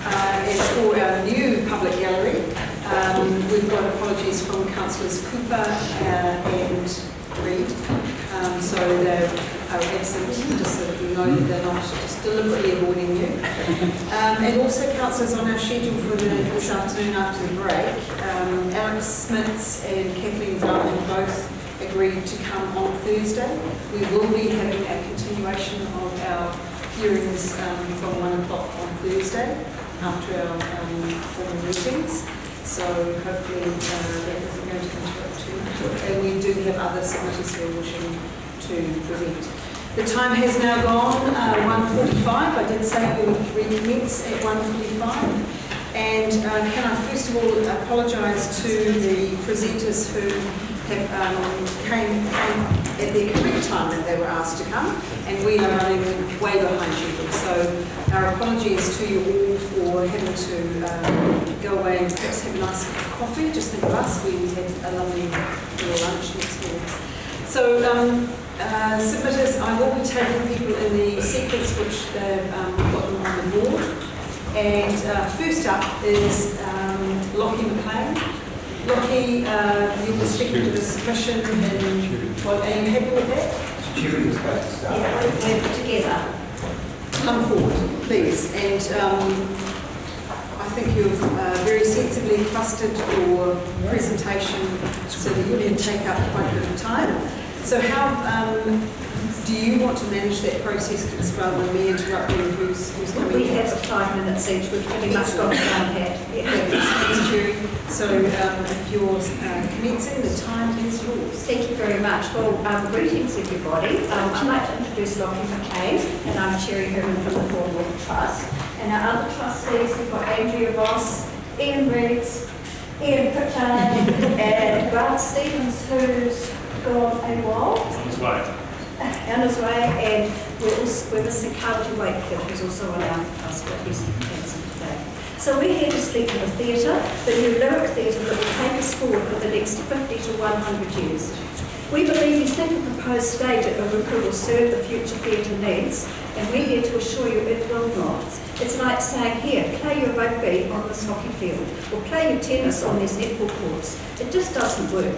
As for our new public gallery, we've got apologies from councillors Cooper and Reid. So they are absent, just so that we know that they're not just deliberately avoiding you. And also councillors on our schedule for this afternoon after the break. Alex Smits and Kathleen Darwin both agreed to come on Thursday. We will be having a continuation of our hearings from 1 o'clock on Thursday after our formal meetings. So hopefully that isn't going to interrupt too much. And we do have other submitters who are wishing to present. The time has now gone 1:45. I did say we would recommence at 1:45. And can I first of all apologise to the presenters who have came at the correct time that they were asked to come, and we are running way behind schedule. So our apologies to you all for having to go away and perhaps have a nice cup of coffee. Just think of us, we had a lovely little lunch next morning. So submitters, I will be taking people in the sequence which they've got them on the board. And first up is Lockie McLean. Lockie, you'll be speaking to the submission, and what, are you happy with that? Jury was supposed to start. Yeah, we're together. Come forward, please. And I think you've very sensibly clustered your presentation so that you can take up quite a bit of time. So how do you want to manage that process, rather than me interrupting who's coming? We have 5 minutes each. We've pretty much got it down pat. Thanks, Jury. So if you're commencing, the time is yours. Thank you very much. Well, greetings everybody. I'd like to introduce Lockie McCain, and I'm Cherry Herman from the Fort Worth Trust. And our other trustees, we've got Andrea Ross, Ian Riggs, Ian Pritchard, and Grant Stevens, who's gone AWOL. On his way. On his way, and we're missing Carlton Wakefield, who's also on our trust, but he's absent today. So we're here to speak to the theatre, the new lyric theatre that will take us forward for the next 50 to 100 years. We believe you think the proposed state at Oruku will serve the future theatre needs, and we're here to assure you it will not. It's like saying, here, play your rugby on this hockey field, or play your tennis on these netball courts. It just doesn't work.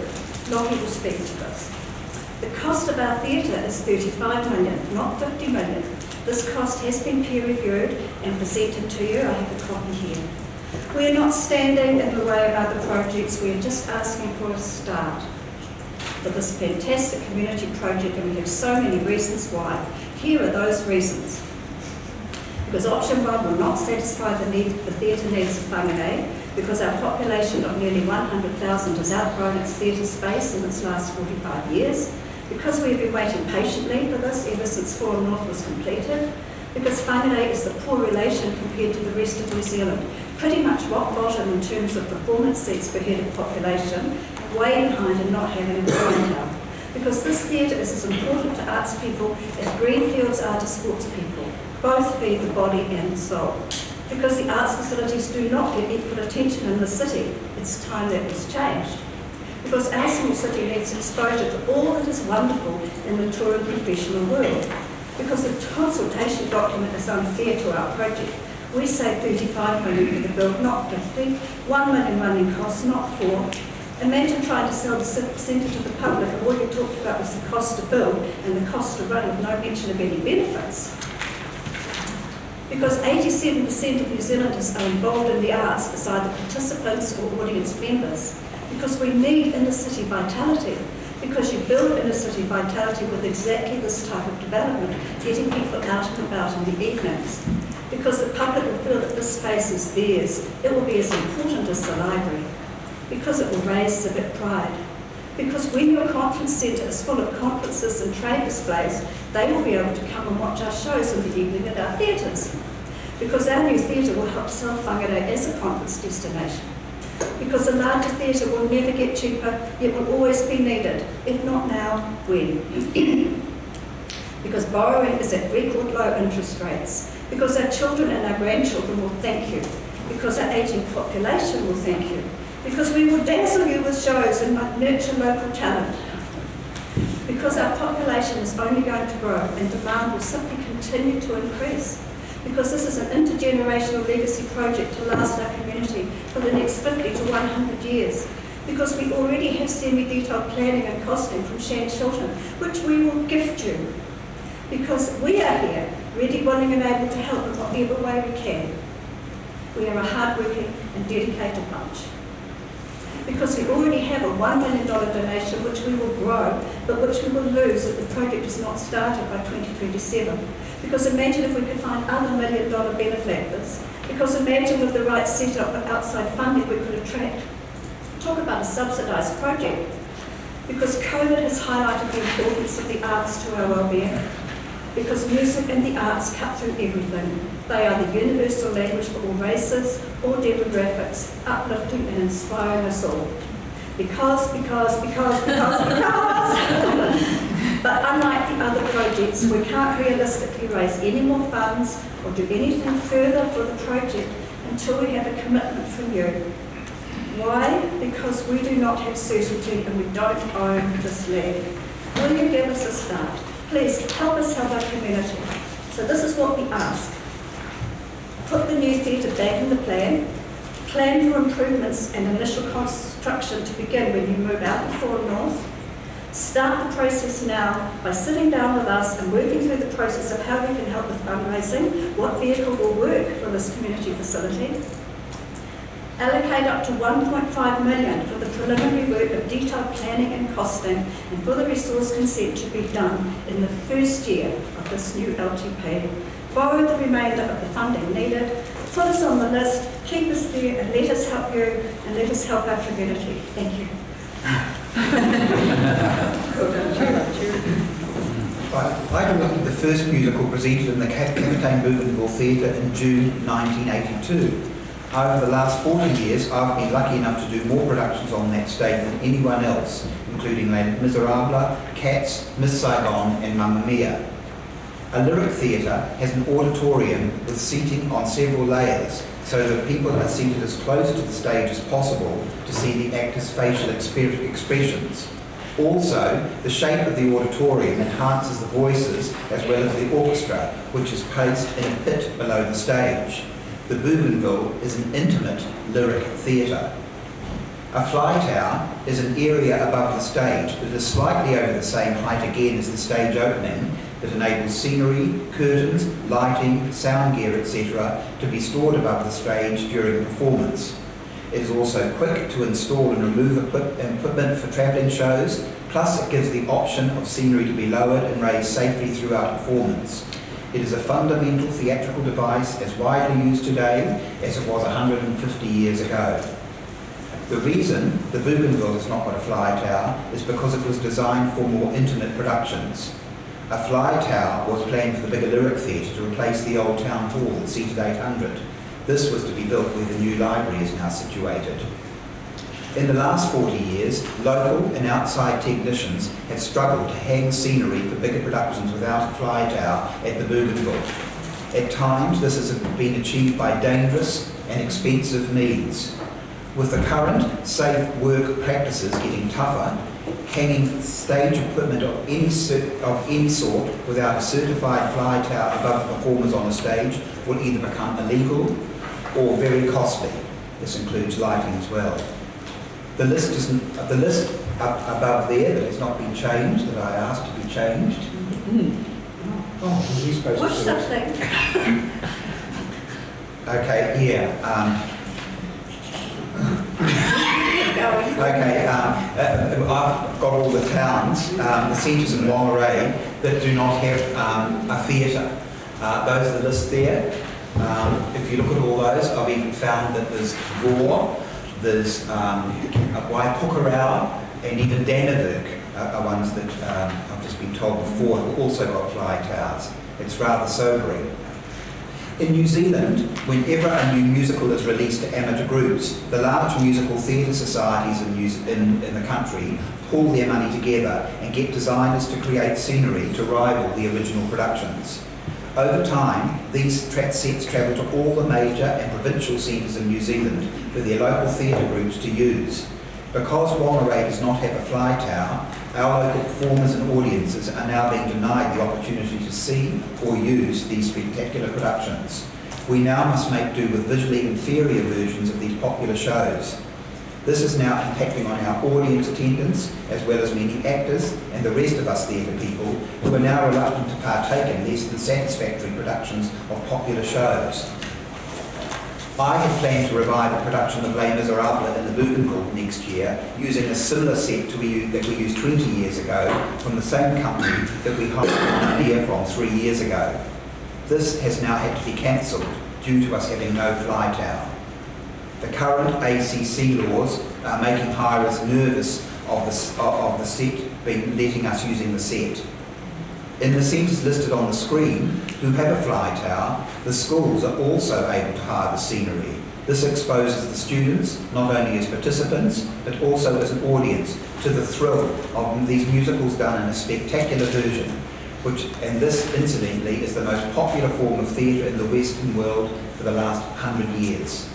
Lockie will speak to this. The cost of our theatre is 35 million, not 50 million. This cost has been peer-reviewed and presented to you. I have a copy here. We are not standing in the way of other projects. We are just asking for a start for this fantastic community project, and we have so many reasons why. Here are those reasons. Because option 1 will not satisfy the theatre needs of Whangarei, because our population of nearly 100,000 has outgrown its theatre space in its last 45 years, because we've been waiting patiently for this ever since Forum North was completed, because Whangarei is the poor relation compared to the rest of New Zealand, pretty much rock bottom in terms of performance seats per head of population, way behind and not having a growing town. Because this theatre is as important to arts people as greenfields are to sports people. Both feed the body and the soul. Because the arts facilities do not get equal attention in the city, it's time that was changed. Because our small city needs exposure to all that is wonderful in the touring professional world. Because the consultation document is unfair to our project. We say 35 million for the build, not 50, 1 million running costs, not 4. Imagine trying to sell the centre to the public and all you talked about was the cost to build and the cost to run with no mention of any benefits. Because 87% of New Zealanders are involved in the arts as either participants or audience members. Because we need inner city vitality. Because you build inner city vitality with exactly this type of development, getting people out and about in the evenings. Because the public will feel that this space is theirs. It will be as important as the library. Because it will raise civic pride. Because when your conference centre is full of conferences and trade displays, they will be able to come and watch our shows in the evening at our theatres. Because our new theatre will help sell Whangarei as a conference destination. Because a larger theatre will never get cheaper, it will always be needed. If not now, when? Because borrowing is at record low interest rates. Because our children and our grandchildren will thank you. Because our ageing population will thank you. Because we will dazzle you with shows and nurture local talent. because our population is only going to grow and demand will simply continue to increase. Because this is an intergenerational legacy project to last our community for the next 50 to 100 years. Because we already have semi-detailed planning and costing from Shan Chiltern, which we will gift you. Because we are here, ready, willing and able to help in whatever way we can. We are a hard-working and dedicated bunch. Because we already have a $1 million donation which we will grow, but which we will lose if the project is not started by 2027. Because imagine if we could find other $1 million benefactors. Because imagine with the right setup of outside funding we could attract. Talk about a subsidised project. Because COVID has highlighted the importance of the arts to our well-being. Because music and the arts cut through everything. They are the universal language for all races, all demographics, uplifting and inspiring us all. Because. But unlike the other projects, we can't realistically raise any more funds or do anything further for the project until we have a commitment from you. Why? Because we do not have certainty and we don't own this land. Will you give us a start? Please help us help our community. So this is what we ask. Put the new theatre back in the plan for improvements and initial construction to begin when you move out of Forum North. Start the process now by sitting down with us and working through the process of how we can help with fundraising, what vehicle will work for this community facility. Allocate up to $1.5 million for the preliminary work of detailed planning and costing and for the resource consent to be done in the first year of this new LTP. Borrow the remainder of the funding needed, put us on the list, keep us there and let us help you and let us help our community. Thank you. I directed the first musical presented in the Captain Bougainville Theatre in June 1982. Over the last 40 years, I've been lucky enough to do more productions on that stage than anyone else, including Les Miserables, Cats, Miss Saigon and Mamma Mia. A lyric theatre has an auditorium with seating on several layers, so that people are seated as close to the stage as possible to see the actors' facial expressions. Also, the shape of the auditorium enhances the voices as well as the orchestra, which is placed in a pit below the stage. The Bougainville is an intimate lyric theatre. A fly tower is an area above the stage that is slightly over the same height again as the stage opening that enables scenery, curtains, lighting, sound gear, etc. to be stored above the stage during a performance. It is also quick to install and remove equipment for travelling shows, plus it gives the option of scenery to be lowered and raised safely throughout performance. It is a fundamental theatrical device as widely used today as it was 150 years ago. The reason the Bougainville has not got a fly tower is because it was designed for more intimate productions. A fly tower was planned for the bigger lyric theatre to replace the old town hall that seated 800. This was to be built where the new library is now situated. In the last 40 years, local and outside technicians have struggled to hang scenery for bigger productions without a fly tower at the Bougainville. At times, this has been achieved by dangerous and expensive means. With the current safe work practices getting tougher, hanging stage equipment of any sort without a certified fly tower above the performers on the stage will either become illegal or very costly. This includes lighting as well. The list up above there that has not been changed, that I asked to be changed. Oh, he's supposed What's to that thing? Okay, here. I've got all the towns, the centres in Whangarei that do not have a theatre. Those are the list there. If you look at all those, I've even found that there's Gore, there's Waipukurau, and even Dannevirke are ones that I've just been told before have also got fly towers. It's rather sobering. In New Zealand, whenever a new musical is released to amateur groups, the large musical theatre societies in the country pull their money together and get designers to create scenery to rival the original productions. Over time, these sets travel to all the major and provincial centres in New Zealand for their local theatre groups to use. Because Whangarei does not have a fly tower, our local performers and audiences are now being denied the opportunity to see or use these spectacular productions. We now must make do with visually inferior versions of these popular shows. This is now impacting on our audience attendance, as well as many actors and the rest of us theatre people who are now reluctant to partake in less than satisfactory productions of popular shows. I had planned to revive a production of Les Miserables in the Bougainville next year, using a similar set that we used 20 years ago from the same company that we hired an idea from 3 years ago. This has now had to be cancelled due to us having no fly tower. The current ACC laws are making hirers nervous of the set letting us using the set. In the centres listed on the screen who have a fly tower, the schools are also able to hire the scenery. This exposes the students, not only as participants, but also as an audience, to the thrill of these musicals done in a spectacular version, and this, incidentally, is the most popular form of theatre in the Western world for the last 100 years.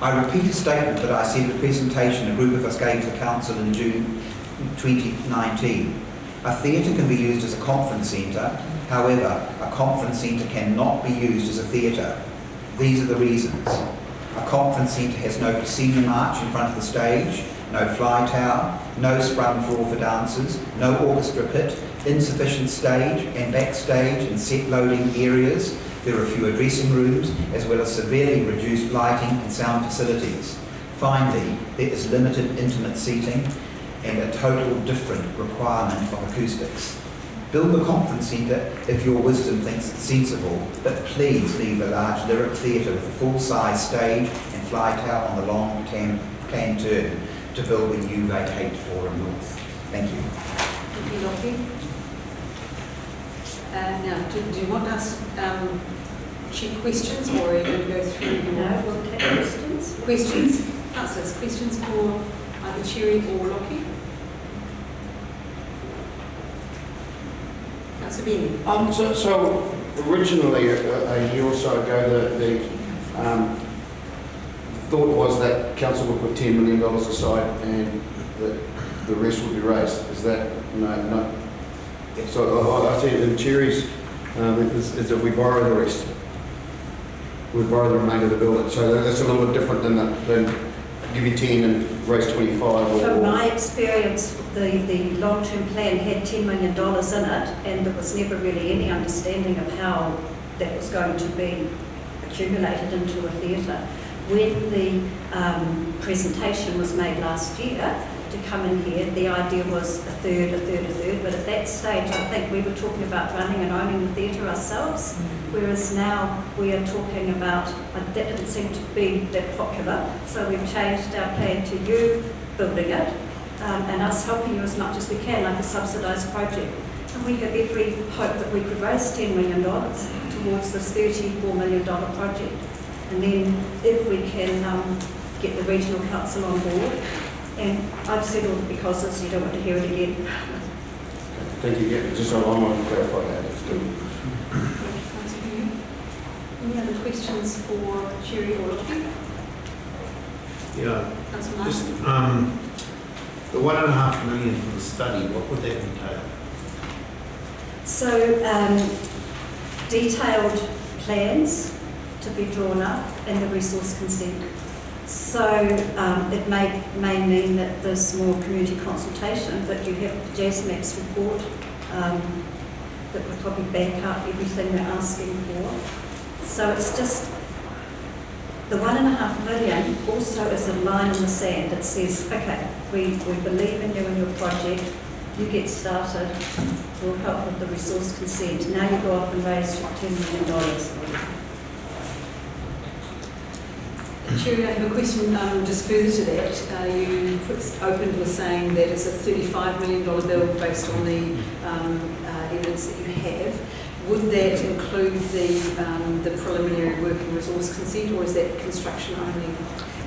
I repeat a statement that I said at a presentation a group of us gave to the Council in June 2019. A theatre can be used as a conference centre, however, a conference centre cannot be used as a theatre. These are the reasons. A conference centre has no proscenium arch in front of the stage, no fly tower, no sprung floor for dancers, no orchestra pit, insufficient stage and backstage and set loading areas. There are fewer dressing rooms, as well as severely reduced lighting and sound facilities. Finally, there is limited intimate seating and a total different requirement of acoustics. Build a conference centre if your wisdom thinks it's sensible, but please leave a large lyric theatre with a full-size stage and fly tower on the long plan turn to build when you vacate Forum North. Thank you. Thank you, Lockie. Now, do you want us check questions, or are you going to go through your... No, we'll take questions. Questions? Councillors, questions for either Cherry or Lockie? Councillor Benny. So originally, a year or so ago, the thought was that council would put $10 million aside and the rest would be raised. Is that no? So I see it in Cherry's is that we borrow the rest. We borrow the remainder of the building. So that's a little bit different than give you 10 and raise 25. From my experience, the long-term plan had $10 million in it, and there was never really any understanding of how that was going to be accumulated into a theatre. When the presentation was made last year to come in here, the idea was a third, but at that stage I think we were talking about running and owning the theatre ourselves, whereas now we are talking about, that didn't seem to be that popular, so we've changed our plan to you building it and us helping you as much as we can, like a subsidised project. And we have every hope that we could raise $10 million towards this $34 million project. And then if we can get the regional council on board, and I've said all the becauses, you don't want to hear it again. Thank you. Yeah, just I want to clarify that. Any other questions for Cherry or Lockie? Yeah. Councillor Just Martin? the $1.5 million for the study, what would that entail? So detailed plans to be drawn up and the resource consent. So it may mean that there's more community consultation, but you have the JASMAX report that would probably back up everything we're asking for. So it's just, the $1.5 million also is a line in the sand that says, okay, we believe in you and your project, you get started, we'll help with the resource consent. Now you go off and raise your $10 million. Cherry, I have a question just further to that. You opened with saying that it's a $35 million bill based on the evidence that you have. Would that include the preliminary working resource consent, or is that construction only?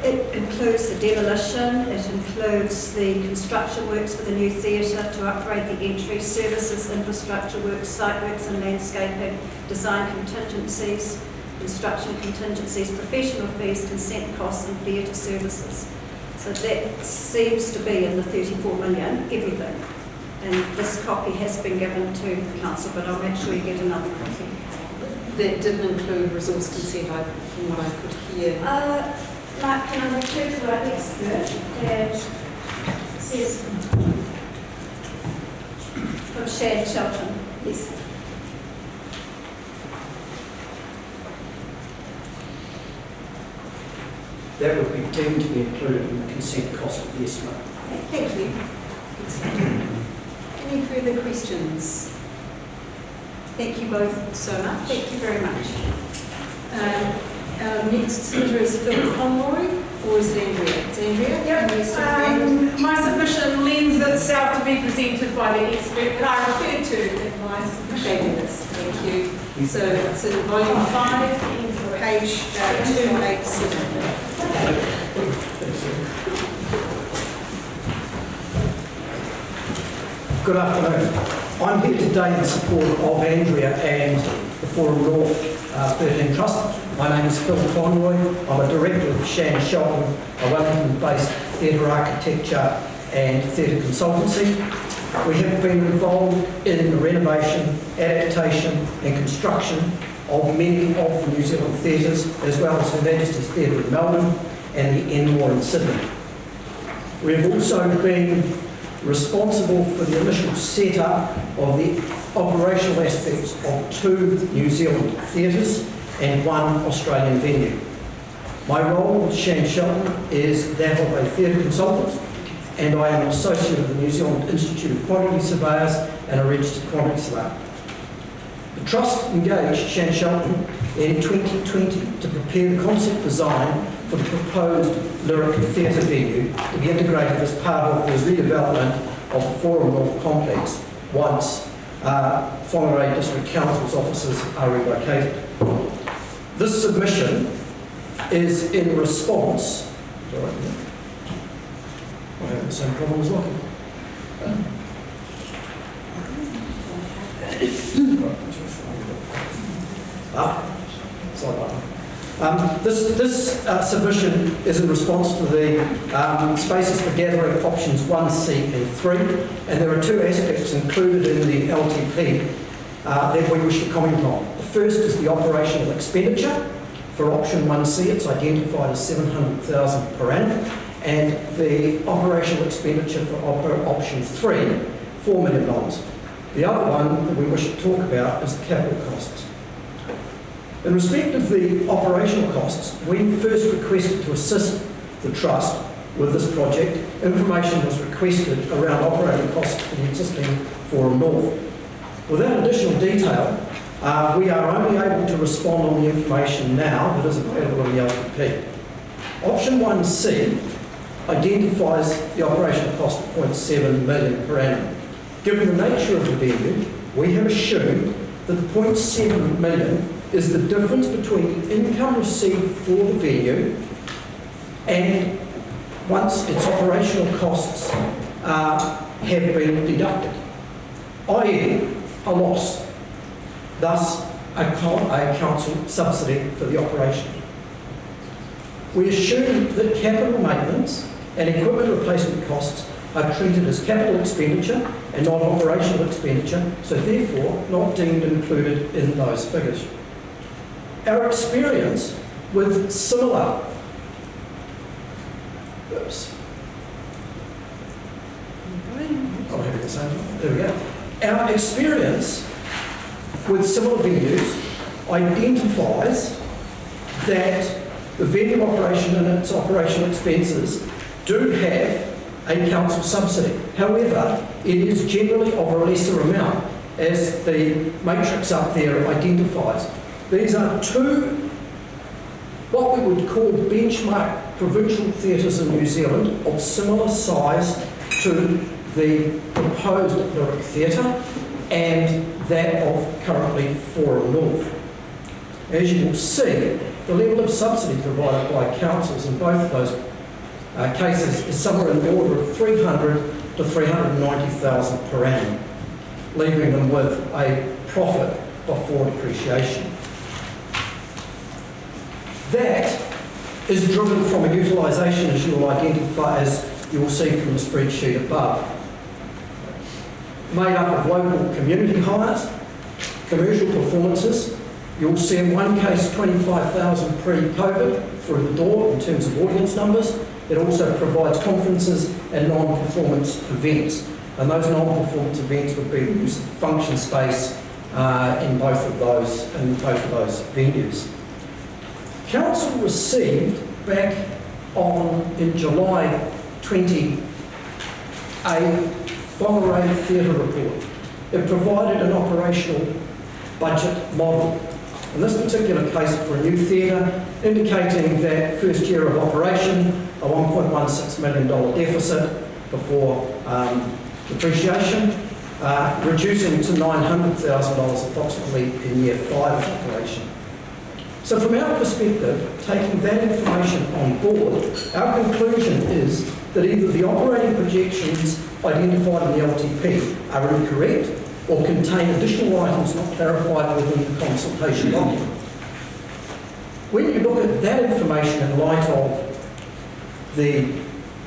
It includes the demolition, it includes the construction works for the new theatre to upgrade the entry, services, infrastructure works, site works and landscaping, design contingencies, construction contingencies, professional fees, consent costs and theatre services. So that seems to be in the 34 million, everything. And this copy has been given to council, but I'll make sure you get another copy. That didn't include resource consent, from what I could hear. Mark, can I refer to our expert that says from Shad Shelton? Yes. That would be deemed to be included in the consent cost of the estimate. Thank you. Any further questions? Thank you both so much. Thank you very much. Our next speaker is Phil Conroy, or is it Andrea? It's Andrea? Yep. My submission lends itself to be presented by the expert that I referred to in my submission. Fabulous. Thank you. So it's in volume 5, page 287. Good afternoon. I'm here today in support of Andrea and the Forum North 13 Trust. My name is Phil Conroy. I'm a director of Shan Shelton, a Wellington-based theatre architecture and theatre consultancy. We have been involved in the renovation, adaptation and construction of many of the New Zealand theatres, as well as Her Majesty's Theatre in Melbourne and the Enmore in Sydney. We have also been responsible for the initial setup of the operational aspects of 2 New Zealand theatres and 1 Australian venue. My role with Shan Shelton is that of a theatre consultant, and I am an associate of the New Zealand Institute of Quantity Surveyors and a registered quantity surveyor. The Trust engaged Shan Shelton in 2020 to prepare the concept design for the proposed lyric theatre venue to be integrated as part of the redevelopment of the Forum North complex once Whangarei District Council's offices are relocated. This submission is in response. I have the same problem as looking. This submission is in response to the spaces for gathering options 1C and 3, and there are 2 aspects included in the LTP that we wish to comment on. The first is the operational expenditure. For option 1C, it's identified as $700,000 per annum, and the operational expenditure for option 3, $4 million. The other one that we wish to talk about is the capital costs. In respect of the operational costs, we first requested to assist the Trust with this project. Information was requested around operating costs for the existing Forum North. Without additional detail, we are only able to respond on the information now that is available in the LTP. Option 1C identifies the operational cost of $0.7 million per annum. Given the nature of the venue, we have assumed that the $0.7 million is the difference between the income received for the venue and once its operational costs have been deducted, i.e. a loss, thus a council subsidy for the operation. We assume that capital maintenance and equipment replacement costs are treated as capital expenditure and not operational expenditure, so therefore not deemed included in those figures. Our experience with similar Our experience with similar venues identifies that the venue operation and its operational expenses do have a council subsidy. However, it is generally of a lesser amount, as the matrix up there identifies. These are 2 what we would call benchmark provincial theatres in New Zealand of similar size to the proposed lyric theatre and that of currently Forum North. As you will see, the level of subsidy provided by councils in both of those cases is somewhere in the order of $300,000 to $390,000 per annum, leaving them with a profit before depreciation. That is driven from a utilisation, as you'll identify, as you will see from the spreadsheet above, made up of local community hires, commercial performances. You'll see in one case 25,000 pre-COVID through the door in terms of audience numbers. It also provides conferences and non-performance events. And those non-performance events would be use of function space in both of those venues. Council received back in July 20 a Whangarei Theatre report. It provided an operational budget model. In this particular case for a new theatre, indicating that first year of operation, a $1.16 million deficit before depreciation, reducing to $900,000 approximately in year 5 of operation. So from our perspective, taking that information on board, our conclusion is that either the operating projections identified in the LTP are incorrect or contain additional items not clarified within the consultation document. When you look at that information in light of the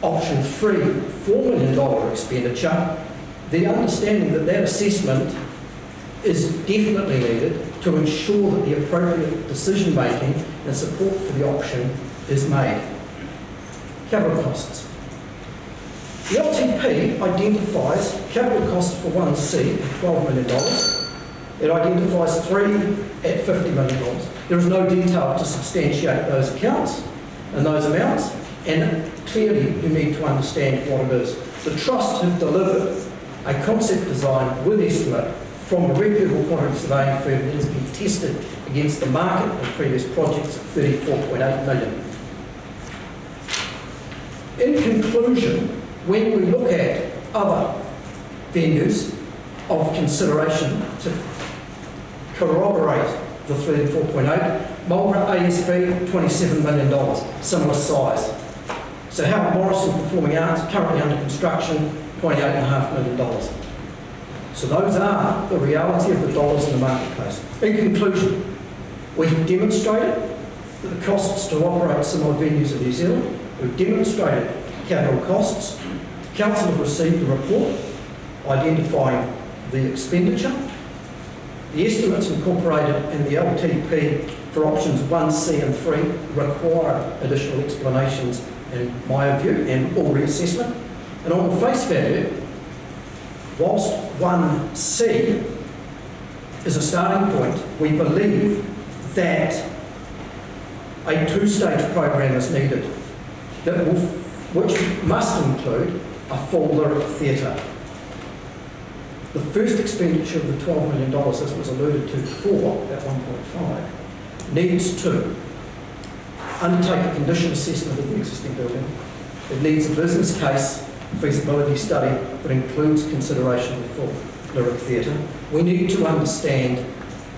option 3 $4 million expenditure, the understanding that that assessment is definitely needed to ensure that the appropriate decision making and support for the option is made. Capital costs. The LTP identifies capital costs for 1C at $12 million. It identifies 3 at $50 million. There is no detail to substantiate those accounts and those amounts, and clearly you need to understand what it is. The Trust have delivered a concept design with estimate from a reputable quantity surveying firm that has been tested against the market and previous projects of $34.8 million. In conclusion, when we look at other venues of consideration to corroborate the 34.8, Whangarei ASB, $27 million, similar size. So Howard Morrison Performing Arts, currently under construction, $28.5 million. So those are the reality of the dollars in the marketplace. In conclusion, we have demonstrated that the costs to operate similar venues in New Zealand. We've demonstrated capital costs. Council have received a report identifying the expenditure. The estimates incorporated in the LTP for options 1C and 3 require additional explanations in my view and or reassessment. And on the face value, whilst 1C is a starting point, we believe that a 2-stage program is needed which must include a full lyric theatre. The first expenditure of the $12 million, as was alluded to before, that 1.5, needs to undertake a condition assessment of the existing building. It needs a business case feasibility study that includes consideration of the full lyric theatre. We need to understand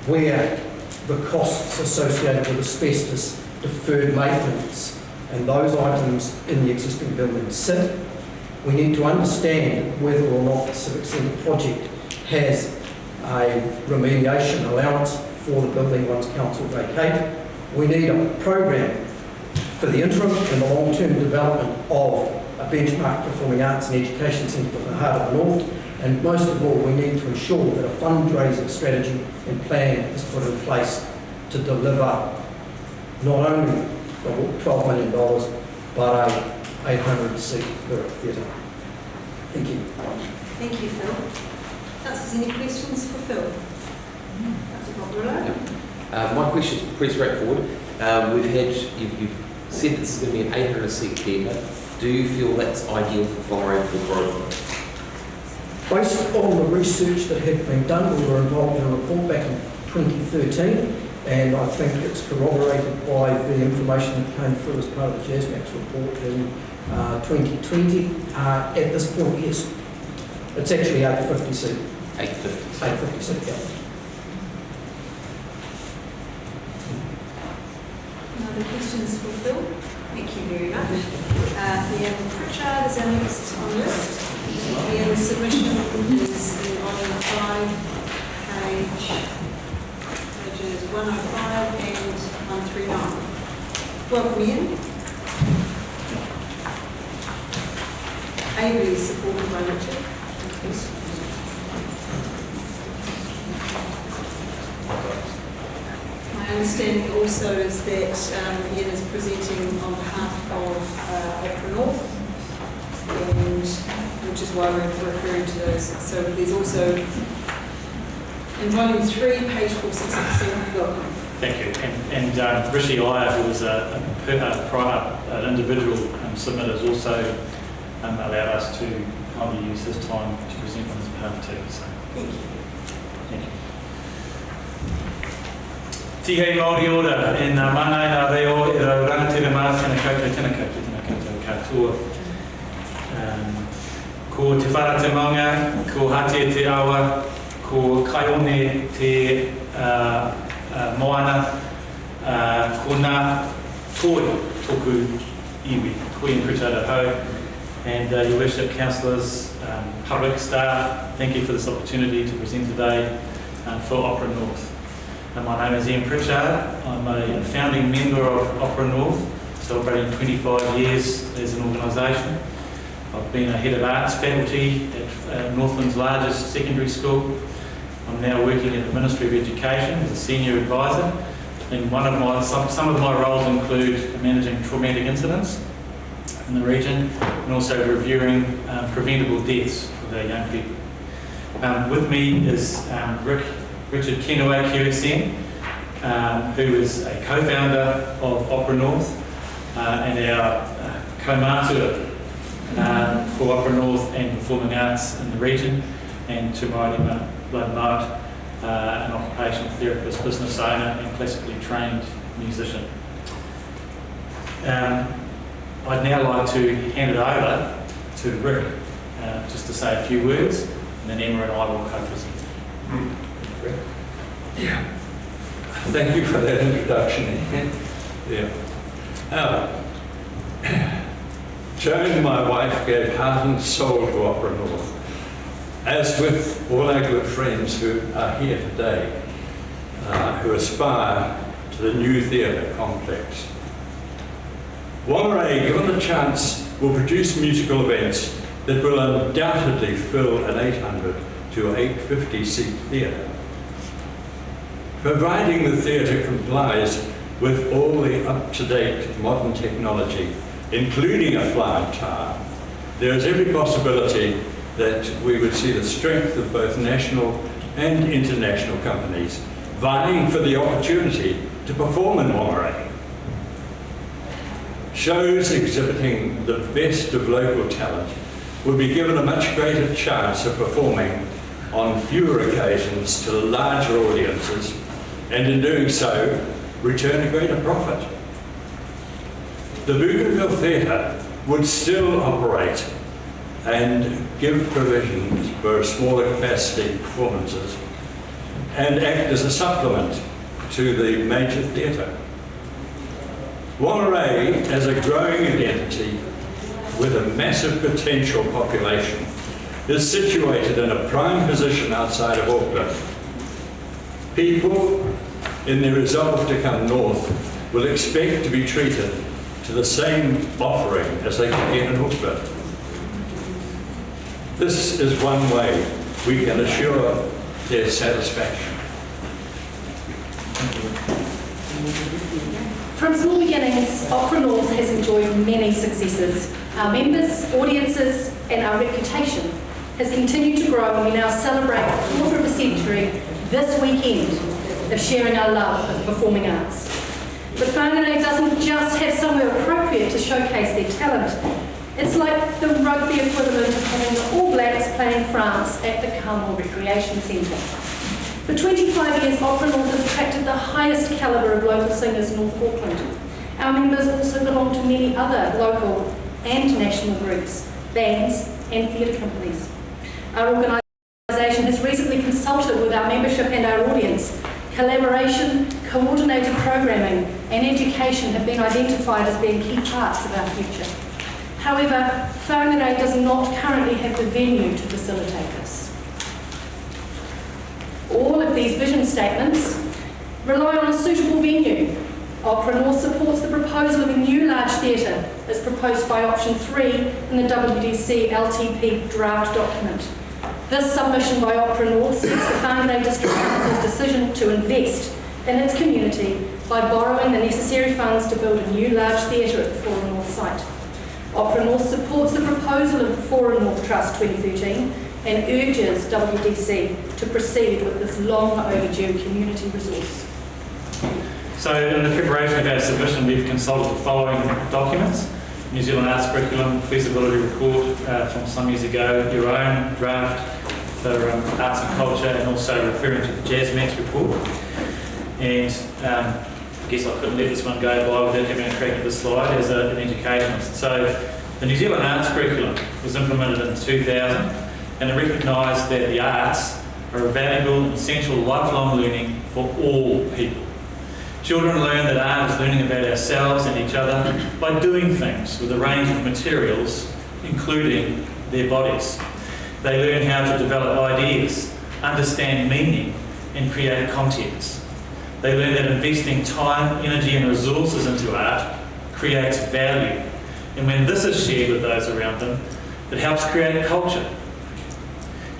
where the costs associated with asbestos, deferred maintenance, and those items in the existing building sit. We need to understand whether or not the Civic Centre project has a remediation allowance for the building once council vacate. We need a program for the interim and the long-term development of a benchmark performing arts and education centre for the heart of the North. And most of all, we need to ensure that a fundraising strategy and plan is put in place to deliver not only the $12 million, but a 800-seat lyric theatre. Thank you. Thank you, Phil. Councillors, any questions for Phil? Councillor Whangarei? My question is pretty straightforward. You've said this is going to be an 800-seat theatre. Do you feel that's ideal for Whangarei for growth? Based on the research that had been done, we were involved in a report back in 2013, and I think it's corroborated by the information that came through as part of the JASMAX report in 2020. At this point, yes. It's actually 850 seat. 850 seat, yeah. Other questions for Phil? Thank you very much. Ian Pritchard is our next on the list. Ian's submission is in volume 5, pages 105 and 139. Welcome, Ian. ably supported by Richard. My understanding also is that Ian is presenting on behalf of Opera North, and which is why we're referring to those. So there's also, in volume 3, page 467, welcome. Thank you. And Rishi Iyer, who was an individual submitter, has also allowed us to kindly use his time to present on his behalf too. So, thank you. Thank you. Tihei Māori ora, e nā mana i nā reo i rau rangatira mā tēnā koutou, tēnā koutou katoa. Ko te whara te maunga, ko hate te awa, ko kaione te moana, ko nā toi toku iwi, koe in Pritara Ho, and your worship, councillors, public staff, thank you for this opportunity to present today for Opera North. My name is Ian Pritchard. I'm a founding member of Opera North, celebrating 25 years as an organisation. I've been a head of arts faculty at Northland's largest secondary school. I'm now working at the Ministry of Education as a senior advisor, and some of my roles include managing traumatic incidents in the region and also reviewing preventable deaths for our young people. With me is Richard Kenua QSN, who is a co-founder of Opera North and our co-matua for Opera North and performing arts in the region, and to my Blood Mart, an occupational therapist, business owner and classically trained musician. I'd now like to hand it over to Rick just to say a few words, and then Emma and I will co-present. Yeah. Thank you for that introduction, Ian. Yeah. Joan, my wife, gave heart and soul to Opera North, as with all our good friends who are here today, who aspire to the new theatre complex. Whangarei, given the chance, will produce musical events that will undoubtedly fill an 800 to 850 seat theatre. Providing the theatre complies with all the up-to-date modern technology, including a flying tower, there is every possibility that we would see the strength of both national and international companies vying for the opportunity to perform in Whangarei. Shows exhibiting the best of local talent will be given a much greater chance of performing on fewer occasions to larger audiences, and in doing so, return a greater profit. The Bougainville Theatre would still operate and give provisions for smaller capacity performances and act as a supplement to the major theatre. Whangarei, as a growing identity with a massive potential population, is situated in a prime position outside of Auckland. People, in their resolve to come north, will expect to be treated to the same offering as they can get in Auckland. This is one way we can assure their satisfaction. From small beginnings, Opera North has enjoyed many successes. Our members, audiences, and our reputation has continued to grow, and we now celebrate the quarter of a century this weekend of sharing our love of performing arts. But Whangarei doesn't just have somewhere appropriate to showcase their talent. It's like the rugby equivalent of having the All Blacks playing France at the Carmel Recreation Centre. For 25 years, Opera North has attracted the highest calibre of local singers in North Auckland. Our members also belong to many other local and national groups, bands and theatre companies. Our organisation has recently consulted with our membership and our audience. Collaboration, coordinated programming and education have been identified as being key parts of our future. However, Whangarei does not currently have the venue to facilitate this. All of these vision statements rely on a suitable venue, Opera North supports the proposal of a new large theatre as proposed by option 3 in the WDC LTP draft document. This submission by Opera North seeks the Whangarei District Council's decision to invest in its community by borrowing the necessary funds to build a new large theatre at the Forum North site. Opera North supports the proposal of the Forum North Trust 2013 and urges WDC to proceed with this long overdue community resource. So in the preparation of our submission, we've consulted the following documents: New Zealand Arts Curriculum Feasibility Report from some years ago, your own draft for Arts and Culture, and also referring to the JazzMax report. And I guess I couldn't let this one go by without having a crack at this slide as an educationist. So the New Zealand Arts Curriculum was implemented in 2000, and it recognised that the arts are a valuable and essential lifelong learning for all people. Children learn that art is learning about ourselves and each other by doing things with a range of materials, including their bodies. They learn how to develop ideas, understand meaning, and create context. They learn that investing time, energy, and resources into art creates value. And when this is shared with those around them, it helps create culture.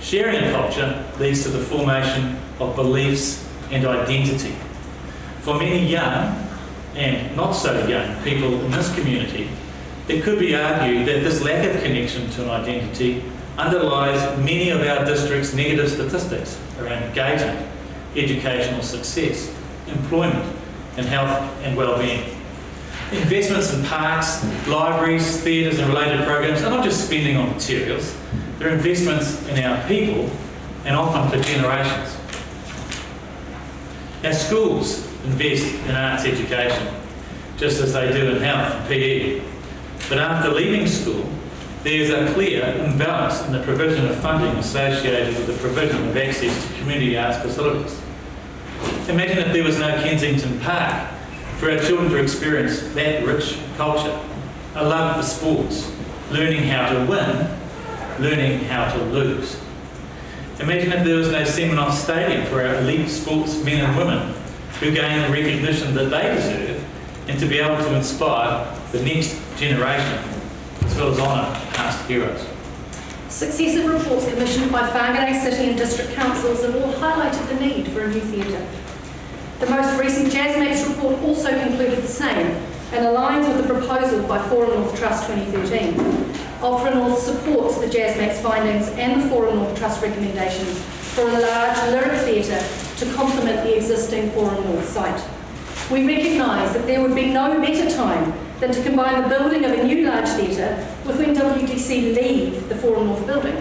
Sharing a culture leads to the formation of beliefs and identity. For many young and not so young people in this community, it could be argued that this lack of connection to an identity underlies many of our district's negative statistics around engagement, educational success, employment, and health and well-being. Investments in parks, libraries, theatres and related programs are not just spending on materials, they're investments in our people and often for generations. Our schools invest in arts education, just as they do in health and PE. But after leaving school, there is a clear imbalance in the provision of funding associated with the provision of access to community arts facilities. Imagine if there was no Kensington Park for our children to experience that rich culture, a love for sports, learning how to win, learning how to lose. Imagine if there was no Seminoff Stadium for our elite sports men and women who gain the recognition that they deserve and to be able to inspire the next generation as well as honour past heroes. Successive reports commissioned by Whangarei City and District Councils have all highlighted the need for a new theatre. The most recent JazzMax report also concluded the same and aligns with the proposal by Forum North Trust 2013. Opera North supports the JazzMax findings and the Forum North Trust recommendations for a large lyric theatre to complement the existing Forum North site. We recognise that there would be no better time than to combine the building of a new large theatre with when WDC leave the Forum North building,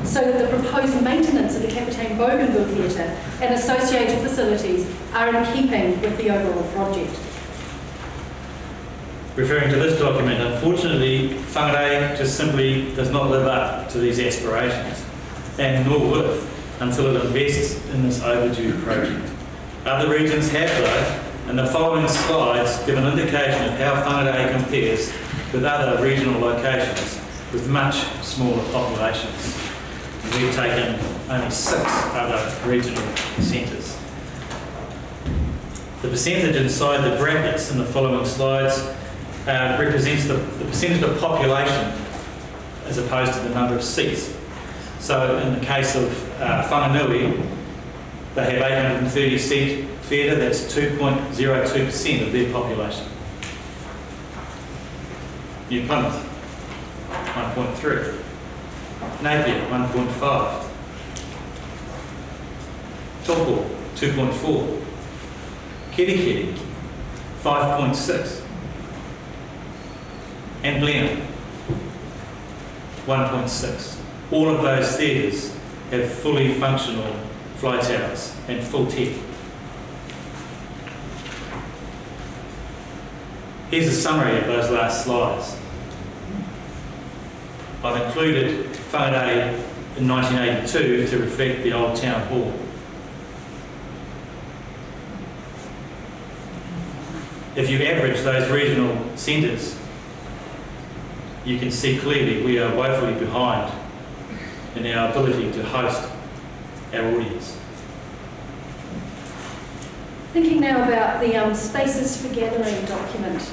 so that the proposed maintenance of the Capitaine Bougainville Theatre and associated facilities are in keeping with the overall project. Referring to this document, unfortunately, Whangarei just simply does not live up to these aspirations, and nor will it until it invests in this overdue project. Other regions have, though, and the following slides give an indication of how Whangarei compares with other regional locations with much smaller populations. We've taken only 6 other regional centres. The percentage inside the brackets in the following slides represents the percentage of population as opposed to the number of seats. So in the case of Whanganui, they have 830 seat theatre, that's 2.02% of their population. New Plymouth, 1.3. Napier, 1.5. Taupo, 2.4. Kerikeri, 5.6. And Blenheim, 1.6. All of those theatres have fully functional fly towers and full tech. Here's a summary of those last slides. I've included Whangarei in 1982 to reflect the old town hall. If you average those regional centres, you can see clearly we are woefully behind in our ability to host our audience. Thinking now about the spaces for gathering document.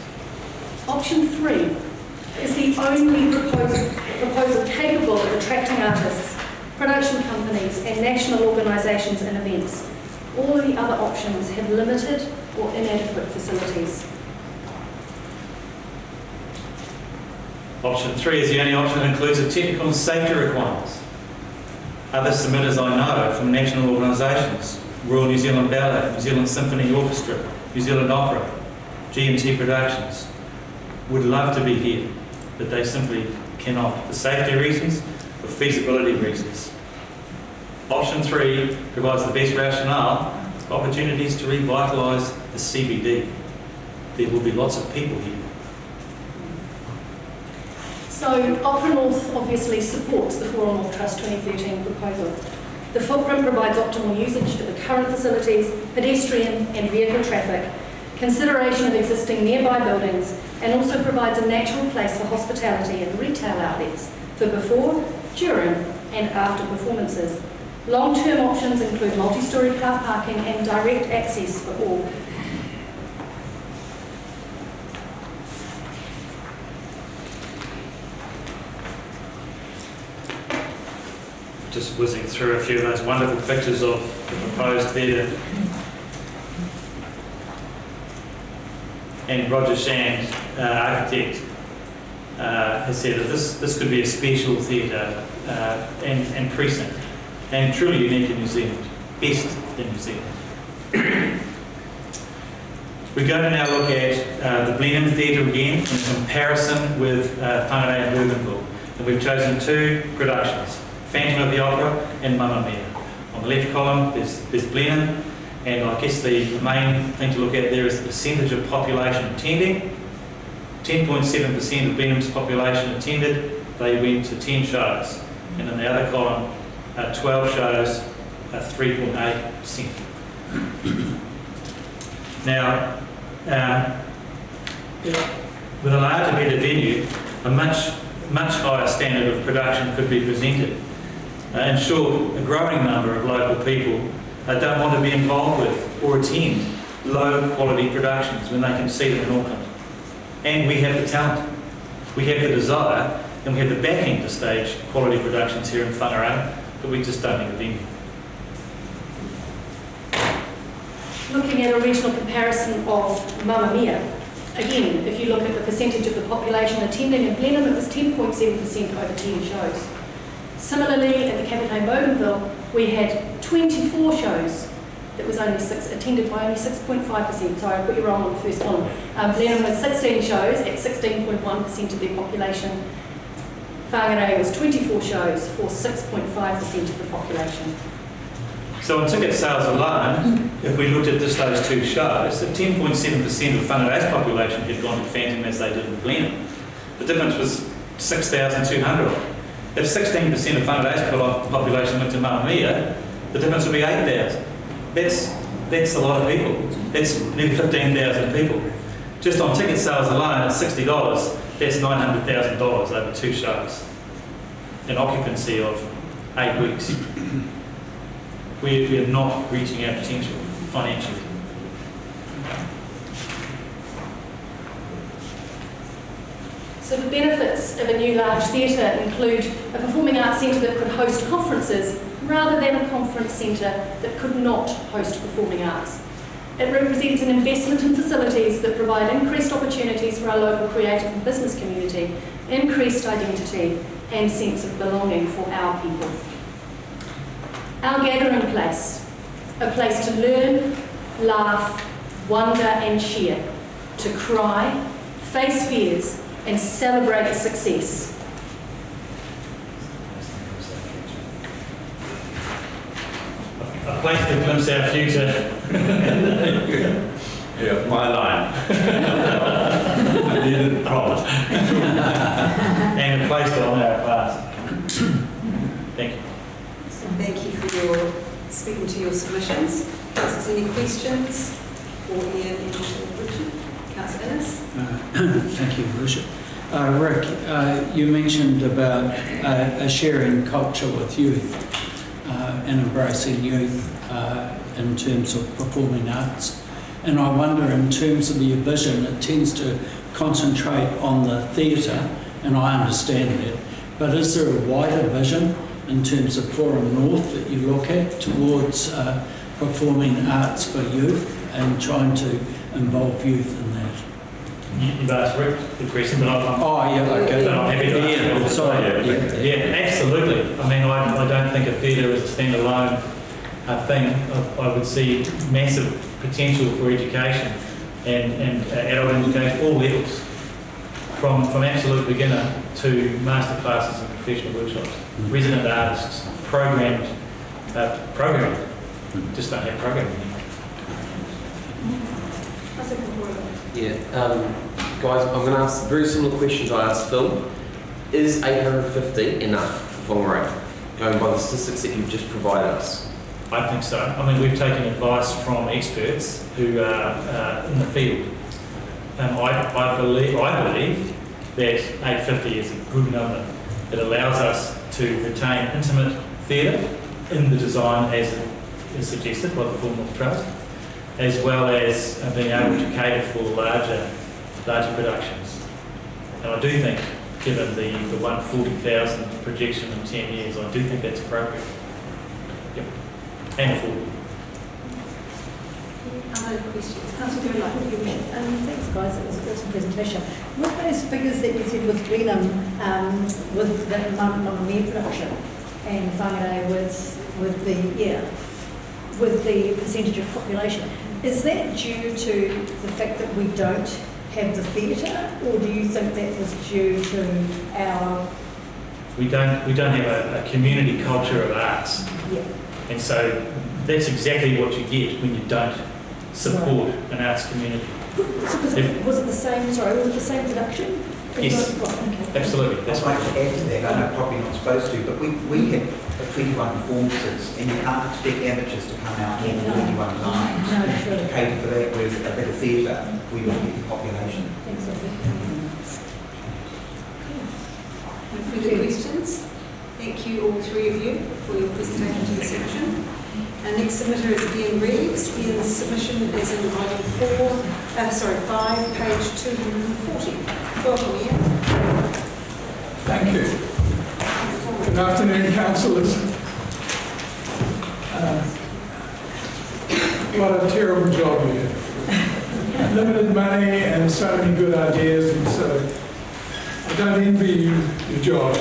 Option 3 is the only proposal capable of attracting artists, production companies and national organisations and events. All of the other options have limited or inadequate facilities. Option 3 is the only option that includes the technical and safety requirements. Other submitters I know from national organisations, Royal New Zealand Ballet, New Zealand Symphony Orchestra, New Zealand Opera, G&T Productions, would love to be here, but they simply cannot, for safety reasons, for feasibility reasons. Option 3 provides the best rationale for opportunities to revitalise the CBD. There will be lots of people here. So Opera North obviously supports the Forum North Trust 2013 proposal. The footprint provides optimal usage of the current facilities, pedestrian and vehicle traffic, consideration of existing nearby buildings, and also provides a natural place for hospitality and retail outlets for before, during and after performances. Long-term options include multi-storey car parking and direct access for all. Just whizzing through a few of those wonderful pictures of the proposed theatre. And Roger Shand, architect, has said that this could be a special theatre and precinct, and truly unique in New Zealand, best in New Zealand. We're going to now look at the Blenheim Theatre again in comparison with Whangarei and Bougainville. And we've chosen 2 productions, Phantom of the Opera and Mamma Mia. On the left column there's Blenheim, and I guess the main thing to look at there is the percentage of population attending. 10.7% of Blenheim's population attended. They went to 10 shows. And in the other column, 12 shows, 3.8%. Now, with a larger, better venue, a much higher standard of production could be presented. In short, a growing number of local people don't want to be involved with or attend low-quality productions when they can see them in Auckland. And we have the talent, we have the desire, and we have the backing to stage quality productions here in Whangarei, but we just don't have a venue. Looking at a regional comparison of Mamma Mia, again, if you look at the percentage of the population attending in Blenheim, it was 10.7% over 10 shows. Similarly, at the Capitaine Bougainville, we had 24 shows that was only attended by only 6.5%. Sorry, I put you wrong on the first column. Blenheim was 16 shows at 16.1% of their population. Whangarei was 24 shows for 6.5% of the population. So on ticket sales alone, if we looked at just those 2 shows, if 10.7% of Whangarei's population had gone to Phantom as they did in Blenheim, the difference was 6,200. If 16% of Whangarei's population went to Mamma Mia, the difference would be 8,000. That's a lot of people. That's nearly 15,000 people. Just on ticket sales alone at $60, that's $900,000 over 2 shows. An occupancy of 8 weeks. We are not reaching our potential financially. So the benefits of a new large theatre include a performing arts centre that could host conferences rather than a conference centre that could not host performing arts. It represents an investment in facilities that provide increased opportunities for our local creative and business community, increased identity and sense of belonging for our people. Our gathering place, a place to learn, laugh, wonder and share, to cry, face fears and celebrate success. A place to glimpse our future. Yeah, my line. I needed a prompt. And a place to honour our past. Thank you. Thank you for your speaking to your submissions. Is there any questions for Ian and Richard? Councillor Innes? Thank you, Worship. Rick, you mentioned about a sharing culture with youth and embracing youth in terms of performing arts. And I wonder, in terms of your vision, it tends to concentrate on the theatre, and I understand that. But is there a wider vision in terms of Forum North that you look at towards performing arts for youth and trying to involve youth in that? You've asked Rick the question, but I'm okay. But I'm happy to answer. Yeah, sorry. Yeah, absolutely. I mean, I don't think a theatre is a standalone thing. I would see massive potential for education and adult education, all levels, from absolute beginner to master classes and professional workshops. Resident artists, programming. Just don't have programming anymore. Yeah, guys, I'm going to ask very similar questions I asked Phil. Is 850 enough for Whangarei, going by the statistics that you've just provided us? I think so. I mean, we've taken advice from experts who are in the field. I believe that 850 is a good number. It allows us to retain intimate theatre in the design as it is suggested by the Forum North Trust, as well as being able to cater for larger productions. And I do think, given the 140,000 projection in 10 years, I do think that's appropriate. Yep. And affordable. Other questions? Councillor Gurley, thanks guys, it was an awesome presentation. With those figures that you said with Greenham, with the Mamma Mia production and Whangarei with the percentage of population, is that due to the fact that we don't have the theatre, or do you think that was due to our... We don't have a community culture of arts. Yeah. And so that's exactly what you get when you don't support an arts community. Was it the same production? Yes, absolutely. That's why to add to that, I know probably not supposed to, but we have 21 performances, and you can't expect amateurs to come out in 21 lines to cater for that. With a bit of theatre, we will get the population. No further questions? Thank you, all three of you, for your presentation to the section. Our next submitter is Ian Reeves. Ian's submission is in item 5, page 240. Welcome, Ian. Thank you. Good afternoon, councillors. What a terrible job you do. Limited money and so many good ideas, and so I don't envy you your job.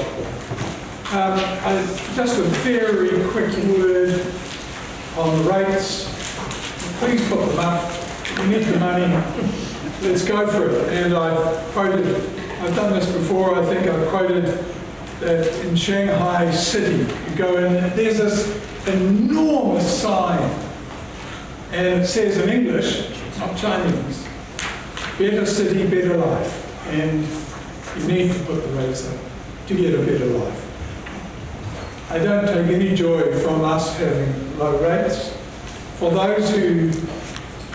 Just a very quick word on the rates. Please put them up. We need the money. Let's go for it. And I've done this before, I think I've quoted that in Shanghai City, you go in, there's this enormous sign, and it says in English, not Chinese, better city, better life. And you need to put the rates up to get a better life. I don't take any joy from us having low rates. For those who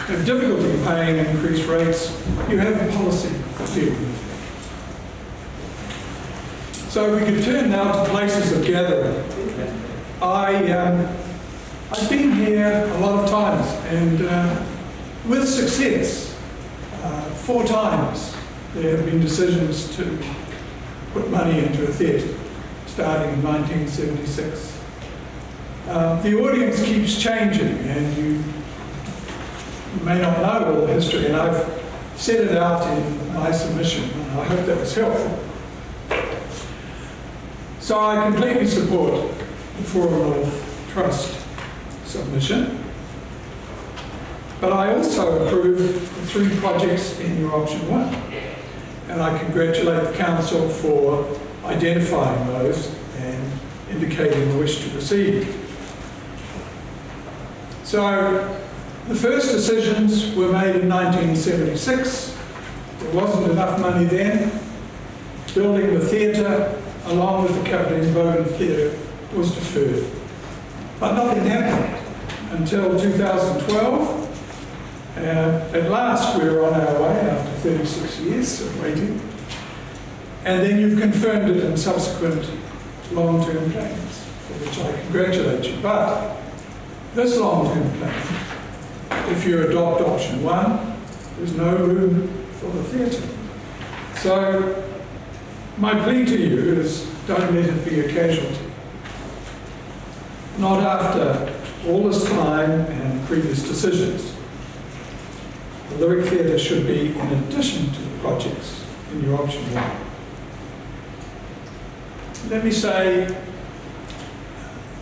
have difficulty paying increased rates, you have a policy to deal with. So we could turn now to places of gathering. I've been here a lot of times, and with success. 4 times there have been decisions to put money into a theatre, starting in 1976. The audience keeps changing, and you may not know all the history, and I've set it out in my submission, and I hope that was helpful. So I completely support the Forum North Trust submission, but I also approve the 3 projects in your option 1, and I congratulate the council for identifying those and indicating a wish to proceed. So the first decisions were made in 1976. There wasn't enough money then. Building the theatre along with the Captain Bogan Theatre was deferred. But nothing happened until 2012. At last we were on our way after 36 years of waiting. And then you've confirmed it in subsequent long-term plans, for which I congratulate you. But this long-term plan if you adopt option 1, there's no room for the theatre. So my plea to you is don't let it be a casualty. Not after all this time and previous decisions. The Lyric Theatre should be in addition to the projects in your option 1. Let me say,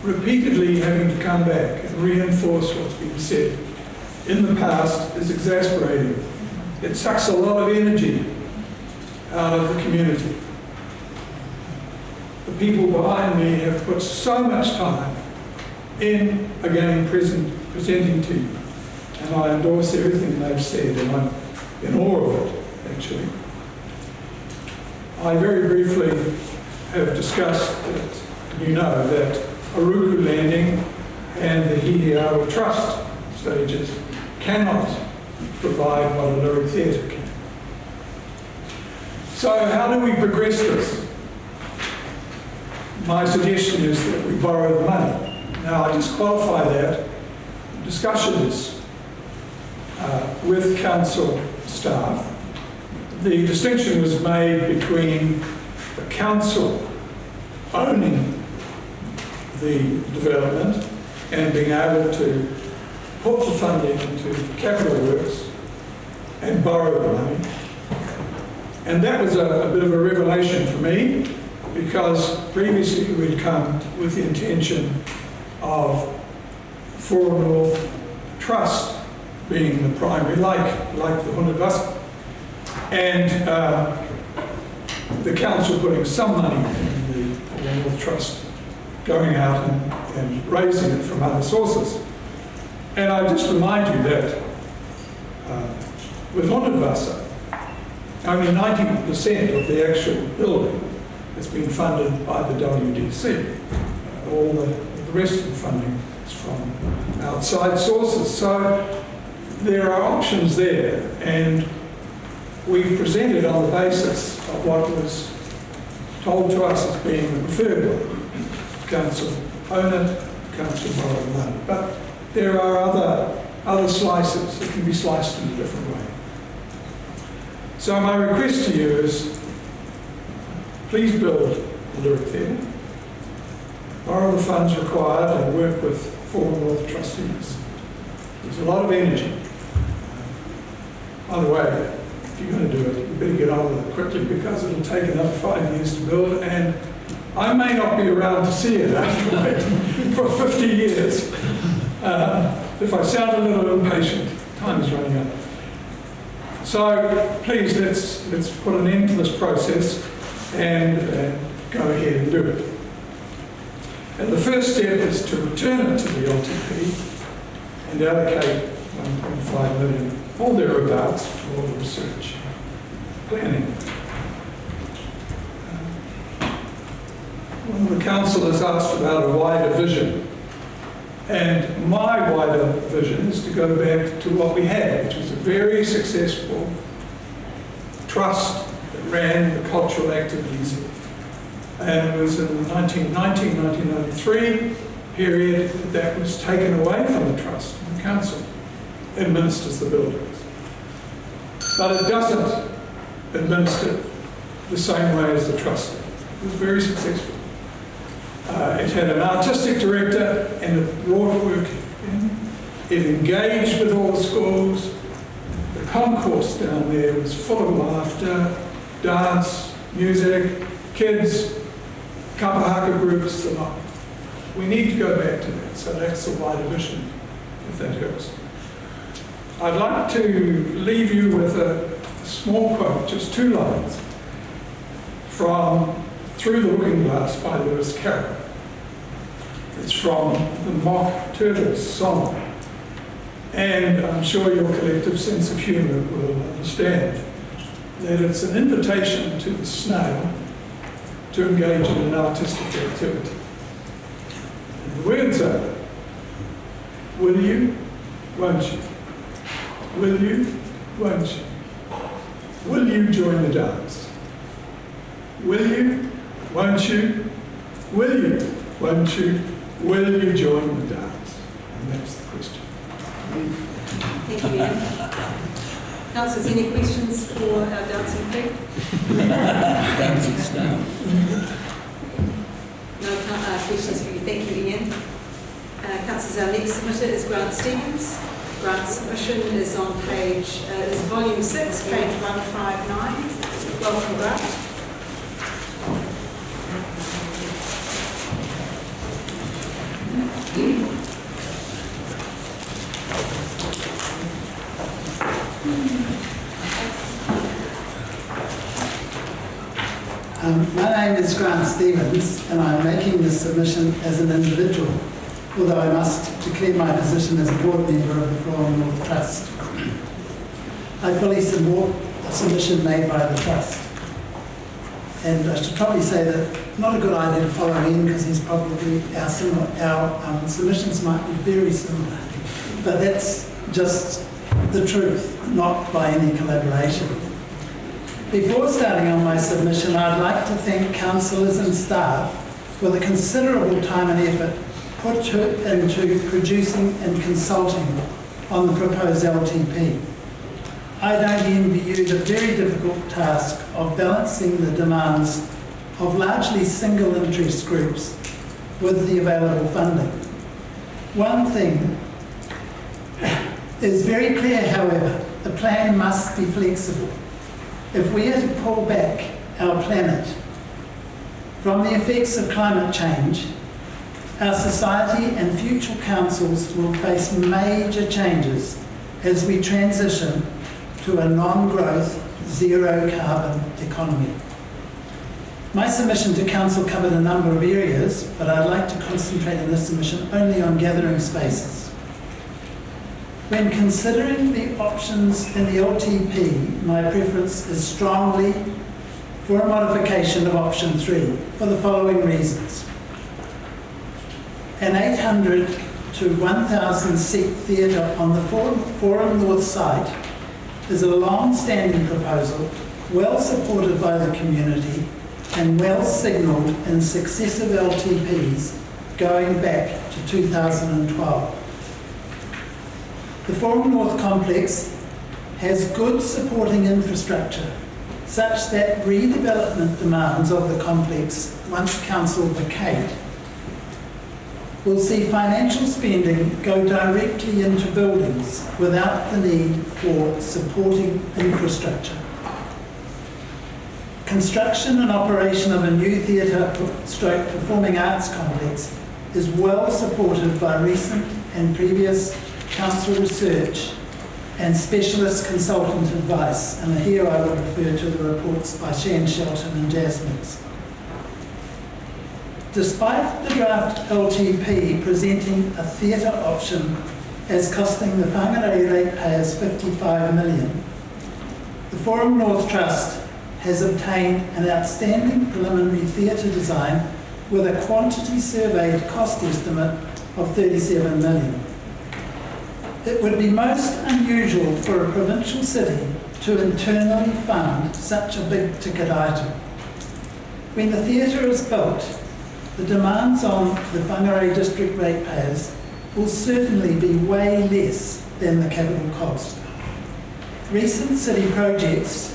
repeatedly having to come back and reinforce what's been said in the past is exasperating. It sucks a lot of energy out of the community. The people behind me have put so much time in, again, presenting to you. And I endorse everything they've said, and I'm in awe of it, actually. I very briefly have discussed that, you know, that Aruku Landing and the Hihiawa Trust stages cannot provide what a lyric theatre can. So how do we progress this? My suggestion is that we borrow the money. Now, I just qualify that. Discussions with council staff, the distinction was made between the council owning the development and being able to put the funding into capital works and borrow the money. And that was a bit of a revelation for me, because previously we'd come with the intention of Forum North Trust being the primary, like the Whangarei, and the council putting some money in the Forum North Trust, going out and raising it from other sources. And I just remind you that with Whangarei, only 90% of the actual building has been funded by the WDC. All the rest of the funding is from outside sources. So there are options there, and we've presented on the basis of what was told to us as being the preferred one. Council own it, council borrow the money. But there are other slices that can be sliced in a different way. So my request to you is, please build the Lyric Theatre, borrow the funds required and work with Forum North trustees. There's a lot of energy. By the way, if you're going to do it, you better get on with it quickly, because it'll take another 5 years to build, and I may not be around to see it after waiting for 50 years. If I sound a little impatient, time is running out. So please, let's put an end to this process and go ahead and do it. And the first step is to return it to the LTP and allocate 1.5 million or thereabouts for all the research planning. One of the councillors asked about a wider vision. And my wider vision is to go back to what we had, which was a very successful trust that ran the cultural activities. And it was in the 1993 period that was taken away from the trust, and the council administers the buildings. But it doesn't administer the same way as the trust did. It was very successful. It had an artistic director, and it brought work in. It engaged with all the schools. The concourse down there was full of laughter, dance, music, kids, kapahaka groups, and all. We need to go back to that, so that's the wider vision, if that helps. I'd like to leave you with a small quote, just 2 lines, from Through the Looking Glass by Lewis Carroll. It's from the Mock Turtles song. And I'm sure your collective sense of humour will understand that it's an invitation to the snail to engage in an artistic activity. And the words are, will you, won't you? Will you, won't you? Will you join the dance? Will you, won't you? Will you, won't you? Will you join the dance? And that's the question. Thank you, Ian. Councillors, any questions for our dancing crew? Dancing star. No questions for you. Thank you, Ian. Councillors, our next submitter is Grant Stevens. Grant's submission is on page, is volume 6, page 159. Welcome, Grant. My name is Grant Stevens, and I'm making this submission as an individual, although I must declare my position as a board member of the Flora North Trust. I fully support the submission made by the Trust. And I should probably say that not a good idea to follow in, because he's probably our submissions might be very similar. But that's just the truth, not by any collaboration. Before starting on my submission, I'd like to thank councillors and staff for the considerable time and effort put into producing and consulting on the proposed LTP. I don't envy you the very difficult task of balancing the demands of largely single interest groups with the available funding. One thing is very clear, however: the plan must be flexible. If we are to pull back our planet from the effects of climate change, our society and future councils will face major changes as we transition to a non-growth, zero-carbon economy. My submission to council covered a number of areas, but I'd like to concentrate in this submission only on gathering spaces. When considering the options in the LTP, my preference is strongly for a modification of option 3 for the following reasons. An 800 to 1,000 seat theatre on the Forum North site is a long-standing proposal, well supported by the community and well signalled in successive LTPs going back to 2012. The Forum North complex has good supporting infrastructure, such that redevelopment demands of the complex, once council vacate, will see financial spending go directly into buildings without the need for supporting infrastructure. Construction and operation of a new theatre/performing arts complex is well supported by recent and previous council research and specialist consultant advice, and here I would refer to the reports by Shane Shelton and Jasmine. Despite the draft LTP presenting a theatre option as costing the Whangarei ratepayers $55 million, the Forum North Trust has obtained an outstanding preliminary theatre design with a quantity surveyed cost estimate of $37 million. It would be most unusual for a provincial city to internally fund such a big ticket item. When the theatre is built, the demands on the Whangarei District ratepayers will certainly be way less than the capital cost. Recent city projects,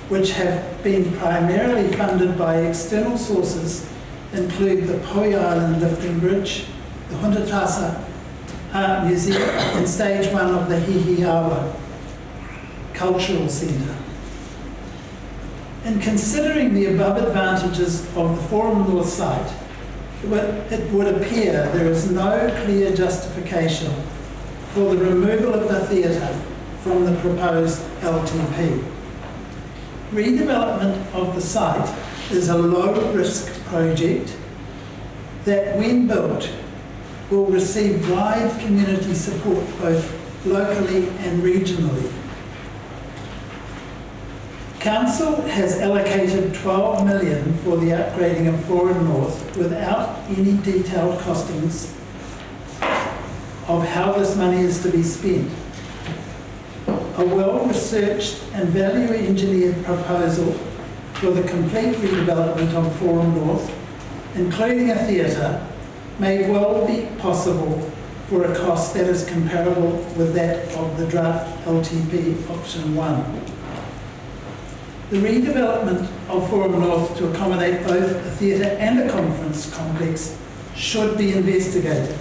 which have been primarily funded by external sources, include the Poi Island Lifting Bridge, the Huntatasa Art Museum, and stage 1 of the Hihiawa Cultural Centre. In considering the above advantages of the Forum North site, it would appear there is no clear justification for the removal of the theatre from the proposed LTP. Redevelopment of the site is a low-risk project that, when built, will receive wide community support both locally and regionally. Council has allocated $12 million for the upgrading of Forum North without any detailed costings of how this money is to be spent. A well-researched and value-engineered proposal for the complete redevelopment of Forum North, including a theatre, may well be possible for a cost that is comparable with that of the draft LTP option 1. The redevelopment of Forum North to accommodate both a theatre and a conference complex should be investigated.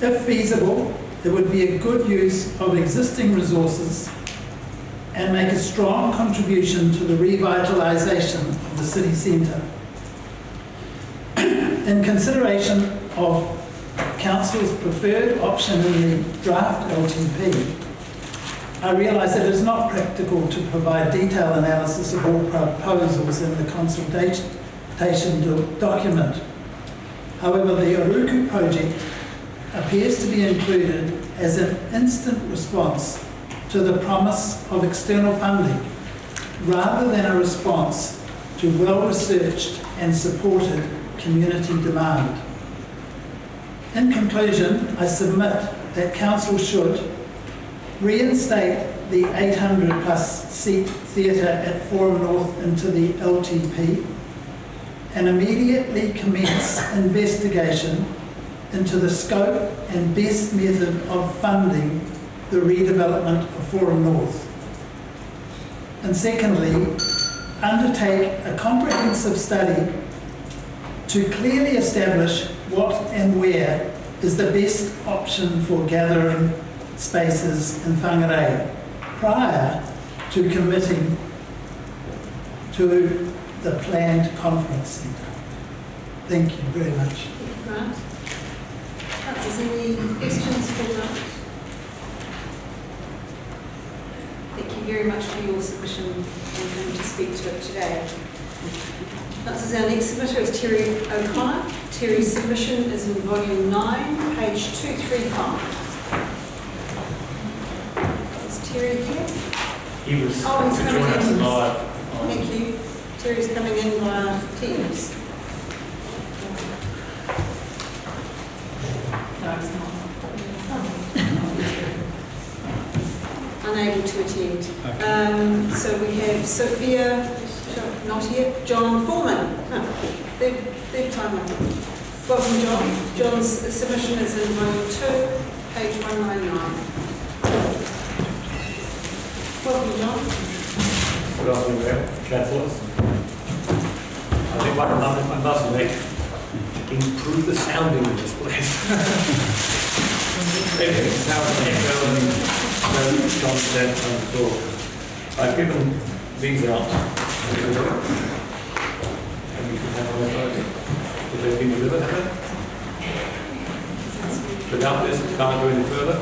If feasible, it would be a good use of existing resources and make a strong contribution to the revitalisation of the city centre. In consideration of Council's preferred option in the draft LTP, I realise that it is not practical to provide detailed analysis of all proposals in the consultation document. However, the Oruku project appears to be included as an instant response to the promise of external funding, rather than a response to well-researched and supported community demand. In conclusion, I submit that Council should reinstate the 800 plus seat theatre at Forum North into the LTP and immediately commence investigation into the scope and best method of funding the redevelopment of Forum North. And secondly, undertake a comprehensive study to clearly establish what and where is the best option for gathering spaces in Whangarei prior to committing to the planned conference centre. Thank you very much. Grant. Councillors, any questions for Grant? Thank you very much for your submission and coming to speak to it today. Councillors, our next submitter is Terry O'Connor. Terry's submission is in volume 9, page 235. Is Terry here? He was Oh, he's to coming join us in. live. Thank you. Terry's coming in via Teams. No, it's not. Unable to attend. So we have Sophia, not here, John Foreman. Third time up. Welcome, John. John's submission is in volume 2, page 199. Welcome, John. Good afternoon, Mayor, Councillors. I think I must make improve the sounding of this place. Anyway, sounds echo and John said on the floor. I've given these out. And you can have one of those. If they've been delivered, have they? Without this, it can't go any further.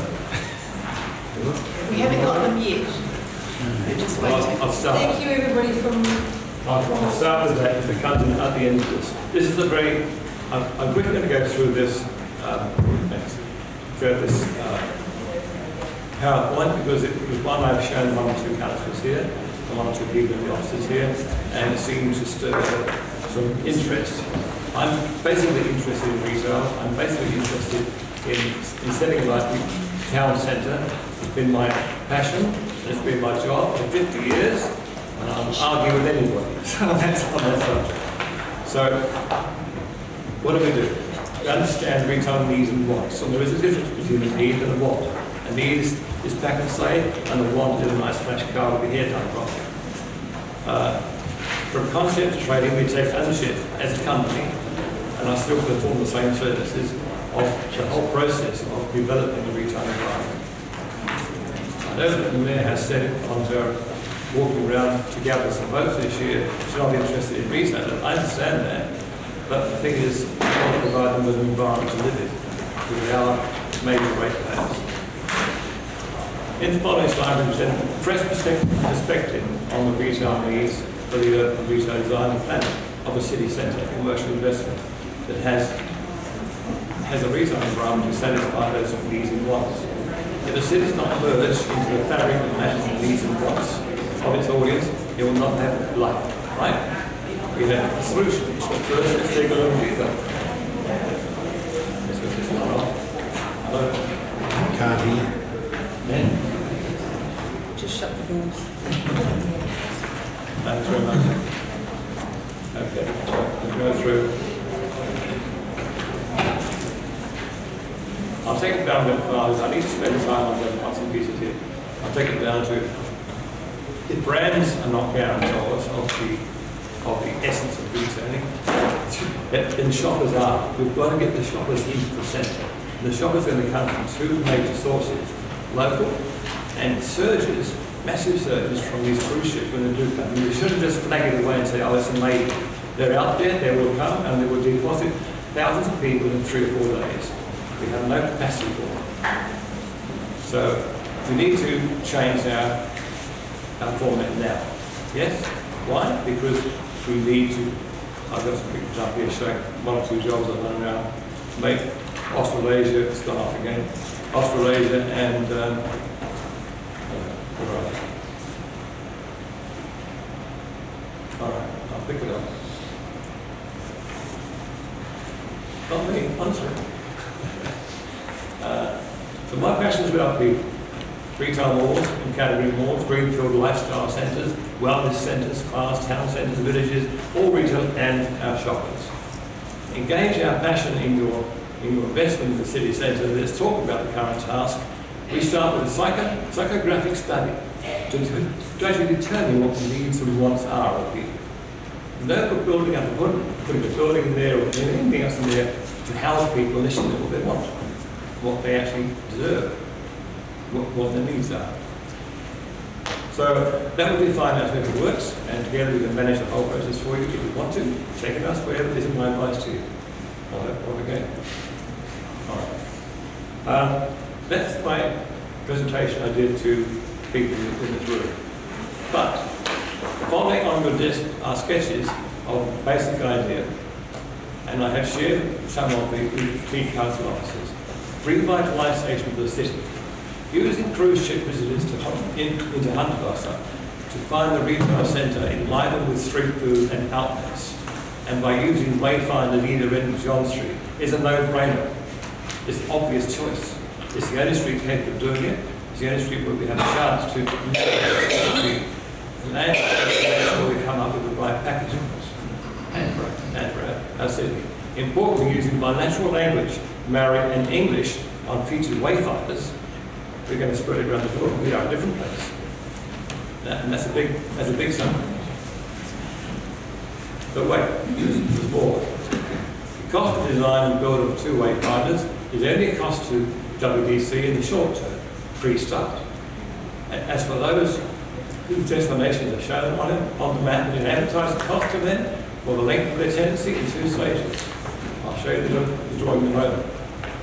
We haven't got them yet. They're just waiting. I'll start. Thank you, everybody from... I'll start with that if it comes in at the end of this. This is a very... I'm quickly going to go through this PowerPoint because it was one I've shown one or two councillors here, and one or two people in the offices here, and it seems to stir some interest. I'm basically interested in retail. I'm basically interested in setting like the town centre. It's been my passion. It's been my job for 50 years, and I'll argue with anybody. So that's on that subject. So, what do? We understand retail needs and wants. So there is a difference between a need and a want. A need is pack and slay, and a want is a nice fresh car over here done properly. From concept to trading, we take ownership as a company, and I still perform the same services of the whole process of developing the retail environment. I know that the Mayor has said on her walking around to gather some votes this year, she's not interested in retail. I understand that, but the thing is, we want to provide them with an environment to live in, because they are major ratepayers. In the following slide, we present a fresh perspective on the retail needs for the urban retail design and planning of a city centre commercial investment that has a retail environment to satisfy those needs and wants. If the city is not merged into the fabric that matches the needs and wants of its audience, it will not have life, right? We have a solution. But first, let's take a look at retail. Hello? Can't hear. Just shut the doors. Thanks very much. Okay, so we'll go through. I'll take it down a bit further. I need to spend time on the parts and pieces here. I'll take it down to the brands are not guarantors of the essence of retailing. And shoppers are. We've got to get the shoppers into the centre. The shoppers are going to come from two major sources, local and surges, massive surges from these cruise ships when they do come. We shouldn't just flag it away and say, oh, it's a maybe. They're out there, they will come, and they will deposit thousands of people in 3 or 4 days. We have no capacity for them. So we need to change our format now. Yes? Why? Because we need to, I've got some pictures up here showing 1 or 2 jobs I've done now. Make Australasia, it's gone off again. Australasia and where are they? All right, I'll pick it up. Not me, answer. So my passion is about people. Retail malls and category malls, greenfield lifestyle centres, wellness centres, class, town centres, villages, all retail and our shoppers. Engage our passion in your investment in the city centre. Let's talk about the current task. We start with a psychographic study to actually determine what the needs and wants are of people. No good building up, putting a building there or anything else in there to house people, listen to what they want, what they actually deserve, what their needs are. So that will define how it works, and together we can manage the whole process for you if you want to. Check it out, wherever this is my advice to you. Okay. All right. That's my presentation I did to people in this room. But following on your desk are sketches of the basic idea, and I have shared some of the key council officers. Revitalisation of the city. Using cruise ship visitors into Hunterglasser to find the retail centre enlivened with street food and outlets, and by using Wayfinder at either end of John Street is a no-brainer. It's an obvious choice. It's the only street capable of doing it. It's the only street where we have a chance to land where we come up with the right packaging and for our city. Importantly, using bilateral language, Maori and English on featured wayfinders, we're going to spread it around the world. We are a different place. And that's a big sum. But wait, there's more. The cost of design and build of 2 wayfinders is only a cost to WDC in the short term, pre-start. As for those whose destinations are shown on the map and advertise the cost to them for the length of their tenancy in 2 stages. I'll show you the drawing in a moment.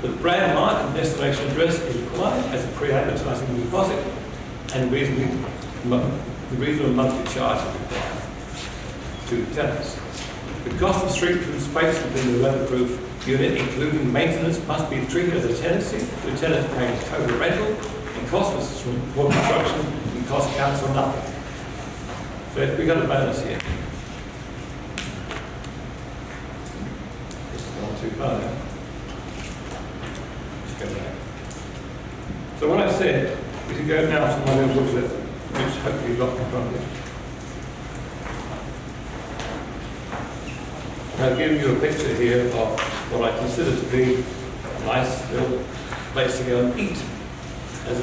The brand mark and destination address is required as a pre-advertising deposit, and the reasonable monthly charge is required to tenants. The cost of street food space within the weatherproof unit, including maintenance, must be treated as a tenancy. The tenant pays total rental, and costs for construction and cost council nothing. So we've got a bonus here. This is not too far now. Go back. So what I said, if you go now to my little booklet, which hopefully you've got in front of you, I'll give you a picture here of what I consider to be a nice little place to go and eat. As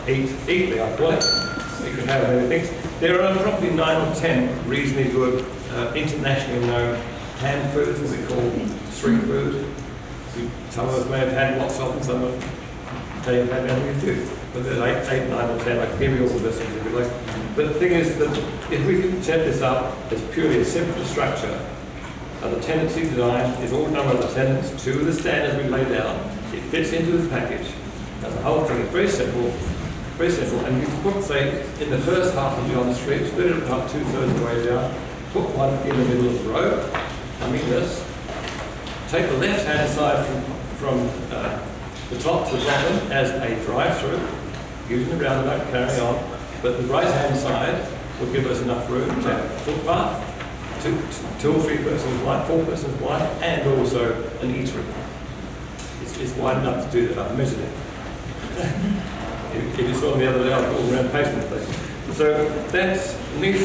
eat there, I call it. You can have anything. There are probably 9 or 10 reasonably good, internationally known hand foods, as we call street food. Some of us may have had lots of them, some of them may have had only 2. But there's 8, 9 or 10, I can give you all of this if you like. But the thing is that if we can set this up as purely a simple structure, the tenancy design is all done by the tenants to the standards we laid out. It fits into the package. And the whole thing is very simple, and you put, say, in the first half of John Street, split it about 2/3 of the way down, put one in the middle of the road, I mean this, take the left-hand side from the top to the bottom as a drive-through, using the roundabout, carrying on, but the right-hand side will give us enough room to have a footpath, 2 or 3 persons wide, 4 persons wide, and also an eatery. It's wide enough to do that. I've measured it. If you saw me the other day, I was all around pavement place. So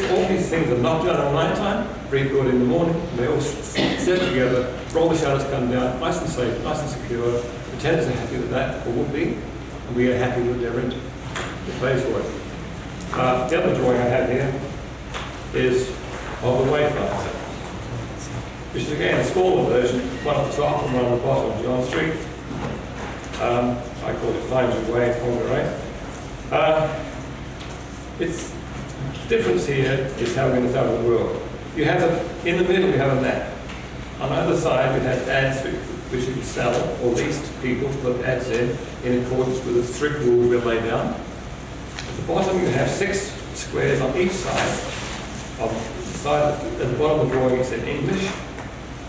all these things are not done at night time. rebuild in the morning, and they all sit together, roll the shutters, come down, nice and safe, nice and secure. The tenants are happy with that, or would be, and we are happy with their rent that pays for it. The other drawing I have here is of the wayfront, which is again a smaller version, one at the top and one at the bottom of John Street. I call it Whangarei Way, Whangarei. Its difference here is how we're going to cover the world. You have in the middle we have a map. On the other side we have ads which you can sell or lease to people to put ads in accordance with the strict rules we lay down. At the bottom you have 6 squares on each side. At the bottom of the drawing it's in English.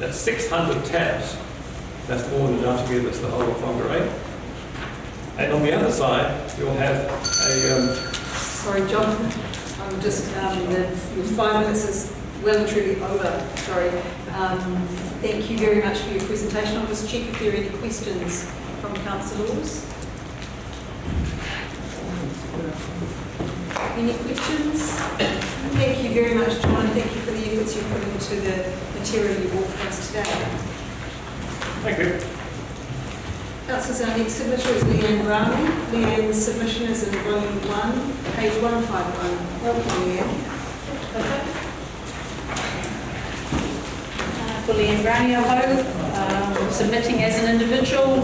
That's 600 tabs. That's more than enough to give us the whole of Whangarei. And on the other side you'll have a... Sorry, John. I'm just, your 5 minutes is well and truly over. Sorry. Thank you very much for your presentation. I'll just check if there are any questions from councillors. Any questions? Thank you very much, John, and thank you for the efforts you put into the material you brought for us today. Thank you. Councillors, our next signature is Leanne Brownlee. Leanne's submission is in volume 1, page 151. Welcome, Leanne. For Leanne Brownlee, submitting as an individual.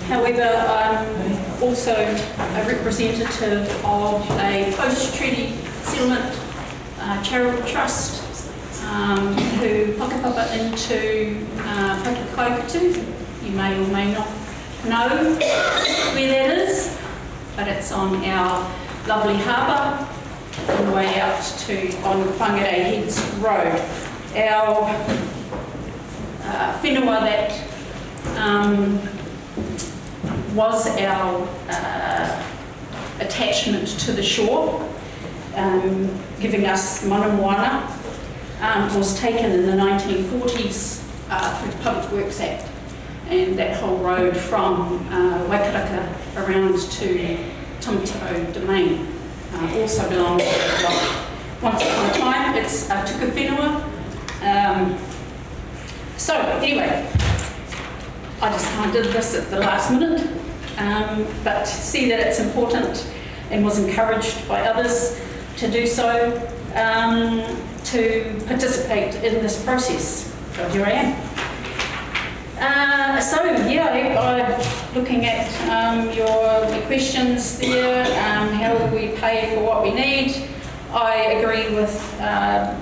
However, I'm also a representative of a post-treaty settlement charitable trust who whakapapa into Pakikokutu. You may or may not know where that is, but it's on our lovely harbour on the way out on Whangarei Heads Road. Our whenua that was our attachment to the shore, giving us mana moana, was taken in the 1940s through the Public Works Act. And that whole road from Waikaraka around to Tamataro Domain also belongs to the block. Once upon a time, it's tuka whenua. So anyway, I just kind of did this at the last minute, but see that it's important and was encouraged by others to do so, to participate in this process. So here I am. Looking at your questions there, how will we pay for what we need? I agree with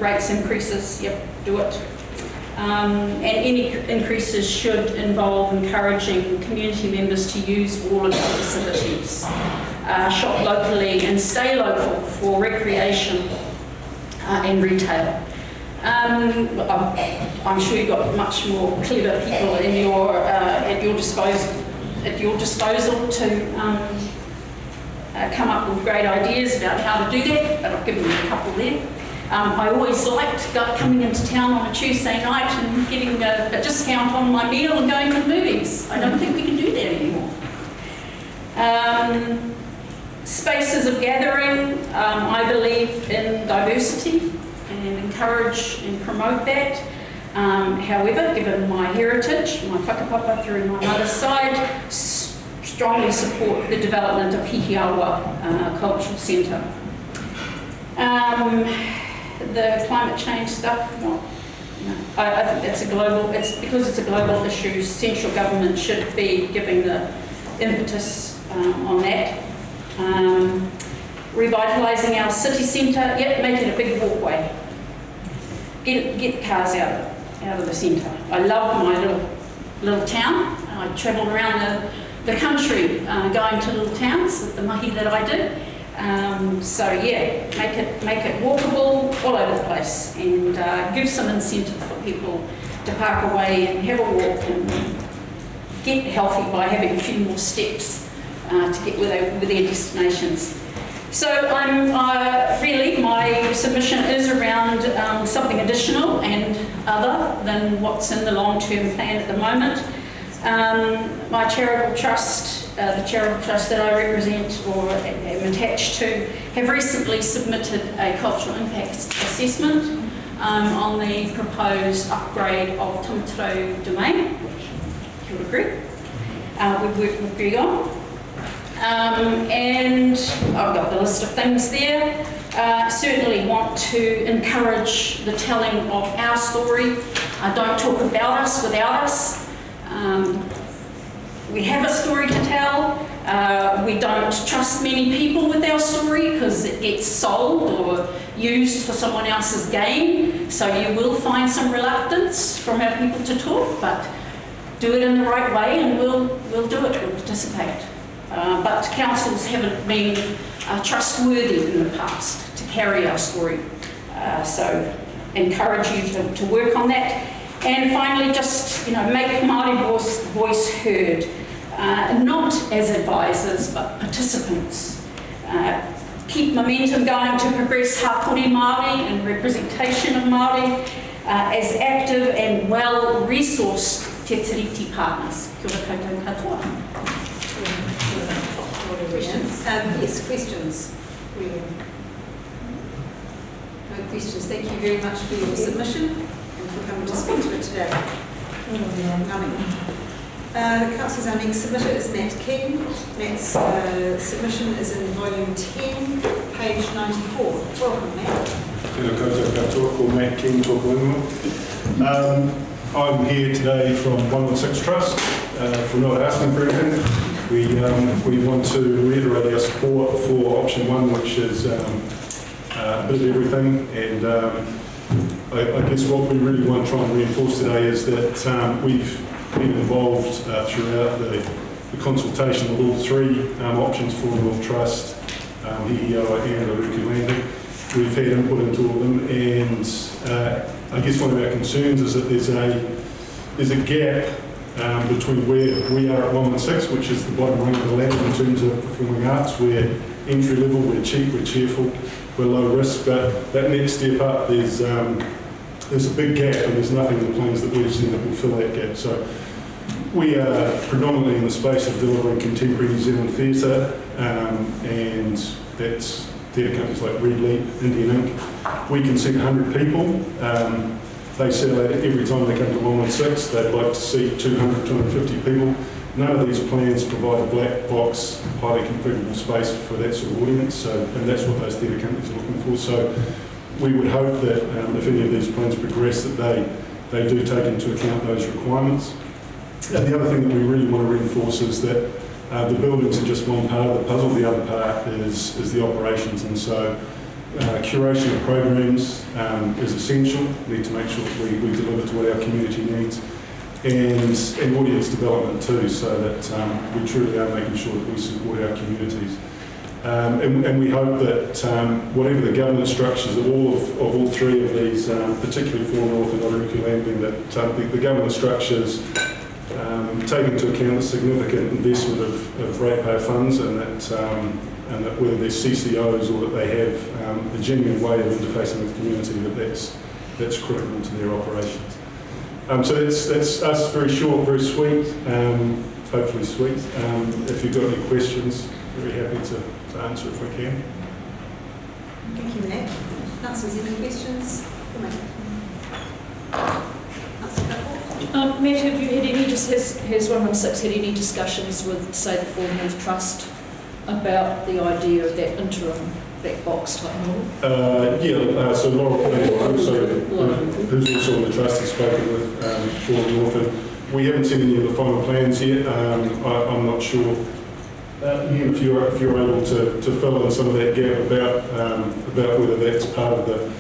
rates increases, yep, do it. And any increases should involve encouraging community members to use all of the facilities. Shop locally and stay local for recreation and retail. I'm sure you've got much more clever people in at your disposal to come up with great ideas about how to do that, but I've given you a couple there. I always liked coming into town on a Tuesday night and getting a discount on my meal and going to the movies. I don't think we can do that anymore. Spaces of gathering, I believe in diversity and encourage and promote that. However, given my heritage, my whakapapa through my mother's side, strongly support the development of Hihiawa Cultural Centre. The climate change stuff, I think that's because it's a global issue, central government should be giving the impetus on that. Revitalising our city centre, make it a big walkway. Get cars out of the centre. I love my little town. I travelled around the country going to little towns with the mahi that I did. Make it walkable all over the place and give some incentive for people to park away and have a walk and get healthy by having a few more steps to get with their destinations. So really my submission is around something additional and other than what's in the long-term plan at the moment. My charitable trust, the charitable trust that I represent or am attached to, have recently submitted a cultural impact assessment on the proposed upgrade of Tamataro Domain. Kia ora, Greg. We've worked with Greg on. And I've got the list of things there. Certainly want to encourage the telling of our story. Don't talk about us without us. We have a story to tell. We don't trust many people with our story because it gets sold or used for someone else's gain. So you will find some reluctance from our people to talk, but do it in the right way and we'll do it, we'll participate. But councils haven't been trustworthy in the past to carry our story. So encourage you to work on that. And finally, just make Māori voice heard, not as advisors, but participants. Keep momentum going to progress hapori Māori and representation of Māori as active and well-resourced Te Tiriti partners. Kia ora koutou katoa. Questions? Yes, questions. No questions. Thank you very much for your submission and for coming to speak to it today. Councillors, our next submitter is Matt King. Matt's submission is in volume 10, page 94. Welcome, Matt. Tēnā koutou katoa, ko Matt King tōku ingoa. I'm here today from 116 Trust. We're not asking for anything. We want to reiterate our support for option 1, which is a bit of everything. And I guess what we really want to try and reinforce today is that we've been involved throughout the consultation with all 3 options for North Trust, Hihio and Aruki Landing. We've had input into all of them, and I guess one of our concerns is that there's a gap between where we are at 116, which is the bottom rung of the ladder in terms of performing arts. We're entry level, we're cheap, we're cheerful, we're low risk, but that next step up, there's a big gap, and there's nothing in the plans that we've seen that will fill that gap. So we are predominantly in the space of delivering contemporary New Zealand theatre, and that's theatre companies like Red Leap, Indian Ink. We can seat 100 people. They sell out every time they come to 116. They'd like to see 200, 250 people. None of these plans provide a black box, highly configurable space for that sort of audience, and that's what those theatre companies are looking for. So we would hope that if any of these plans progress, that they do take into account those requirements. And the other thing that we really want to reinforce is that the buildings are just one part of the puzzle. The other part is the operations, and so curation of programs is essential. We need to make sure that we deliver to what our community needs, and audience development too, so that we truly are making sure that we support our communities. And we hope that whatever the governance structures of all 3 of these, particularly for North and Otaruku Landing, that the governance structures take into account the significant investment of ratepayer funds, and that whether they're CCOs or that they have a genuine way of interfacing with the community, that's critical to their operations. So that's us, very short, very sweet, hopefully sweet. If you've got any questions, very happy to answer if we can. Thank you, Matt. Councillors, any questions? Matt, have you had any, has 116 had any discussions with, say, the Full North Trust about the idea of that interim black box type model? So Laura, who's also on the trust, has spoken with Full North, and we haven't seen any of the final plans yet. I'm not sure if you're able to fill in some of that gap about whether that's part of the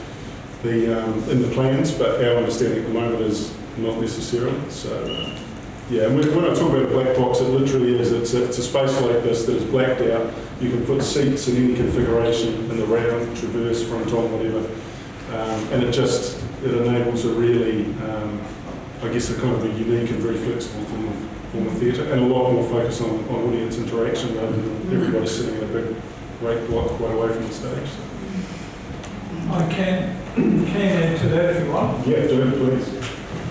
in the plans, but our understanding at the moment is not necessarily. So and when I talk about a black box, it literally is. It's a space like this that is blacked out. You can put seats in any configuration in the round, traverse, front on, whatever, and it enables a really, I guess, a kind of a unique and very flexible form of theatre, and a lot more focus on audience interaction rather than everybody sitting in a big great block quite away from the stage. I can add to that if you want. Yeah, do it, please.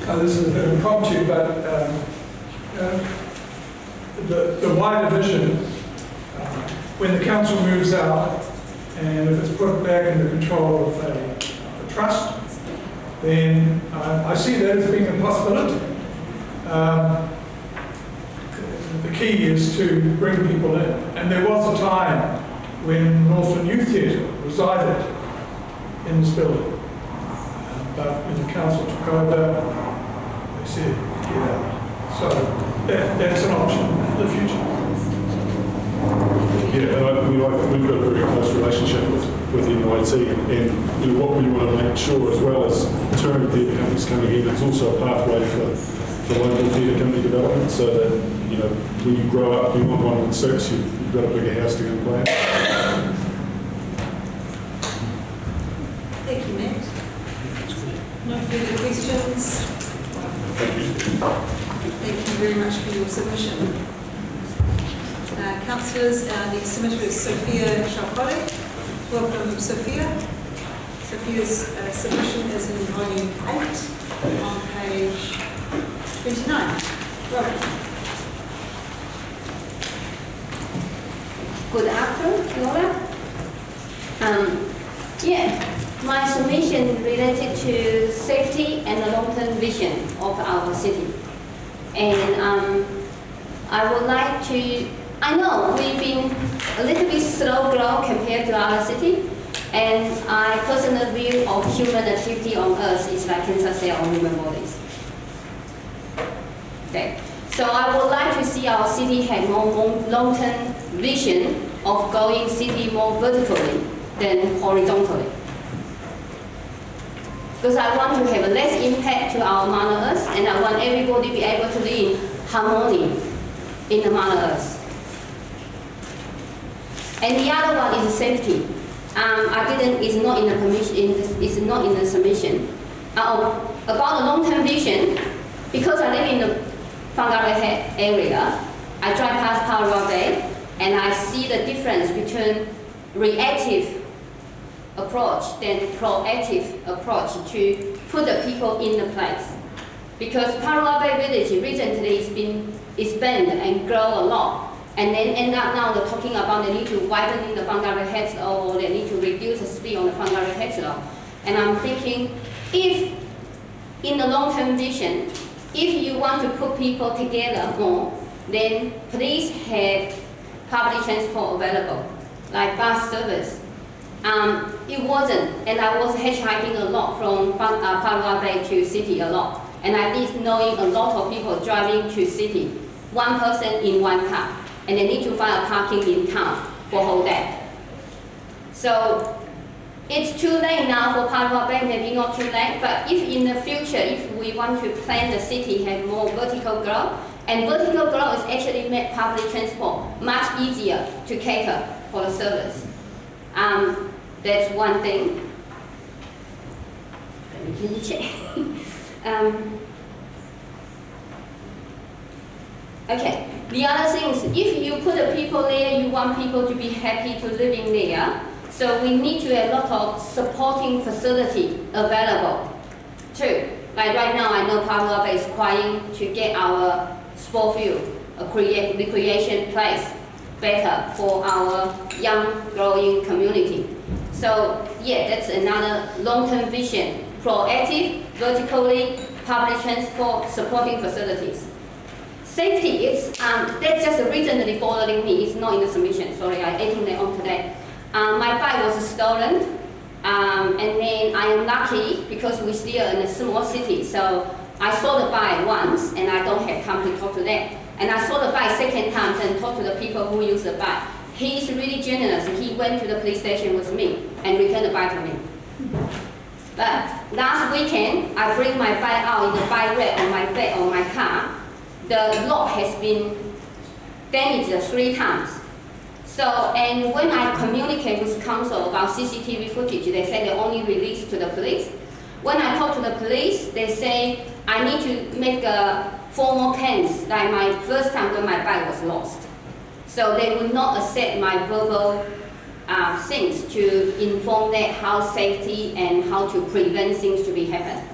This is a bit impromptu, but the wider vision, when the council moves out, and if it's put back into control of a trust, then I see that as being a possibility. The key is to bring people in. And there was a time when Northland Youth Theatre resided in this building. But when the council took over, they said, get out. So that's an option in the future. Yeah, and I mean, we've got a very close relationship with NYT, and what we want to make sure as well as touring theatre companies coming in, it's also a pathway for local theatre company development, so that, you know, when you grow up beyond 116, you've got a bigger house to go and play in. Thank you, Matt. No further questions? Thank you. Thank you very much for your submission. Councillors, the submitter is Sophia Shalkole. Welcome, Sophia. Sophia's submission is in volume 8 on page 29. Welcome. Good afternoon, Laura. My submission related to safety and the long-term vision of our city. And I would like to, I know we've been a little bit slow growth compared to our city, and I personal view of human activity on Earth is like cancer cell on human bodies. Okay. So I would like to see our city have more long-term vision of going city more vertically than horizontally. Because I want to have a less impact to our Mother Earth, and I want everybody to be able to live in harmony in the Mother Earth. And the other one is safety. It's not in the permission. It's not in the submission. About the long-term vision, because I live in the Whangarei area, I drive past Whangarei Bay, and I see the difference between reactive approach than proactive approach to put the people in the place. Because Whangarei Bay village recently has been expanded and grow a lot, and then end up now they're talking about they need to widen the Whangarei headslaw, or they need to reduce the speed on the Whangarei headslaw. And I'm thinking, if in the long-term vision, if you want to put people together more, then please have public transport available, like bus service. It wasn't, and I was hitchhiking a lot from Whangarei Bay to city a lot. And I did knowing a lot of people driving to city, one person in one car, and they need to find a parking in town for whole day. So it's too late now for Whangarei Bay, maybe not too late, but if in the future, if we want to plan the city have more vertical growth, and vertical growth is actually make public transport much easier to cater for the service. That's one thing. Let me check. Okay, the other thing is, if you put the people there, you want people to be happy to living there. So we need to have a lot of supporting facility available too. Like right now, I know Whangarei Bay is trying to get our sport field, a recreation place better for our young growing community. So yeah, that's another long-term vision. Proactive, vertically, public transport, supporting facilities. Safety, that's just recently bothering me. It's not in the submission, sorry, I added that on today. My bike was stolen, and then I am lucky because we're still in a small city, so I saw the bike once, and I don't have time to talk to them. And I saw the bike second time and talked to the people who use the bike. He's really generous. He went to the police station with me and returned the bike to me. But last weekend, I bring my bike out in the bike rack on my bed on my car. The lock has been damaged 3 times. So, and when I communicate with council about CCTV footage, they say they only release to the police. When I talk to the police, they say I need to make a formal case, like my first time when my bike was lost. So they will not accept my verbal things to inform them how safety and how to prevent things to be happen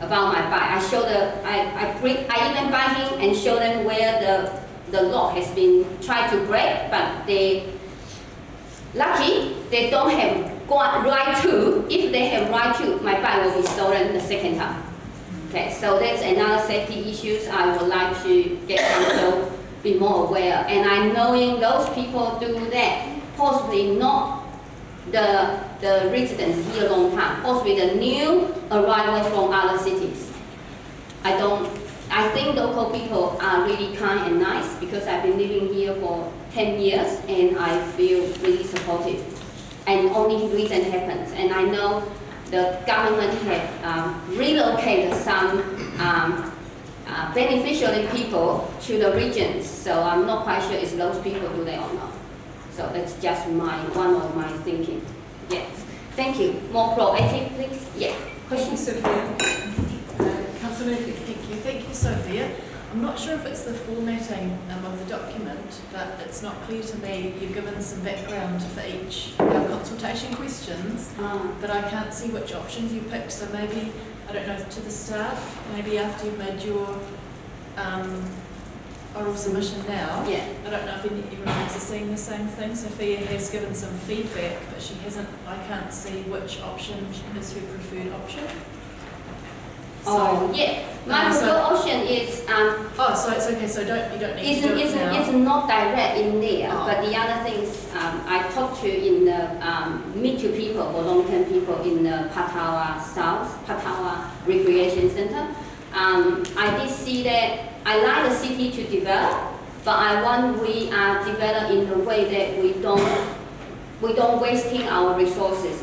about my bike. I show I even buy him and show them where the lock has been tried to break, but lucky they don't have right to, if they have right to, my bike will be stolen the second time. Okay, so that's another safety issues I would like to get council be more aware. And I'm knowing those people do that, possibly not the residents here long time, possibly the new arrivals from other cities. I think local people are really kind and nice because I've been living here for 10 years and I feel really supportive. And only reason happens. And I know the government have relocated some beneficiary people to the regions. So I'm not quite sure if those people do that or not. So that's just one of my thinking. Yes. Thank you. More proactive, please. Yeah. Questions, Sophia? Councillor Murphy. Thank you, Sophia. I'm not sure if it's the formatting of the document, but it's not clear to me. You've given some background for each of our consultation questions, but I can't see which options you picked. So maybe, I don't know, to the staff, maybe after you've made your oral submission now. Yeah. I don't know if everyone else is seeing the same thing. Sophia has given some feedback, but she hasn't, I can't see which option is her preferred option. Oh, yeah. My preferred option is so it's okay. So you don't need to do it now. It's not direct in there, but the other things I talked to in the meet to people or long-term people in the Patawa South, Patawa Recreation Center. I did see that I like the city to develop, but I want we develop in a way that we don't wasting our resources.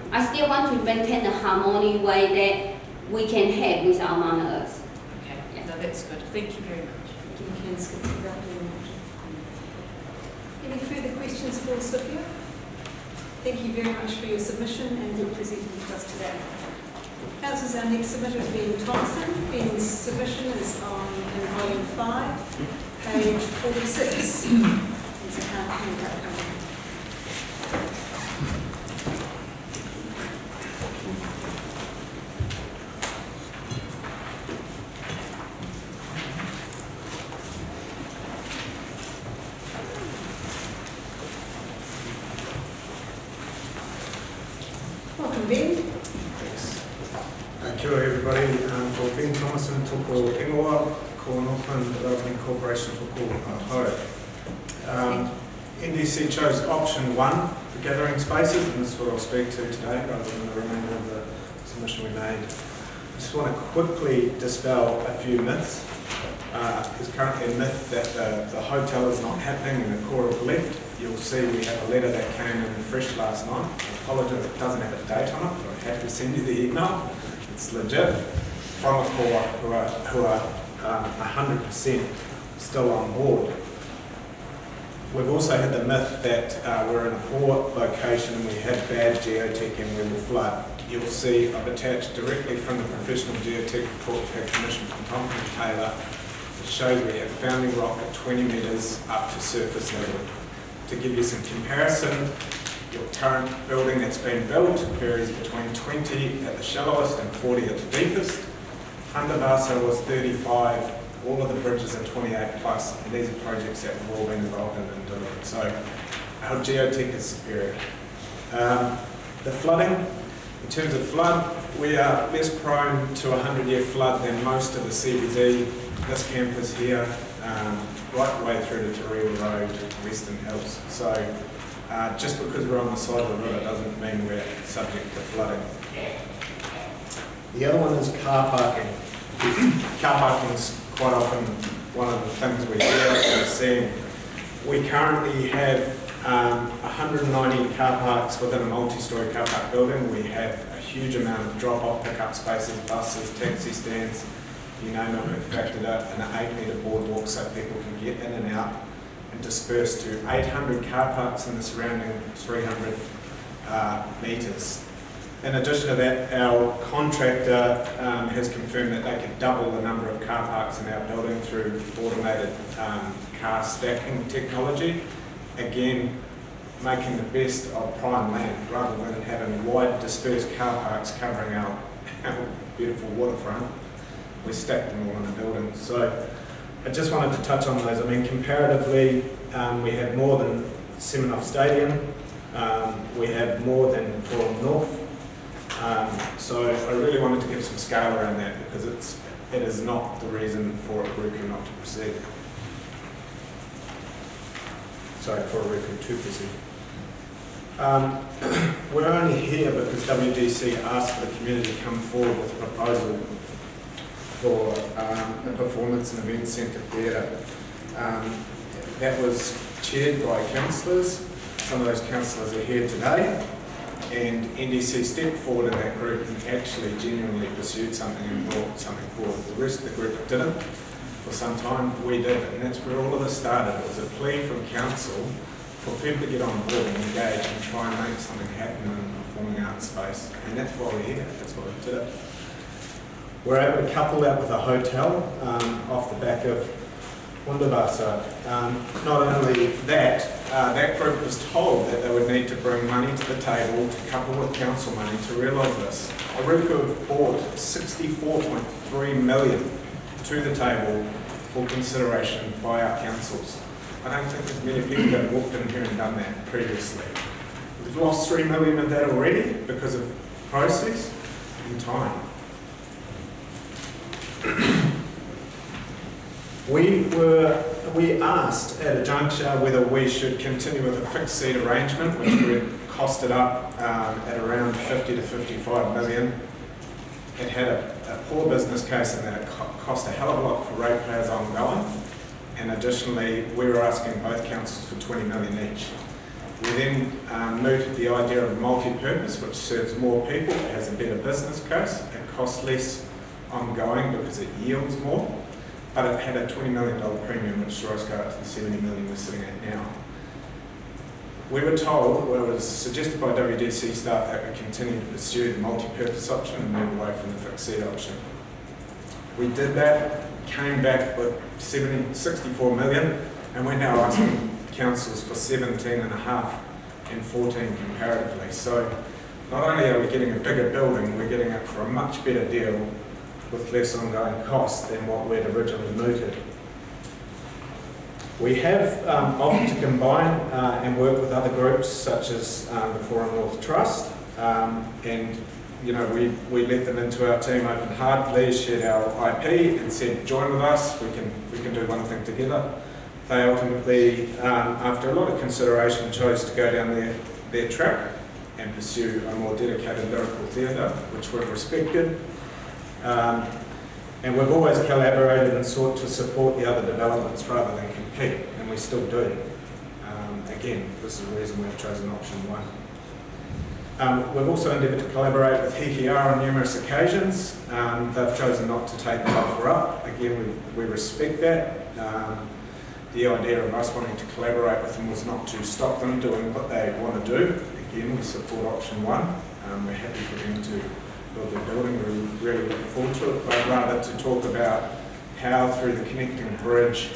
I still want to maintain the harmony way that we can have with our Mother Earth. Okay, yeah. No, that's good. Thank you very much. Any further questions for Sophia? Thank you very much for your submission and for presenting to us today. Councillors, our next submitter is Ben Thompson. Ben's submission is in volume 5, page 46. There's a hand. Welcome, Ben. Kia ora everybody, ko Ben Thomason, toko ingoa, ko Northland Development Corporation, toko Aotearoa. NDC chose option 1 for gathering spaces, and this is what I'll speak to today rather than the remainder of the submission we made. I just want to quickly dispel a few myths. There's currently a myth that the hotel is not happening in the core of left. You'll see we have a letter that came in fresh last night. I apologise, it doesn't have a date on it, but I have to send you the email. It's legit, from a core who are 100% still on board. We've also had the myth that we're in a poor location and we have bad geotech and we will flood. You'll see I've attached directly from the professional geotech report we had commissioned from Thompson Taylor. It shows we have founding rock at 20 metres up to surface level. To give you some comparison, your current building that's been built varies between 20 at the shallowest and 40 at the deepest. Hundavasa was 35, all of the bridges are 28 plus, and these are projects that we've all been involved in and delivered. So our geotech is superior. The flooding, in terms of flood, we are less prone to a 100-year flood than most of the CBD, this campus here, right the way through to Terrell Road, Western Hills. So just because we're on the side of the river doesn't mean we're subject to flooding. The other one is car parking. Car parking is quite often one of the things we hear and see. We currently have 190 car parks within a multi-storey car park building. We have a huge amount of drop-off pickup spaces, buses, taxi stands, you name it. We've factored an 8-metre boardwalk so people can get in and out and disperse to 800 car parks in the surrounding 300 metres. In addition to that, our contractor has confirmed that they could double the number of car parks in our building through automated car stacking technology. Again, making the best of prime land rather than having wide dispersed car parks covering our beautiful waterfront. We stacked them all in the building. So I just wanted to touch on those. I mean, comparatively, we have more than Seminoff Stadium. We have more than Forum North. So I really wanted to give some scale around that because it is not the reason for a group not to proceed. Sorry, for a record to proceed. We're only here because WDC asked for the community to come forward with a proposal for a performance and event centre theatre. That was chaired by councillors. Some of those councillors are here today, and NDC stepped forward in that group and actually genuinely pursued something and brought something forward. The rest of the group didn't. For some time, we did, and that's where all of this started. It was a plea from council for people to get on board and engage and try and make something happen in the performing arts space, and that's why we're here. That's why we did it. We're able to couple that with a hotel off the back of Whangarei. Not only that, that group was told that they would need to bring money to the table to couple with council money to realise this. Oruku have brought 64.3 million to the table for consideration by our councils. I don't think there's many people that have walked in here and done that previously. We've lost 3 million of that already because of process and time. We asked at a juncture whether we should continue with a fixed seat arrangement, which would cost it up at around 50 to 55 million. It had a poor business case in that it cost a hell of a lot for ratepayers ongoing, and additionally we were asking both councils for 20 million each. We then mooted the idea of multi-purpose, which serves more people, it has a better business case, it costs less ongoing because it yields more, but it had a $20 million premium, which saw us go up to the 70 million we're sitting at now. We were told, well, it was suggested by WDC staff that we continue to pursue the multi-purpose option and move away from the fixed seat option. We did that, came back with 64 million, and we're now asking councils for 17.5 and 14 comparatively. So not only are we getting a bigger building, we're getting it for a much better deal with less ongoing costs than what we'd originally mooted. We have offered to combine and work with other groups such as the Forum North Trust, and you know, we let them into our team open-heartedly, shared our IP and said, join with us, we can do one thing together. They ultimately, after a lot of consideration, chose to go down their track and pursue a more dedicated lyrical theatre, which we've respected. And we've always collaborated and sought to support the other developments rather than compete, and we still do. Again, this is the reason we've chosen option 1. We've also endeavoured to collaborate with HEKR on numerous occasions. They've chosen not to take the offer up. Again, we respect that. The idea of us wanting to collaborate with them was not to stop them doing what they want to do. Again, we support option 1. We're happy for them to build their building. We're really looking forward to it, but rather to talk about how through the connecting bridge,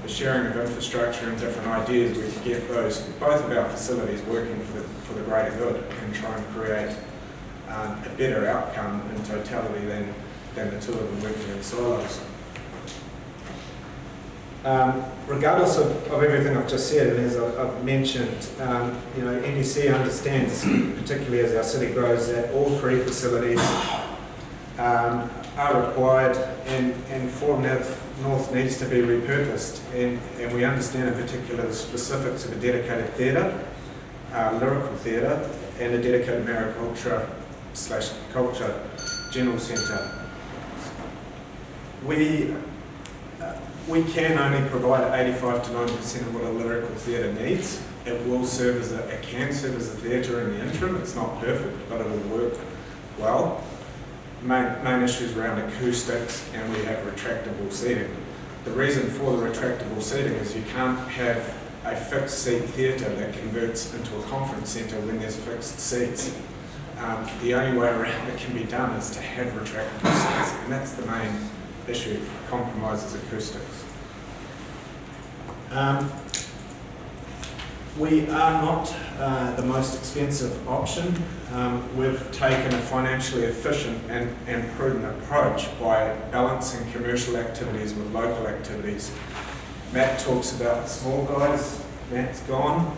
the sharing of infrastructure and different ideas, we can get both of our facilities working for the greater good and try and create a better outcome in totality than the two of them working in silos. Regardless of everything I've just said, and as I've mentioned, you know, NDC understands, particularly as our city grows, that all 3 facilities are required, and Forum North needs to be repurposed. And we understand in particular the specifics of a dedicated theatre, lyrical theatre, and a dedicated mariculture / culture general centre. We can only provide 85 to 90% of what a lyrical theatre needs. It can serve as a theatre in the interim. It's not perfect, but it will work well. Main issues around acoustics, and we have retractable seating. The reason for the retractable seating is you can't have a fixed seat theatre that converts into a conference centre when there's fixed seats. The only way around it can be done is to have retractable seats, and that's the main issue, compromises acoustics. We are not the most expensive option. We've taken a financially efficient and prudent approach by balancing commercial activities with local activities. Matt talks about the small guys, Matt's gone,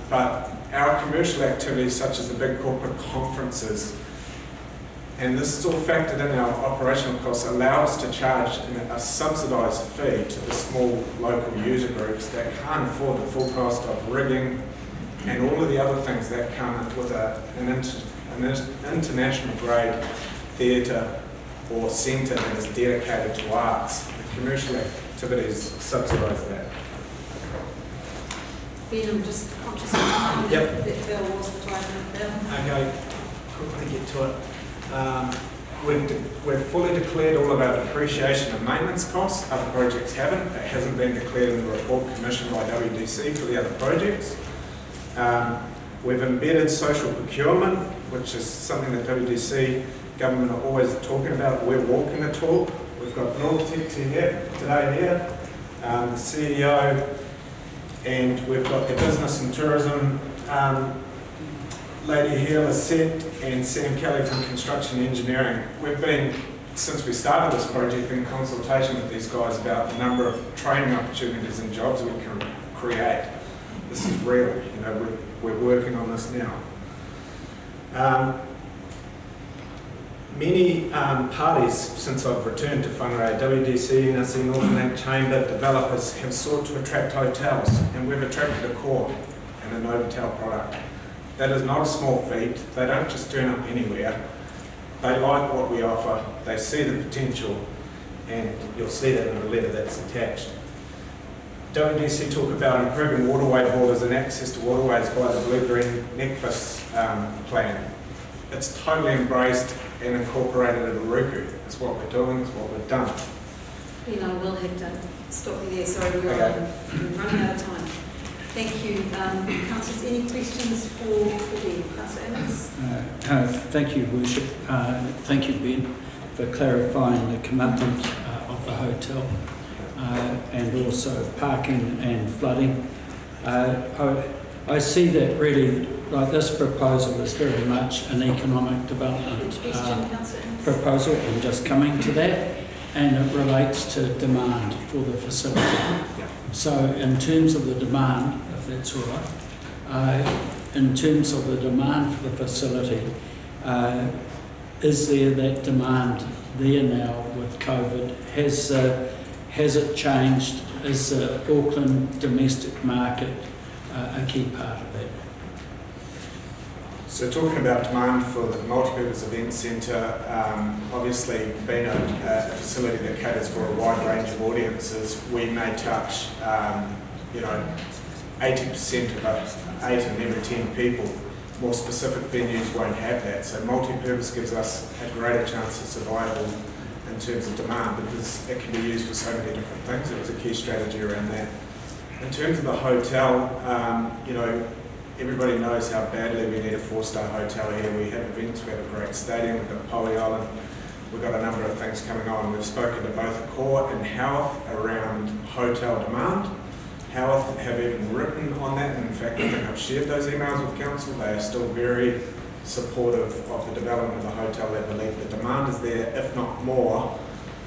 but our commercial activities such as the big corporate conferences, and this is all factored in our operational costs, allow us to charge a subsidised fee to the small local user groups that can't afford the full cost of rigging and all of the other things that come with an international grade theatre or centre that is dedicated to arts. The commercial activities subsidise that. Ben, I'm just conscious of time. Yep. That Bill was the time. Okay, quickly get to it. We've fully declared all of our depreciation and maintenance costs. Other projects haven't. It hasn't been declared in the report commissioned by WDC for the other projects. We've embedded social procurement, which is something that WDC government are always talking about. We're walking the talk. We've got North Secretary here today, the CEO, and we've got the business and tourism lady here, Lisette, and Sam Kelly from construction engineering. We've been, since we started this project, in consultation with these guys about the number of training opportunities and jobs we can create. This is real, you know, we're working on this now. Many parties, since I've returned to Whangarei, WDC, NRC, Northern Chamber, developers have sought to attract hotels, and we've attracted a core and a Novotel product. That is not a small feat. They don't just turn up anywhere. They like what we offer, they see the potential, and you'll see that in the letter that's attached. WDC talk about improving waterway borders and access to waterways by the Blue-Green Necklace plan. It's totally embraced and incorporated at Ruku. It's what we're doing, it's what we've done. Ben, I will have to stop you there. Sorry, we're running out of time. Thank you. Councillors, any questions for Ben? Councillor Amos? Thank you, Worship. Thank you, Ben, for clarifying the commitment of the hotel and also parking and flooding. I see that really, like this proposal is very much an economic development proposal. I'm just coming to that, and it relates to demand for the facility. So in terms of the demand, if that's all right, in terms of the demand for the facility, is there that demand there now with COVID? Has it changed? Is the Auckland domestic market a key part of that? So talking about demand for the multipurpose event centre, obviously being a facility that caters for a wide range of audiences, we may touch, 80% of us, 8 in every 10 people. More specific venues won't have that. So multipurpose gives us a greater chance of survival in terms of demand because it can be used for so many different things. It was a key strategy around that. In terms of the hotel, everybody knows how badly we need a 4-star hotel here. We have events, we have a great stadium, we've got Polly Island, we've got a number of things coming on. We've spoken to both Court and Howarth around hotel demand. Howarth have even written on that, and in fact I think I've shared those emails with Council. They are still very supportive of the development of the hotel. They believe the demand is there, if not more,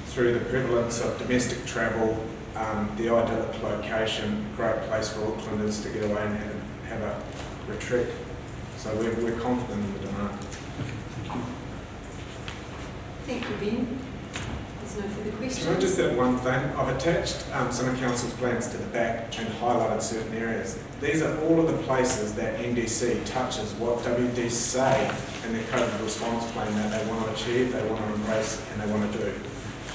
through the prevalence of domestic travel, the idyllic location, great place for Aucklanders to get away and have a retreat. So we're confident in the demand. Thank you, Ben. There's no further questions. Can I just add one thing? I've attached some of Council's plans to the back and highlighted certain areas. These are all of the places that NDC touches what WD say in their COVID response plan that they want to achieve, they want to embrace, and they want to do.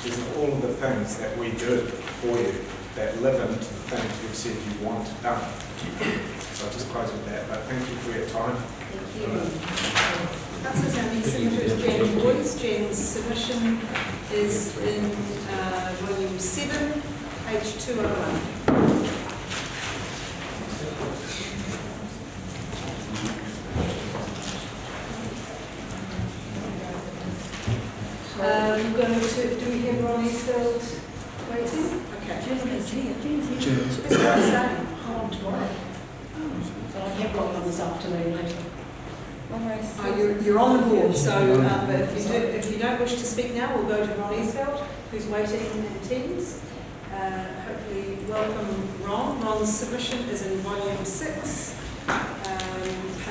These are all of the things that we do for you that live into the things you've said you want done. So I'll just close with that, but thank you for your time. Thank you. Councillors, our next submitter is Jan Boyce. Jan's submission is in volume 7, page 201. Do we have Ron Esfeld waiting? Okay. Jen is here. Jen's here. Jen's here. It's what I'm saying. Oh, tomorrow. So I have got one this afternoon later. You're on the board, so but if you don't wish to speak now, we'll go to Ron Esfeld, who's waiting in Teams. Hopefully, welcome Ron. Ron's submission is in volume 6.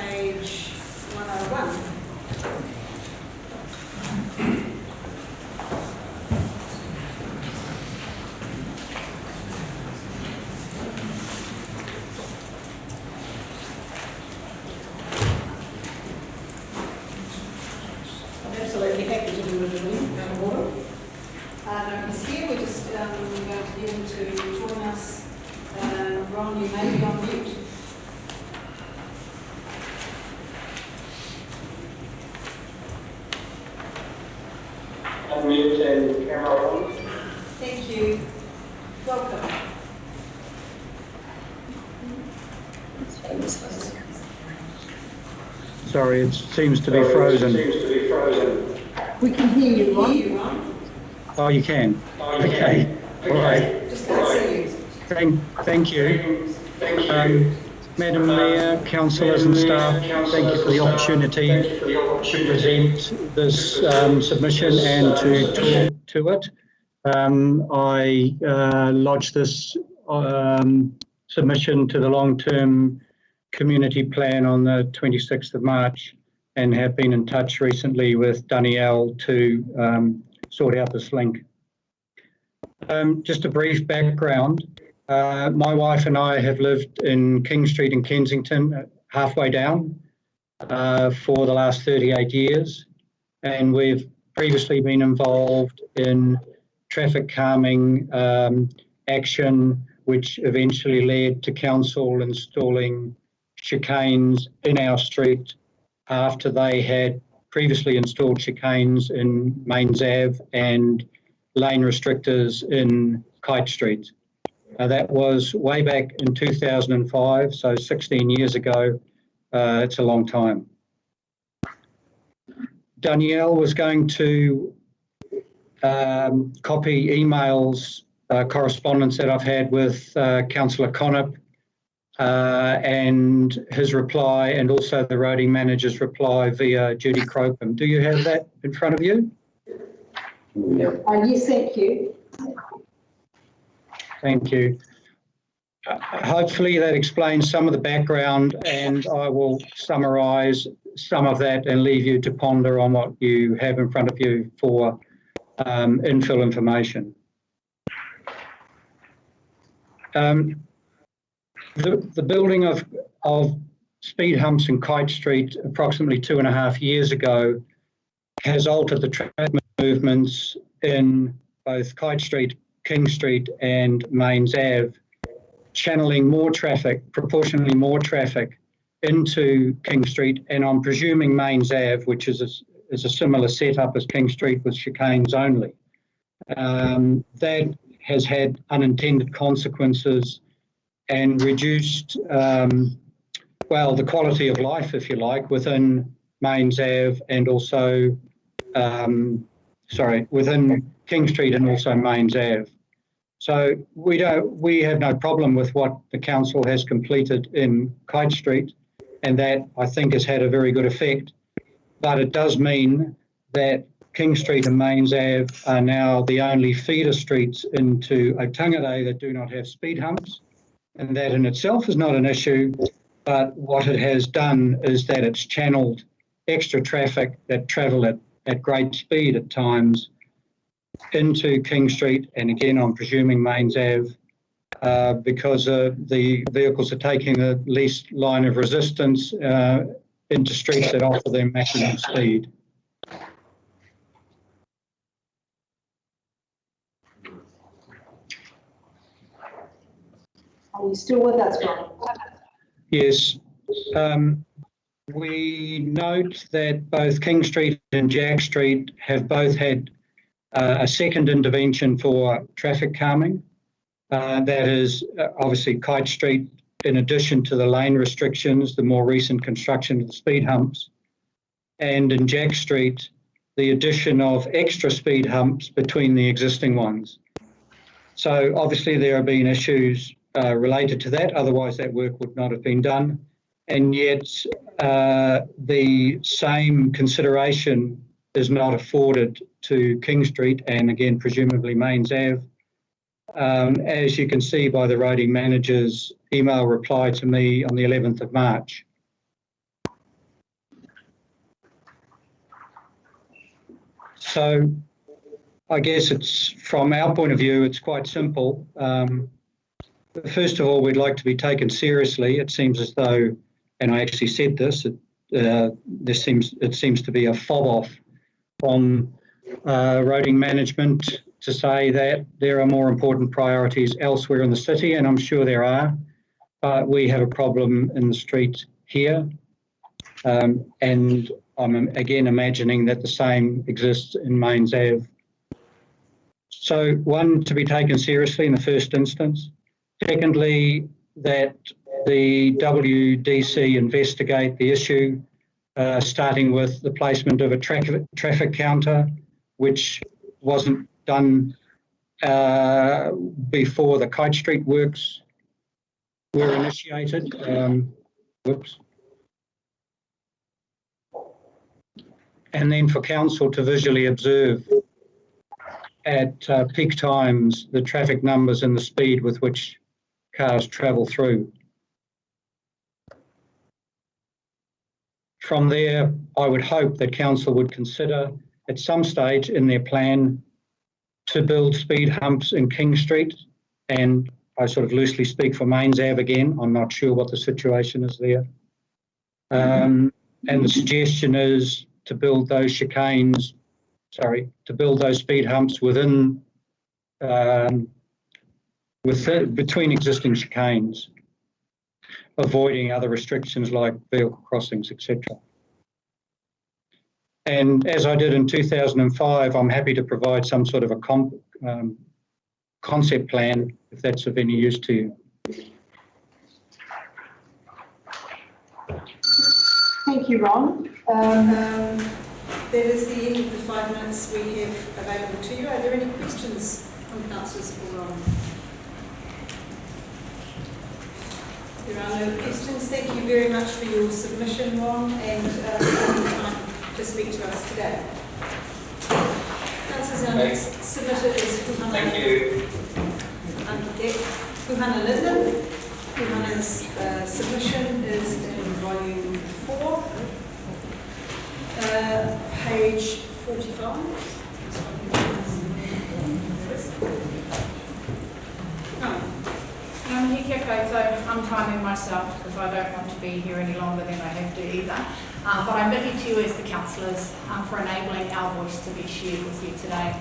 page 101. I'm absolutely happy to do it again. No, he's here. We're just going to get him to join us. Ron, you may be on mute. Unmute and camera on. Thank you. Welcome. Sorry, it seems to be frozen. We can hear you, Ron. Oh, you can? Okay. All right. Just can't see you. Thank you. Madam Mayor, councillors and staff, thank you for the opportunity to present this submission and to talk to it. I lodged this submission to the long-term community plan on the 26th of March and have been in touch recently with Danielle to sort out this link. Just a brief background. My wife and I have lived in King Street in Kensington, halfway down, for the last 38 years. And we've previously been involved in traffic calming action, which eventually led to council installing chicanes in our street after they had previously installed chicanes in Mains Ave and lane restrictors in Kite Street. That was way back in 2005, so 16 years ago. It's a long time. Danielle was going to copy emails, correspondence that I've had with Councillor Connop and his reply, and also the roading manager's reply via Judy Crocombe. Do you have that in front of you? Yes, thank you. Thank you. Hopefully that explains some of the background, and I will summarise some of that and leave you to ponder on what you have in front of you for infill information. The building of speed humps in Kite Street approximately 2.5 years ago has altered the traffic movements in both Kite Street, King Street and Mains Ave, channeling more traffic, proportionally more traffic into King Street, and I'm presuming Mains Ave, which is a similar setup as King Street with chicanes only. That has had unintended consequences and reduced, well, the quality of life, if you like, within Mains Ave and also, within King Street and also Mains Ave. So we have no problem with what the council has completed in Kite Street, and that I think has had a very good effect. But it does mean that King Street and Mains Ave are now the only feeder streets into Whangarei that do not have speed humps, and that in itself is not an issue, but what it has done is that it's channeled extra traffic that travel at great speed at times into King Street, and again I'm presuming Mains Ave, because the vehicles are taking the least line of resistance into streets that offer them maximum speed. Are you still with us, Ron? Yes. We note that both King Street and Jack Street have both had a second intervention for traffic calming. That is obviously Kite Street, in addition to the lane restrictions, the more recent construction of the speed humps. And in Jack Street, the addition of extra speed humps between the existing ones. So obviously there have been issues related to that, otherwise that work would not have been done. And yet the same consideration is not afforded to King Street and again presumably Mains Ave. As you can see by the roading manager's email reply to me on the 11th of March. So I guess it's, from our point of view, it's quite simple. First of all, we'd like to be taken seriously. It seems as though, and I actually said this, it seems to be a fob off from roading management to say that there are more important priorities elsewhere in the city, and I'm sure there are, but we have a problem in the street here. And I'm again imagining that the same exists in Mains Ave. So one, to be taken seriously in the first instance. Secondly, that the WDC investigate the issue, starting with the placement of a traffic counter, which wasn't done before the Kite Street works were initiated. And then for council to visually observe at peak times the traffic numbers and the speed with which cars travel through. From there, I would hope that council would consider at some stage in their plan to build speed humps in King Street, and I sort of loosely speak for Mains Ave again. I'm not sure what the situation is there. And the suggestion is to build those chicanes, to build those speed humps within, between existing chicanes, avoiding other restrictions like vehicle crossings, etc. And as I did in 2005, I'm happy to provide some sort of a concept plan if that's of any use to you. Thank you, Ron. That is the end of the 5 minutes we have available to you. Are there any questions from councillors for Ron? There are no questions. Thank you very much for your submission, Ron, and taking the time to speak to us today. Councillors, our next submitted is Whangarei. Thank you. Whangarei Linden. Whangarei's submission is in volume 4, page 45. I'm timing myself because I don't want to be here any longer than I have to either. But I'm looking to you as the councillors for enabling our voice to be shared with you today.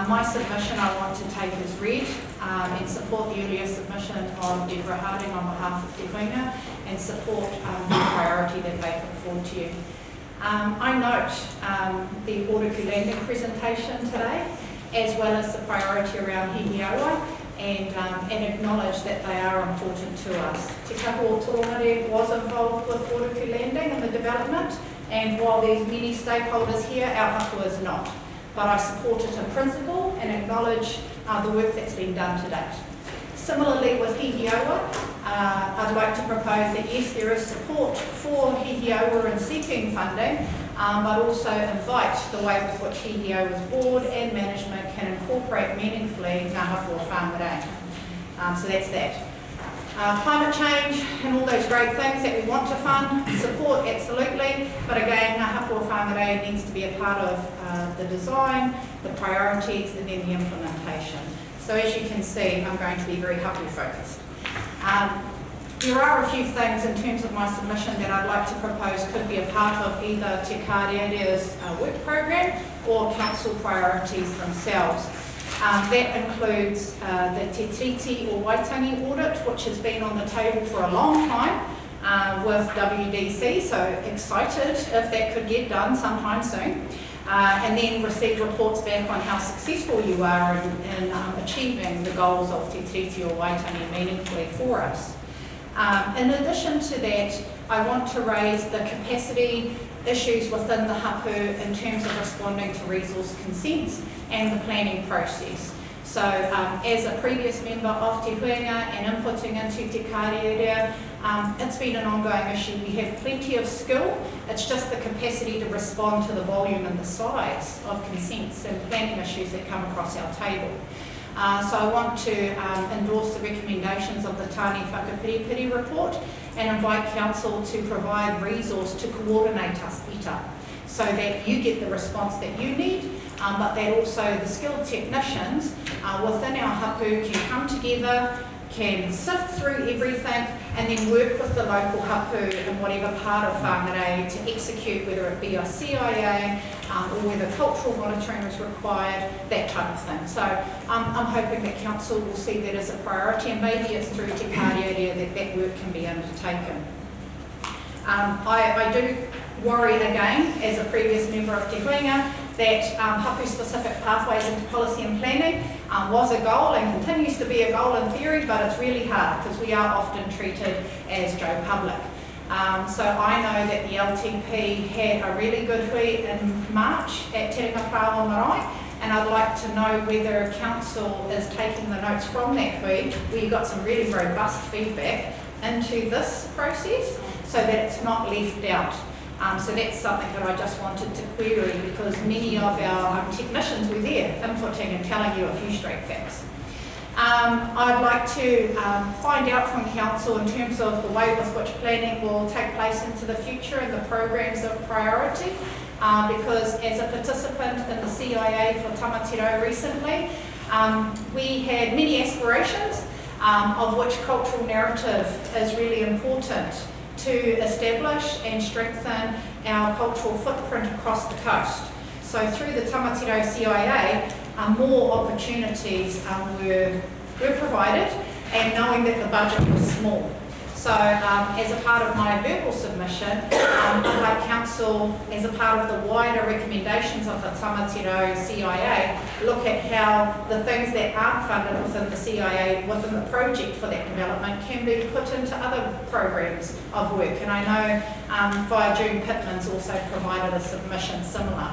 My submission I want to take as read and support the earlier submission of Deborah Harding on behalf of Te Whainga and support the priority that they put forward to you. I note the Ōrikū landing presentation today, as well as the priority around Hihiaua, and acknowledge that they are important to us. Te Kapo Torongare was involved with Ōrikū landing and the development, and while there's many stakeholders here, our hapu is not. But I support it in principle and acknowledge the work that's been done to date. Similarly with Hihiaua, I'd like to propose that yes, there is support for Hihiaua in seeking funding, but also invite the way with which Hihiaua's board and management can incorporate meaningfully Ngā Hapua Whangarei. So that's that. Climate change and all those great things that we want to fund, support absolutely, but again, Ngā Hapua Whangarei needs to be a part of the design, the priorities, and then the implementation. So as you can see, I'm going to be very hapu focused. There are a few things in terms of my submission that I'd like to propose could be a part of either Te Kārere's work program or council priorities themselves. That includes the Te Tiriti or Waitangi audit, which has been on the table for a long time with WDC, so excited if that could get done sometime soon. And then receive reports back on how successful you are in achieving the goals of Te Tiriti or Waitangi meaningfully for us. In addition to that, I want to raise the capacity issues within the hapu in terms of responding to resource consents and the planning process. So as a previous member of Te Huinga and inputting into Te Kārerea, it's been an ongoing issue. We have plenty of skill, it's just the capacity to respond to the volume and the size of consents and planning issues that come across our table. So I want to endorse the recommendations of the Tāne Whakapiripiri report and invite council to provide resource to coordinate us better. so that you get the response that you need, but that also the skilled technicians within our hapu can come together, can sift through everything, and then work with the local hapu in whatever part of Whangarei to execute, whether it be a CIA or whether cultural monitoring is required, that type of thing. So I'm hoping that council will see that as a priority, and maybe it's through Te Kāriorea that that work can be undertaken. I do worry again, as a previous member of Te Huinga, that hapu-specific pathways into policy and planning was a goal and continues to be a goal in theory, but it's really hard because we are often treated as Joe Public. So I know that the LTP had a really good hui in March at Te Rangapāo Marae, and I'd like to know whether council is taking the notes from that hui, where you got some really robust feedback, into this process so that it's not left out. So that's something that I just wanted to query, because many of our technicians were there inputting and telling you a few straight facts. I'd like to find out from council in terms of the way with which planning will take place into the future and the programs of priority, because as a participant in the CIA for Tamatiro recently, we had many aspirations, of which cultural narrative is really important to establish and strengthen our cultural footprint across the coast. So through the Tamatiro CIA, more opportunities were provided, and knowing that the budget was small. So as a part of my verbal submission, I'd like council, as a part of the wider recommendations of the Tamatiro CIA, look at how the things that aren't funded within the CIA, within the project for that development, can be put into other programs of work. And I know via June Pittman's also provided a submission similar.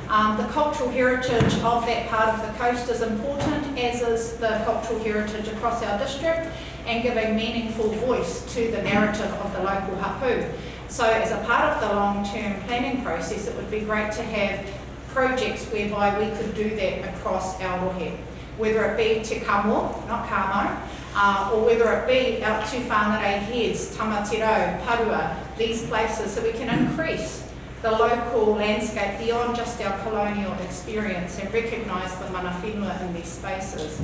The cultural heritage of that part of the coast is important, as is the cultural heritage across our district, and giving meaningful voice to the narrative of the local hapu. So as a part of the long-term planning process, it would be great to have projects whereby we could do that across our rohe, whether it be Te Kamo, not Kamo, or whether it be out to Whangarei Heads, Tamatiro, Parua, these places, so we can increase the local landscape beyond just our colonial experience and recognise the mana whenua in these spaces.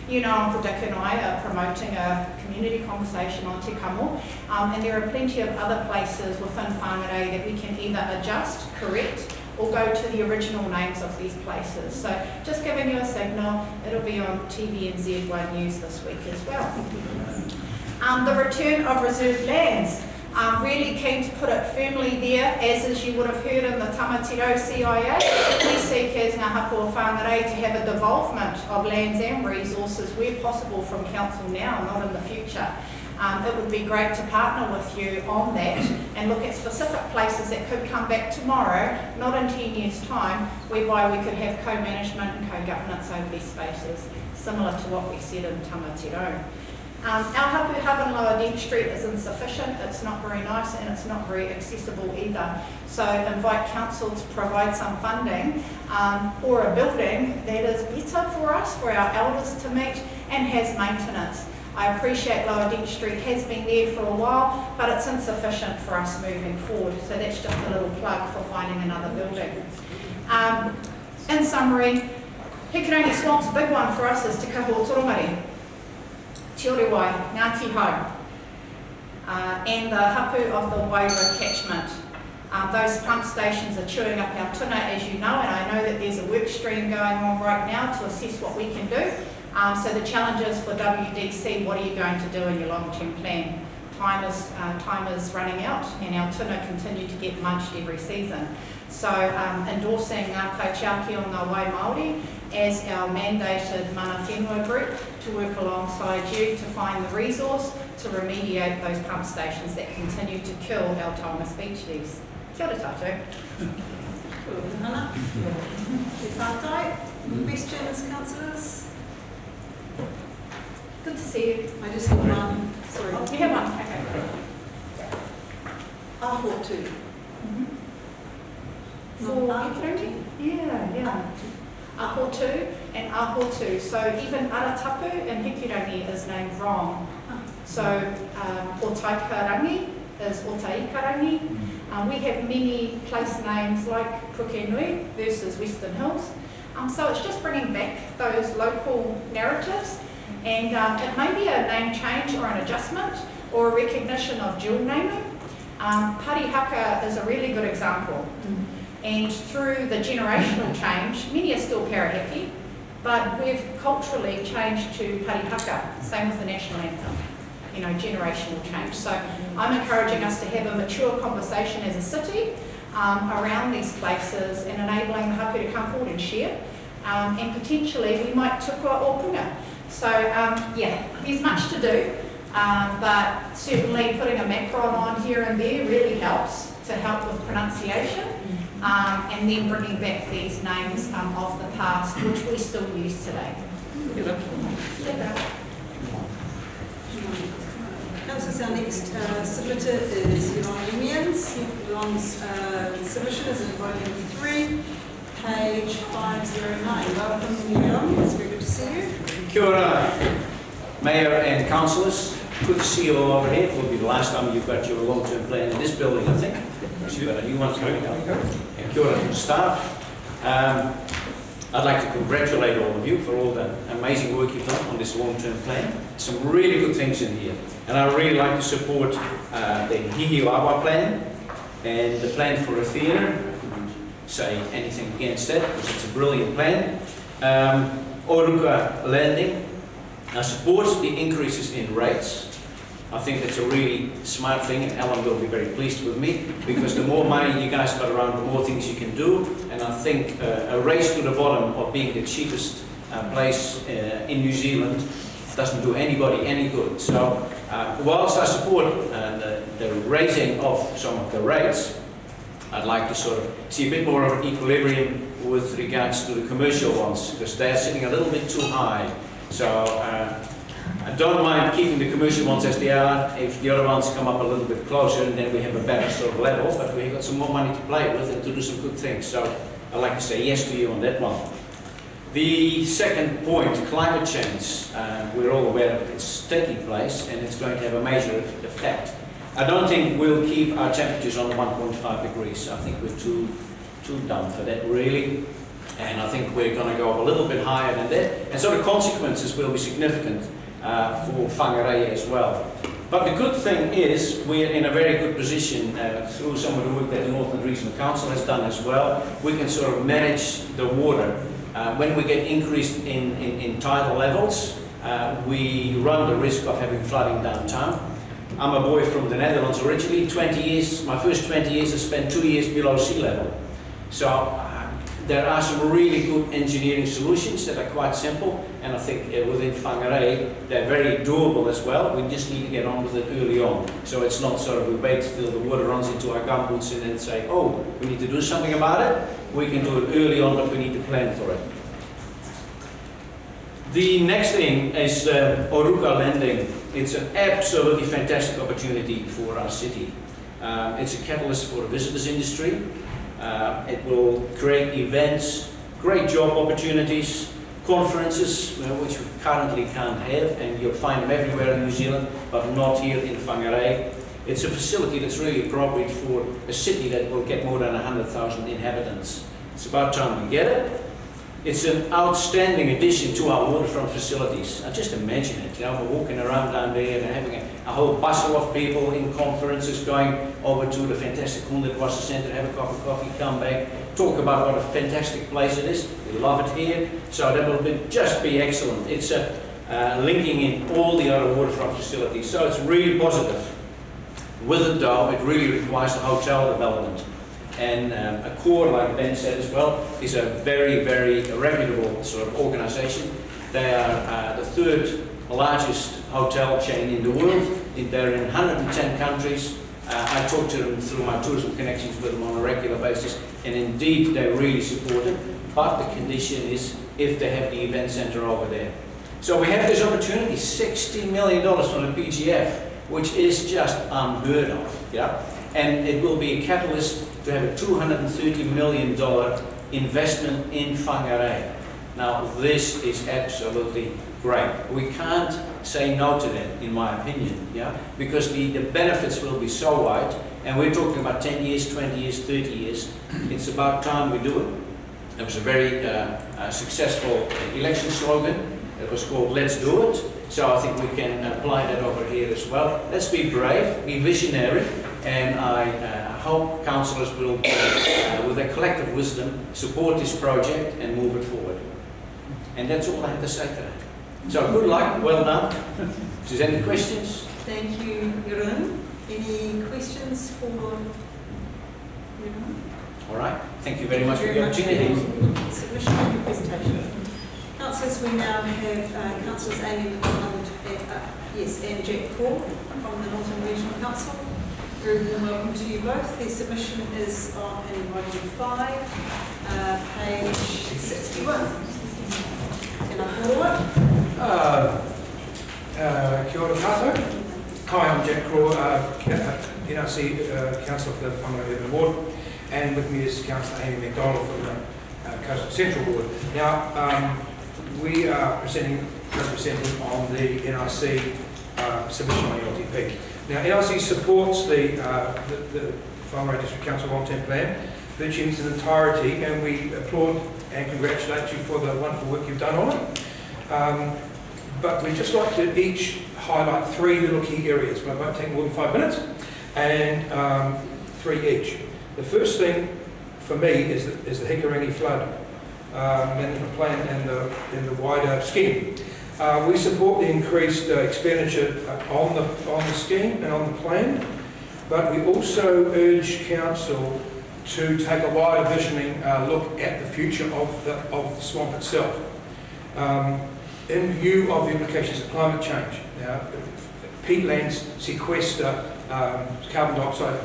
You know, Uncle Dick and I are promoting a community conversation on Te Kamo, and there are plenty of other places within Whangarei that we can either adjust, correct, or go to the original names of these places. So just giving you a signal, it'll be on TVNZ One News this week as well. The return of reserved lands. Really keen to put it firmly there, as you would have heard in the Tamatiro CIA. We seek as Ngā Hapu o Whangarei to have a devolvement of lands and resources where possible from council now, not in the future. It would be great to partner with you on that and look at specific places that could come back tomorrow, not in 10 years' time, whereby we could have co-management and co-governance over these spaces, similar to what we said in Tamatiro. Our hapu hub in Lower Dent Street is insufficient, it's not very nice, and it's not very accessible either. So invite council to provide some funding or a building that is better for us, for our elders to meet, and has maintenance. I appreciate Lower Dent Street has been there for a while, but it's insufficient for us moving forward. So that's just a little plug for finding another building. In summary, Hikurangi Swamp's big one for us is Te Kaho Toromari, Te Orewai, Ngāti Hau, and the hapu of the Wairua catchment. Those pump stations are chewing up our tuna, as you know, and I know that there's a work stream going on right now to assess what we can do. So the challenges for WDC, what are you going to do in your long-term plan? Time is running out, and our tuna continue to get munched every season. So endorsing Ngā Kaitiaki o Ngā Wai Māori as our mandated mana whenua group to work alongside you to find the resource to remediate those pump stations that continue to kill our taonga species. Kia ora tātou. Questions, councillors? Good to see you. I just have one. Sorry. Oh, you have one? Okay. Ahotu. Yeah. Ahotu and Ahotu. So even Aratapu in Hikurangi is named wrong. So Otaikarangi is Otaikarangi. We have many place names like Pukenui versus Western Hills. So it's just bringing back those local narratives, and it may be a name change or an adjustment or a recognition of dual naming. Parihaka is a really good example. And through the generational change, many are still Parihaki, but we've culturally changed to Parihaka, same with the national anthem, you know, generational change. So I'm encouraging us to have a mature conversation as a city around these places and enabling the hapu to come forward and share. And potentially we might tukua or punga. So yeah, there's much to do, but certainly putting a macron on here and there really helps to help with pronunciation. And then bringing back these names of the past, which we still use today. Councillors, our next submitter is Yolanda. Yolanda's submission is in volume 3, page 509. Welcome, Yolanda. It's very good to see you. Kia ora, Mayor and Councillors. Good to see you all over here. It will be the last time you've got your long-term plan in this building, I think. You've got a new one coming up. And kia ora to the staff. I'd like to congratulate all of you for all the amazing work you've done on this long-term plan. Some really good things in here. And I really like to support the Hihiwawa plan and the plan for a theatre. I couldn't say anything against that because it's a brilliant plan. Oruka Landing. I support the increases in rates. I think that's a really smart thing, and Alan will be very pleased with me, because the more money you guys got around, the more things you can do. And I think a race to the bottom of being the cheapest place in New Zealand doesn't do anybody any good. So whilst I support the raising of some of the rates, I'd like to sort of see a bit more of an equilibrium with regards to the commercial ones, because they're sitting a little bit too high. So I don't mind keeping the commercial ones as they are if the other ones come up a little bit closer, and then we have a better sort of level, but we've got some more money to play with and to do some good things. So I'd like to say yes to you on that one. The second point, climate change. We're all aware of it's taking place and it's going to have a major effect. I don't think we'll keep our temperatures on 1.5 degrees. I think we're too dumb for that, really. And I think we're going to go up a little bit higher than that. And so the consequences will be significant for Whangarei as well. But the good thing is we're in a very good position through some of the work that the Northern Regional Council has done as well. We can sort of manage the water. When we get increased in tidal levels, we run the risk of having flooding downtown. I'm a boy from the Netherlands originally. 20 years, my first 20 years I spent 2 years below sea level. So there are some really good engineering solutions that are quite simple, and I think within Whangarei they're very doable as well. We just need to get on with it early on. So it's not sort of we wait till the water runs into our gumboots and then say, oh, we need to do something about it. We can do it early on, but we need to plan for it. The next thing is Oruka Landing. It's an absolutely fantastic opportunity for our city. It's a catalyst for the visitors industry. It will create events, great job opportunities, conferences, which we currently can't have, and you'll find them everywhere in New Zealand, but not here in Whangarei. It's a facility that's really appropriate for a city that will get more than 100,000 inhabitants. It's about time we get it. It's an outstanding addition to our waterfront facilities. Now just imagine it, we're walking around down there and having a whole bustle of people in conferences, going over to the fantastic Whangarei District Centre, have a cup of coffee, come back, talk about what a fantastic place it is. We love it here, so that will just be excellent. It's linking in all the other waterfront facilities, so it's really positive. With it though, it really requires a hotel development. And a core, like Ben said as well, is a very, very reputable sort of organisation. They are the third largest hotel chain in the world. They're in 110 countries. I talk to them through my tourism connections with them on a regular basis, and indeed they're really supported. But the condition is if they have the event centre over there. So we have this opportunity, $60 million from the PGF, which is just unheard of. Yeah? And it will be a catalyst to have a $230 million investment in Whangarei. Now, this is absolutely great. We can't say no to that, in my opinion, yeah? Because the benefits will be so wide. and we're talking about 10 years, 20 years, 30 years. It's about time we do it. It was a very successful election slogan. It was called "Let's Do It." So I think we can apply that over here as well. Let's be brave, be visionary, and I hope councillors will, with their collective wisdom, support this project and move it forward. And that's all I have to say today. So good luck, well done. If there's any questions? Thank you, Jeroen. Any questions for Jeroen? All right. Thank you very much for the opportunity. Submission of your presentation. Councillors, we now have Councillors Amy McDonald and Jack Craw from the Northern Regional Council. Very warm welcome to you both. Their submission is on Item 5, page 61. Can I call it? Kia ora tātou. Hi, I'm Jack Craw, NRC Councillor for the Whangarei Ward, and with me is Councillor Amy McDonald from the Coastal Central Ward. Now, we are representing on the NRC submission on the LTP. Now, NRC supports the Whangarei District Council long-term plan, virtually in its entirety, and we applaud and congratulate you for the wonderful work you've done on it. But we'd just like to each highlight 3 little key areas, but it won't take more than 5 minutes, and 3 each. The first thing for me is the Whangarei flood management plan and the wider scheme. We support the increased expenditure on the scheme and on the plan, but we also urge Council to take a wider visioning look at the future of the swamp itself. In view of the implications of climate change. Now, peatlands sequester carbon dioxide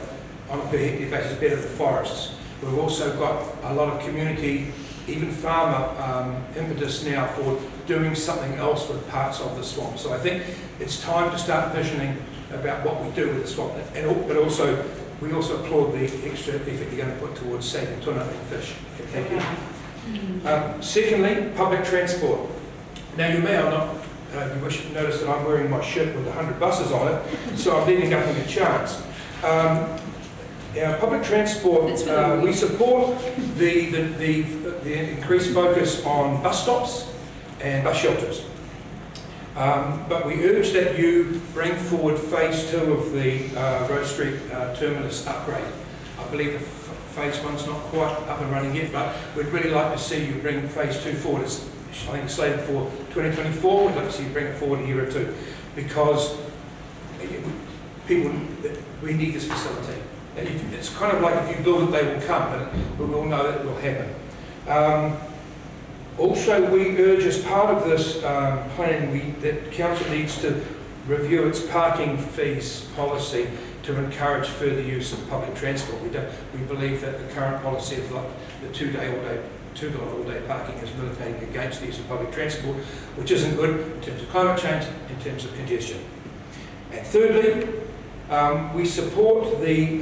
on a per hectare basis better than forests. We've also got a lot of community, even farmer impetus now for doing something else with parts of the swamp. So I think it's time to start visioning about what we do with the swamp. But also, we also applaud the extra effort you're going to put towards saving tuna and fish. Thank you. Secondly, public transport. Now, you may or not notice that I'm wearing my shirt with 100 buses on it, so I'm leaving nothing to chance. Public transport, we support the increased focus on bus stops and bus shelters. But we urge that you bring forward phase 2 of the Road Street terminus upgrade. I believe phase 1's not quite up and running yet, but we'd really like to see you bring phase 2 forward. I think it's slated for 2024. We'd like to see you bring it forward a year or two, because we need this facility. It's kind of like if you build it, they will come, but we all know that it will happen. Also, we urge as part of this plan that Council needs to review its parking fees policy to encourage further use of public transport. We believe that the current policy of the $2 all-day parking is militating against the use of public transport, which isn't good in terms of climate change, in terms of congestion. And thirdly, we support the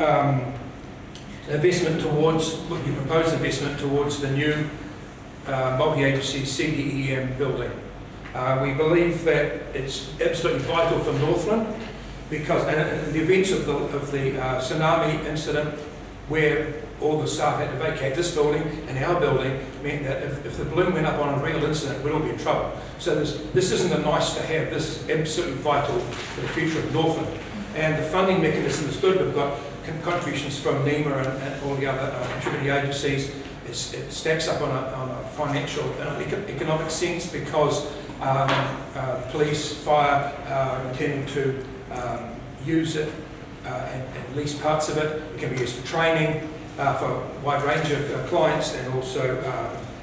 investment towards, the proposed investment towards the new multi-agency CDEM building. We believe that it's absolutely vital for Northland, because in the events of the tsunami incident, where all the staff had to vacate this building and our building, meant that if the balloon went up on a real incident, we'd all be in trouble. So this isn't a nice to have, this is absolutely vital for the future of Northland. And the funding mechanism is good. We've got contributions from NEMA and all the other contributing agencies. It stacks up on a financial and economic sense, because police, fire are intending to use it and lease parts of it. It can be used for training, for a wide range of clients, and also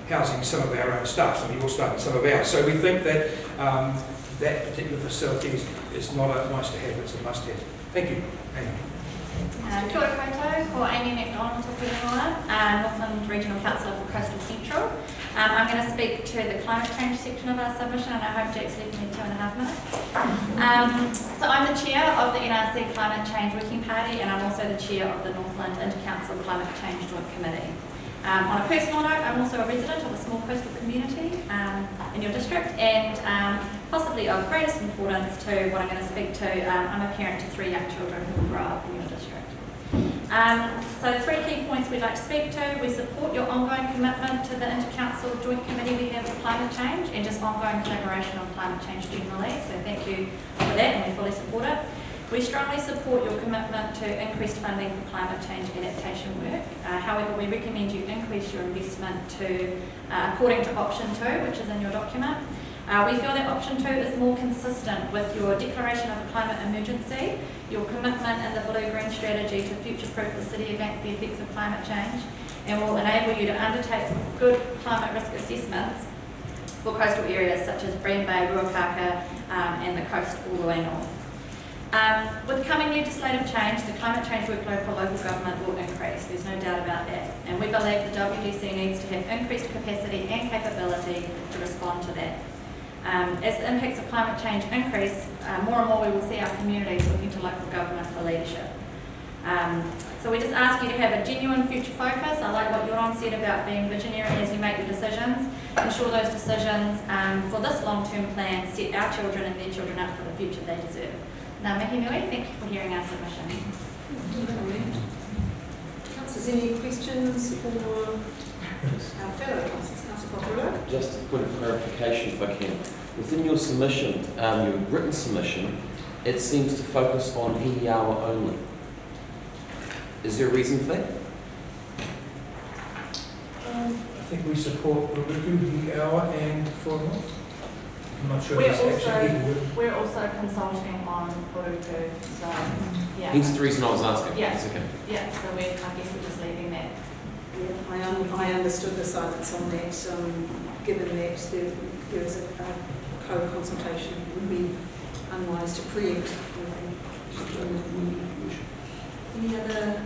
housing some of our own staff, some of your staff and some of ours. So we think that that particular facility is not a nice to have, it's a must have. Thank you. Kia ora koutou, ko Amy McDonald Northland Regional Councillor for Coastal Central. I'm going to speak to the climate change section of our submission, and I hope Jack's left me 2.5 minutes. So I'm the chair of the NRC Climate Change Working Party, and I'm also the chair of the Northland Inter-Council Climate Change Joint Committee. On a personal note, I'm also a resident of a small coastal community in your district, and possibly of greatest importance to what I'm going to speak to, I'm a parent to 3 young children who will grow up in your district. So 3 key points we'd like to speak to. We support your ongoing commitment to the Inter-Council Joint Committee we have for climate change and just ongoing collaboration on climate change generally. So thank you for that, and we fully support it. We strongly support your commitment to increased funding for climate change adaptation work. However, we recommend you increase your investment to, according to option 2, which is in your document. We feel that option 2 is more consistent with your declaration of a climate emergency, your commitment in the blue-green strategy to future-proof the city against the effects of climate change, and will enable you to undertake good climate risk assessments for coastal areas such as Bream Bay, Ruakaka, and the coast all the way north. With coming legislative change, the climate change workload for local government will increase, there's no doubt about that. And we believe the WDC needs to have increased capacity and capability to respond to that. As the impacts of climate change increase, more and more we will see our communities looking to local government for leadership. So we just ask you to have a genuine future focus. I like what Yoram said about being visionary as you make your decisions. Ensure those decisions for this long-term plan set our children and their children up for the future they deserve. Now, Mihi Nui, thank you for hearing our submission. Councillors, any questions for our fellow councillors? Councillor Popolo? Just a point of clarification, if I can. Within your submission, your written submission, it seems to focus on Hihiawa only. Is there a reason for that? I think we support Ruruku, Hihiawa and Whangarei. I'm not sure it's actually We're also consulting on Ruruku, so yeah. Hence the reason I was asking. Yeah. It's okay. Yeah, so I guess we're just leaving that. Yeah, I understood the silence on that, given that there is a co-consultation, it would be unwise to preempt. Any other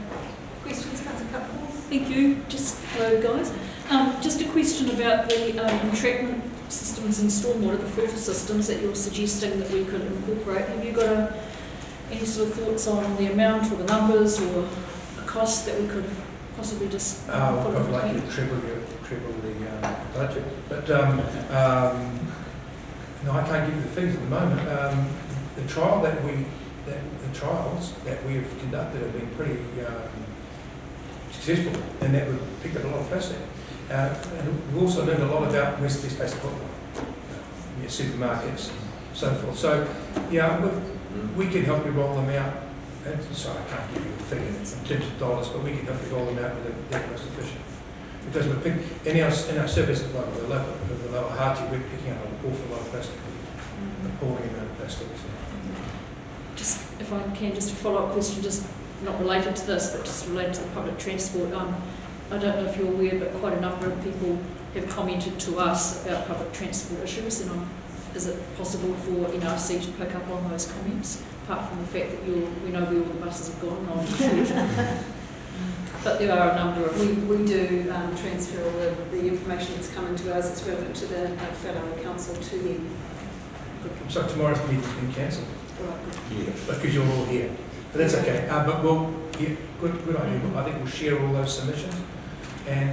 questions, Councillor Cupforth? Thank you. Just hello, guys. Just a question about the entrapment systems and stormwater, the filter systems that you're suggesting that we could incorporate. Have you got any sort of thoughts on the amount or the numbers or the cost that we could possibly just put I'd like to triple the budget, but no, I can't give you the figures at the moment. The trials that we have conducted have been pretty successful, and that we've picked up a lot of plastic. And we've also learned a lot about recipe-based equipment, supermarkets, and so forth. So, yeah, we can help you roll them out. And sorry, I can't give you a figure in terms of dollars, but we can help you roll them out with the most efficient. Because we're picking in our service at the lower Hati, we're picking up an awful lot of plastic, appalling amount of plastic. Just, if I can, just a follow-up question, just not related to this, but just related to the public transport. I don't know if you're aware, but quite a number of people have commented to us about public transport issues, and is it possible for NRC to pick up on those comments, apart from the fact that we know where all the buses have gone on? But there are a number of... We do transfer all the information that's coming to us that's relevant to the fellow council to them. So tomorrow's meeting's been cancelled. Right, good. Yeah, because you're all here. But that's okay. But we'll, yeah, good idea. I think we'll share all those submissions. And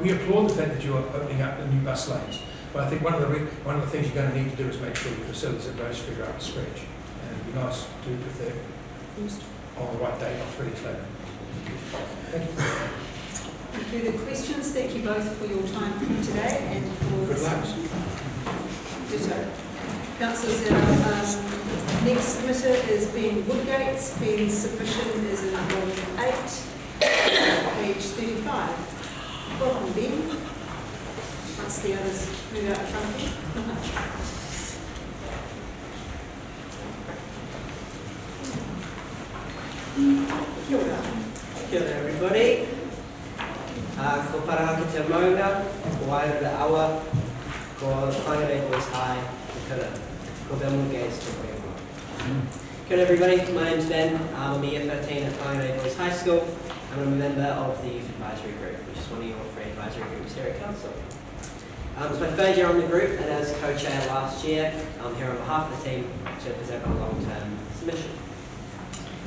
we applaud the fact that you're opening up the new bus lanes. But I think one of the things you're going to need to do is make sure your facilities at Rose Street are up to scratch. And it'd be nice to do it if they're on the right date, not 3 days later. Thank you. Any further questions? Thank you both for your time today and for good luck. Ditto. Councillors, our next submitter is Ben Woodgates. Ben's submission is in volume 8, page 35. Welcome, Ben. Once the others move out in front of you. Kia ora. Kia ora, everybody. Ko parahaki te maunga, ko wairara awa, ko Whangarei Boys High, ko kura. Ko Bill Gates to Whangarei. Kia ora, everybody. My name's Ben. I'm a year 13 at Whangarei Boys High School. I'm a member of the Youth Advisory Group, which is one of your 3 advisory groups here at Council. It's my 3rd year on the group, and as co-chair last year, I'm here on behalf of the team to present our long-term submission.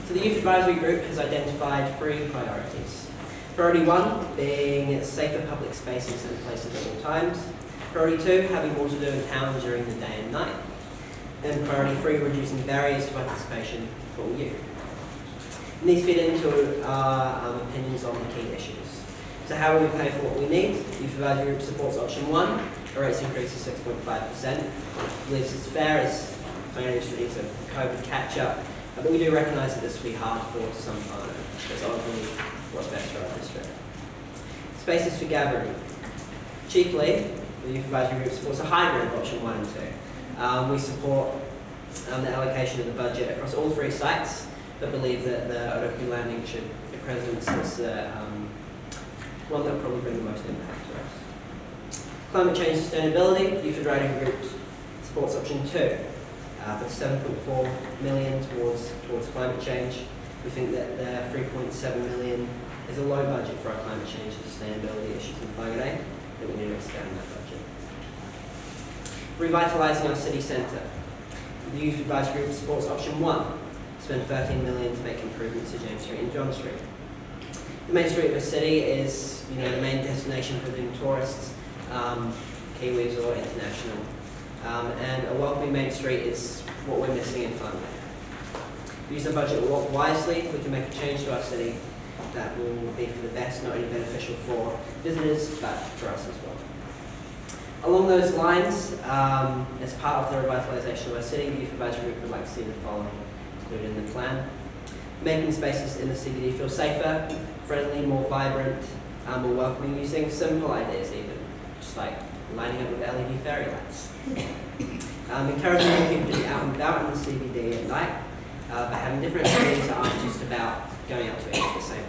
So the Youth Advisory Group has identified 3 priorities. Priority 1 being safer public spaces and places at all times. Priority 2, having more to do in town during the day and night. And priority 3, reducing barriers to participation for all youth. And these feed into our opinions on the key issues. So how will we pay for what we need? Youth Advisory Group supports option 1, a rates increase of 6.5%. Believes it's fair as Whangarei District needs a COVID catch-up, but we do recognise that this will be hard for some time. It's ultimately what's best for our district. Spaces for gathering. Chiefly, the Youth Advisory Group supports a hybrid of option 1 and 2. We support the allocation of the budget across all 3 sites, but believe that the Oroku landing should be present as the one that will probably bring the most impact to us. Climate change sustainability, Youth Advisory Group supports option 2, with 7.4 million towards climate change. We think that the 3.7 million is a low budget for our climate change and sustainability issues in Whangarei, that we need to expand that budget. Revitalising our city centre. The Youth Advisory Group supports option 1, spend 13 million to make improvements to James Street and John Street. The main street of the city is, the main destination for the tourists, Kiwis or international. And a welcoming main street is what we're missing in Whangarei. If we use the budget wisely, we can make a change to our city that will be for the best, not only beneficial for visitors, but for us as well. Along those lines, as part of the revitalisation of our city, the Youth Advisory Group would like to see the following included in the plan. Making spaces in the CBD feel safer, friendly, more vibrant, more welcoming, using simple ideas even, just like lining up with LED fairy lights. Encouraging people to be out and about in the CBD at night, but having different activities that aren't just about going out to eat at the same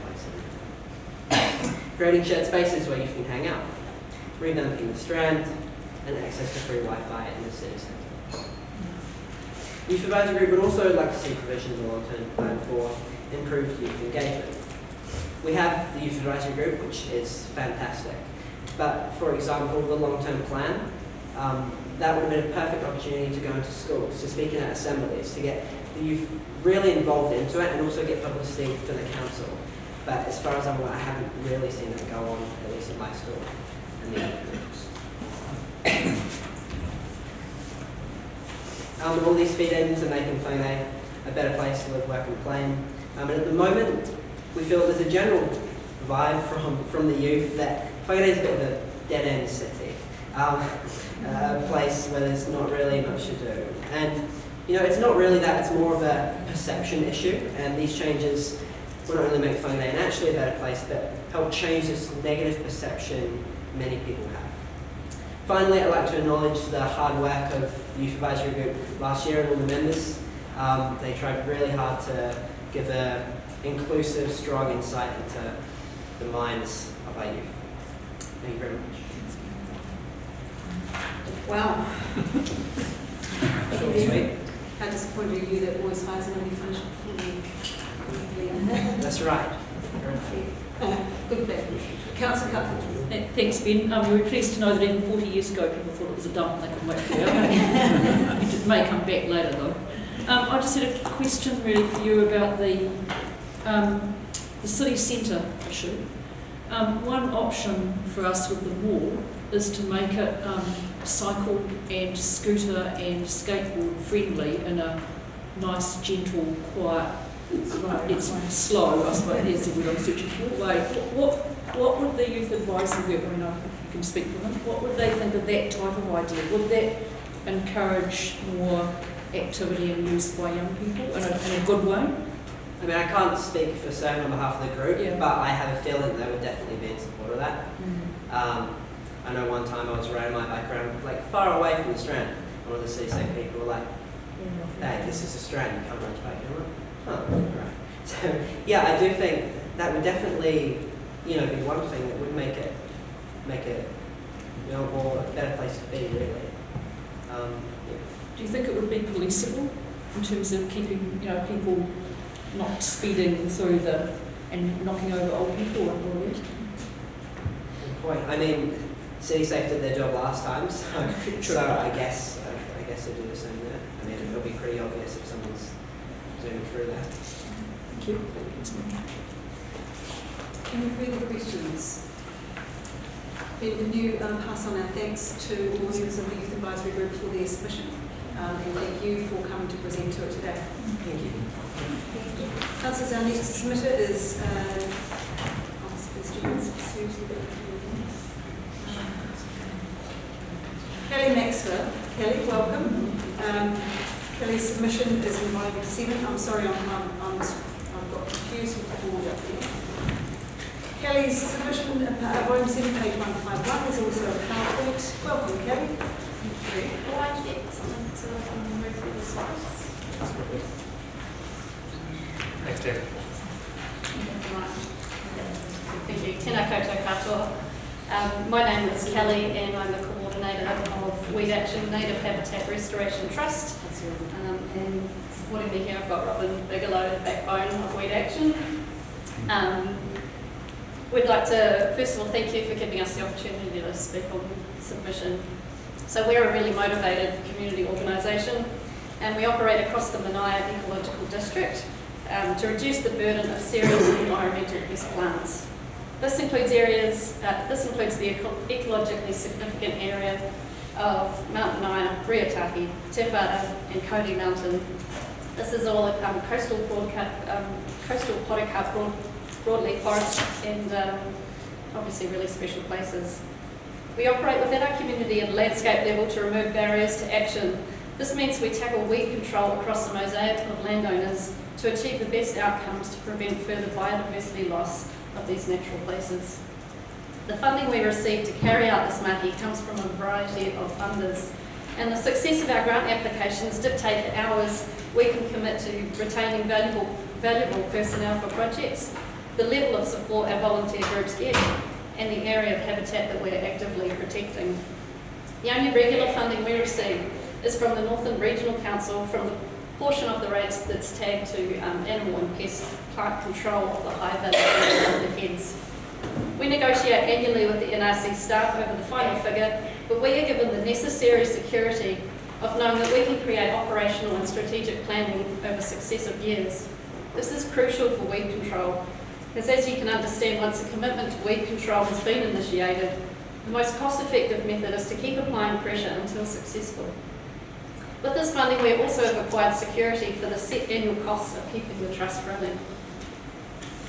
place. Creating shared spaces where you can hang out. Revamping the Strand, and access to free Wi-Fi in the city centre. Youth Advisory Group would also like to see provision in the long-term plan for improved youth engagement. We have the Youth Advisory Group, which is fantastic, but for example, the long-term plan, that would have been a perfect opportunity to go into schools, to speak in at assemblies, to get the youth really involved into it, and also get publicity for the council. But as far as I'm aware, I haven't really seen that go on, at least at my school and the other groups. All these feed into making Whangarei a better place to live, work and play in. And at the moment, we feel there's a general vibe from the youth that Whangarei is a bit of a dead-end city. A place where there's not really much to do. And it's not really that, it's more of a perception issue, and these changes will not only make Whangarei an actually a better place, but help change this negative perception many people have. Finally, I'd like to acknowledge the hard work of the Youth Advisory Group last year and all the members. They tried really hard to give an inclusive, strong insight into the minds of our youth. Thank you very much. Wow. Short and sweet. How disappointed are you that Boys High's only finished That's right. Good plan. Councillor Cuthbert. Thanks, Ben. We were pleased to know that even 40 years ago people thought it was a dump and they couldn't wait for it. It may come back later though. I just had a question really for you about the city centre issue. One option for us with the mall is to make it cycle and scooter and skateboard friendly in a nice, gentle, quiet, it's slow, I suppose, as the word I'm searching for, way. What would the Youth Advisory Group, I know if you can speak for them, what would they think of that type of idea? Would that encourage more activity and use by young people in a good way? I mean, I can't speak for certain on behalf of the group, but I have a feeling they would definitely be in support of that. I know one time I was riding my bike around, like, far away from the Strand, and one of the CSA people were like, hey, this is the Strand, you can't ride your bike. And I'm like, oh, right. So, yeah, I do think that would definitely, be one thing that would make it more a better place to be, really. Do you think it would be policeable in terms of keeping, people not speeding through and knocking over old people and all that? Good point. I mean, City Safe did their job last time, so I guess they'll do the same there. I mean, it'll be pretty obvious if someone's zooming through there. Thank you. Any further questions? Ben, can you pass on our thanks to all members of the Youth Advisory Group for their submission? and thank you for coming to present to it today. Thank you. Councillors, our next submitter is Kelly Maxwell. Kelly, welcome. Kelly's submission is in volume 7. I'm sorry, I've got confused with the board up here. Kelly's submission, volume 7, page 151, is also a PowerPoint. Welcome, Kelly. Thank you. Will I get someone to move through the slides? Thanks, Deb. Thank you. Tēnā koutou katoa. My name is Kelly and I'm the coordinator of Weed Action Native Habitat Restoration Trust. And supporting me here I've got Robin Bigelow, the backbone of Weed Action. We'd like to first of all thank you for giving us the opportunity to speak on the submission. So we're a really motivated community organisation and we operate across the Manaia Ecological District to reduce the burden of serious environmental pest plants. This includes the ecologically significant area of Mount Manaia, Riatahi, Te Whara and Cody Mountain. This is all coastal potoka broadleaf forest and obviously really special places. We operate within our community at landscape level to remove barriers to action. This means we tackle weed control across the mosaic of landowners to achieve the best outcomes to prevent further biodiversity loss of these natural places. The funding we receive to carry out this mahi comes from a variety of funders, and the success of our grant applications dictate the hours we can commit to retaining valuable personnel for projects, the level of support our volunteer groups get, and the area of habitat that we're actively protecting. The only regular funding we receive is from the Northern Regional Council from the portion of the rates that's tagged to animal and pest plant control of the high value of the heads. We negotiate annually with the NRC staff over the final figure, but we are given the necessary security of knowing that we can create operational and strategic planning over successive years. This is crucial for weed control, as you can understand, once a commitment to weed control has been initiated, the most cost-effective method is to keep applying pressure until successful. With this funding, we also have acquired security for the set annual costs of keeping the trust running.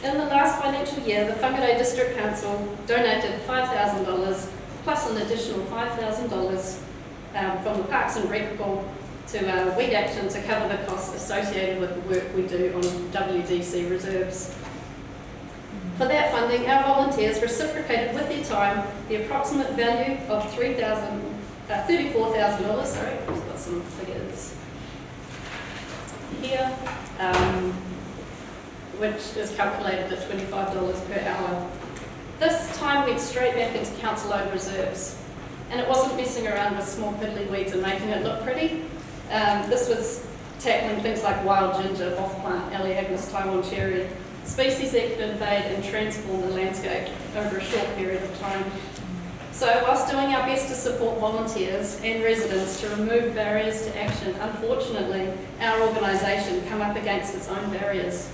In the last financial year, the Whangarei District Council donated $5,000 plus an additional $5,000 from the Parks and Rec pool to Weed Action to cover the costs associated with the work we do on WDC reserves. For that funding, our volunteers reciprocated with their time the approximate value of $34,000, sorry, I've got some figures here, which is calculated at $25 per hour. This time went straight back into council-owned reserves, and it wasn't messing around with small piddly weeds and making it look pretty. This was tackling things like wild ginger, off-plant, Elaeagnus Taiwan cherry, species that could invade and transform the landscape over a short period of time. So whilst doing our best to support volunteers and residents to remove barriers to action, unfortunately our organisation come up against its own barriers.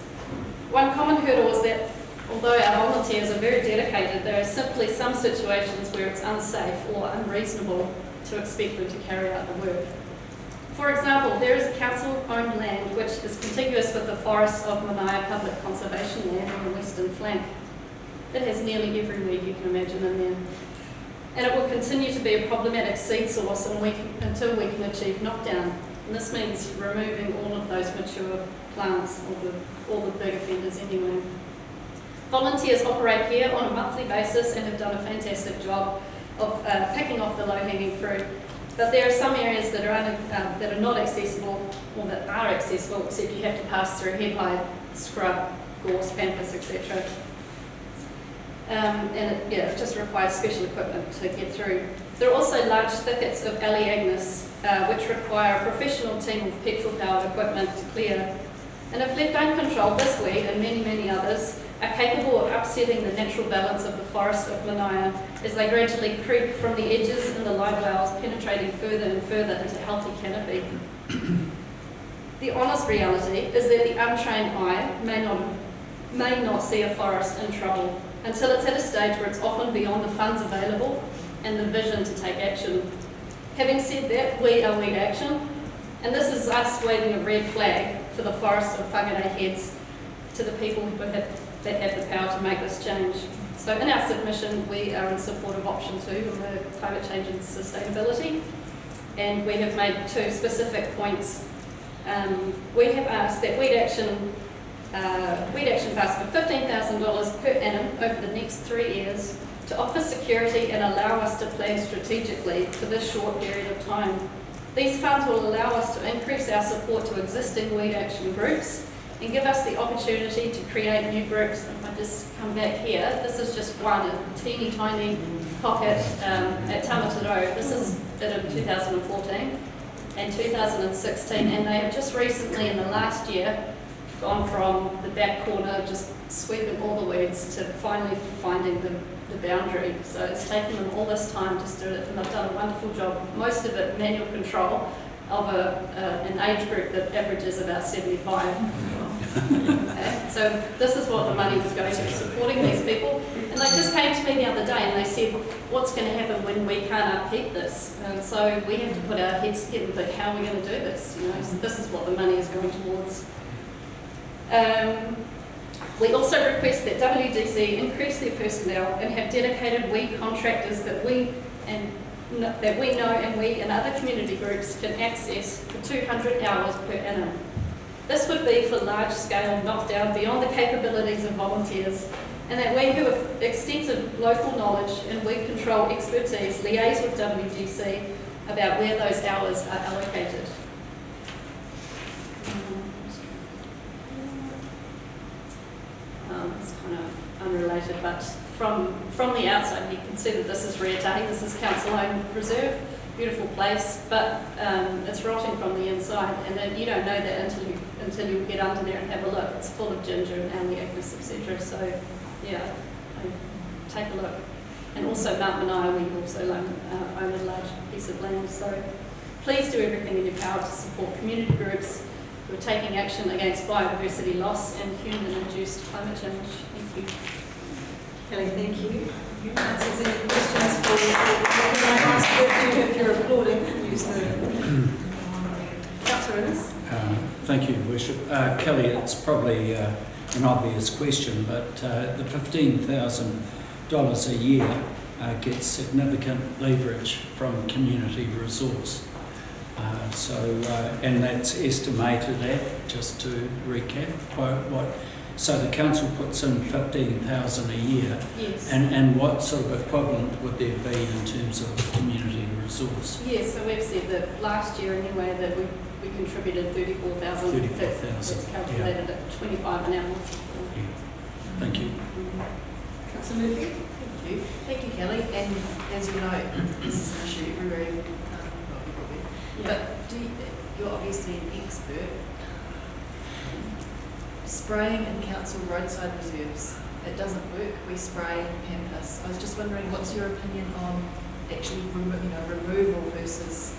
One common hurdle is that although our volunteers are very dedicated, there are simply some situations where it's unsafe or unreasonable to expect them to carry out the work. For example, there is council-owned land which is contiguous with the forests of Manaia Public Conservation Land on the western flank. It has nearly every weed you can imagine in there. And it will continue to be a problematic seed source until we can achieve knockdown. And this means removing all of those mature plants, all the big offenders anyway. Volunteers operate here on a monthly basis and have done a fantastic job of picking off the low-hanging fruit. But there are some areas that are not accessible, or that are accessible, except you have to pass through headlight, scrub, gorse, pampas, etc. And it just requires special equipment to get through. There are also large thickets of Elaeagnus, which require a professional team of petrol-powered equipment to clear. And if left uncontrolled, this weed and many, many others are capable of upsetting the natural balance of the forest of Manaia as they gradually creep from the edges and the live wells, penetrating further and further into healthy canopy. The honest reality is that the untrained eye may not see a forest in trouble until it's at a stage where it's often beyond the funds available and the vision to take action. Having said that, we are Weed Action, And this is us waving a red flag for the forest of Whangarei heads to the people that have the power to make this change. So in our submission, we are in support of option 2 on the climate change and sustainability. And we have made 2 specific points. We have asked that Weed Action pass for $15,000 per annum over the next 3 years to offer security and allow us to plan strategically for this short period of time. These funds will allow us to increase our support to existing Weed Action groups and give us the opportunity to create new groups. If I just come back here, this is just one, a teeny tiny pocket at Tamataro. This is it in 2014 and 2016, and they have just recently in the last year gone from the back corner, just sweeping all the weeds, to finally finding the boundary. So it's taken them all this time to do it, and they've done a wonderful job. Most of it manual control of an age group that averages about 75. Okay. So this is what the money was going to, supporting these people. And they just came to me the other day and they said, what's going to happen when we can't upkeep this? And so we have to put our heads together and think, how are we going to do this? You know, so this is what the money is going towards. We also request that WDC increase their personnel and have dedicated weed contractors that we know and we and other community groups can access for 200 hours per annum. This would be for large-scale knockdown beyond the capabilities of volunteers, and that we who have extensive local knowledge and weed control expertise liaise with WDC about where those hours are allocated. It's kind of unrelated, but from the outside you can see that this is Rētahi, this is council-owned reserve, beautiful place, but it's rotting from the inside, and then you don't know that until you get under there and have a look. It's full of ginger and aleacus, etc. So yeah, take a look. And also Mount Manaia, we also own a large piece of land. So please do everything in your power to support community groups who are taking action against biodiversity loss and human-induced climate change. Thank you. Kelly, thank you. Answers any questions for you? Can I ask you if you're applauding, use the Councillor Innes. Thank you, Your Worship. Kelly, it's probably an obvious question, but the $15,000 a year gets significant leverage from community resource. And that's estimated at, just to recap, so the council puts in $15,000 a year. Yes. And what sort of equivalent would there be in terms of community resource? Yes, so we've said that last year anyway that we contributed 34,000. 34,000. That's calculated at 25 an hour. Yeah. Thank you. Councillor Murphy. Thank you. Thank you, Kelly. And as you know, this is an issue very but you're obviously an expert. Spraying in council roadside reserves, it doesn't work. We spray pampas. I was just wondering, what's your opinion on actually removal versus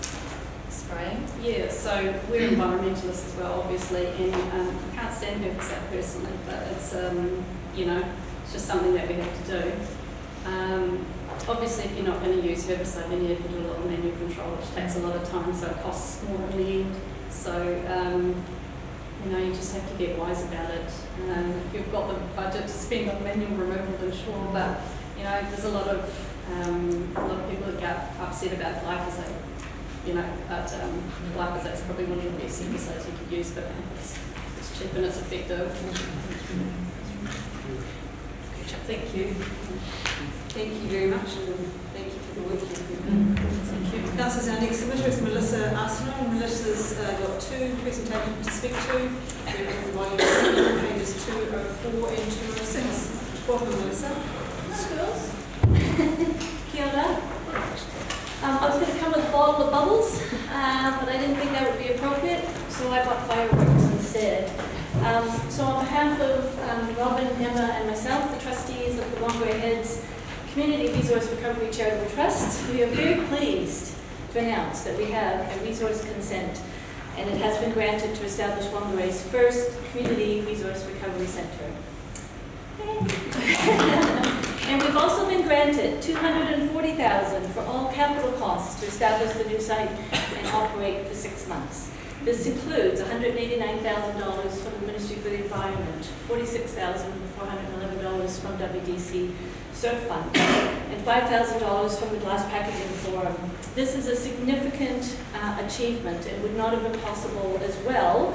spraying? Yeah, so we're environmentalists as well, obviously, and I can't stand herbicide personally, but it's it's just something that we have to do. Obviously, if you're not going to use herbicide, then you have to do a lot of manual control, which takes a lot of time, so it costs more in the end. So, you just have to get wise about it. If you've got the budget to spend on manual removal, then sure. But there's a lot of people that get upset about glyphosate. But glyphosate's probably one of the best herbicides you could use, but it's cheap and it's effective. Thank you. Thank you very much, and thank you for the work you've been doing. Thank you. Councillors, our next submitter is Melissa Arsenault, and Melissa's got 2 presentations to speak to. They're in volume 7, pages 204 and 206. Welcome, Melissa. Hi, girls. Kia ora. I was going to come with a bottle of bubbles, but I didn't think that would be appropriate, so I bought fireworks instead. So on behalf of Robin, Emma, and myself, the trustees of the Whangarei Heads Community Resource Recovery Charitable Trust, we are very pleased to announce that we have a resource consent, and it has been granted to establish Whangarei's first community resource recovery centre. And we've also been granted $240,000 for all capital costs to establish the new site and operate for 6 months. This includes $189,000 from the Ministry for the Environment, $46,411 from WDC Surf Fund, and $5,000 from the Glass Packaging Forum. This is a significant achievement and would not have been possible as well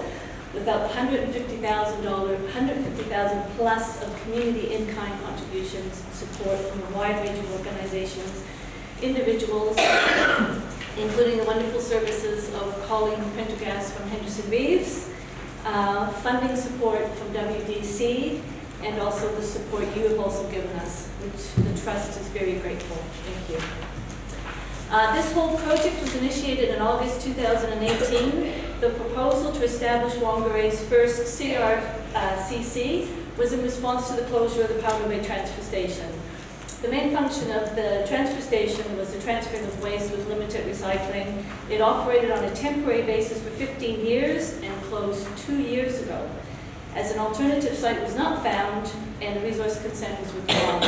without the $150,000 plus of community in-kind contributions, support from a wide range of organizations, individuals, including the wonderful services of Colleen Prendergast from Henderson Reeves, funding support from WDC, and also the support you have also given us, which the Trust is very grateful. Thank you. This whole project was initiated in August 2018. The proposal to establish Whangarei's first CRCC was in response to the closure of the Powder Bay transfer station. The main function of the transfer station was the transferring of waste with limited recycling. It operated on a temporary basis for 15 years and closed 2 years ago, as an alternative site was not found and a resource consent was withdrawn.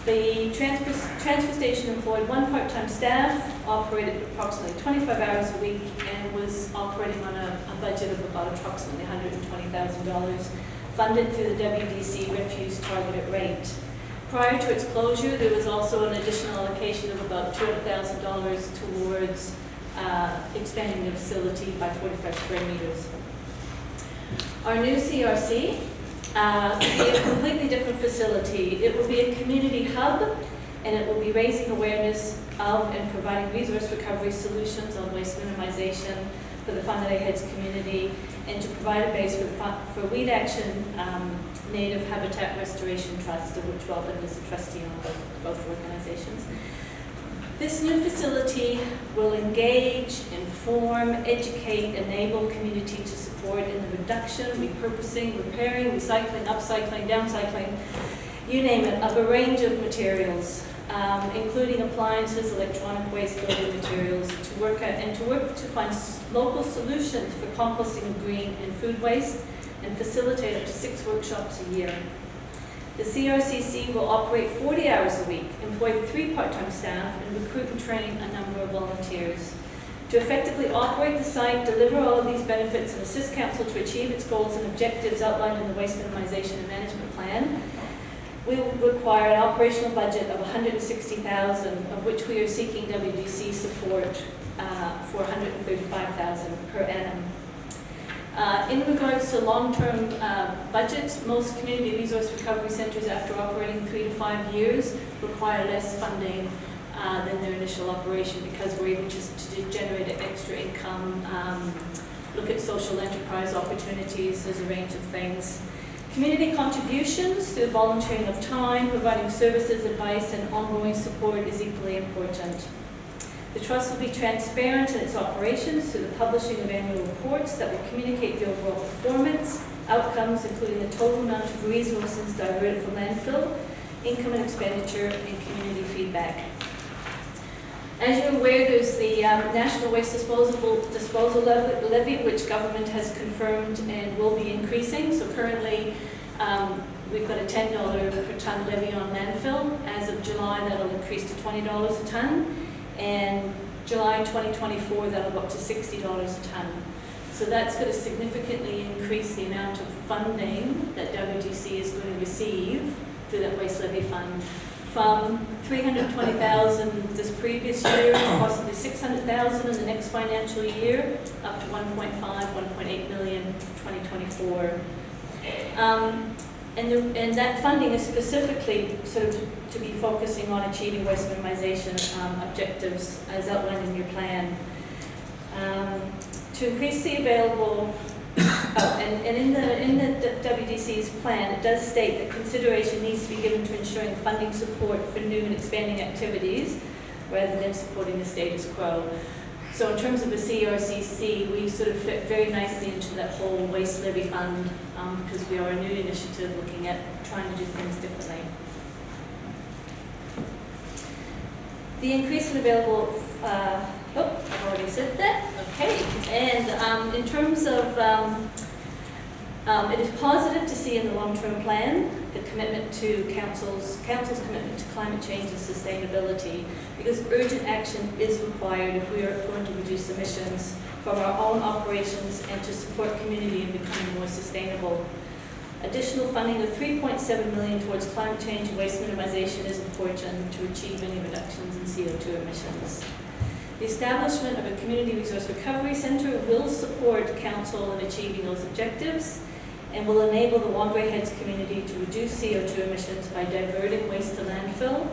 The transfer station employed 1 part-time staff, operated approximately 25 hours a week, and was operating on a budget of about approximately $120,000, funded through the WDC refuse targeted rate. Prior to its closure, there was also an additional allocation of about $200,000 towards expanding the facility by 45 square meters. Our new CRC will be a completely different facility. It will be a community hub, and it will be raising awareness of and providing resource recovery solutions on waste minimization for the Whangarei Heads community, and to provide a base for Weed Action Native Habitat Restoration Trust, of which Robin is a trustee on both organizations. This new facility will engage, inform, educate, enable community to support in the reduction, repurposing, repairing, recycling, upcycling, downcycling, you name it, of a range of materials, including appliances, electronic waste, building materials, to work to find local solutions for composting of green and food waste, and facilitate up to 6 workshops a year. The CRCC will operate 40 hours a week, employ 3 part-time staff, and recruit and train a number of volunteers. To effectively operate the site, deliver all of these benefits, and assist Council to achieve its goals and objectives outlined in the Waste Minimization and Management Plan, we will require an operational budget of $160,000, of which we are seeking WDC support for $135,000 per annum. In regards to long-term budgets, most community resource recovery centers, after operating 3 to 5 years, require less funding than their initial operation, because we're able just to generate extra income, look at social enterprise opportunities. There's a range of things. Community contributions through volunteering of time, providing services, advice, and ongoing support is equally important. The Trust will be transparent in its operations through the publishing of annual reports that will communicate the overall performance, outcomes, including the total amount of resources diverted from landfill, income and expenditure, and community feedback. As you're aware, there's the National Waste Disposal Levy, which government has confirmed and will be increasing. So currently, we've got a $10 per tonne levy on landfill. As of July, that'll increase to $20 a tonne. And July 2024, that'll go up to $60 a tonne. So that's going to significantly increase the amount of funding that WDC is going to receive through that waste levy fund, from $320,000 this previous year, possibly $600,000 in the next financial year, up to $1.8 million in 2024. And that funding is specifically sort of to be focusing on achieving waste minimization objectives as outlined in your plan. To increase the available, and in the WDC's plan, it does state that consideration needs to be given to ensuring funding support for new and expanding activities rather than supporting the status quo. So in terms of the CRCC, we sort of fit very nicely into that whole waste levy fund, because we are a new initiative looking at trying to do things differently. The increase in available, I've already said that, okay. And in terms of It is positive to see in the long-term plan the commitment to council's commitment to climate change and sustainability, because urgent action is required if we are going to reduce emissions from our own operations and to support community in becoming more sustainable. Additional funding of $3.7 million towards climate change and waste minimization is important to achieve any reductions in CO2 emissions. The establishment of a Community Resource Recovery Centre will support council in achieving those objectives and will enable the Whangarei Heads community to reduce CO2 emissions by diverting waste to landfill,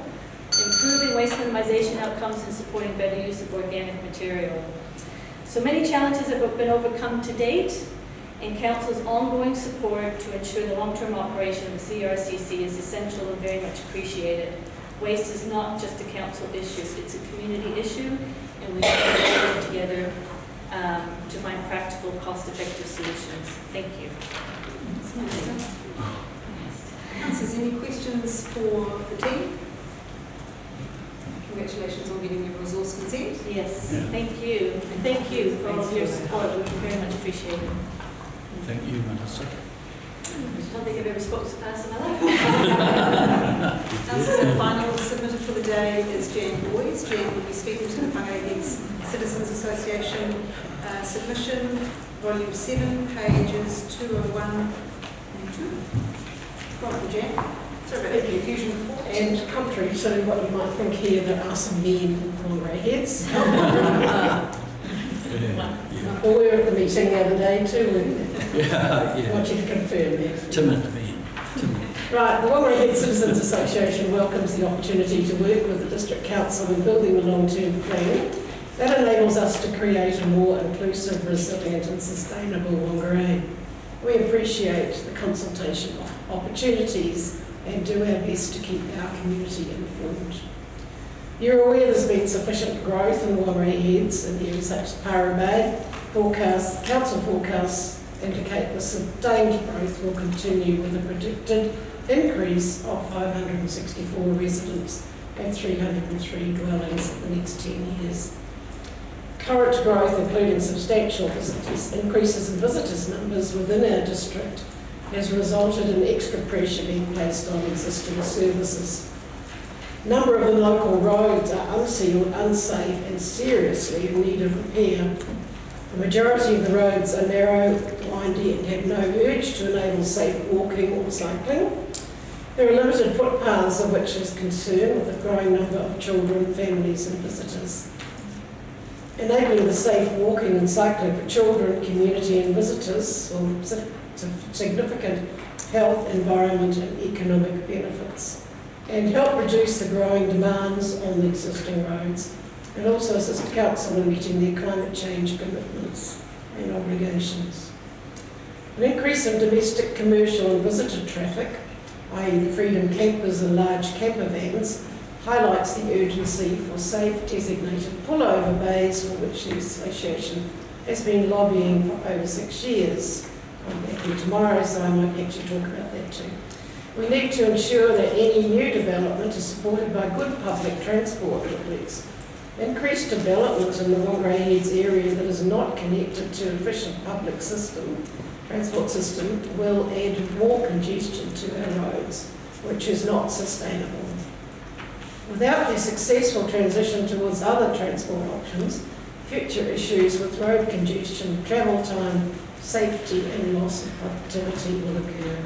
improving waste minimization outcomes, and supporting better use of organic material. So many challenges have been overcome to date, and Council's ongoing support to ensure the long-term operation of the CRCC is essential and very much appreciated. Waste is not just a council issue, it's a community issue, and we need to work together to find practical, cost-effective solutions. Thank you. Councillors, any questions for the team? Congratulations on getting your resource consent. Yes, Thank you. And thank you for all of your support, which we very much appreciate it. Thank you, Minister. I don't think I've ever spoken so fast in my life. The final submitted for the day is Jan Boyes. Jan will be speaking to the Whangarei Citizens Association submission, volume 7, pages 201 and 2. Welcome, Jan. Sorry about the confusion before. And contrary to what you might think here, there are some men Whangarei Heads. We were at the meeting the other day too. I want you to confirm that. Timid men. Right, the Whangarei Heads Citizens Association welcomes the opportunity to work with the District Council in building a long-term plan that enables us to create a more inclusive, resilient and sustainable Whangarei. We appreciate the consultation opportunities and do our best to keep our community informed. You're aware there's been sufficient growth in Whangarei Heads in areas such as Para Bay. Council forecasts indicate the sustained growth will continue with a predicted increase of 564 residents and 303 dwellings in the next 10 years. Current growth, including substantial increases in visitors numbers within our district, has resulted in extra pressure being placed on existing services. A number of the local roads are unsealed, unsafe and seriously in need of repair. The majority of the roads are narrow, windy and have no urge to enable safe walking or cycling. There are limited footpaths, of which is concern with a growing number of children, families and visitors. Enabling the safe walking and cycling for children, community and visitors will significant health, environment and economic benefits, and help reduce the growing demands on the existing roads, and also assist Council in meeting their climate change commitments and obligations. An increase in domestic, commercial and visitor traffic, i.e. the Freedom Campers and large camper vans, highlights the urgency for safe designated pullover bays, for which the Association has been lobbying for over 6 years. I'm back here tomorrow, so I might actually talk about that too. We need to ensure that any new development is supported by good public transport networks. Increased development in the Whangarei Heads area that is not connected to an efficient public transport system will add more congestion to our roads, which is not sustainable. Without the successful transition towards other transport options, future issues with road congestion, travel time, safety and loss of productivity will occur.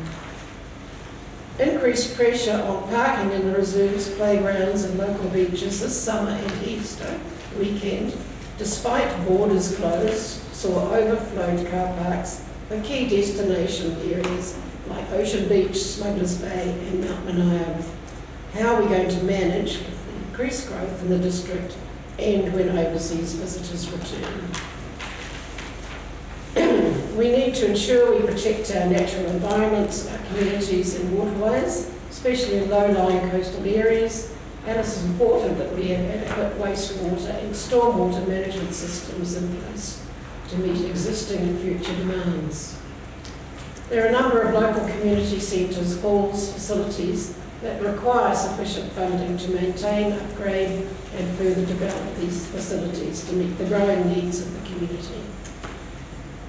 Increased pressure on parking in the reserves, playgrounds and local beaches this summer and Easter weekend, despite borders closed, saw overflowed car parks for key destination areas like Ocean Beach, Smugglers Bay and Mount Manaia. How are we going to manage with the increased growth in the district and when overseas visitors return? We need to ensure we protect our natural environments, our communities and waterways, especially in low-lying coastal areas, and it's important that we have adequate wastewater and stormwater management systems in place to meet existing and future demands. There are a number of local community centres, halls, facilities that require sufficient funding to maintain, upgrade and further develop these facilities to meet the growing needs of the community.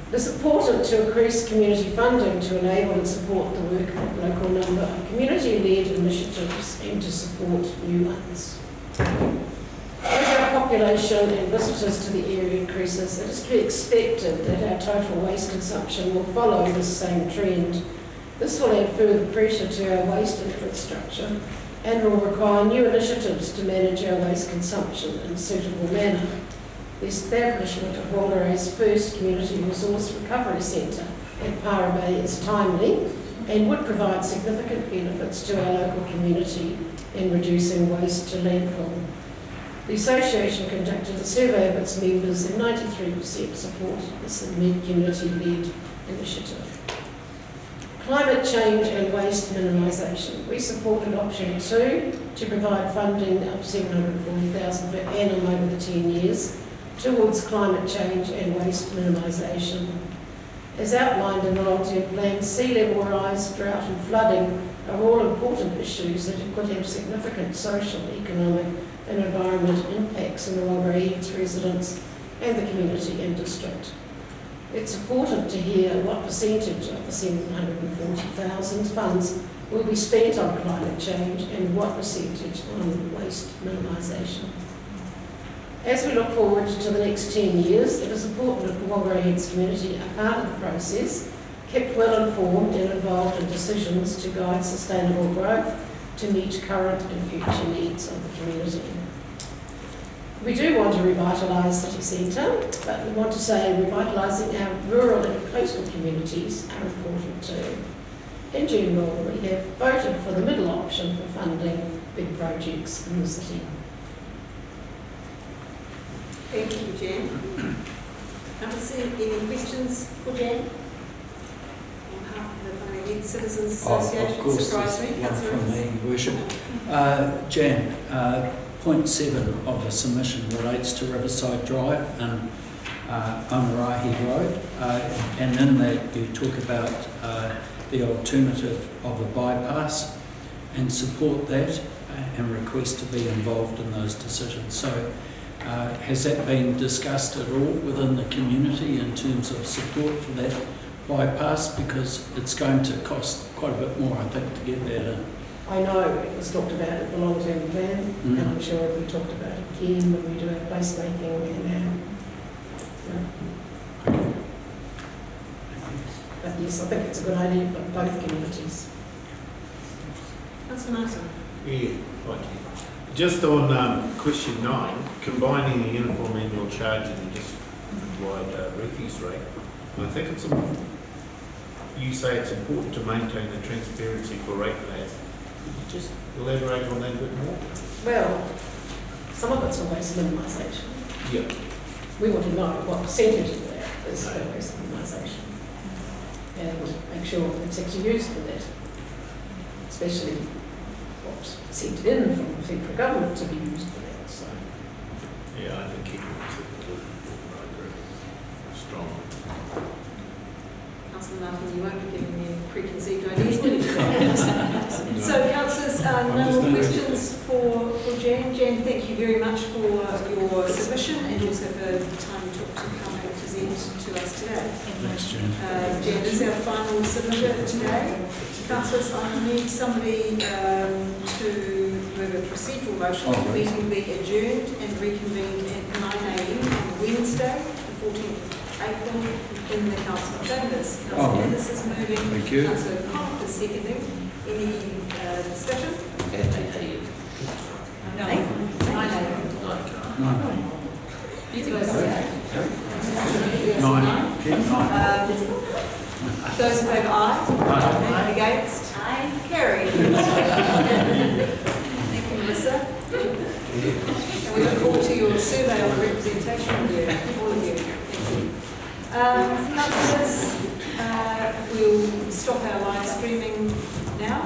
It's important to increase community funding to enable and support the work of local number of community-led initiatives and to support new ones. As our population and visitors to the area increases, it is to be expected that our total waste consumption will follow this same trend. This will add further pressure to our waste infrastructure and will require new initiatives to manage our waste consumption in a suitable manner. The establishment of Whangarei's first community resource recovery centre at Para Bay is timely and would provide significant benefits to our local community in reducing waste to landfill. The association conducted a survey of its members and 93% supported this community-led initiative. Climate change and waste minimisation. We supported option 2 to provide funding of $740,000 per annum over the 10 years towards climate change and waste minimisation. As outlined in the long-term plan, sea level rise, drought and flooding are all important issues that could have significant social, economic and environmental impacts on the Whangarei its residents and the community and district. It's important to hear what percentage of the $740,000 funds will be spent on climate change and what percentage on waste minimisation. As we look forward to the next 10 years, it is important that the Whangarei its community are part of the process, kept well informed and involved in decisions to guide sustainable growth to meet current and future needs of the community. We do want to revitalise city centre, but we want to say revitalising our rural and coastal communities are important too. In general, we have voted for the middle option for funding big projects in the city. Thank you, Jan. Have I any questions for Jan? On behalf of the Whangarei Citizens Association? Of course, Surprise me, one Councillor. from me, Your Worship. Jan, point 7 of the submission relates to Riverside Drive and Whangarei Road, and in that you talk about the alternative of a bypass and support that and request to be involved in those decisions. So has that been discussed at all within the community in terms of support for that bypass? Because it's going to cost quite a bit more, I think, to get that in. I know it was talked about at the long-term plan, and I'm sure it'll be talked about again when we do our placemaking and but yes, I think it's a good idea for both communities. Councillor Martin. Yeah, thank you. Just on question 9, combining the uniform annual charge and the district-wide refuse rate, I think it's important. You say it's important to maintain the transparency for ratepayers. Could you just elaborate on that a bit more? Well, some of it's always minimisation. Yeah. We want to know what percentage of that is always minimisation and make sure it's actually used for that, especially what's sent in from the federal government to be used for that. So. Yeah, I think keeping it simple I agree. Strong. Councillor Martin, you won't be giving me preconceived ideas, will you? So, councillors, no more questions for Jan. Jan, thank you very much for your submission and also for the time you took to come and present to us today. Thanks, Jan. Jan is our final submitter today. Councillors, I need somebody to move a procedural motion. The meeting be adjourned and reconvened at 9 a.m. on Wednesday, the 14th of April, in the council chambers. Councillor Ennis is moving. Thank you. Councillor Cobb is seconding. Any discussion? No. 9 a.m. 9. You two guys say 9. those in favour, aye. Aye. Against? Aye. Carried. Thank you, Melissa. And we look forward to your survey on the representation of you, all of you. Thank you. Councillors, we'll stop our live streaming now.